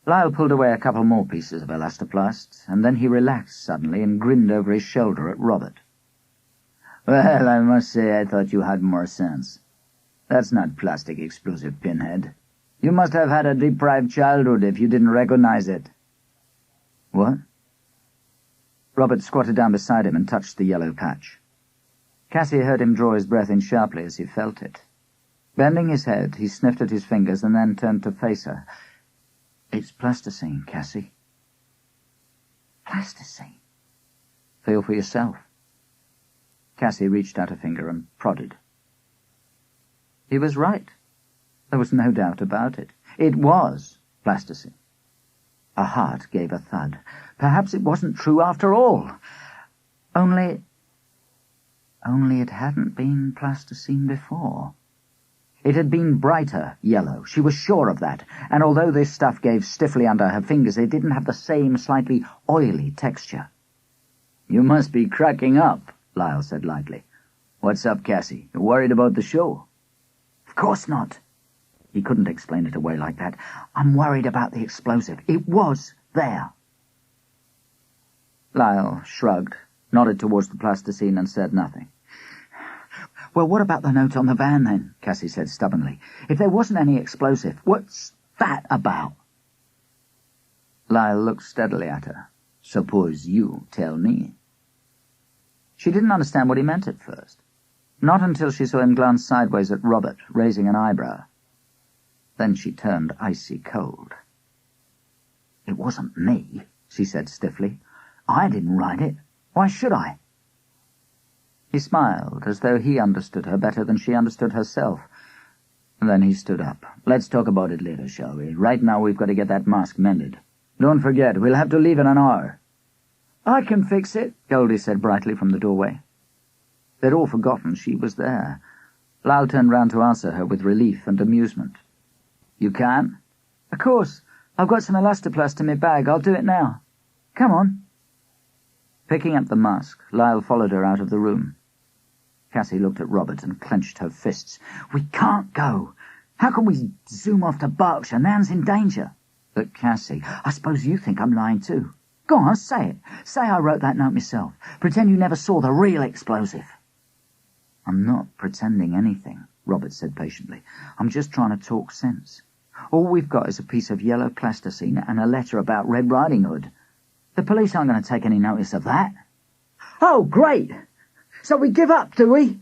Lyle pulled away a couple more pieces of elastoplast, and then he relaxed suddenly and grinned over his shoulder at Robert. "Well, I must say I thought you had more sense. That's not plastic explosive, Pinhead. You must have had a deprived childhood if you didn't recognize it." "What?" Robert squatted down beside him and touched the yellow patch. Cassy heard him draw his breath in sharply as he felt it. Bending his head, he sniffed at his fingers and then turned to face her. "It's plasticine, Cassy." "Plasticine?" "Feel for yourself." Cassy reached out a finger and prodded. He was right. There was no doubt about it. It was plasticine. Her heart gave a thud. Perhaps it wasn't true after all. Only it hadn't been plasticine before. It had been brighter yellow, she was sure of that, and although this stuff gave stiffly under her fingers, it didn't have the same slightly oily texture. "You must be cracking up," Lyle said lightly. "What's up, Cassy? You worried about the show?" "Of course not." He couldn't explain it away like that. "I'm worried about the explosive. It was there." Lyle shrugged, nodded towards the plasticine and said nothing. "Well, what about the note on the van, then?" Cassy said stubbornly. "If there wasn't any explosive, what's that about?" Lyle looked steadily at her. "Suppose you tell me." She didn't understand what he meant at first. Not until she saw him glance sideways at Robert, raising an eyebrow. Then she turned icy cold. "It wasn't me," she said stiffly. "I didn't write it. Why should I?" He smiled, as though he understood her better than she understood herself. Then he stood up. "Let's talk about it later, shall we? Right now we've got to get that mask mended. Don't forget, we'll have to leave in an hour." "I can fix it," Goldie said brightly from the doorway. They'd all forgotten she was there. Lyle turned round to answer her with relief and amusement. "You can?" "Of course. I've got some elastoplast in my bag. I'll do it now. Come on." Picking up the mask, Lyle followed her out of the room. Cassy looked at Robert and clenched her fists. "We can't go. How can we zoom off to Berkshire? Nan's in danger." "But Cassy, I suppose you think I'm lying too. Go on, say it. Say I wrote that note myself. Pretend you never saw the real explosive." "I'm not pretending anything," Robert said patiently. "I'm just trying to talk sense. All we've got is a piece of yellow plasticine and a letter about Red Riding Hood. The police aren't going to take any notice of that." "Oh, great! So we give up, do we?"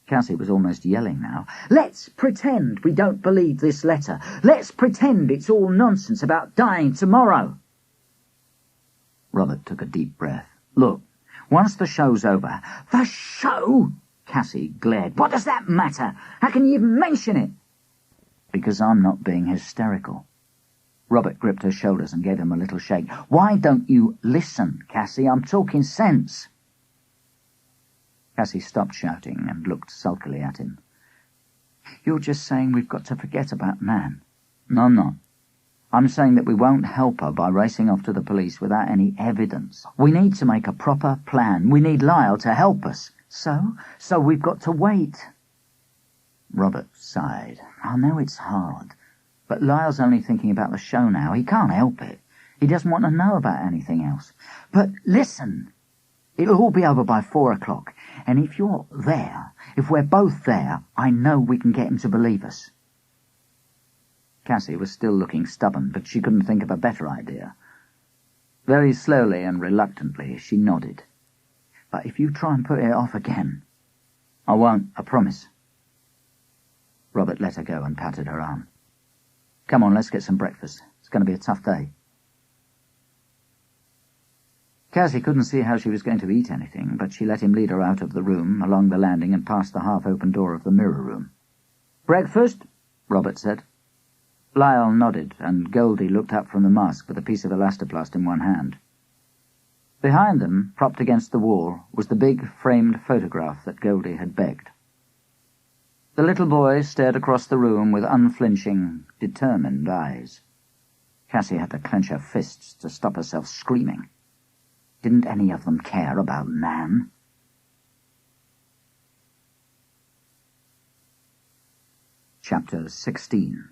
Cassy was almost yelling now. "Let's pretend we don't believe this letter. Let's pretend it's all nonsense about dying tomorrow." Robert took a deep breath. "Look, once the show's over—" "The show?" Cassy glared. "What does that matter? How can you even mention it?" "Because I'm not being hysterical." Robert gripped her shoulders and gave him a little shake. "Why don't you listen, Cassy? I'm talking sense." Cassy stopped shouting and looked sulkily at him. "You're just saying we've got to forget about Nan." "No, I'm not. I'm saying that we won't help her by racing off to the police without any evidence. We need to make a proper plan. We need Lyle to help us. So we've got to wait." Robert sighed. "I know it's hard, but Lyle's only thinking about the show now. He can't help it. He doesn't want to know about anything else. But listen, it'll all be over by 4 o'clock, and if you're there, if we're both there, I know we can get him to believe us." Cassy was still looking stubborn, but she couldn't think of a better idea. Very slowly and reluctantly she nodded. "But if you try and put it off again—" "I won't, I promise." Robert let her go and patted her arm. "Come on, let's get some breakfast. It's going to be a tough day." Cassy couldn't see how she was going to eat anything, but she let him lead her out of the room, along the landing, and past the half-open door of the mirror room. "Breakfast?" Robert said. Lyle nodded, and Goldie looked up from the mask with a piece of elastoplast in one hand. Behind them, propped against the wall, was the big framed photograph that Goldie had begged. The little boy stared across the room with unflinching, determined eyes. Cassy had to clench her fists to stop herself screaming. Didn't any of them care about Nan? Chapter 16.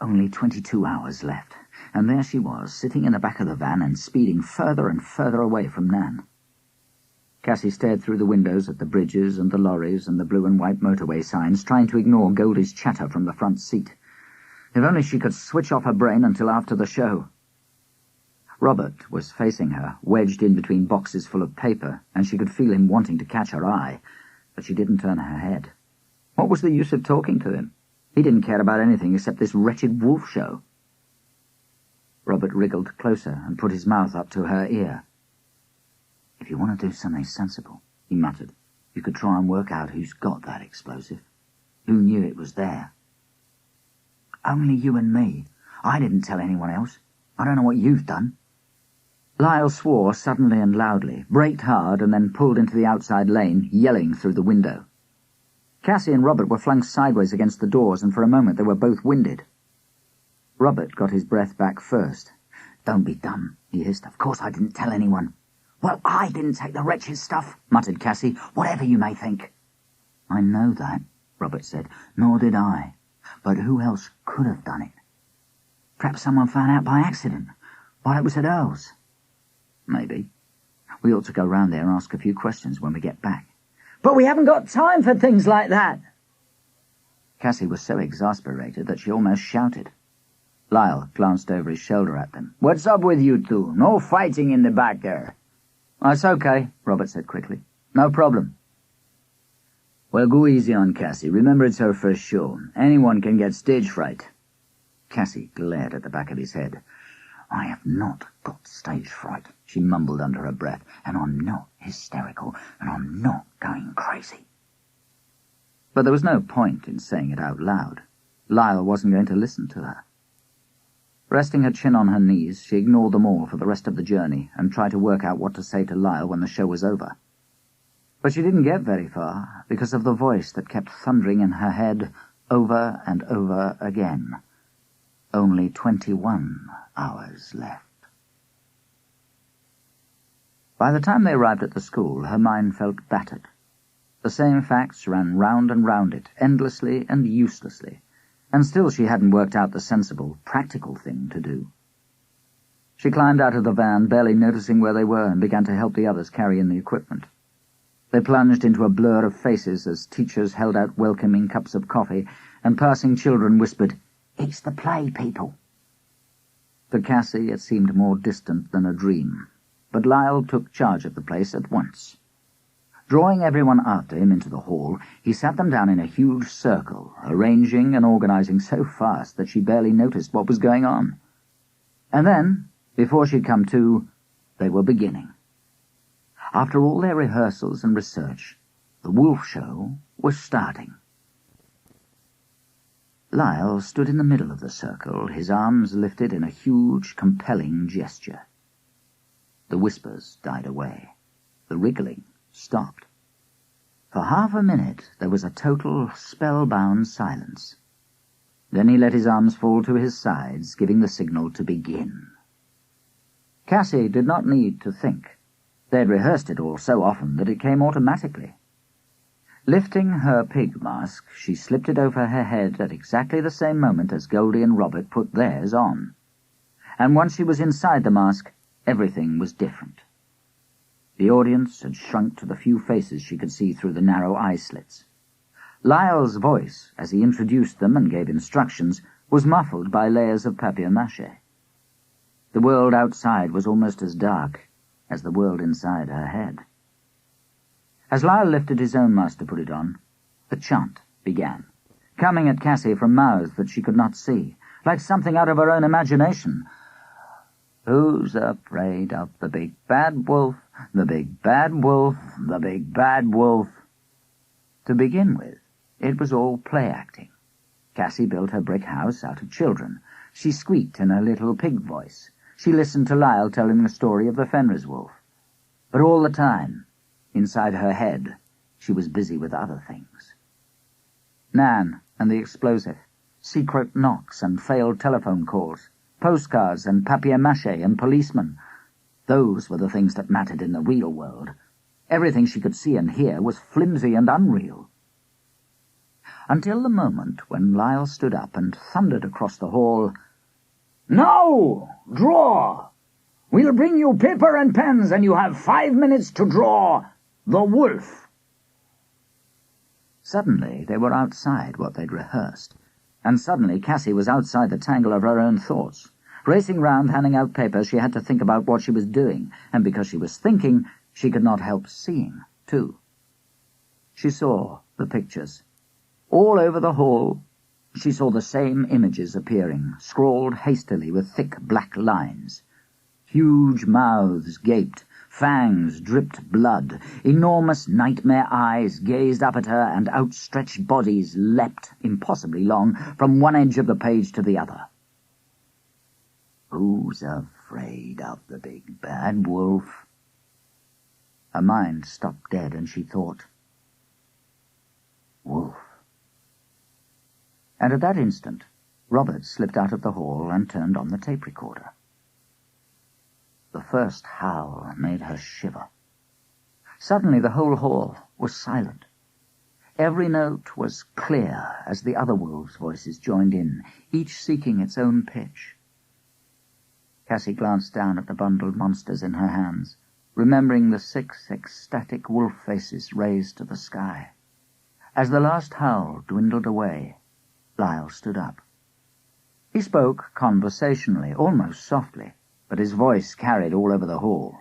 Only 22 hours left, and there she was, sitting in the back of the van and speeding further and further away from Nan. Cassy stared through the windows at the bridges and the lorries and the blue and white motorway signs, trying to ignore Goldie's chatter from the front seat. If only she could switch off her brain until after the show. Robert was facing her, wedged in between boxes full of paper, and she could feel him wanting to catch her eye, but she didn't turn her head. What was the use of talking to him? He didn't care about anything except this wretched wolf show. Robert wriggled closer and put his mouth up to her ear. "If you want to do something sensible," he muttered, "you could try and work out who's got that explosive. Who knew it was there?" "Only you and me. I didn't tell anyone else. I don't know what you've done." Lyle swore suddenly and loudly, braked hard, and then pulled into the outside lane, yelling through the window. Cassy and Robert were flung sideways against the doors, and for a moment they were both winded. Robert got his breath back first. "Don't be dumb," he hissed. "Of course I didn't tell anyone." "Well, I didn't take the wretched stuff," muttered Cassy, "whatever you may think." "I know that," Robert said. "Nor did I. But who else could have done it? Perhaps someone found out by accident, while it was at Earl's." "Maybe. We ought to go round there and ask a few questions when we get back." "But we haven't got time for things like that." Cassy was so exasperated that she almost shouted. Lyle glanced over his shoulder at them. "What's up with you two? No fighting in the back there." "That's okay," Robert said quickly. "No problem." "Well, go easy on Cassy. Remember, it's her first show. Anyone can get stage fright." Cassy glared at the back of his head. "I have not got stage fright," she mumbled under her breath, "and I'm not hysterical, and I'm not going crazy." But there was no point in saying it out loud. Lyle wasn't going to listen to her. Resting her chin on her knees, she ignored them all for the rest of the journey and tried to work out what to say to Lyle when the show was over. But she didn't get very far because of the voice that kept thundering in her head over and over again. Only 21 hours left. By the time they arrived at the school, her mind felt battered. The same facts ran round and round it, endlessly and uselessly, and still she hadn't worked out the sensible, practical thing to do. She climbed out of the van, barely noticing where they were, and began to help the others carry in the equipment. They plunged into a blur of faces as teachers held out welcoming cups of coffee, and passing children whispered, "It's the play people." To Cassy it seemed more distant than a dream, but Lyle took charge of the place at once. Drawing everyone after him into the hall, he sat them down in a huge circle, arranging and organizing so fast that she barely noticed what was going on. And then, before she'd come to, they were beginning. After all their rehearsals and research, the wolf show was starting. Lyle stood in the middle of the circle, his arms lifted in a huge, compelling gesture. The whispers died away. The wriggling stopped. For half a minute there was a total, spellbound silence. Then he let his arms fall to his sides, giving the signal to begin. Cassy did not need to think. They had rehearsed it all so often that it came automatically. Lifting her pig mask, she slipped it over her head at exactly the same moment as Goldie and Robert put theirs on. And once she was inside the mask, everything was different. The audience had shrunk to the few faces she could see through the narrow eye slits. Lyle's voice, as he introduced them and gave instructions, was muffled by layers of papier-mâché. The world outside was almost as dark as the world inside her head. As Lyle lifted his own mask to put it on, the chant began, coming at Cassy from mouths that she could not see, like something out of her own imagination. Who's afraid of the big bad wolf, the big bad wolf, the big bad wolf? To begin with, it was all play acting. Cassy built her brick house out of children. She squeaked in her little pig voice. She listened to Lyle telling the story of the Fenris wolf. But all the time, inside her head, she was busy with other things. Nan and the explosive, secret knocks and failed telephone calls, postcards and papier-mâché and policemen. Those were the things that mattered in the real world. Everything she could see and hear was flimsy and unreal. Until the moment when Lyle stood up and thundered across the hall, "Now, draw! We'll bring you paper and pens, and you have 5 minutes to draw the wolf." Suddenly they were outside what they'd rehearsed, and suddenly Cassy was outside the tangle of her own thoughts. Racing round, handing out papers, she had to think about what she was doing, and because she was thinking, she could not help seeing, too. She saw the pictures. All over the hall, she saw the same images appearing, scrawled hastily with thick black lines. Huge mouths gaped, fangs dripped blood, enormous nightmare eyes gazed up at her, and outstretched bodies leapt, impossibly long, from one edge of the page to the other. Who's afraid of the big bad wolf? Her mind stopped dead, and she thought, wolf. And at that instant, Robert slipped out of the hall and turned on the tape recorder. The first howl made her shiver. Suddenly the whole hall was silent. Every note was clear as the other wolves' voices joined in, each seeking its own pitch. Cassy glanced down at the bundled monsters in her hands, remembering the 6 ecstatic wolf faces raised to the sky. As the last howl dwindled away, Lyle stood up. He spoke conversationally, almost softly, but his voice carried all over the hall.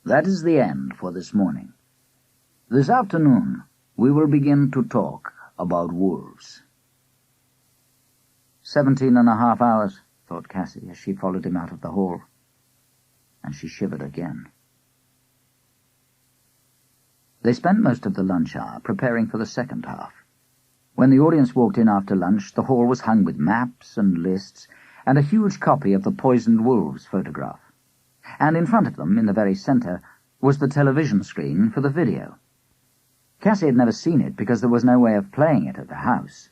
"That is the end for this morning. This afternoon we will begin to talk about wolves." 17.5 hours, thought Cassy as she followed him out of the hall, and she shivered again. They spent most of the lunch hour preparing for the second half. When the audience walked in after lunch, the hall was hung with maps and lists, and a huge copy of the Poisoned Wolves photograph. And in front of them, in the very centre, was the television screen for the video. Cassy had never seen it because there was no way of playing it at the house.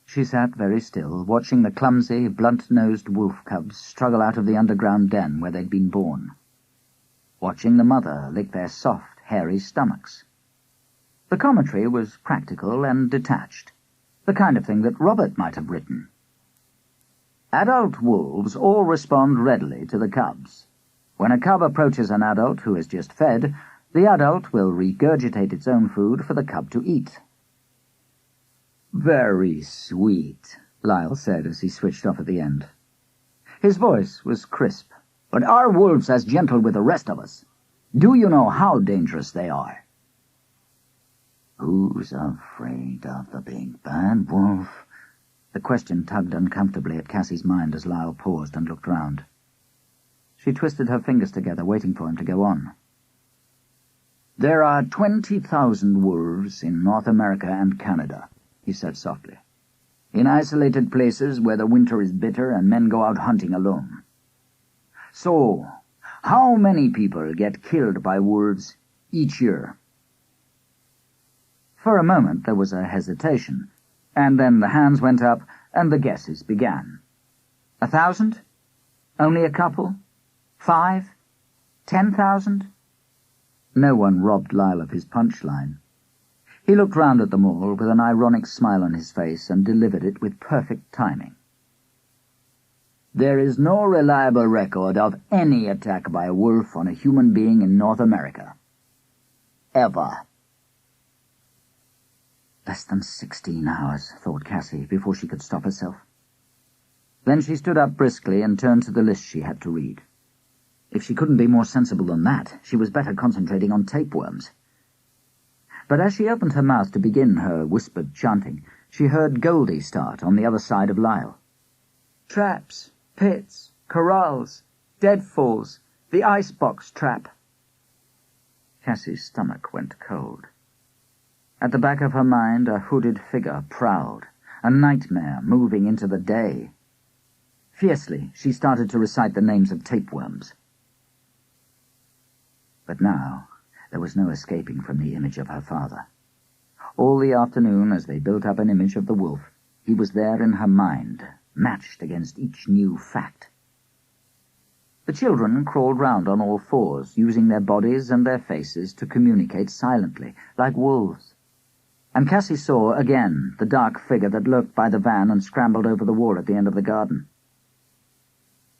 She sat very still, watching the clumsy, blunt-nosed wolf cubs struggle out of the underground den where they'd been born, watching the mother lick their soft, hairy stomachs. The commentary was practical and detached, the kind of thing that Robert might have written. Adult wolves all respond readily to the cubs. When a cub approaches an adult who has just fed, the adult will regurgitate its own food for the cub to eat. "Very sweet," Lyle said as he switched off at the end. His voice was crisp. "But are wolves as gentle with the rest of us? Do you know how dangerous they are?" "Who's afraid of the big bad wolf?" The question tugged uncomfortably at Cassy's mind as Lyle paused and looked round. She twisted her fingers together, waiting for him to go on. "There are 20,000 wolves in North America and Canada," he said softly, "in isolated places where the winter is bitter and men go out hunting alone. So, how many people get killed by wolves each year?" For a moment there was a hesitation, and then the hands went up and the guesses began. 1,000? Only a couple? 5? 10,000? No one robbed Lyle of his punchline. He looked round at them all with an ironic smile on his face and delivered it with perfect timing. "There is no reliable record of any attack by a wolf on a human being in North America. Ever." Less than 16 hours, thought Cassy, before she could stop herself. Then she stood up briskly and turned to the list she had to read. If she couldn't be more sensible than that, she was better concentrating on tapeworms. But as she opened her mouth to begin her whispered chanting, she heard Goldie start on the other side of Lyle. "Traps, pits, corrals, deadfalls, the icebox trap." Cassy's stomach went cold. At the back of her mind, a hooded figure prowled, a nightmare moving into the day. Fiercely, she started to recite the names of tapeworms. But now, there was no escaping from the image of her father. All the afternoon, as they built up an image of the wolf, he was there in her mind, matched against each new fact. The children crawled round on all fours, using their bodies and their faces to communicate silently, like wolves. And Cassy saw, again, the dark figure that lurked by the van and scrambled over the wall at the end of the garden.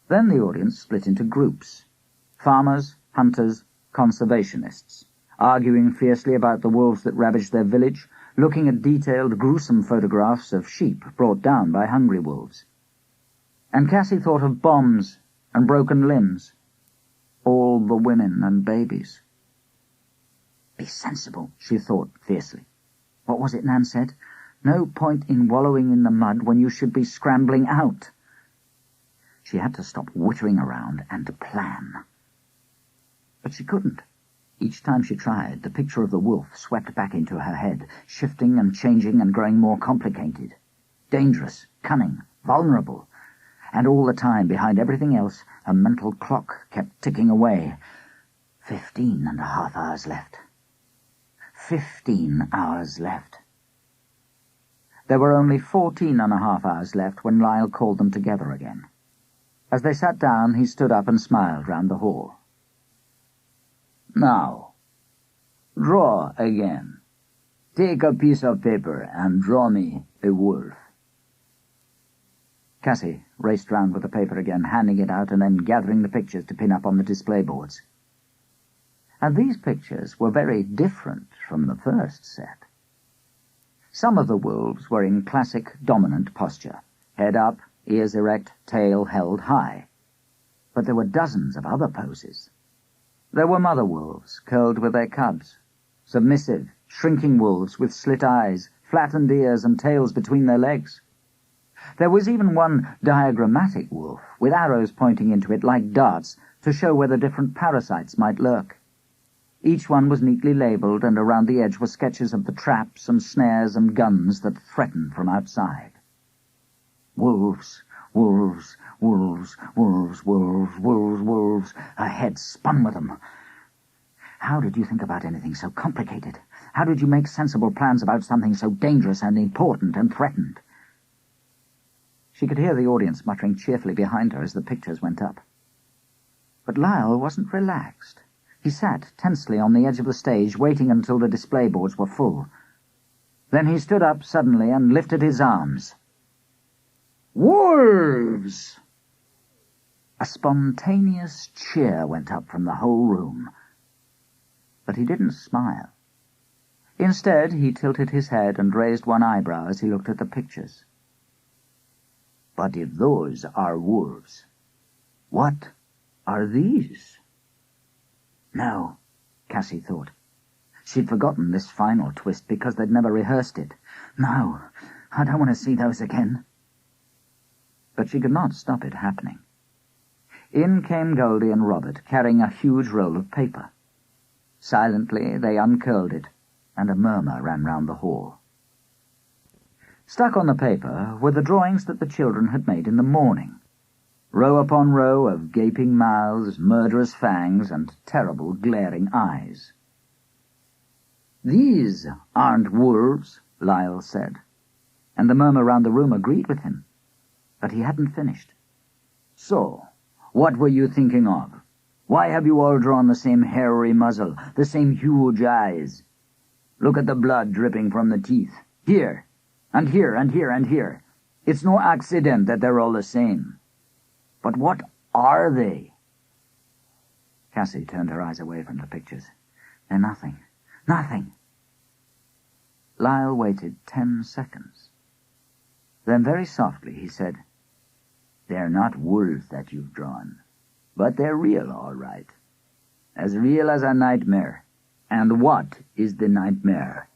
Then the audience split into groups: farmers, hunters, conservationists, arguing fiercely about the wolves that ravaged their village, looking at detailed, gruesome photographs of sheep brought down by hungry wolves. And Cassy thought of bombs and broken limbs, all the women and babies. "Be sensible," she thought fiercely. What was it Nan said? No point in wallowing in the mud when you should be scrambling out. She had to stop whittering around and plan. But she couldn't. Each time she tried, the picture of the wolf swept back into her head, shifting and changing and growing more complicated. Dangerous, cunning, vulnerable. And all the time, behind everything else, a mental clock kept ticking away. 15.5 hours left. 15 hours left. There were only 14.5 hours left when Lyle called them together again. As they sat down, he stood up and smiled round the hall. "Now, draw again. Take a piece of paper and draw me a wolf." Cassy raced round with the paper again, handing it out and then gathering the pictures to pin up on the display boards. And these pictures were very different from the first set. Some of the wolves were in classic dominant posture, head up, ears erect, tail held high. But there were dozens of other poses. There were mother wolves, curled with their cubs, submissive, shrinking wolves with slit eyes, flattened ears and tails between their legs. There was even one diagrammatic wolf, with arrows pointing into it like darts to show where the different parasites might lurk. Each one was neatly labelled, and around the edge were sketches of the traps and snares and guns that threatened from outside. Wolves, wolves, wolves, wolves, wolves, wolves, wolves. Her head spun with them. How did you think about anything so complicated? How did you make sensible plans about something so dangerous and important and threatened? She could hear the audience muttering cheerfully behind her as the pictures went up. But Lyle wasn't relaxed. He sat tensely on the edge of the stage, waiting until the display boards were full. Then he stood up suddenly and lifted his arms. "Wolves!" A spontaneous cheer went up from the whole room. But he didn't smile. Instead, he tilted his head and raised one eyebrow as he looked at the pictures. "But if those are wolves, what are these?" No, Cassy thought. She'd forgotten this final twist because they'd never rehearsed it. No, I don't want to see those again. But she could not stop it happening. In came Goldie and Robert, carrying a huge roll of paper. Silently they uncurled it, and a murmur ran round the hall. Stuck on the paper were the drawings that the children had made in the morning. Row upon row of gaping mouths, murderous fangs, and terrible glaring eyes. "These aren't wolves," Lyle said, and the murmur round the room agreed with him. But he hadn't finished. "So, what were you thinking of? Why have you all drawn the same hairy muzzle, the same huge eyes? Look at the blood dripping from the teeth. Here, and here, and here, and here. It's no accident that they're all the same. But what are they?" Cassy turned her eyes away from the pictures. "They're nothing. Nothing." Lyle waited 10 seconds. Then very softly he said, They're not wolves that you've drawn, but they're real, all right. As real as a nightmare. And what is the nightmare?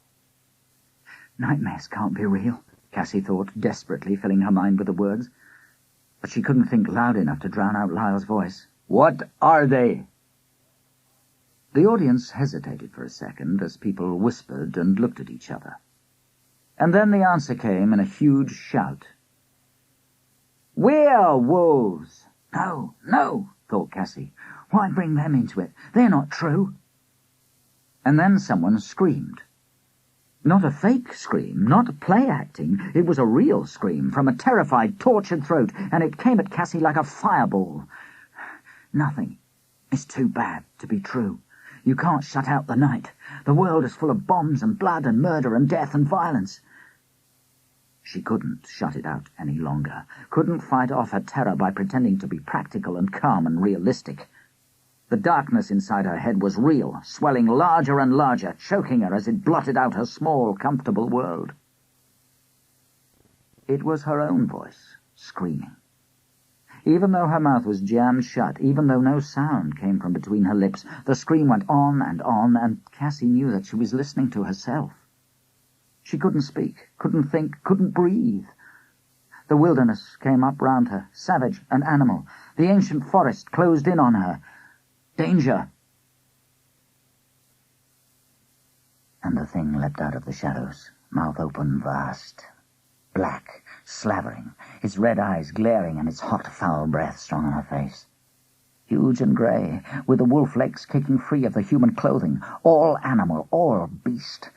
Nightmares can't be real, Cassy thought, desperately filling her mind with the words. But she couldn't think loud enough to drown out Lyle's voice. What are they? The audience hesitated for a second as people whispered and looked at each other. And then the answer came in a huge shout. We're wolves! No, no, thought Cassy. Why bring them into it? They're not true. And then someone screamed. Not a fake scream, not play acting. It was a real scream from a terrified, tortured throat, and it came at Cassy like a fireball. Nothing. It's too bad to be true. You can't shut out the night. The world is full of bombs and blood and murder and death and violence. She couldn't shut it out any longer, couldn't fight off her terror by pretending to be practical and calm and realistic. The darkness inside her head was real, swelling larger and larger, choking her as it blotted out her small, comfortable world. It was her own voice, screaming. Even though her mouth was jammed shut, even though no sound came from between her lips, the scream went on, and Cassy knew that she was listening to herself. She couldn't speak, couldn't think, couldn't breathe. The wilderness came up round her, savage and animal. The ancient forest closed in on her. Danger! And the thing leapt out of the shadows, mouth open, vast, black, slavering, its red eyes glaring and its hot, foul breath strong on her face. Huge and grey, with the wolf legs kicking free of the human clothing, all animal, all beast,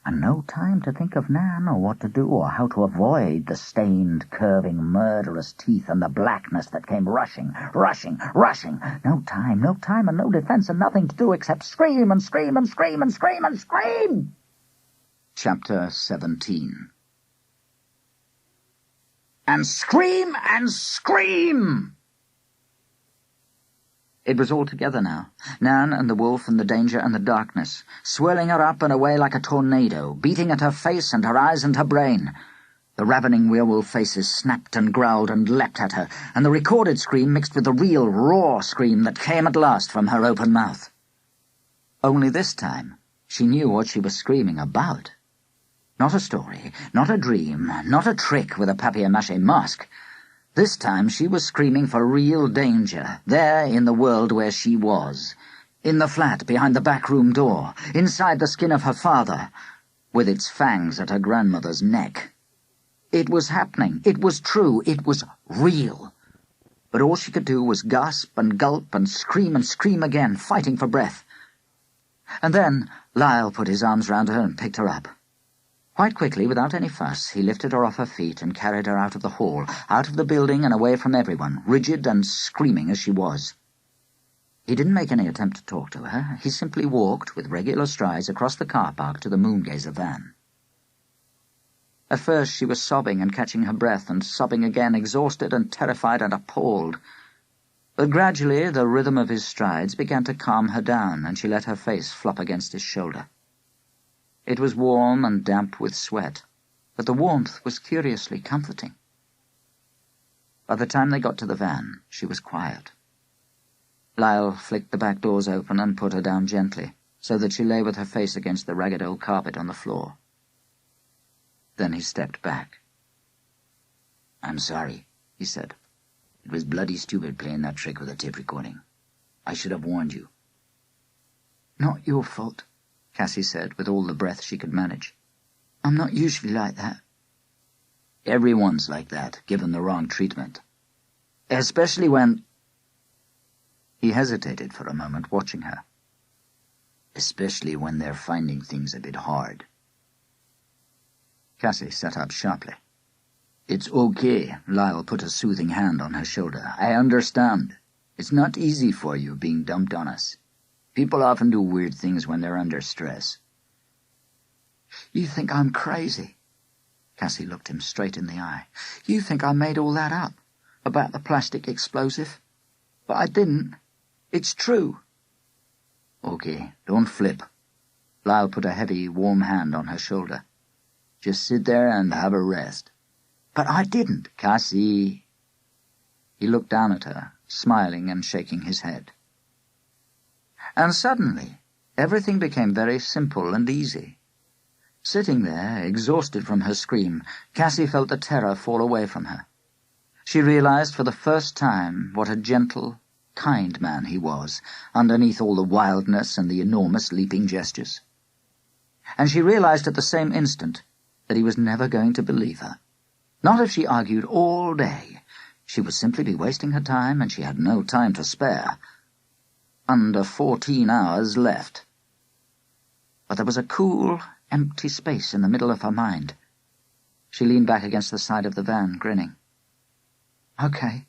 and no time to think of Nan or what to do or how to avoid the stained, curving, murderous teeth and the blackness that came rushing. No time, and no defense, and nothing to do except scream and scream and scream and scream and scream. Chapter 17. And scream and scream! It was all together now, Nan and the wolf and the danger and the darkness, swirling her up and away like a tornado, beating at her face and her eyes and her brain. The ravening werewolf faces snapped and growled and leapt at her, and the recorded scream mixed with the real, raw scream that came at last from her open mouth. Only this time she knew what she was screaming about. Not a story, not a dream, not a trick with a papier-mâché mask. This time she was screaming for real danger, there in the world where she was, in the flat behind the back room door, inside the skin of her father, with its fangs at her grandmother's neck. It was happening, it was true, it was real. But all she could do was gasp and gulp and scream again, fighting for breath. And then Lyle put his arms round her and picked her up. Quite quickly, without any fuss, he lifted her off her feet and carried her out of the hall, out of the building and away from everyone, rigid and screaming as she was. He didn't make any attempt to talk to her. He simply walked with regular strides across the car park to the Moongazer van. At first she was sobbing and catching her breath and sobbing again, exhausted and terrified and appalled. But gradually the rhythm of his strides began to calm her down, and she let her face flop against his shoulder. It was warm and damp with sweat, but the warmth was curiously comforting. By the time they got to the van, she was quiet. Lyle flicked the back doors open and put her down gently, so that she lay with her face against the ragged old carpet on the floor. Then he stepped back. "I'm sorry," he said. "It was bloody stupid playing that trick with a tape recording. I should have warned you." "Not your fault," Cassy said, with all the breath she could manage. "I'm not usually like that." "Everyone's like that, given the wrong treatment. Especially when—" He hesitated for a moment, watching her. "Especially when they're finding things a bit hard." Cassy sat up sharply. "It's okay," Lyle put a soothing hand on her shoulder. "I understand. It's not easy for you, being dumped on us. People often do weird things when they're under stress." "You think I'm crazy?" Cassy looked him straight in the eye. "You think I made all that up, about the plastic explosive? But I didn't. It's true." "Okay, don't flip." Lyle put a heavy, warm hand on her shoulder. "Just sit there and have a rest." "But I didn't." "Cassy." He looked down at her, smiling and shaking his head. And suddenly, everything became very simple and easy. Sitting there, exhausted from her scream, Cassy felt the terror fall away from her. She realized for the first time what a gentle, kind man he was, underneath all the wildness and the enormous leaping gestures. And she realized at the same instant that he was never going to believe her. Not if she argued all day. She would simply be wasting her time, and she had no time to spare. Under 14 hours left. But there was a cool, empty space in the middle of her mind. She leaned back against the side of the van, grinning. "Okay,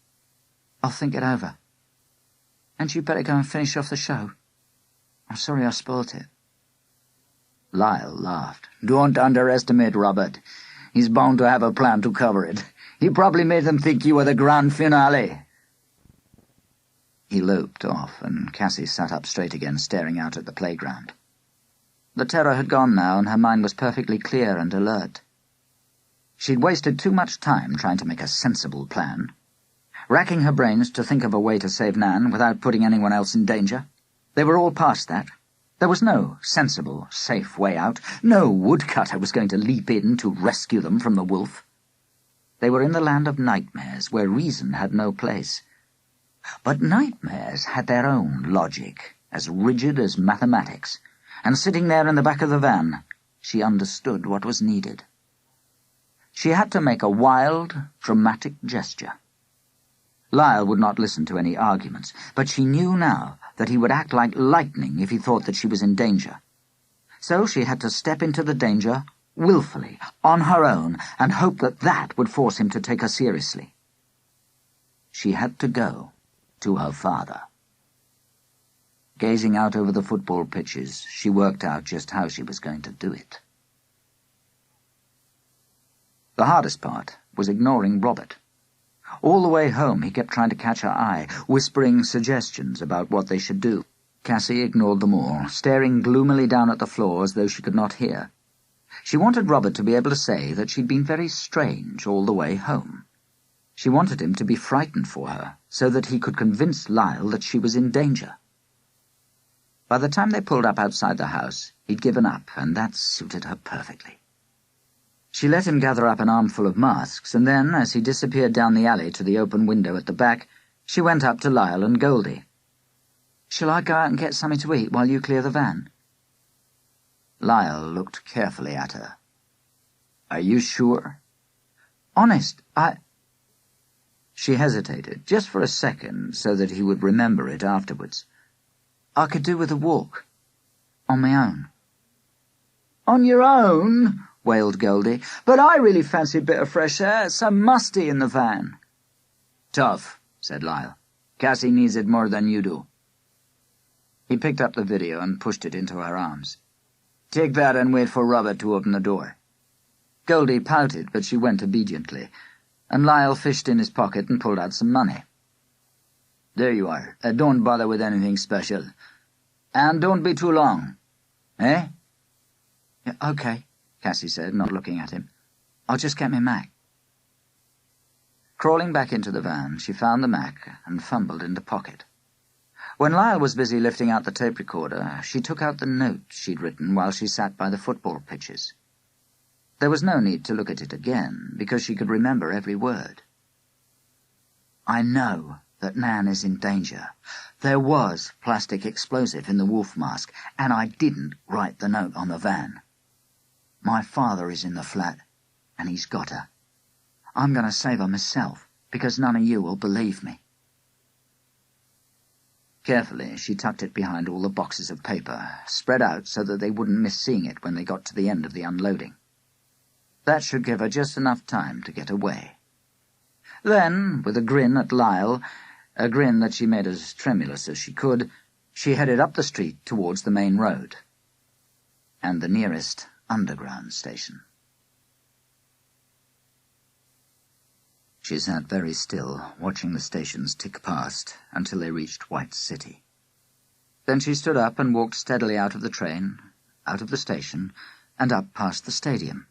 I'll think it over. And you'd better go and finish off the show. I'm sorry I spoilt it." Lyle laughed. "Don't underestimate Robert. He's bound to have a plan to cover it. He probably made them think you were the grand finale." He loped off, and Cassy sat up straight again, staring out at the playground. The terror had gone now, and her mind was perfectly clear and alert. She'd wasted too much time trying to make a sensible plan, racking her brains to think of a way to save Nan without putting anyone else in danger. They were all past that. There was no sensible, safe way out. No woodcutter was going to leap in to rescue them from the wolf. They were in the land of nightmares, where reason had no place. But nightmares had their own logic, as rigid as mathematics, and sitting there in the back of the van, she understood what was needed. She had to make a wild, dramatic gesture. Lyle would not listen to any arguments, but she knew now that he would act like lightning if he thought that she was in danger. So she had to step into the danger willfully, on her own, and hope that that would force him to take her seriously. She had to go to her father. Gazing out over the football pitches, she worked out just how she was going to do it. The hardest part was ignoring Robert. All the way home he kept trying to catch her eye, whispering suggestions about what they should do. Cassy ignored them all, staring gloomily down at the floor as though she could not hear. She wanted Robert to be able to say that she'd been very strange all the way home. She wanted him to be frightened for her, so that he could convince Lyle that she was in danger. By the time they pulled up outside the house, he'd given up, and that suited her perfectly. She let him gather up an armful of masks, and then, as he disappeared down the alley to the open window at the back, she went up to Lyle and Goldie. "Shall I go out and get something to eat while you clear the van?" Lyle looked carefully at her. "Are you sure?" "Honest, She hesitated, just for a second, so that he would remember it afterwards. "I could do with a walk. On my own." "On your own?" wailed Goldie. "But I really fancy a bit of fresh air. It's so musty in the van." "Tough," said Lyle. "Cassy needs it more than you do." He picked up the video and pushed it into her arms. "Take that and wait for Robert to open the door." Goldie pouted, but she went obediently, and Lyle fished in his pocket and pulled out some money. "There you are. Don't bother with anything special. And don't be too long. Eh?" "Yeah, okay," Cassy said, not looking at him. "I'll just get my Mac." Crawling back into the van, she found the Mac and fumbled in the pocket. When Lyle was busy lifting out the tape recorder, she took out the note she'd written while she sat by the football pitches. There was no need to look at it again, because she could remember every word. "I know that Nan is in danger. There was plastic explosive in the wolf mask, and I didn't write the note on the van. My father is in the flat, and he's got her. I'm going to save her myself, because none of you will believe me." Carefully, she tucked it behind all the boxes of paper, spread out so that they wouldn't miss seeing it when they got to the end of the unloading. That should give her just enough time to get away. Then, with a grin at Lyle, a grin that she made as tremulous as she could, she headed up the street towards the main road and the nearest underground station. She sat very still, watching the stations tick past until they reached White City. Then she stood up and walked steadily out of the train, out of the station, and up past the stadium.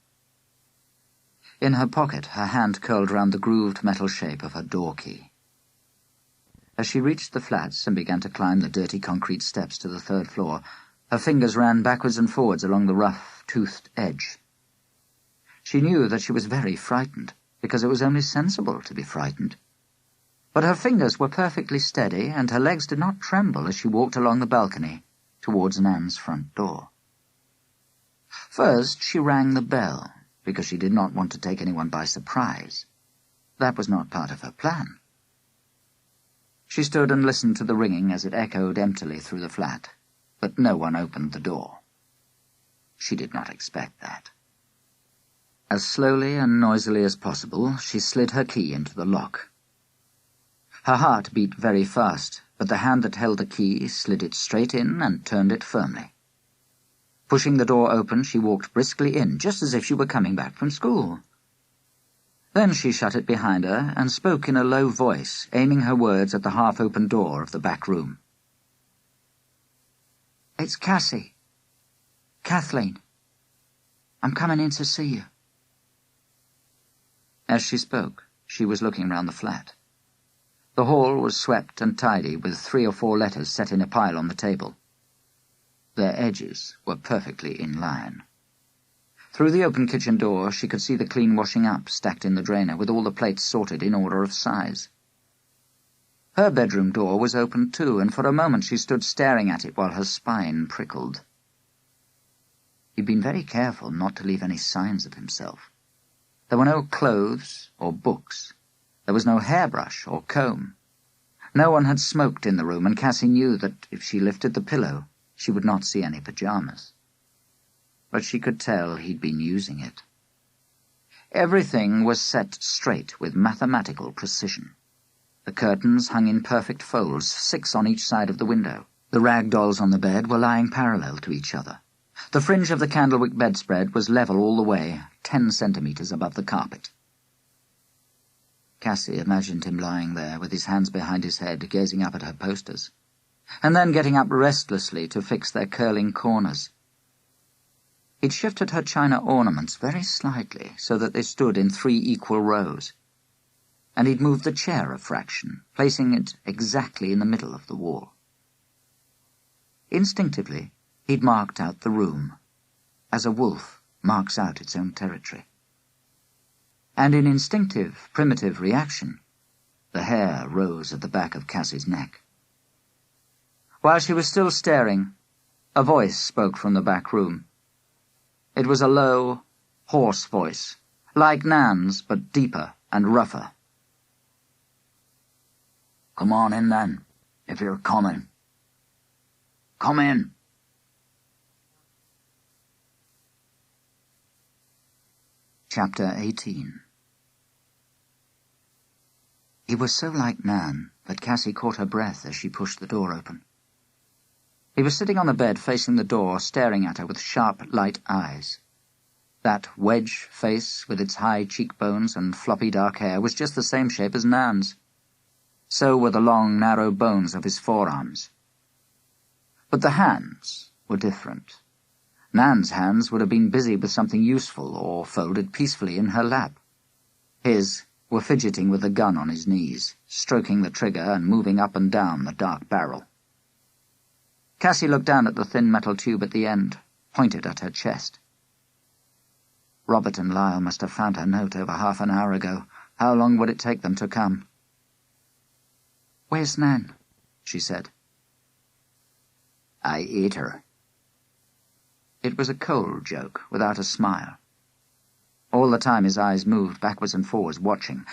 In her pocket, her hand curled round the grooved metal shape of her door key. As she reached the flats and began to climb the dirty concrete steps to the 3rd floor, her fingers ran backwards and forwards along the rough, toothed edge. She knew that she was very frightened, because it was only sensible to be frightened. But her fingers were perfectly steady, and her legs did not tremble as she walked along the balcony towards Nan's front door. First, she rang the bell, because she did not want to take anyone by surprise. That was not part of her plan. She stood and listened to the ringing as it echoed emptily through the flat, but no one opened the door. She did not expect that. As slowly and noisily as possible, she slid her key into the lock. Her heart beat very fast, but the hand that held the key slid it straight in and turned it firmly. Pushing the door open, she walked briskly in, just as if she were coming back from school. Then she shut it behind her and spoke in a low voice, aiming her words at the half-open door of the back room. "It's Cassy. Kathleen. I'm coming in to see you." As she spoke, she was looking round the flat. The hall was swept and tidy, with 3 or 4 letters set in a pile on the table. Their edges were perfectly in line. Through the open kitchen door, she could see the clean washing up stacked in the drainer, with all the plates sorted in order of size. Her bedroom door was open too, and for a moment she stood staring at it while her spine prickled. He'd been very careful not to leave any signs of himself. There were no clothes or books. There was no hairbrush or comb. No one had smoked in the room, and Cassy knew that if she lifted the pillow, she would not see any pyjamas. But she could tell he'd been using it. Everything was set straight with mathematical precision. The curtains hung in perfect folds, 6 on each side of the window. The rag dolls on the bed were lying parallel to each other. The fringe of the candlewick bedspread was level all the way, 10 centimetres above the carpet. Cassy imagined him lying there, with his hands behind his head, gazing up at her posters, and then getting up restlessly to fix their curling corners. He'd shifted her china ornaments very slightly, so that they stood in 3 equal rows, and he'd moved the chair a fraction, placing it exactly in the middle of the wall. Instinctively, he'd marked out the room, as a wolf marks out its own territory. And in instinctive, primitive reaction, the hair rose at the back of Cassy's neck. While she was still staring, a voice spoke from the back room. It was a low, hoarse voice, like Nan's, but deeper and rougher. "Come on in, then, if you're coming. Come in." Chapter 18. He was so like Nan that Cassy caught her breath as she pushed the door open. He was sitting on the bed facing the door, staring at her with sharp, light eyes. That wedge face, with its high cheekbones and floppy dark hair, was just the same shape as Nan's. So were the long, narrow bones of his forearms. But the hands were different. Nan's hands would have been busy with something useful or folded peacefully in her lap. His were fidgeting with the gun on his knees, stroking the trigger and moving up and down the dark barrel. Cassy looked down at the thin metal tube at the end, pointed at her chest. Robert and Lyle must have found her note over half an hour ago. How long would it take them to come? "Where's Nan?" she said. "I ate her." It was a cold joke, without a smile. All the time his eyes moved backwards and forwards, watching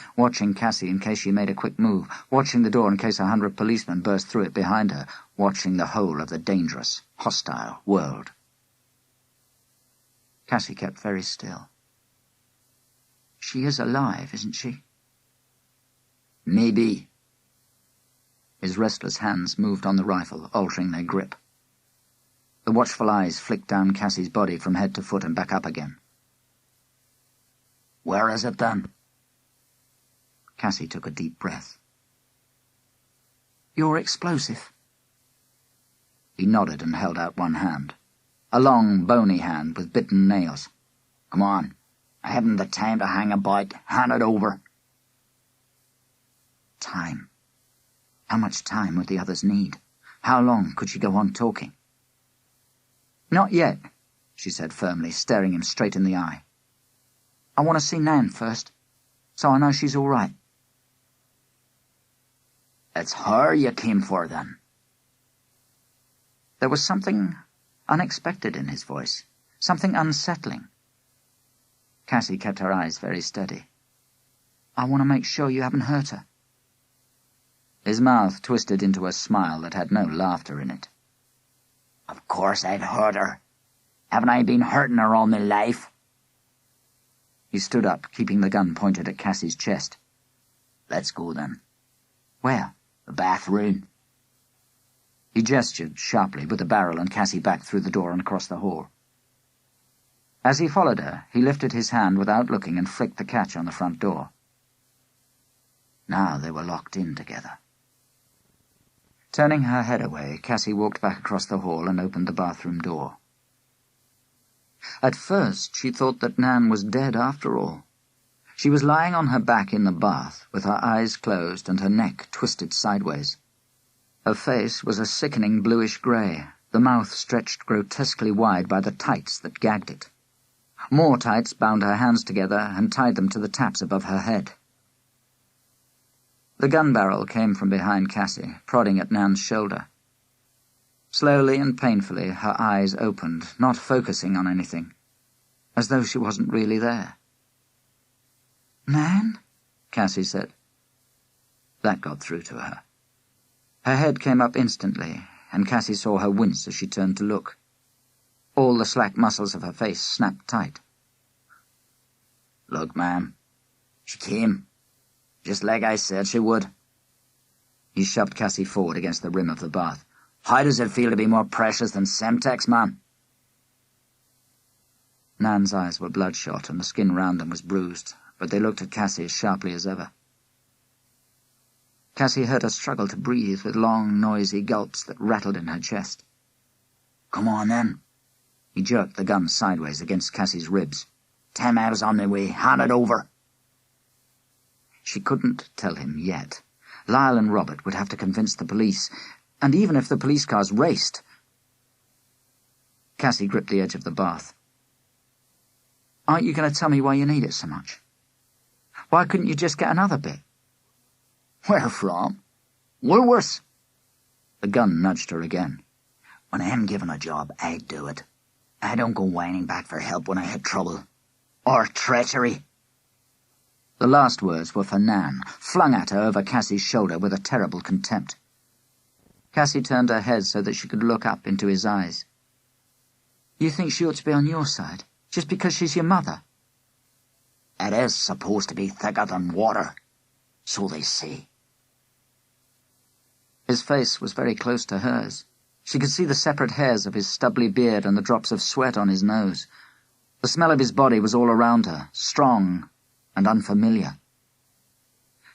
Cassy in case she made a quick move, watching the door in case 100 policemen burst through it behind her, watching the whole of the dangerous, hostile world. Cassy kept very still. "She is alive, isn't she?" "Maybe." His restless hands moved on the rifle, altering their grip. The watchful eyes flicked down Cassy's body from head to foot and back up again. "Where is it, then?" Cassy took a deep breath. "Your explosive." He nodded and held out one hand. A long, bony hand with bitten nails. "Come on. I haven't the time to hang about. Hand it over." Time. How much time would the others need? How long could she go on talking? "Not yet," she said firmly, staring him straight in the eye. "I want to see Nan first, so I know she's all right." "It's her you came for, then?" There was something unexpected in his voice, something unsettling. Cassy kept her eyes very steady. "I want to make sure you haven't hurt her." His mouth twisted into a smile that had no laughter in it. "Of course I've hurt her. Haven't I been hurting her all my life?" He stood up, keeping the gun pointed at Cassy's chest. "Let's go, then." "Where?" "The bathroom." He gestured sharply with the barrel, and Cassy backed through the door and across the hall. As he followed her, he lifted his hand without looking and flicked the catch on the front door. Now they were locked in together. Turning her head away, Cassy walked back across the hall and opened the bathroom door. At first she thought that Nan was dead after all. She was lying on her back in the bath, with her eyes closed and her neck twisted sideways. Her face was a sickening bluish-grey, the mouth stretched grotesquely wide by the tights that gagged it. More tights bound her hands together and tied them to the taps above her head. The gun barrel came from behind Cassy, prodding at Nan's shoulder. Slowly and painfully her eyes opened, not focusing on anything, as though she wasn't really there. "Nan?" Cassy said. That got through to her. Her head came up instantly, and Cassy saw her wince as she turned to look. All the slack muscles of her face snapped tight. "Look, ma'am, she came, just like I said she would." He shoved Cassy forward against the rim of the bath. "How does it feel to be more precious than Semtex, ma'am?" Nan's eyes were bloodshot and the skin round them was bruised, but they looked at Cassy as sharply as ever. Cassy heard her struggle to breathe with long, noisy gulps that rattled in her chest. "Come on, then." He jerked the gun sideways against Cassy's ribs. 10 hours on my way. Hand it over." She couldn't tell him yet. Lyle and Robert would have to convince the police, and even if the police cars raced... Cassy gripped the edge of the bath. "Aren't you going to tell me why you need it so much? Why couldn't you just get another bit?" "Where from?" "Woolworths." The gun nudged her again. "When I'm given a job, I do it. I don't go whining back for help when I had trouble. Or treachery." The last words were for Nan, flung at her over Cassy's shoulder with a terrible contempt. Cassy turned her head so that she could look up into his eyes. "You think she ought to be on your side, just because she's your mother?" "It is supposed to be thicker than water, so they say." His face was very close to hers. She could see the separate hairs of his stubbly beard and the drops of sweat on his nose. The smell of his body was all around her, strong and unfamiliar.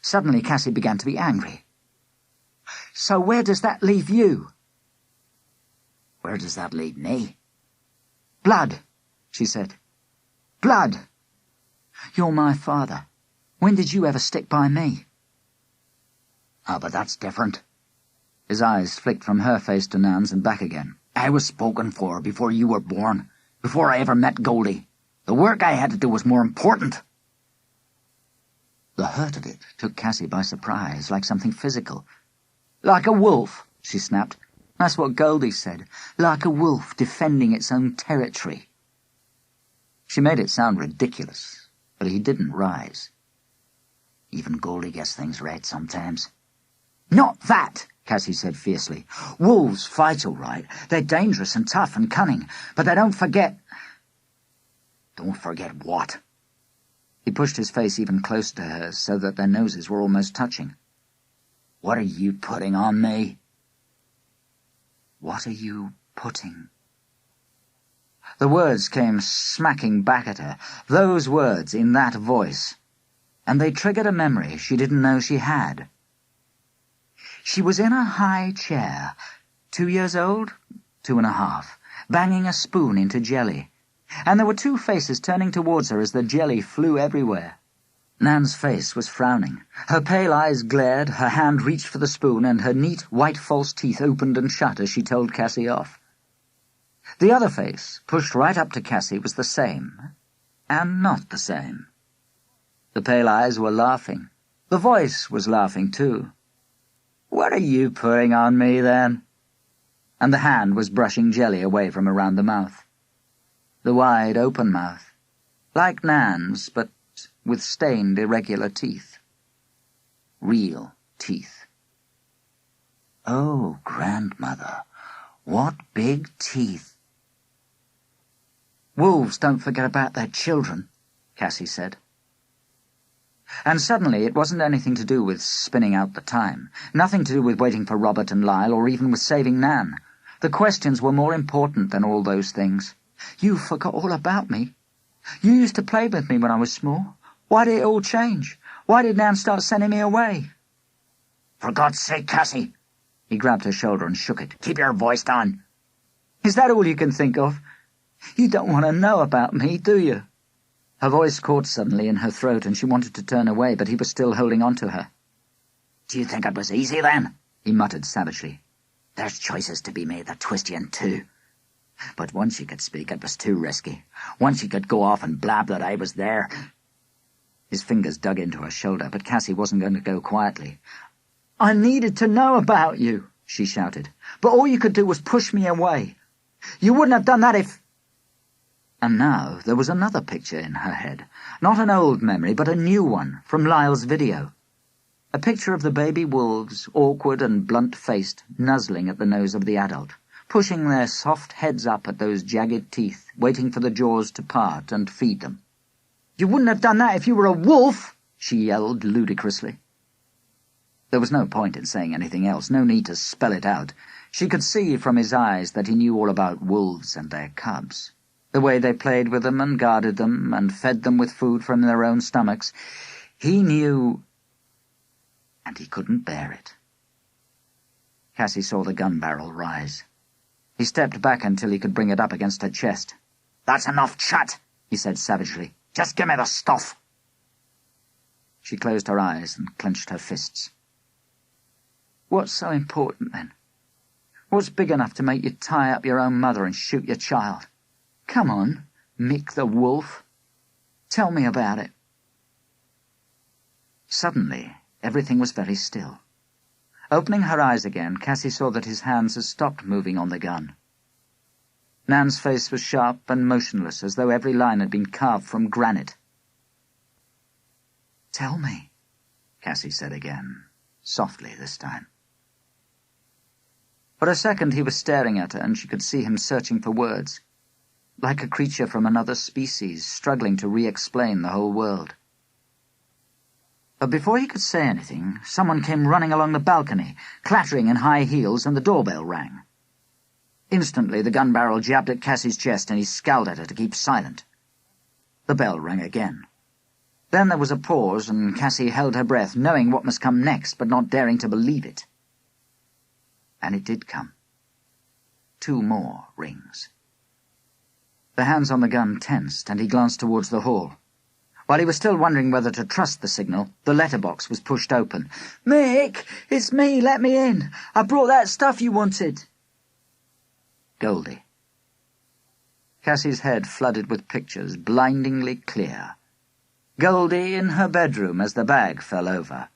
Suddenly Cassy began to be angry. "So where does that leave you?" "Where does that leave me?" "Blood," she said. "Blood. You're my father. When did you ever stick by me?" "Ah, but that's different." His eyes flicked from her face to Nan's and back again. "I was spoken for before you were born, before I ever met Goldie. The work I had to do was more important." The hurt of it took Cassy by surprise, like something physical. "Like a wolf," she snapped. "That's what Goldie said. Like a wolf defending its own territory." She made it sound ridiculous, but he didn't rise. "Even Goldie gets things right sometimes." "Not that!" Cassy said fiercely. "Wolves fight all right. They're dangerous and tough and cunning, but they don't forget—" "Don't forget what?" He pushed his face even closer to hers so that their noses were almost touching. "What are you putting on me?" "What are you putting?" The words came smacking back at her, those words in that voice, and they triggered a memory she didn't know she had. She was in a high chair, 2 years old, 2.5, banging a spoon into jelly, and there were two faces turning towards her as the jelly flew everywhere. Nan's face was frowning. Her pale eyes glared, her hand reached for the spoon, and her neat, white false teeth opened and shut as she told Cassy off. The other face, pushed right up to Cassy, was the same, and not the same. The pale eyes were laughing. The voice was laughing too. "What are you putting on me, then?" And the hand was brushing jelly away from around the mouth. The wide, open mouth, like Nan's, but with stained, irregular teeth. Real teeth. "Oh, grandmother, what big teeth!" "Wolves don't forget about their children," Cassy said. And suddenly it wasn't anything to do with spinning out the time, nothing to do with waiting for Robert and Lyle, or even with saving Nan. The questions were more important than all those things. "You forgot all about me. You used to play with me when I was small. Why did it all change? Why did Nan start sending me away?" "For God's sake, Cassy!" He grabbed her shoulder and shook it. "Keep your voice down." "Is that all you can think of? You don't want to know about me, do you?" Her voice caught suddenly in her throat, and she wanted to turn away, but he was still holding on to her. "Do you think it was easy, then?" he muttered savagely. "There's choices to be made that twist you in two. But once you could speak, it was too risky. Once you could go off and blab that I was there." His fingers dug into her shoulder, but Cassy wasn't going to go quietly. "I needed to know about you," she shouted. "But all you could do was push me away. You wouldn't have done that if—" And now there was another picture in her head. Not an old memory, but a new one, from Lyle's video. A picture of the baby wolves, awkward and blunt-faced, nuzzling at the nose of the adult, pushing their soft heads up at those jagged teeth, waiting for the jaws to part and feed them. "You wouldn't have done that if you were a wolf!" she yelled ludicrously. There was no point in saying anything else, no need to spell it out. She could see from his eyes that he knew all about wolves and their cubs, the way they played with them and guarded them and fed them with food from their own stomachs. He knew, and he couldn't bear it. Cassy saw the gun barrel rise. He stepped back until he could bring it up against her chest. "That's enough chat," he said savagely. "Just give me the stuff." She closed her eyes and clenched her fists. "What's so important, then? What's big enough to make you tie up your own mother and shoot your child? Come on, Mick the Wolf. Tell me about it." Suddenly, everything was very still. Opening her eyes again, Cassy saw that his hands had stopped moving on the gun. Nan's face was sharp and motionless, as though every line had been carved from granite. "Tell me," Cassy said again, softly this time. For a second he was staring at her, and she could see him searching for words, like a creature from another species, struggling to re-explain the whole world. But before he could say anything, someone came running along the balcony, clattering in high heels, and the doorbell rang. Instantly the gun barrel jabbed at Cassy's chest, and he scowled at her to keep silent. The bell rang again. Then there was a pause, and Cassy held her breath, knowing what must come next, but not daring to believe it. And it did come. 2 more rings. The hands on the gun tensed, and he glanced towards the hall. While he was still wondering whether to trust the signal, the letterbox was pushed open. "Mick, it's me, let me in. I brought that stuff you wanted." Goldie. Cassy's head flooded with pictures, blindingly clear. Goldie in her bedroom as the bag fell over.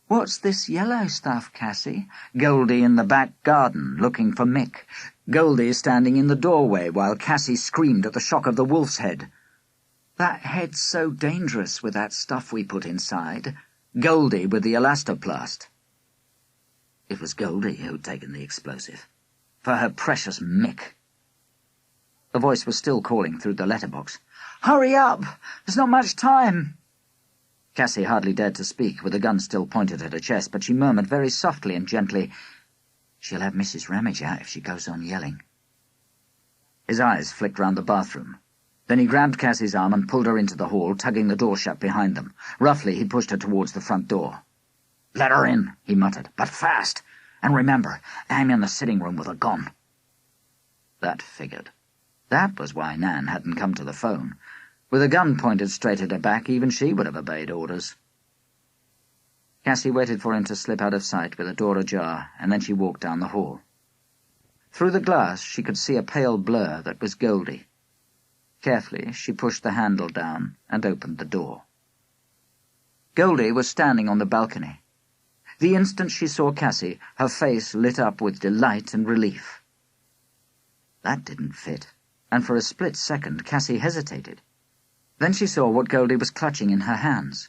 "What's this yellow stuff, Cassy?" Goldie in the back garden, looking for Mick. Goldie standing in the doorway while Cassy screamed at the shock of the wolf's head. "That head's so dangerous with that stuff we put inside." Goldie with the elastoplast. It was Goldie who'd taken the explosive. For her precious Mick. The voice was still calling through the letterbox. "Hurry up! There's not much time!" Cassy hardly dared to speak, with the gun still pointed at her chest, but she murmured very softly and gently, "She'll have Mrs. Ramage out if she goes on yelling." His eyes flicked round the bathroom. Then he grabbed Cassy's arm and pulled her into the hall, tugging the door shut behind them. Roughly, he pushed her towards the front door. "Let her in," he muttered, "but fast. And remember, I'm in the sitting room with a gun." That figured. That was why Nan hadn't come to the phone. With a gun pointed straight at her back, even she would have obeyed orders. Cassy waited for him to slip out of sight with the door ajar, and then she walked down the hall. Through the glass she could see a pale blur that was Goldie. Carefully she pushed the handle down and opened the door. Goldie was standing on the balcony. The instant she saw Cassy, her face lit up with delight and relief. That didn't fit, and for a split second Cassy hesitated. Then she saw what Goldie was clutching in her hands.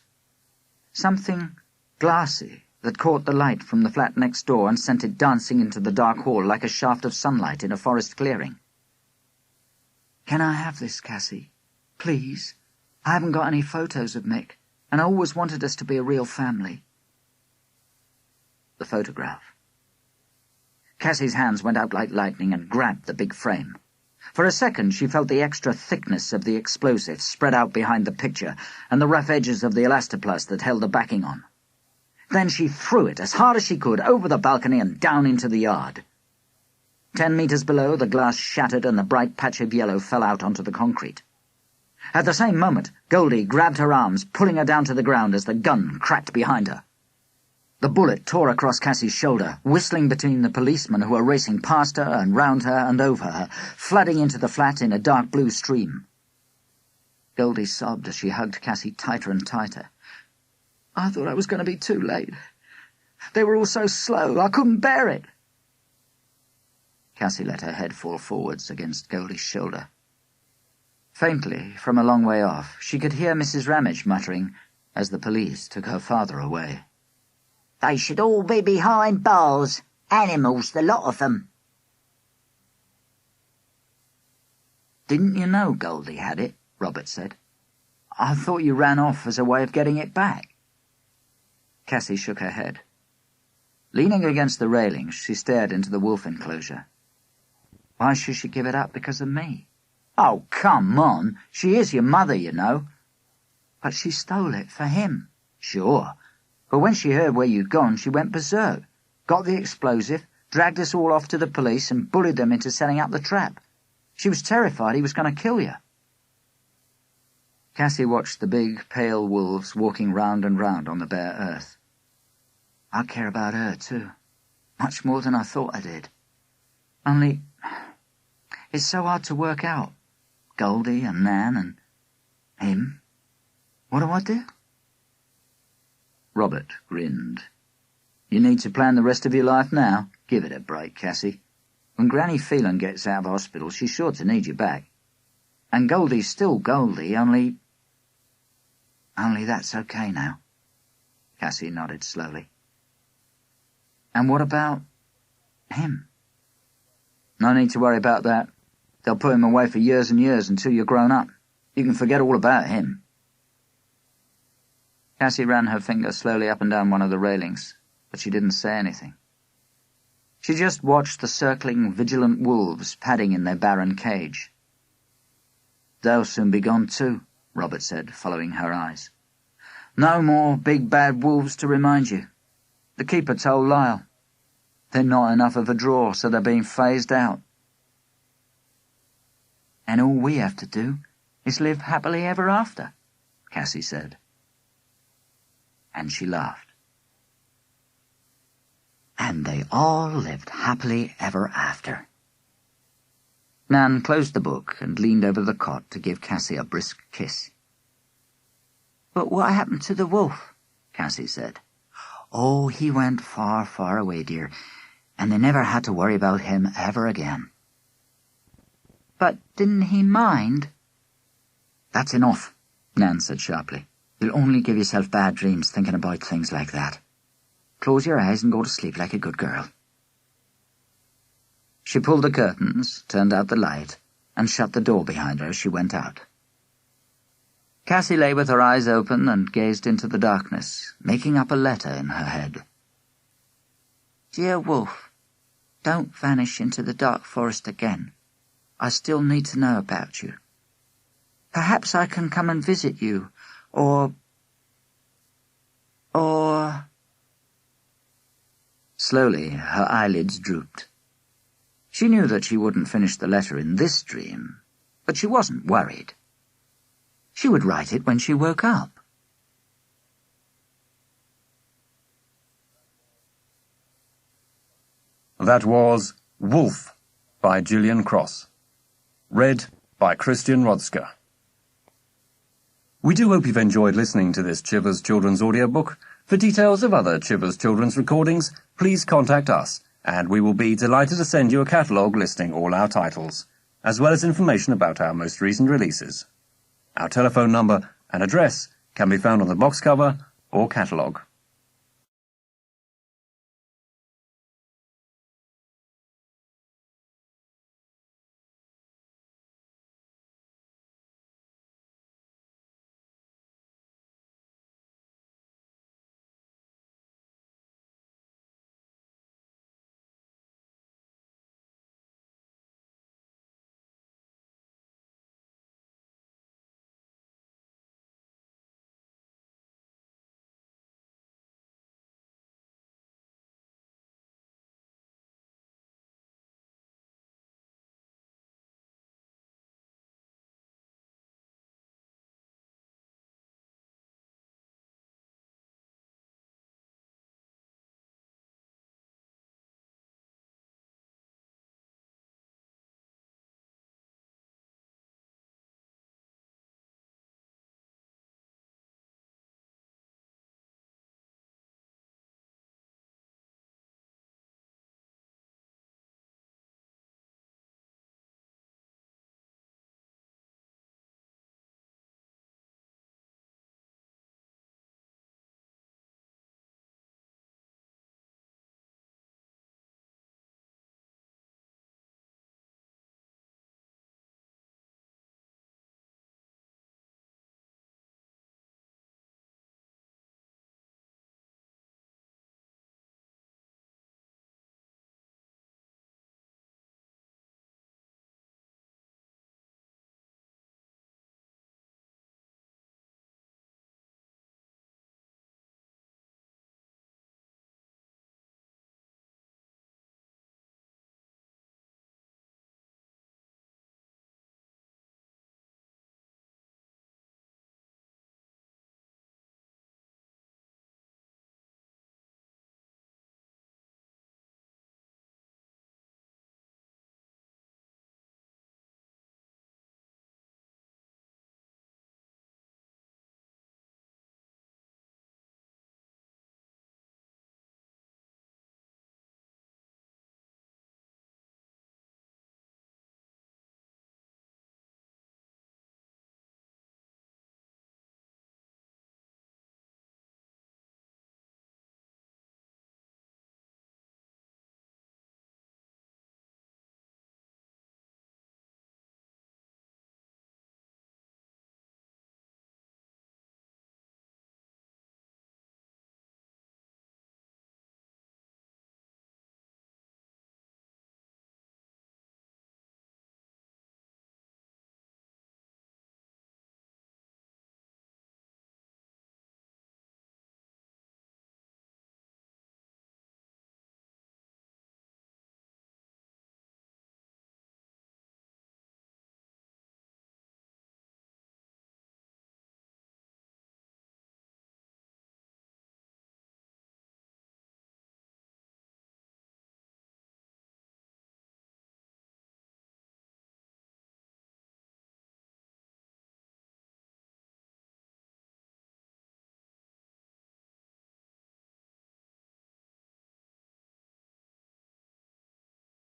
Something glassy that caught the light from the flat next door and sent it dancing into the dark hall like a shaft of sunlight in a forest clearing. "Can I have this, Cassy? Please? I haven't got any photos of Mick, and I always wanted us to be a real family." The photograph. Cassy's hands went out like lightning and grabbed the big frame. For a second she felt the extra thickness of the explosive spread out behind the picture and the rough edges of the elastoplast that held the backing on. Then she threw it as hard as she could over the balcony and down into the yard. 10 meters below, the glass shattered and the bright patch of yellow fell out onto the concrete. At the same moment, Goldie grabbed her arms, pulling her down to the ground as the gun cracked behind her. The bullet tore across Cassy's shoulder, whistling between the policemen who were racing past her and round her and over her, flooding into the flat in a dark blue stream. Goldie sobbed as she hugged Cassy tighter and tighter. "I thought I was going to be too late. They were all so slow, I couldn't bear it." Cassy let her head fall forwards against Goldie's shoulder. Faintly, from a long way off, she could hear Mrs. Ramage muttering as the police took her father away. "They should all be behind bars. Animals, the lot of them." "Didn't you know Goldie had it?" Robert said. "I thought you ran off as a way of getting it back." Cassy shook her head. Leaning against the railings, she stared into the wolf enclosure. Why should she give it up because of me? "Oh, come on. She is your mother, you know." "But she stole it for him." "Sure. But when she heard where you'd gone, she went berserk, got the explosive, dragged us all off to the police and bullied them into setting up the trap. She was terrified he was going to kill you." Cassy watched the big, pale wolves walking round and round on the bare earth. "I care about her, too. Much more than I thought I did. Only, it's so hard to work out. Goldie and Nan and him. What do I do?" Robert grinned. "You need to plan the rest of your life now. Give it a break, Cassy. When Granny Phelan gets out of hospital, she's sure to need you back. And Goldie's still Goldie, only that's okay now." Cassy nodded slowly. "And what about him?" "No need to worry about that. They'll put him away for years and years until you're grown up. You can forget all about him." Cassy ran her finger slowly up and down one of the railings, but she didn't say anything. She just watched the circling, vigilant wolves padding in their barren cage. "They'll soon be gone too," Robert said, following her eyes. "No more big bad wolves to remind you. The keeper told Lyle. They're not enough of a draw, so they're being phased out." "And all we have to do is live happily ever after," Cassy said. And she laughed. And they all lived happily ever after. Nan closed the book and leaned over the cot to give Cassy a brisk kiss. "But what happened to the wolf?" Cassy said. "Oh, he went far, far away, dear, and they never had to worry about him ever again." "But didn't he mind?" "That's enough," Nan said sharply. "You'll only give yourself bad dreams thinking about things like that. Close your eyes and go to sleep like a good girl." She pulled the curtains, turned out the light, and shut the door behind her as she went out. Cassy lay with her eyes open and gazed into the darkness, making up a letter in her head. "Dear Wolf, don't vanish into the dark forest again. I still need to know about you. Perhaps I can come and visit you, or... Slowly, her eyelids drooped. She knew that she wouldn't finish the letter in this dream, but she wasn't worried. She would write it when she woke up. That was Wolf by Gillian Cross. Read by Christian Rodska. We do hope you've enjoyed listening to this Chivers Children's audiobook. For details of other Chivers Children's recordings, please contact us, and we will be delighted to send you a catalogue listing all our titles, as well as information about our most recent releases. Our telephone number and address can be found on the box cover or catalogue.